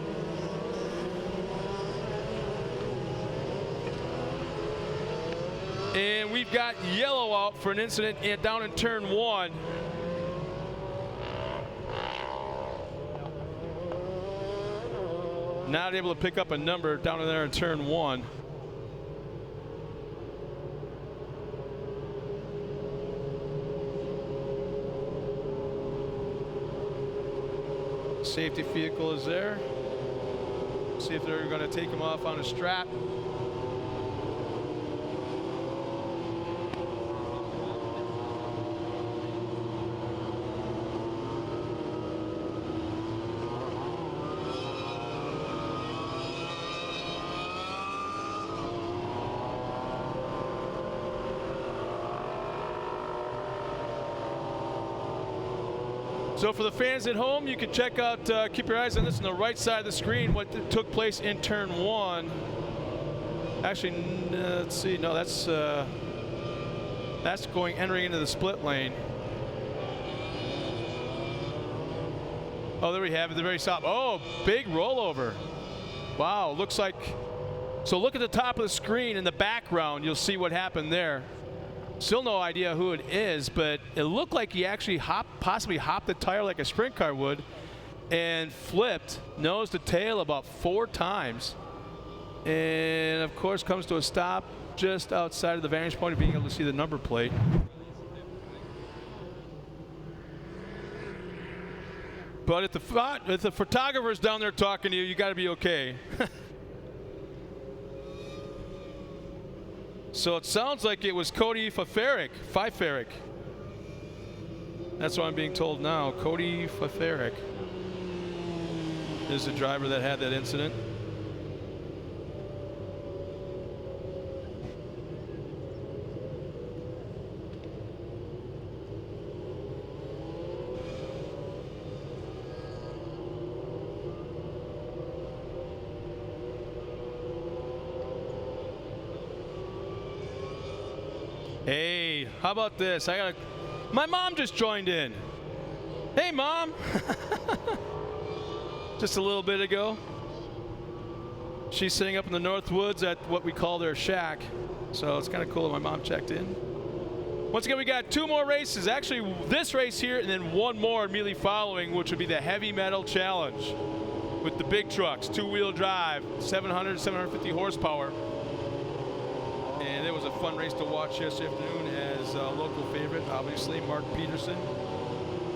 And we've got yellow out for an incident down in turn 1. Not able to pick up a number down in there in turn 1. Safety vehicle is there. See if they're going to take him off on a strap. So for the fans at home, you can check out, keep your eyes on this on the right side of the screen, what took place in turn 1. Actually, let's see, no, that's entering into the split lane. Oh, there we have it, the very top. Oh, big rollover. Wow, looks like, so look at the top of the screen in the background, you'll see what happened there. Still no idea who it is, but it looked like he actually possibly hopped the tire like a sprint car would and flipped nose to tail about 4 times. And of course comes to a stop just outside of the vantage point of being able to see the number plate. But if the photographer's down there talking to you, you got to be okay. So it sounds like it was Cody Fiferick. That's what I'm being told now. Cody Fiferick is the driver that had that incident. Hey, how about this? My mom just joined in. Hey, Mom. Just a little bit ago. She's sitting up in the North Woods at what we call their shack. So it's kind of cool that my mom checked in. Once again, we got 2 more races. Actually, this race here and then 1 more immediately following, which would be the Heavy Metal Challenge with the big trucks, 2-wheel drive, 700, 750 horsepower. And it was a fun race to watch yesterday afternoon as a local favorite, obviously. Mark Peterson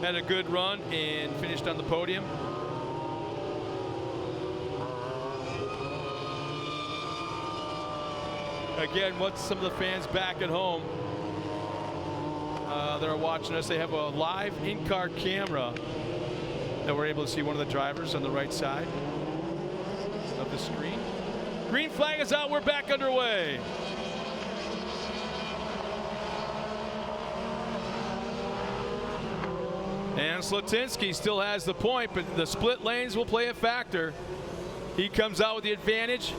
had a good run and finished on the podium. Again, what's some of the fans back at home that are watching us, they have a live in-car camera that we're able to see one of the drivers on the right side of the screen. Green flag is out, we're back underway. And Slatinsky still has the point, but the split lanes will play a factor. He comes out with the advantage.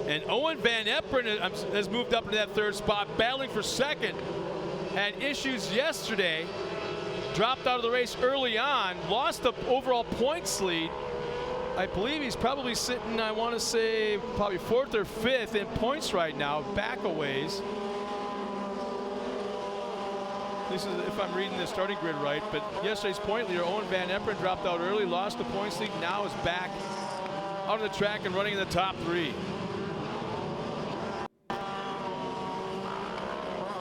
And Owen Van Eperen has moved up into that 3rd spot, battling for 2nd. Had issues yesterday, dropped out of the race early on, lost the overall points lead. I believe he's probably sitting, I want to say, probably 4th or 5th in points right now, back a ways. This is if I'm reading the starting grid right, but yesterday's point leader, Owen Van Eperen, dropped out early, lost the points lead, now is back out on the track and running in the top 3.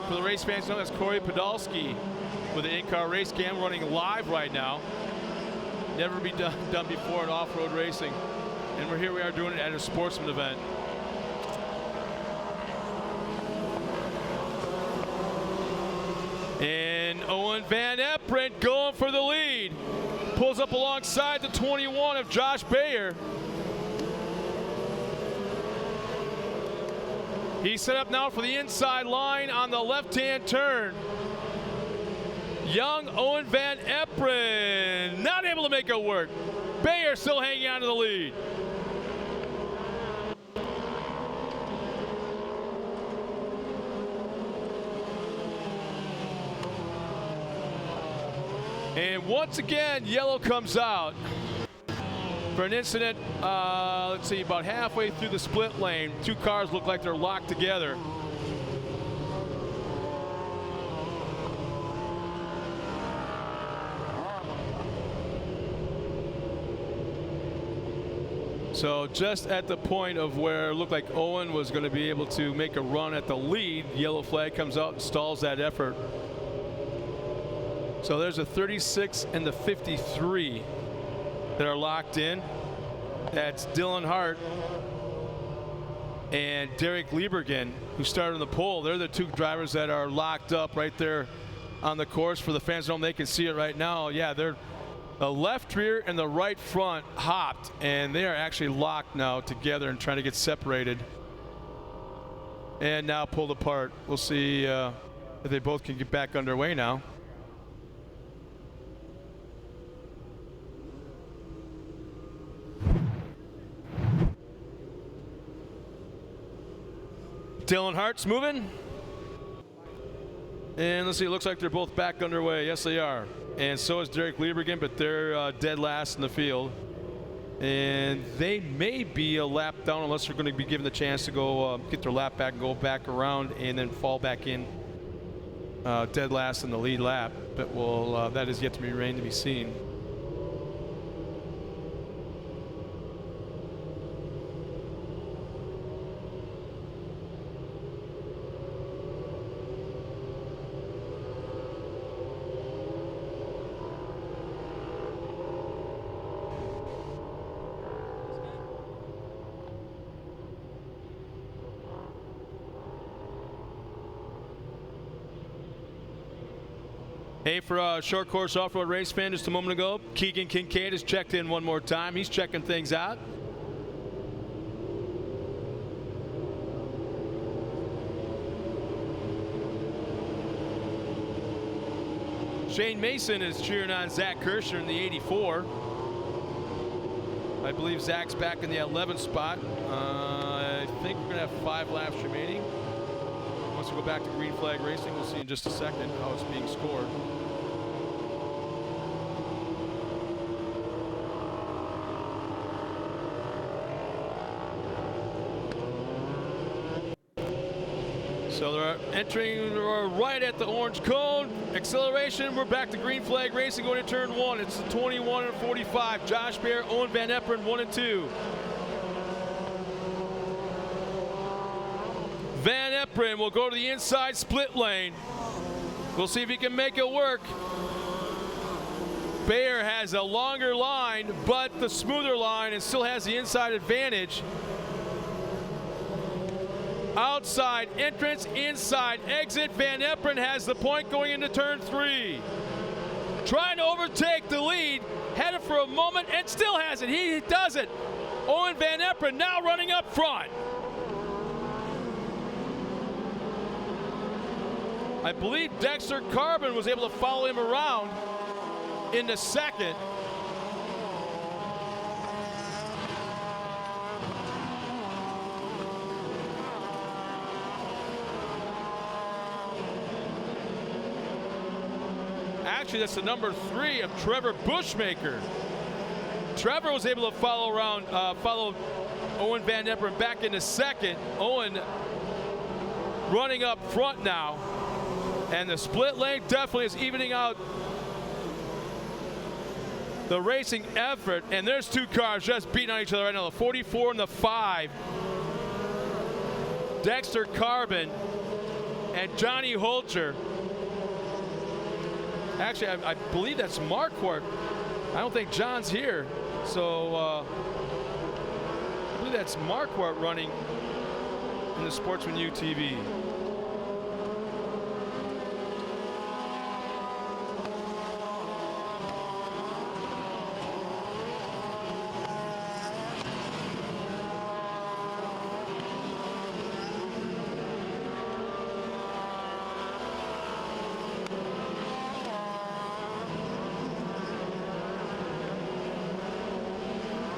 For the race fans, that's Corey Podolsky with an in-car race cam running live right now. Never be done before in off-road racing. And we are doing it at a sportsman event. And Owen Van Eperen going for the lead. Pulls up alongside the 21 of Josh Bayer. He's set up now for the inside line on the left-hand turn. Young Owen Van Eperen not able to make it work. Bayer still hanging on to the lead. And once again, yellow comes out for an incident, let's see, about halfway through the split lane. 2 cars look like they're locked together. So just at the point of where it looked like Owen was going to be able to make a run at the lead, yellow flag comes out and stalls that effort. So there's a 36 and the 53 that are locked in. That's Dylan Hart and Derek Liebergen, who started on the pole. They're the 2 drivers that are locked up right there on the course. For the fans at home, they can see it right now. Yeah, they're the left rear and the right front hopped, and they are actually locked now together and trying to get separated. And now pulled apart. We'll see if they both can get back underway now. Dylan Hart's moving. And let's see, it looks like they're both back underway. Yes, they are. And so is Derek Liebergen, but they're dead last in the field. And they may be a lap down unless they're going to be given the chance to go get their lap back and go back around and then fall back in dead last in the lead lap. But that is yet to remain to be seen. Hey, for a short course off-road race fan just a moment ago, Keegan Kincaid has checked in one more time. He's checking things out. Shane Mason is cheering on Zach Kirscher in the 84. I believe Zach's back in the 11th spot. I think we're going to have 5 laps remaining. Once we go back to green flag racing, we'll see in just a second how it's being scored. So they're entering right at the orange cone. Acceleration, we're back to green flag racing going to turn 1. It's the 21 and 45. Josh Baer, Owen Van Eperen, 1 and 2. Van Eperen will go to the inside split lane. We'll see if he can make it work. Baer has a longer line, but the smoother line, and still has the inside advantage. Outside entrance, inside exit. Van Eperen has the point going into turn 3. Trying to overtake the lead, had it for a moment and still has it. He does it. Owen Van Eperen now running up front. I believe Dexter Carbon was able to follow him around in the second. Actually, that's the number 3 of Trevor Bushmaker. Trevor was able to follow Owen Van Eperen back into second. Owen running up front now. And the split lane definitely is evening out the racing effort. And there's two cars just beating on each other right now, the 44 and the 5. Dexter Carbon and Johnny Holcher. Actually, I believe that's Marquardt. I don't think John's here. So I believe that's Marquardt running in the Sportsman UTV.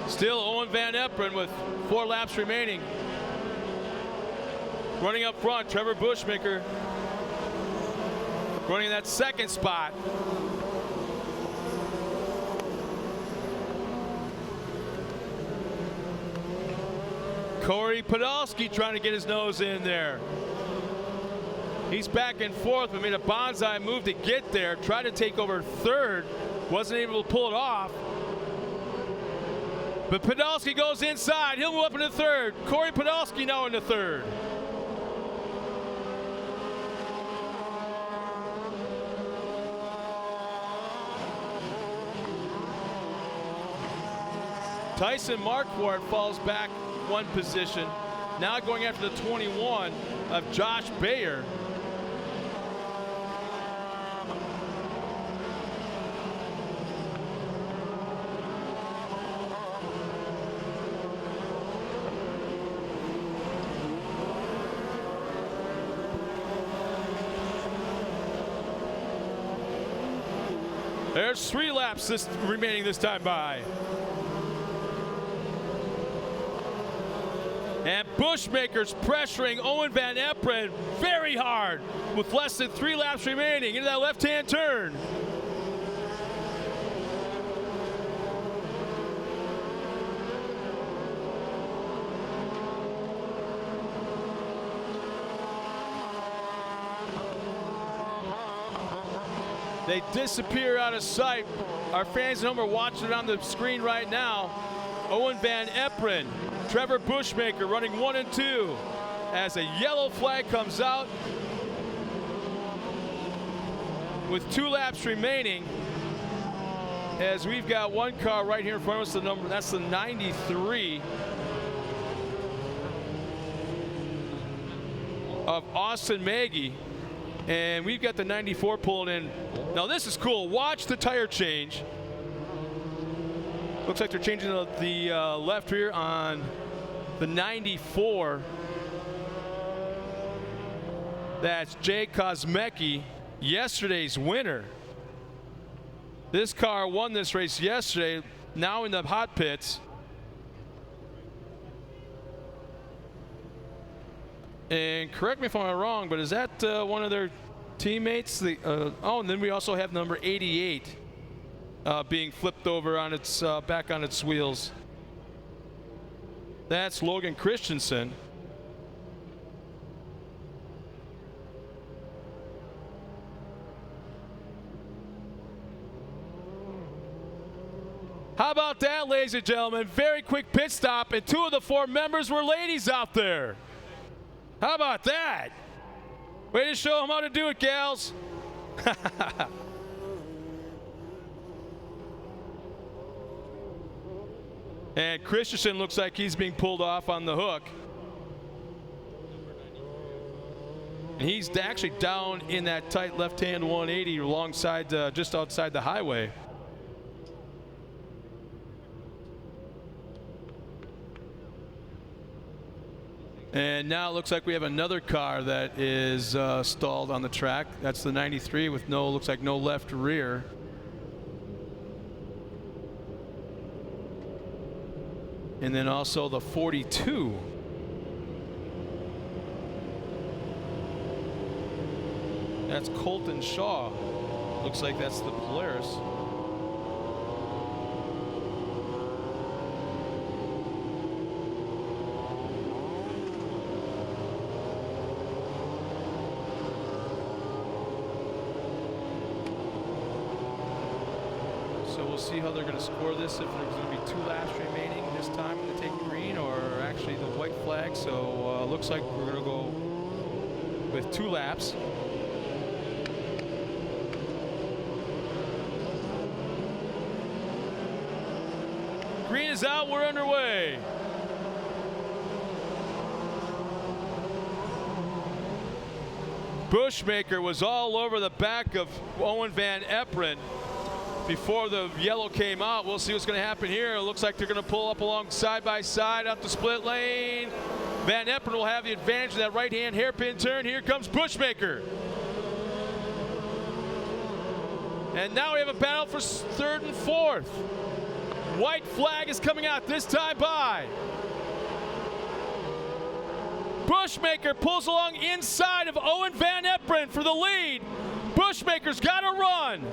Still Owen Van Eperen with 4 laps remaining. Running up front, Trevor Bushmaker running that second spot. Corey Podolsky trying to get his nose in there. He's back and forth, but made a bonsai move to get there. Tried to take over third, wasn't able to pull it off. But Podolsky goes inside. He'll move up into third. Corey Podolsky now into third. Tyson Marquardt falls back 1 position. Now going after the 21 of Josh Bayer. There's 3 laps remaining this time by. And Bushmaker's pressuring Owen Van Eperen very hard with less than 3 laps remaining into that left-hand turn. They disappear out of sight. Our fans at home are watching it on the screen right now. Owen Van Eperen, Trevor Bushmaker running 1 and 2 as a yellow flag comes out with 2 laps remaining. As we've got 1 car right here in front of us, the number, that's the 93 of Austin Maggie. And we've got the 94 pulling in. Now this is cool. Watch the tire change. Looks like they're changing the left rear on the 94. That's Jay Kosmecki, yesterday's winner. This car won this race yesterday, now in the hot pits. And correct me if I'm wrong, but is that one of their teammates? Oh, and then we also have number 88 being flipped over on its back on its wheels. That's Logan Christensen. How about that, ladies and gentlemen? Very quick pit stop, and 2 of the 4 members were ladies out there. How about that? Way to show them how to do it, gals. And Christensen looks like he's being pulled off on the hook. And he's actually down in that tight left-hand 180 alongside, just outside the highway. And now it looks like we have another car that is stalled on the track. That's the 93 with looks like no left rear. And then also the 42. That's Colton Shaw. Looks like that's the Polaris. we'll see how they're going to score this, if there's going to be 2 laps remaining this time when they take green, or actually the white flag. So looks like we're going to go with 2 laps. Green is out, we're underway. Bushmaker was all over the back of Owen Van Eperen before the yellow came out. We'll see what's going to happen here. It looks like they're going to pull up along side by side up the split lane. Van Eperen will have the advantage of that right-hand hairpin turn. Here comes Bushmaker. And now we have a battle for 3rd and 4th. White flag is coming out, this time by Bushmaker. Pulls along inside of Owen Van Eperen for the lead. Bushmaker's got to run.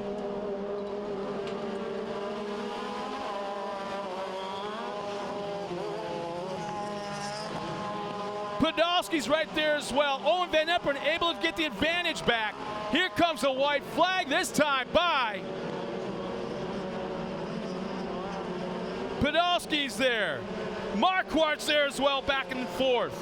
Podolski's right there as well. Owen Van Eperen able to get the advantage back. Here comes a white flag, this time by Podolski's there. Marquardt's there as well, back and forth.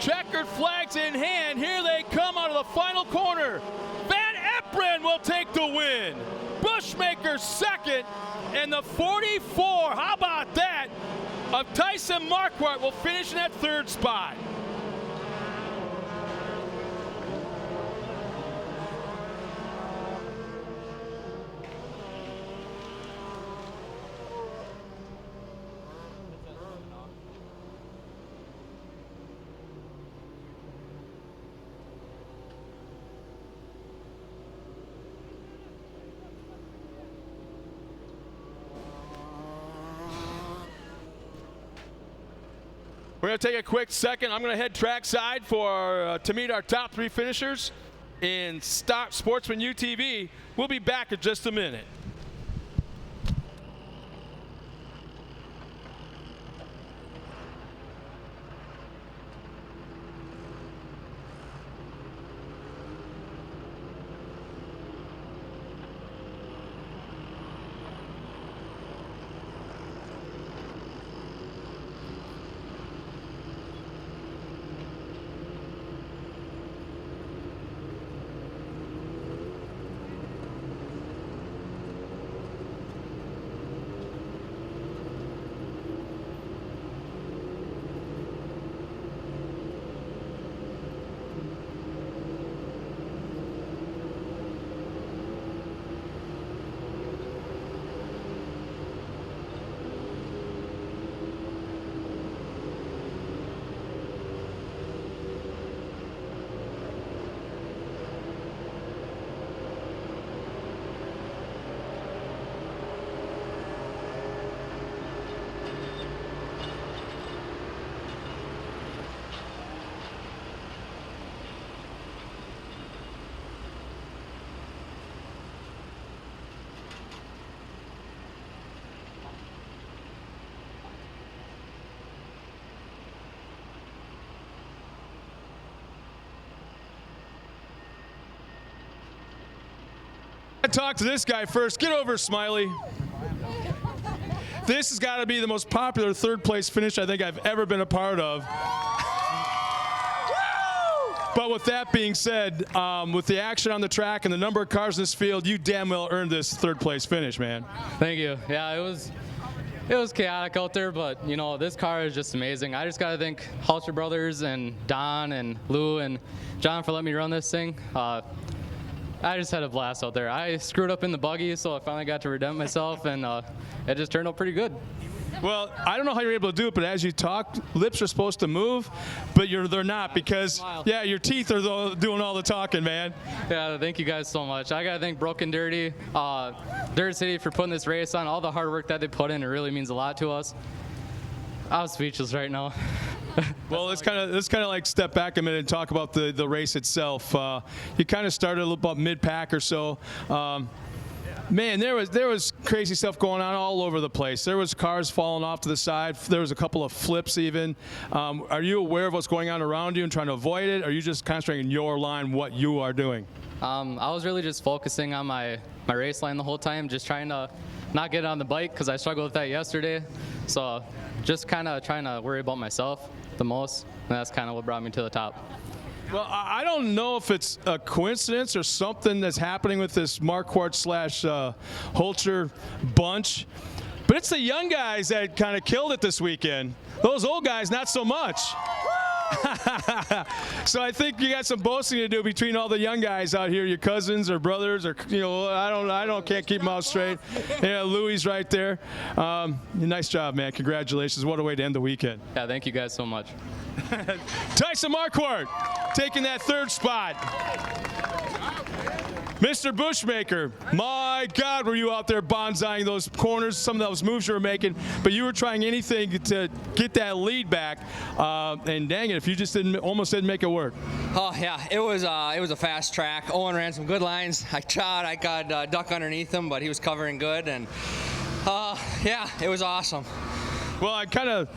Checkered flags in hand. Here they come out of the final corner. Van Eperen will take the win. Bushmaker second, and the 44, how about that, of Tyson Marquardt will finish in that 3rd spot. We're going to take a quick second. I'm going to head trackside to meet our top 3 finishers in Sportsman UTV. We'll be back in just a minute. Talk to this guy first. Get over, Smiley. This has got to be the most popular 3rd place finish I think I've ever been a part of. But with that being said, with the action on the track and the number of cars in this field, you damn well earned this 3rd place finish, man. Thank you. Yeah, it was chaotic out there, but you know, this car is just amazing. I just got to thank Halter Brothers and Don and Lou and John for letting me run this thing. I just had a blast out there. I screwed up in the buggy, so I finally got to redeem myself, and it just turned out pretty good. Well, I don't know how you're able to do it, but as you talk, lips are supposed to move, but they're not, because, yeah, your teeth are doing all the talking, man. Yeah, thank you guys so much. I got to thank Broken Dirty, Dirt City for putting this race on. All the hard work that they put in, it really means a lot to us. I'm speechless right now. Well, let's kind of like step back a minute and talk about the race itself. You kind of started a little about mid-pack or so. Man, there was crazy stuff going on all over the place. There was cars falling off to the side. There was a couple of flips even. Are you aware of what's going on around you and trying to avoid it? Or are you just concentrating on your line, what you are doing? I was really just focusing on my race line the whole time, just trying to not get on the bike because I struggled with that yesterday. So just kind of trying to worry about myself the most, and that's kind of what brought me to the top. Well, I don't know if it's a coincidence or something that's happening with this Marquardt / Holzer bunch, but it's the young guys that kind of killed it this weekend. Those old guys, not so much. So I think you got some boasting to do between all the young guys out here, your cousins or brothers, or can't keep them out straight. Yeah, Louis right there. Nice job, man. Congratulations. What a way to end the weekend. Yeah, thank you guys so much. Tyson Marquardt taking that third spot. Mr. Bushmaker, my God, were you out there bonsaiing those corners, some of those moves you were making, but you were trying anything to get that lead back, and dang it, if you just almost didn't make it work. Oh yeah, it was a fast track. Owen ran some good lines. I got duck underneath him, but he was covering good, and yeah, it was awesome. Well, I kind of,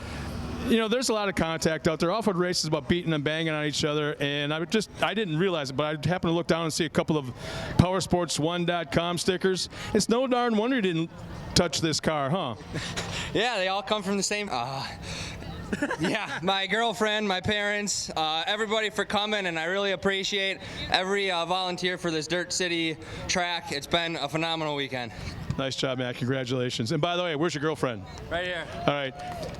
there's a lot of contact out there. Off-road races about beating and banging on each other, and I didn't realize it, but I happened to look down and see a couple of powersports1.com stickers. It's no darn wonder you didn't touch this car, huh? Yeah, they all come from the same. Yeah, my girlfriend, my parents, everybody for coming, and I really appreciate every volunteer for this Dirt City track. It's been a phenomenal weekend. Nice job, man. Congratulations. And by the way, where's your girlfriend? Right here. All right.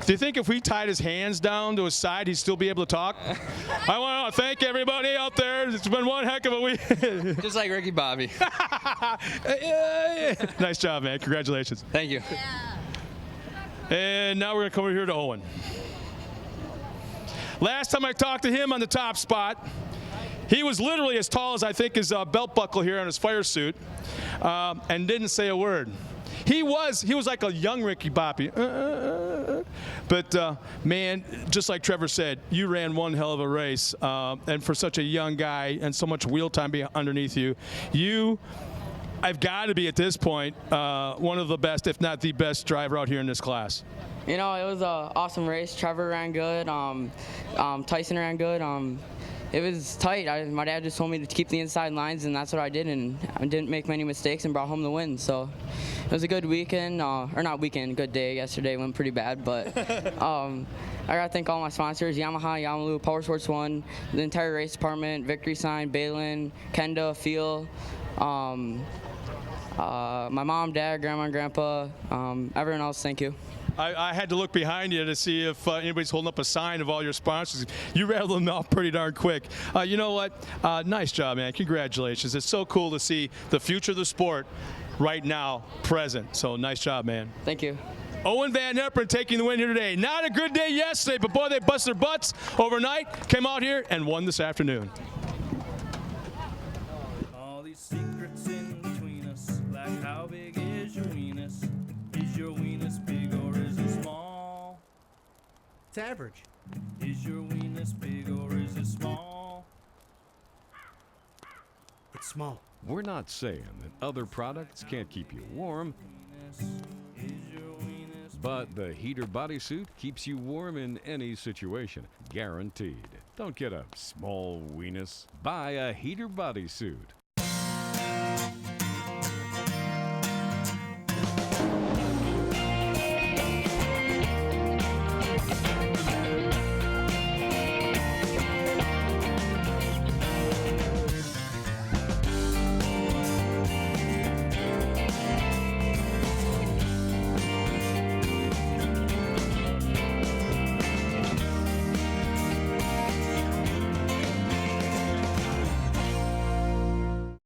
Do you think if we tied his hands down to his side, he'd still be able to talk? I want to thank everybody out there. It's been one heck of a week. Just like Ricky Bobby. Nice job, man. Congratulations. Thank you. And now we're going to come over here to Owen. Last time I talked to him on the top spot, he was literally as tall as I think his belt buckle here on his fire suit, and didn't say a word. He was like a young Ricky Bobby. But man, just like Trevor said, you ran one hell of a race, and for such a young guy and so much wheel time underneath you, I've got to be at this point one of the best, if not the best driver out here in this class. It was an awesome race. Trevor ran good. Tyson ran good. It was tight. My dad just told me to keep the inside lines, and that's what I did, and I didn't make many mistakes and brought home the win. So it was a good weekend, or not weekend, good day. Yesterday went pretty bad, but I gotta thank all my sponsors: Yamaha, Yamalu, Powersports One, the entire race department, Victory Sign, Balin, Kenda, Feel, my mom, dad, grandma, and grandpa, everyone else. Thank you. I had to look behind you to see if anybody's holding up a sign of all your sponsors. You rattled them off pretty darn quick. You know what? Nice job, man. Congratulations. It's so cool to see the future of the sport right now present. So nice job, man. Thank you. Owen Van Hepburn taking the win here today. Not a good day yesterday, but boy, they bust their butts overnight, came out here and won this afternoon. All these secrets in between us, like how big is your weenus? Is your weenus big or is it small? It's average. Is your weenus big or is it small? It's small. We're not saying that other products can't keep you warm, but the heater bodysuit keeps you warm in any situation, guaranteed. Don't get a small weenus. Buy a heater bodysuit.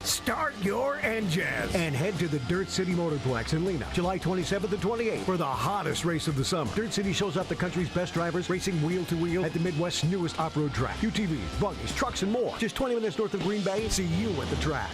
Start your engines and head to the Dirt City Motorplex in Lena, July 27th and 28th for the hottest race of the summer. Dirt City shows off the country's best drivers racing wheel to wheel at the Midwest's newest off-road track. UTVs, buggies, trucks, and more. Just 20 minutes north of Green Bay. See you at the track.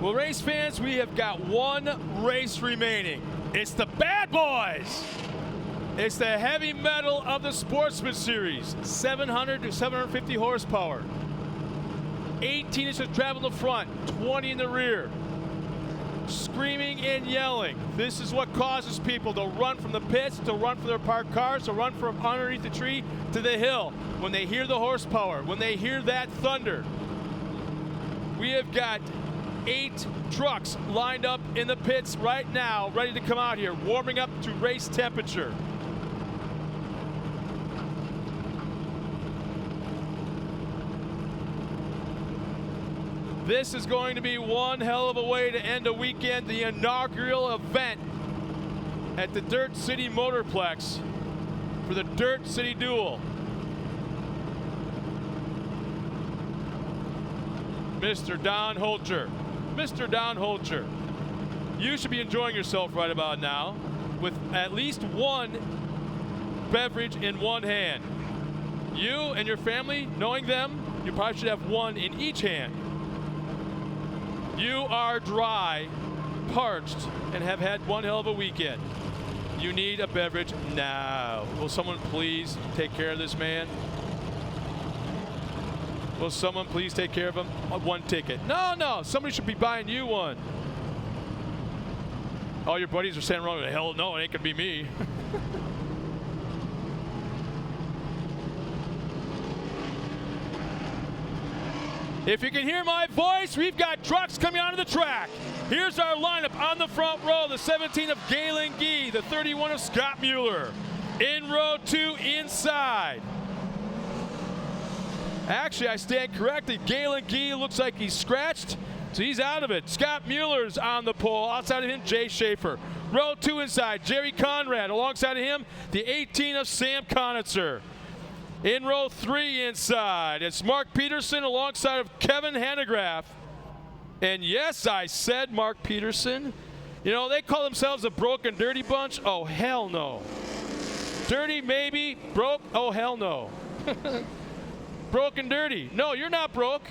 Well, race fans, we have got one race remaining. It's the Bad Boys. It's the heavy metal of the Sportsman Series, 700 to 750 horsepower. 18 inches of travel in the front, 20 in the rear. Screaming and yelling. This is what causes people to run from the pits, to run from their parked cars, to run from underneath the tree to the hill. When they hear the horsepower, when they hear that thunder. We have got 8 trucks lined up in the pits right now, ready to come out here, warming up to race temperature. This is going to be one hell of a way to end a weekend, the inaugural event at the Dirt City Motorplex for the Dirt City Duel. Mr. Don Holcher. Mr. Don Holcher, you should be enjoying yourself right about now with at least one beverage in one hand. You and your family, knowing them, you probably should have one in each hand. You are dry, parched, and have had one hell of a weekend. You need a beverage now. Will someone please take care of this man? Will someone please take care of him? One ticket. No, somebody should be buying you one. All your buddies are saying wrong. Hell no, it ain't gonna be me. If you can hear my voice, we've got trucks coming onto the track. Here's our lineup on the front row. The 17 of Galen Gee, the 31 of Scott Mueller. In row 2 inside. Actually, I stand corrected. Galen Gee looks like he's scratched, so he's out of it. Scott Mueller's on the pole. Outside of him, Jay Schaefer. Row 2 inside, Jerry Conrad. Alongside of him, the 18 of Sam Conitzer. In row 3 inside, it's Mark Peterson alongside of Kevin Hanegraaff. And yes, I said Mark Peterson. You know, they call themselves a broken dirty bunch. Oh, hell no. Dirty, maybe. Broke? Oh, hell no. Broken dirty. No, you're not broke.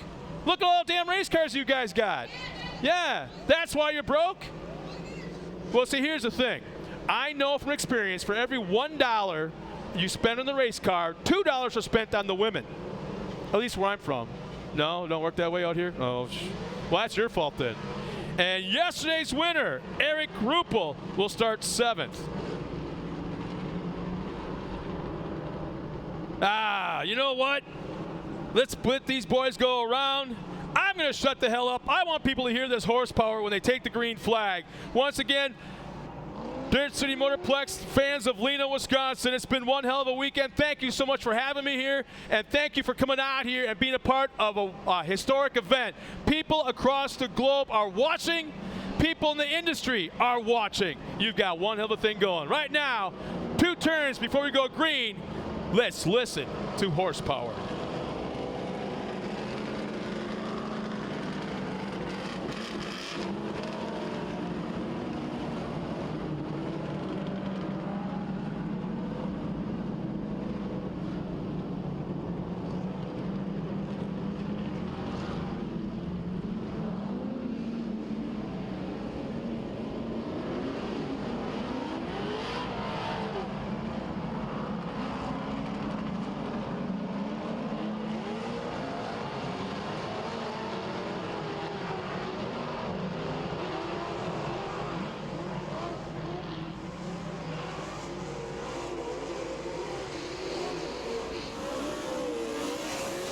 Look at all the damn race cars you guys got. Yeah, that's why you're broke? Well, see, here's the thing. I know from experience, for every $1 you spend on the race car, $2 are spent on the women. At least where I'm from. No, don't work that way out here? Oh, well, that's your fault then. And yesterday's winner, Eric Ruppel, will start 7th. You know what? Let's let these boys go around. I'm going to shut the hell up. I want people to hear this horsepower when they take the green flag. Once again, Dirt City Motorplex, fans of Lena, Wisconsin, it's been one hell of a weekend. Thank you so much for having me here, and thank you for coming out here and being a part of a historic event. People across the globe are watching. People in the industry are watching. You've got one hell of a thing going. Right now, 2 turns before we go green, let's listen to horsepower.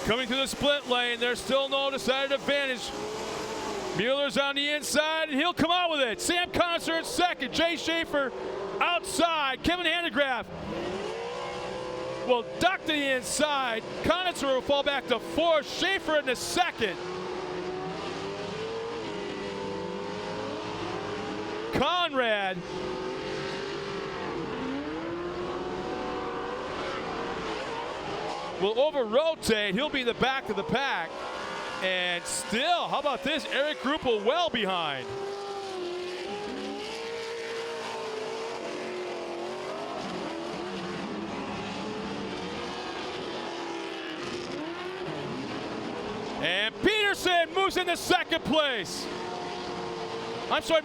Coming to the split lane, there's still no decided advantage. Mueller's on the inside, and he'll come out with it. Sam Conitzer in second. Jay Schaefer outside. Kevin Hanegraaff will duck to the inside. Conitzer will fall back to 4th. Schaefer in the second. Conrad will over-rotate. He'll be in the back of the pack. And still, how about this? Eric Ruppel well behind. And Peterson moves into second place.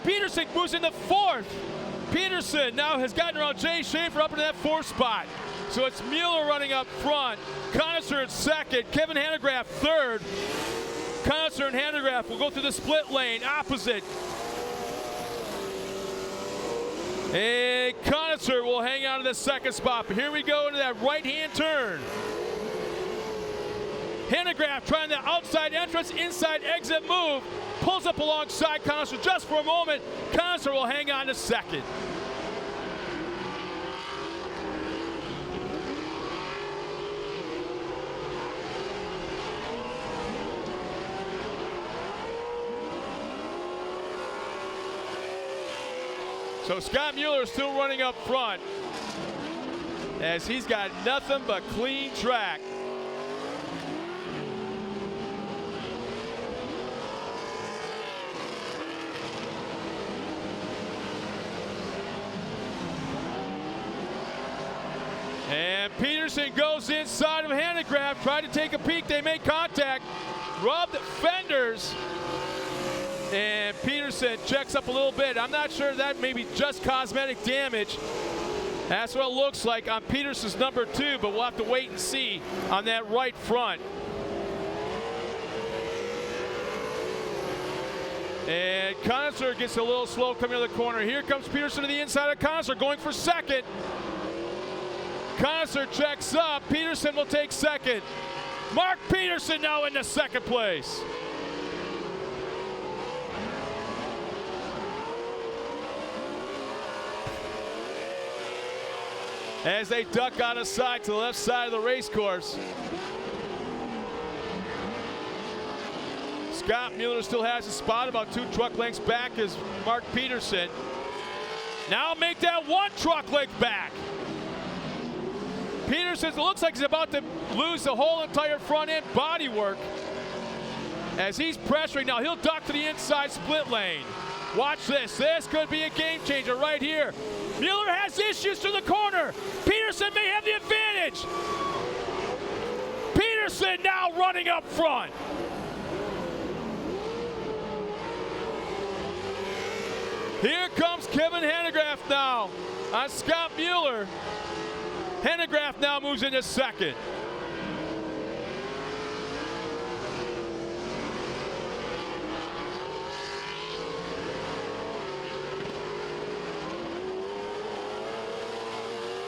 Peterson moves into fourth. Peterson now has gotten around Jay Schaefer up into that fourth spot. So it's Mueller running up front. Connoisseur in second. Kevin Hanegraaff third. Connoisseur and Hanegraaff will go through the split lane opposite. And Connoisseur will hang out in the second spot. But here we go into that right-hand turn. Hanegraaff trying the outside entrance, inside exit move. Pulls up alongside Connoisseur just for a moment. Connoisseur will hang on to second. So Scott Mueller is still running up front as he's got nothing but clean track. And Peterson goes inside of Hanegraaff, tried to take a peek. They make contact, rubbed fenders. And Peterson checks up a little bit. I'm not sure that may be just cosmetic damage. That's what it looks like on Peterson's number 2, but we'll have to wait and see on that right front. And Connoisseur gets a little slow coming to the corner. Here comes Peterson to the inside of Connoisseur, going for second. Connoisseur checks up. Peterson will take second. Mark Peterson now into second place. As they duck out of sight to the left side of the race course. Scott Mueller still has a spot about 2 truck lengths back as Mark Peterson. Now make that 1 truck length back. Peterson looks like he's about to lose the whole entire front end bodywork as he's pressuring. Now he'll duck to the inside split lane. Watch this. This could be a game changer right here. Mueller has issues to the corner. Peterson may have the advantage. Peterson now running up front. Here comes Kevin Hanegraaff now on Scott Mueller. Hanegraaff now moves into second.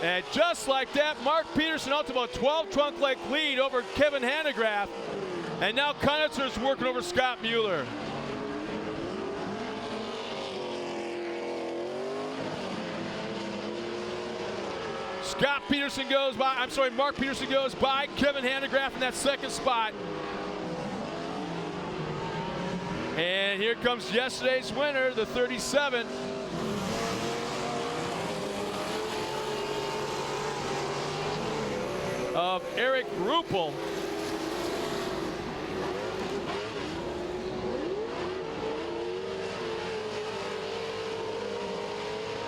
And just like that, Mark Peterson out to about 12 trunk length lead over Kevin Hanegraaff. And now Connoisseur's working over Scott Mueller. Mark Peterson goes by Kevin Hanegraaff in that second spot. And here comes yesterday's winner, the 37. Of Eric Ruppel.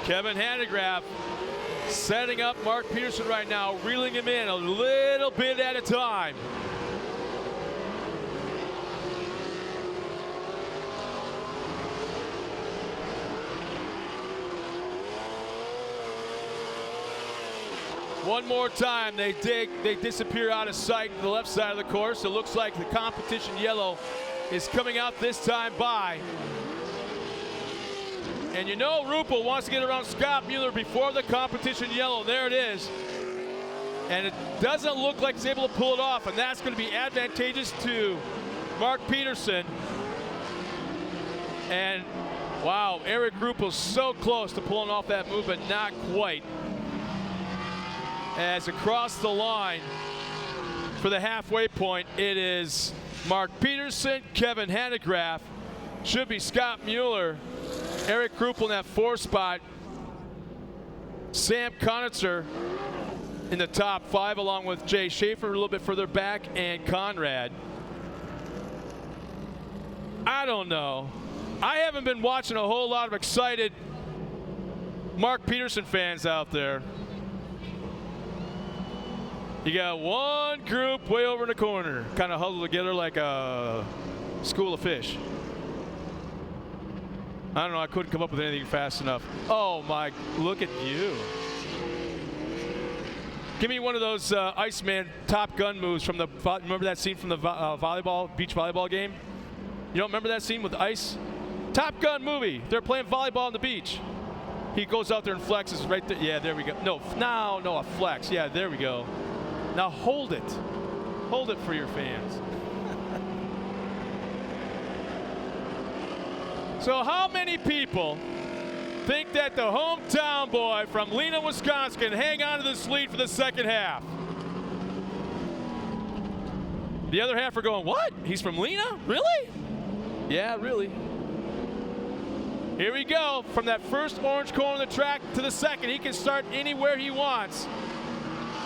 Kevin Hanegraaff setting up Mark Peterson right now, reeling him in a little bit at a time. One more time, they disappear out of sight to the left side of the course. It looks like the competition yellow is coming out this time by. And you know Ruppel wants to get around Scott Mueller before the competition yellow. There it is. And it doesn't look like he's able to pull it off, and that's going to be advantageous to Mark Peterson. And wow, Eric Ruppel's so close to pulling off that move, but not quite. As across the line for the halfway point, it is Mark Peterson, Kevin Hanegraaff, should be Scott Mueller, Eric Ruppel in that 4 spot, Sam Connoisseur in the top 5 along with Jay Schaefer a little bit further back and Conrad. I don't know. I haven't been watching a whole lot of excited Mark Peterson fans out there. You got one group way over in the corner, kind of huddled together like a school of fish. I don't know. I couldn't come up with anything fast enough. Oh, my. Look at you. Give me one of those Iceman Top Gun moves from the, remember that scene from the beach volleyball game? You don't remember that scene with ice? Top Gun movie. They're playing volleyball on the beach. He goes out there and flexes right there. Yeah, there we go. No, a flex. Yeah, there we go. Now hold it. Hold it for your fans. So how many people think that the hometown boy from Lena, Wisconsin can hang on to this lead for the second half? The other half are going, what? He's from Lena? Really? Yeah, really. Here we go. From that first orange cone on the track to the second, he can start anywhere he wants.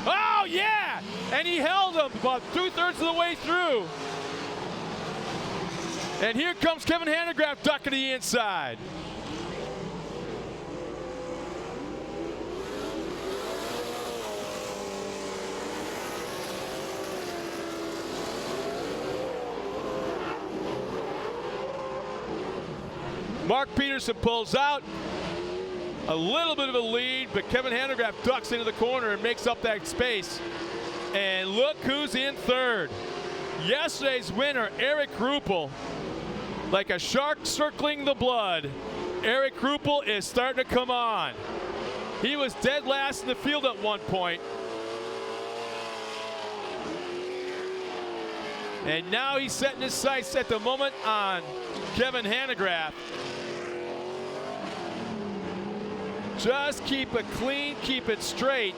Oh, yeah! And he held him about 2/3 of the way through. And here comes Kevin Hanegraaff ducking to the inside. Mark Peterson pulls out. A little bit of a lead, but Kevin Hanegraaff ducks into the corner and makes up that space. And look who's in third. Yesterday's winner, Eric Ruppel. Like a shark circling the blood, Eric Ruppel is starting to come on. He was dead last in the field at one point. And now he's setting his sights at the moment on Kevin Hanegraaff. Just keep it clean, keep it straight.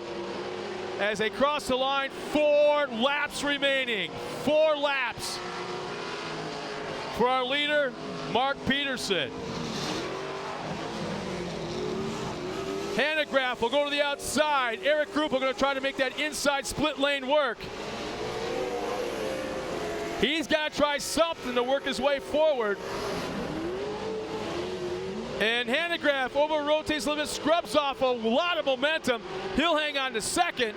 As they cross the line, 4 laps remaining. 4 laps for our leader, Mark Peterson. Hanegraaff will go to the outside. Eric Ruppel going to try to make that inside split lane work. He's got to try something to work his way forward. And Hanegraaff over-rotates a little bit, scrubs off a lot of momentum. He'll hang on to second,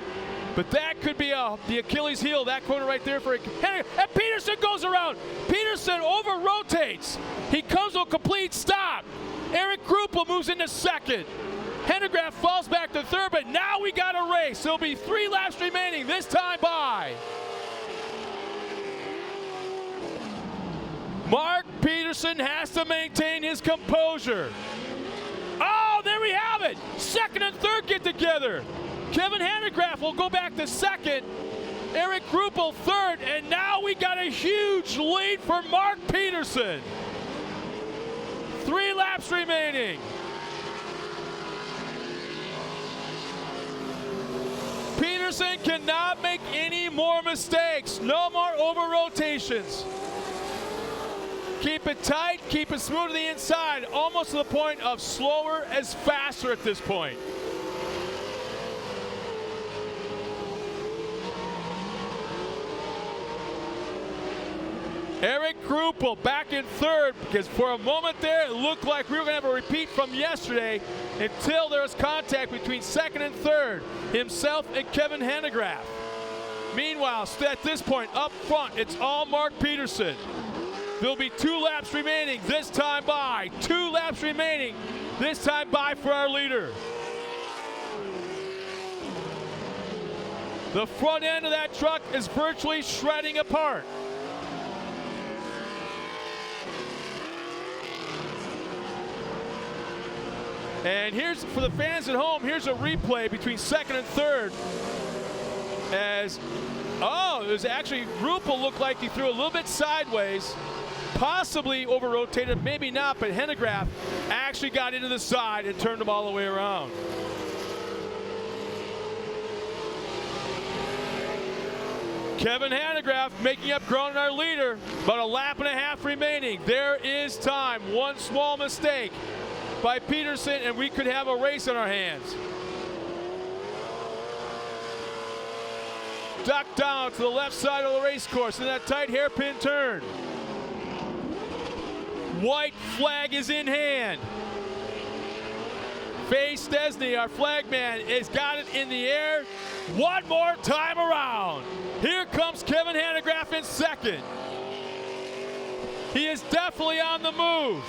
but that could be the Achilles heel, that corner right there for Hanegraaff. And Peterson goes around. Peterson over-rotates. He comes to a complete stop. Eric Ruppel moves into second. Hanegraaff falls back to third, but now we got a race. There'll be 3 laps remaining, this time by Mark Peterson has to maintain his composure. Oh, there we have it. Second and third get together. Kevin Hanegraaff will go back to second. Eric Ruppel third, and now we got a huge lead for Mark Peterson. 3 laps remaining. Peterson cannot make any more mistakes. No more over-rotations. Keep it tight, keep it smooth to the inside, almost to the point of slower as faster at this point. Eric Ruppel back in third, because for a moment there it looked like we were going to have a repeat from yesterday until there was contact between second and third, himself and Kevin Hanegraaff. Meanwhile, at this point up front, it's all Mark Peterson. There'll be 2 laps remaining, this time by. 2 laps remaining, this time by for our leader. The front end of that truck is virtually shredding apart. And here's, for the fans at home, here's a replay between second and third. As, it was actually, Ruppel looked like he threw a little bit sideways. Possibly over-rotated, maybe not, but Hanegraaff actually got into the side and turned him all the way around. Kevin Hanegraaff making up ground on our leader, about 1.5 laps remaining. There is time. One small mistake by Peterson, and we could have a race on our hands. Duck down to the left side of the race course in that tight hairpin turn. White flag is in hand. Faye Stesney, our flag man, has got it in the air. One more time around. Here comes Kevin Hanegraaff in second. He is definitely on the move.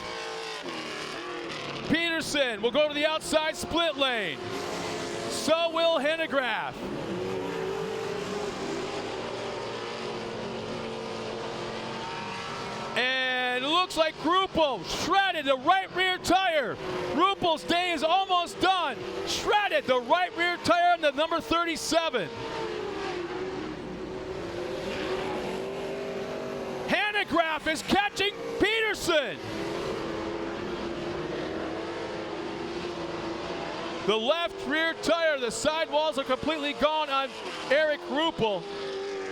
Peterson will go to the outside split lane. So will Hennegraff. And it looks like Gruppel shredded the right rear tire. Gruppel's day is almost done. Shredded the right rear tire on the number 37. Hennegraff is catching Peterson. The left rear tire, the sidewalls are completely gone on Eric Gruppel.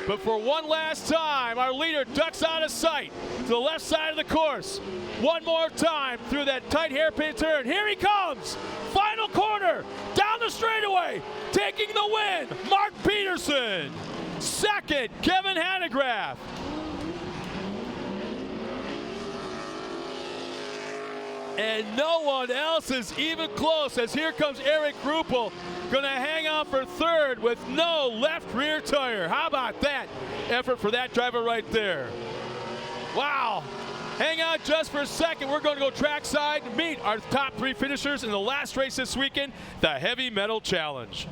But for one last time, our leader ducks out of sight to the left side of the course. One more time through that tight hairpin turn. Here he comes. Final corner, down the straightaway, taking the win, Mark Peterson. Second, Kevin Hennegraff. And no one else is even close, as here comes Eric Gruppel, gonna hang on for third with no left rear tire. How about that effort for that driver right there? Wow. Hang on just for a second. We're going to go trackside and meet our top 3 finishers in the last race this weekend, the Heavy Metal Challenge.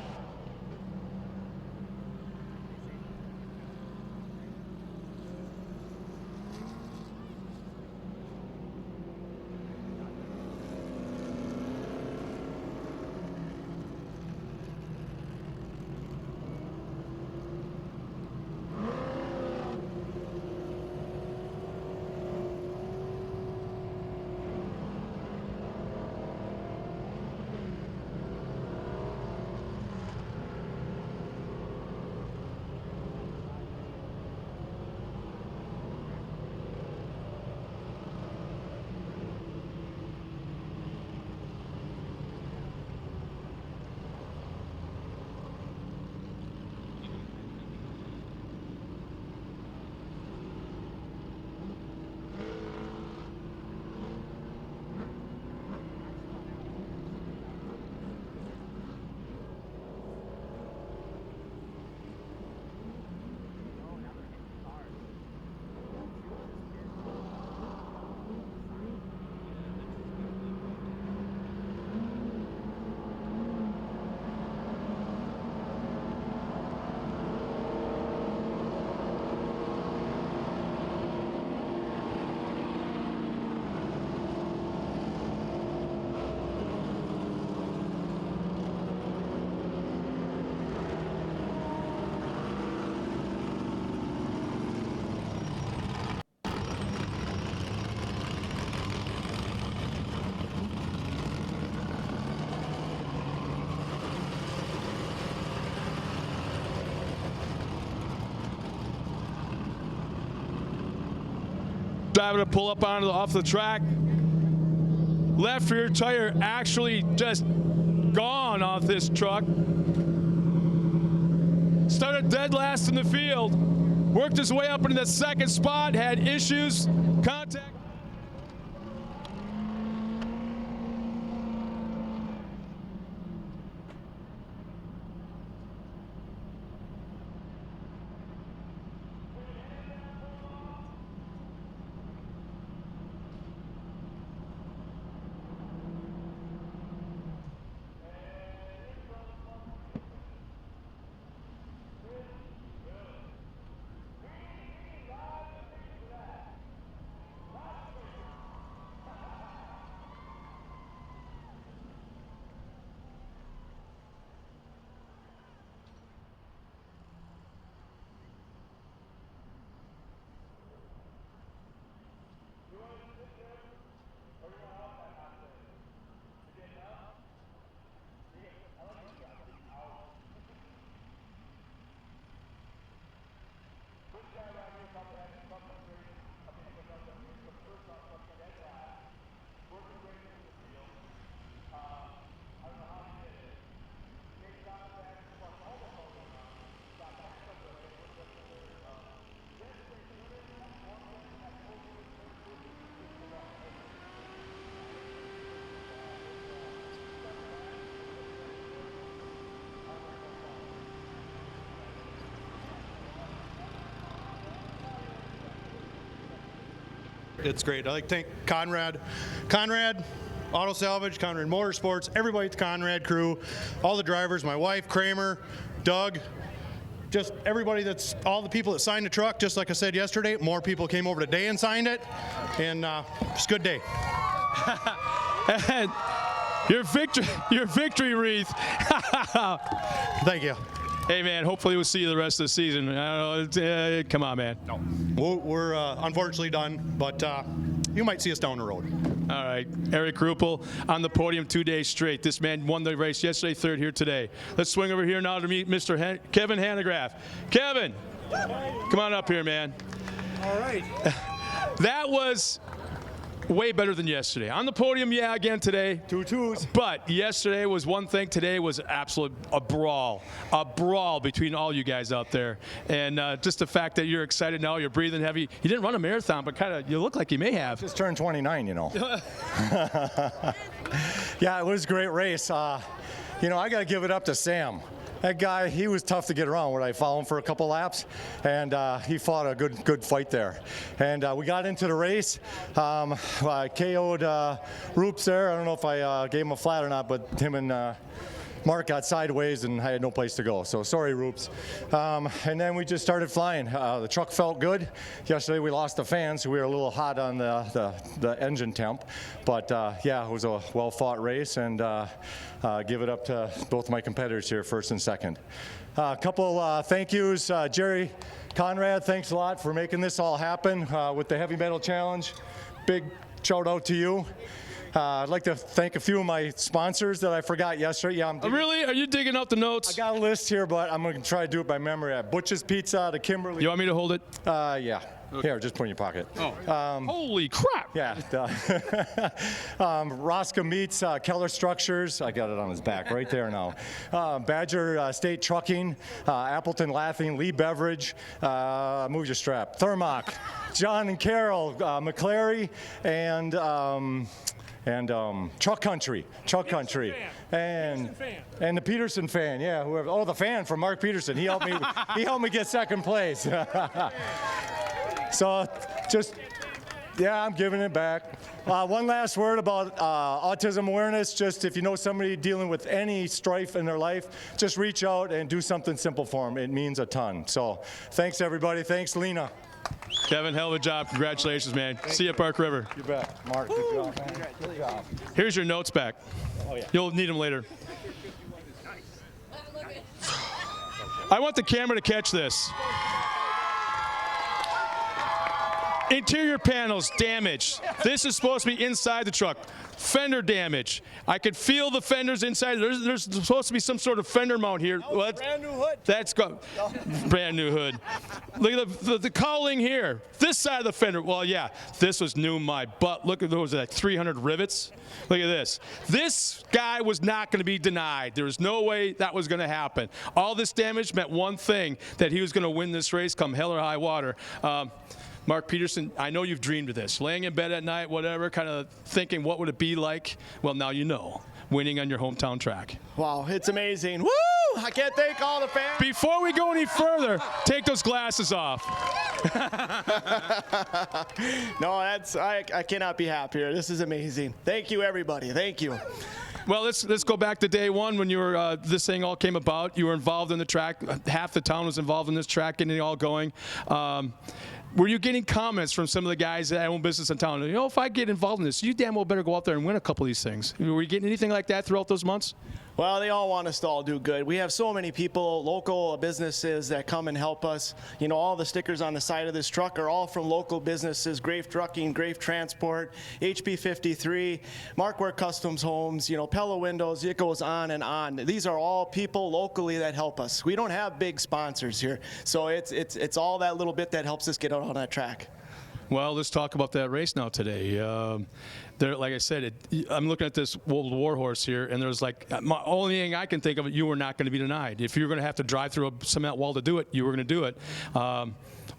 Driver to pull up off the track. Left rear tire actually just gone off this truck. Started dead last in the field. Worked his way up into the second spot. Had issues. Contact. It's great. I like to thank Conrad. Conrad, Auto Salvage, Conrad Motorsports, everybody at the Conrad crew, all the drivers, my wife, Kramer, Doug, just everybody all the people that signed the truck, just like I said yesterday, more people came over today and signed it, and it's a good day. And your victory wreath. Thank you. Hey, man, hopefully we'll see you the rest of the season. I don't know, come on, man. No. We're unfortunately done, but you might see us down the road. All right. Eric Ruppel on the podium 2 days straight. This man won the race yesterday, third here today. Let's swing over here now to meet Mr. Kevin Hanegraaff. Kevin, come on up here, man. All right. That was way better than yesterday. On the podium, yeah, again today. 2 twos. But yesterday was one thing. Today was a brawl between all you guys out there. And just the fact that you're excited now, you're breathing heavy. You didn't run a marathon, but kind of you look like you may have. Just turned 29, you know. Yeah, it was a great race. You know, I got to give it up to Sam. That guy, he was tough to get around. Where I followed him for a couple laps, and he fought a good fight there. And we got into the race. I KO'd Roops there. I don't know if I gave him a flat or not, but him and Mark got sideways, and I had no place to go. So sorry, Roops. And then we just started flying. The truck felt good. Yesterday we lost the fan, so we were a little hot on the engine temp. But yeah, it was a well-fought race, and give it up to both my competitors here, first and second. A couple thank yous. Jerry Conrad, thanks a lot for making this all happen with the Heavy Metal Challenge. Big shout out to you. I'd like to thank a few of my sponsors that I forgot yesterday. Yeah, really? Are you digging out the notes? I got a list here, but I'm going to try to do it by memory. Butch's Pizza, the Kimberly. You want me to hold it? Yeah. Okay. Here, just put it in your pocket. Oh. Holy crap. Yeah. Roscoe Meats, Keller Structures. I got it on his back right there now. Badger State Trucking, Appleton Laughing, Lee Beverage, move your strap, Thermoc, John and Carol, McClary, and Truck Country, and the Peterson fan, yeah, whoever. Oh, the fan from Mark Peterson. He helped me. He helped me get second place. So, just yeah, I'm giving it back. One last word about autism awareness. Just if you know somebody dealing with any strife in their life, just reach out and do something simple for them. It means a ton. So, thanks everybody. Thanks, Lena. Kevin, hell of a job. Congratulations, man. See you at Park River. You bet. Mark, good job, man. Good job. Here's your notes back. Oh, yeah. You'll need them later. I want the camera to catch this. Interior panels damaged. This is supposed to be inside the truck. Fender damage. I could feel the fenders inside. There's supposed to be some sort of fender mount here. What? Brand new hood. That's brand new hood. Look at the cowling here. This side of the fender. Well, yeah, this was new my butt. Look at those, like 300 rivets. Look at this. This guy was not going to be denied. There was no way that was going to happen. All this damage meant one thing, that he was going to win this race come hell or high water. Mark Peterson, I know you've dreamed of this. Laying in bed at night, whatever, kind of thinking what would it be like? Well, now you know. Winning on your hometown track. Wow, it's amazing. Woo! I can't thank all the fans. Before we go any further, take those glasses off. No, I cannot be happier. This is amazing. Thank you, everybody. Thank you. Well, let's go back to day one when you were this thing all came about. You were involved in the track. Half the town was involved in this track, getting it all going. Were you getting comments from some of the guys that own business in town? You know, if I get involved in this, you damn well better go out there and win a couple of these things. Were you getting anything like that throughout those months? Well, they all want us to all do good. We have so many people, local businesses that come and help us. You know, all the stickers on the side of this truck are all from local businesses: Grave Trucking, Grave Transport, HP53, Markware Customs Homes, you know, Pella Windows. It goes on and on. These are all people locally that help us. We don't have big sponsors here, so it's all that little bit that helps us get out on that track. Well, let's talk about that race now today. Like I said, I'm looking at this World War horse here, and there's like, my only thing I can think of, you were not going to be denied. If you were going to have to drive through a cement wall to do it, you were going to do it.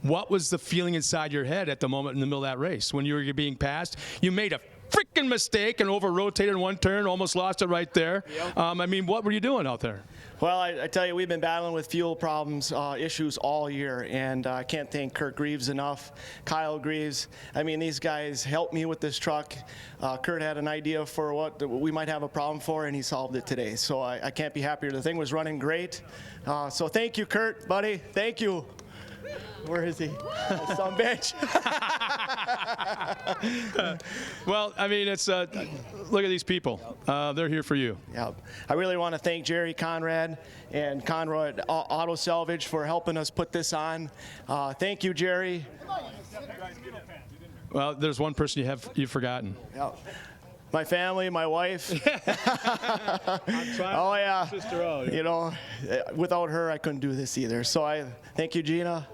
What was the feeling inside your head at the moment in the middle of that race when you were being passed? You made a freaking mistake and over-rotated in one turn, almost lost it right there. Yep. I mean, what were you doing out there? Well, I tell you, we've been battling with fuel problems, issues all year, and I can't thank Kurt Greaves enough, Kyle Greaves. I mean, these guys helped me with this truck. Kurt had an idea for what we might have a problem for, and he solved it today. So I can't be happier. The thing was running great. So thank you, Kurt, buddy. Thank you. Where is he? Some bitch. Well, I mean, it's look at these people. They're here for you. Yeah. I really want to thank Jerry Conrad and Conrad Auto Salvage for helping us put this on. Thank you, Jerry. Well, there's one person you've forgotten. Yeah. My family, my wife. Oh yeah. You know, without her, I couldn't do this either. So I thank you, Gina.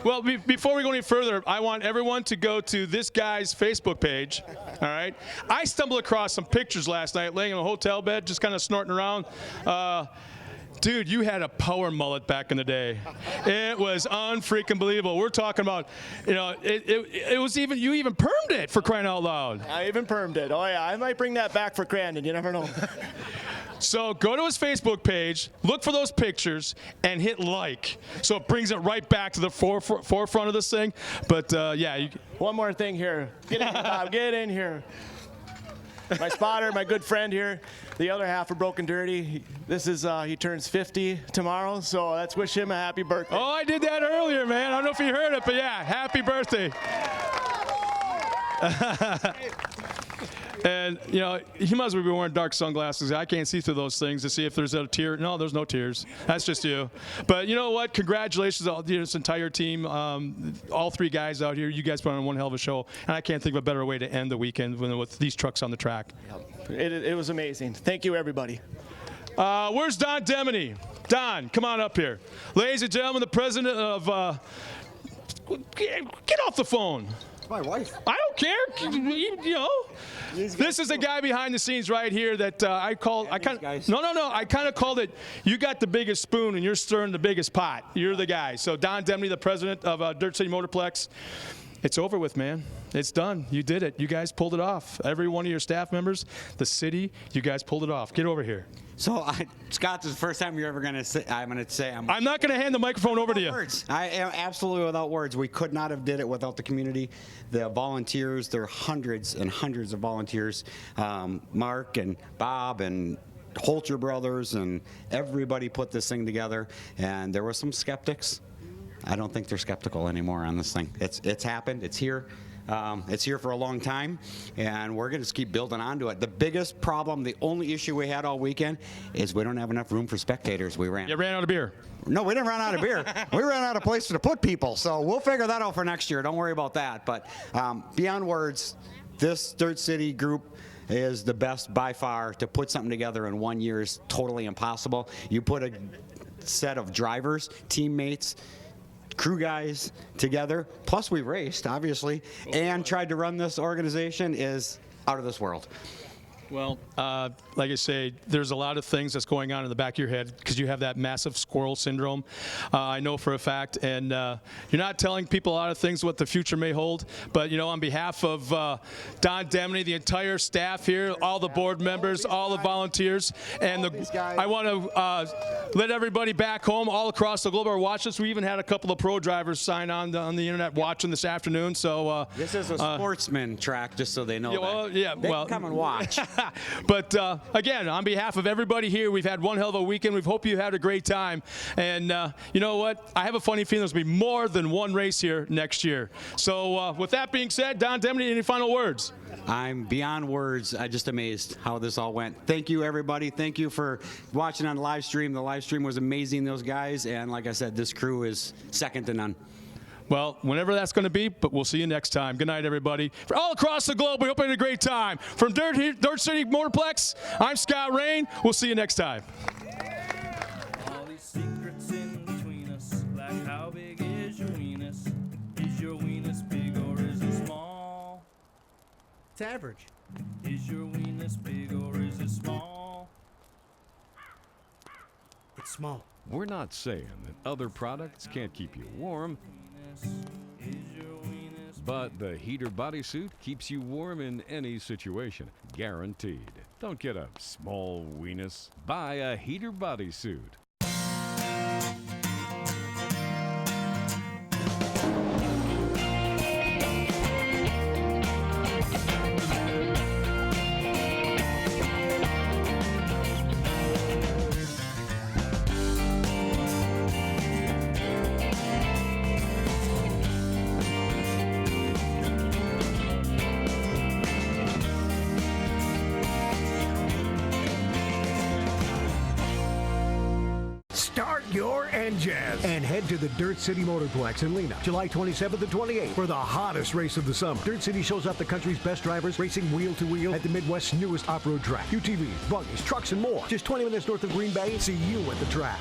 Well, before we go any further, I want everyone to go to this guy's Facebook page, all right? I stumbled across some pictures last night laying in a hotel bed, just kind of snorting around. Dude, you had a power mullet back in the day. It was unfreaking believable. We're talking about, you know, it was even, you even permed it, for crying out loud. I even permed it. Oh yeah, I might bring that back for Crandon, you never know. So go to his Facebook page, look for those pictures, and hit like. So it brings it right back to the forefront of this thing. But yeah. One more thing here. Get in here, Bob. Get in here. My spotter, my good friend here, the other half of Broken Dirty. This is, he turns 50 tomorrow, so let's wish him a happy birthday. Oh, I did that earlier, man. I don't know if you heard it, but yeah, happy birthday. And, you know, he must be wearing dark sunglasses. I can't see through those things to see if there's a tear. No, there's no tears. That's just you. But you know what? Congratulations to this entire team. All three guys out here. You guys put on one hell of a show. And I can't think of a better way to end the weekend with these trucks on the track. It was amazing. Thank you, everybody. Where's Don Demony? Don, come on up here. Ladies and gentlemen, the president of... get off the phone. My wife. I don't care. You know, this is the guy behind the scenes right here that I called. I kind of no. I kind of called it. You got the biggest spoon and you're stirring the biggest pot. You're the guy. So Don Demony, the president of Dirt City Motorplex. It's over with, man. It's done. You did it. You guys pulled it off. Every one of your staff members, the city, you guys pulled it off. Get over here. So, Scott, this is the first time you're ever going to say, I'm not going to hand the microphone over to you. Words. I am absolutely without words. We could not have did it without the community, the volunteers. There are hundreds and hundreds of volunteers. Mark and Bob and Holter brothers and everybody put this thing together. And there were some skeptics. I don't think they're skeptical anymore on this thing. It's happened. It's here. It's here for a long time, and we're going to just keep building onto it. The biggest problem, the only issue we had all weekend is we don't have enough room for spectators. You ran out of beer. No, we didn't run out of beer. We ran out of places to put people, so we'll figure that out for next year. Don't worry about that. But beyond words, this Dirt City group is the best by far. To put something together in 1 year is totally impossible. You put a set of drivers, teammates, crew guys together, plus we raced, obviously, and tried to run this organization is out of this world. Well, like I say, there's a lot of things that's going on in the back of your head because you have that massive squirrel syndrome. I know for a fact, and you're not telling people a lot of things what the future may hold. But you know, on behalf of Don Demony, the entire staff here, all the board members, all the volunteers, and I want to let everybody back home, all across the globe, are watching this. We even had a couple of pro drivers sign on the internet watching this afternoon. So this is a sportsman track, just so they know. They can come and watch. But again, on behalf of everybody here, we've had one hell of a weekend. We hope you had a great time. And you know what? I have a funny feeling there's going to be more than one race here next year. So with that being said, Don Demony, any final words? I'm beyond words. I'm just amazed how this all went. Thank you, everybody. Thank you for watching on LiveStream. The LiveStream was amazing, those guys. And like I said, this crew is second to none. Well, whenever that's going to be, but we'll see you next time. Good night, everybody. For all across the globe, we hope you had a great time. From Dirt City Motorplex, I'm Scott Rain. We'll see you next time. All these secrets in between us, like how big is your weenus? Is your weenus big or is it small? It's average. Is your weenus big or is it small? It's small. We're not saying that other products can't keep you warm, but the heater bodysuit keeps you warm in any situation, guaranteed. Don't get a small weenus. Buy a heater bodysuit. Start your engines and head to the Dirt City Motorplex in Lena, July 27th and 28th for the hottest race of the summer. Dirt City shows off the country's best drivers racing wheel to wheel at the Midwest's newest off-road track. UTVs, buggies, trucks, and more. Just 20 minutes north of Green Bay. See you at the track.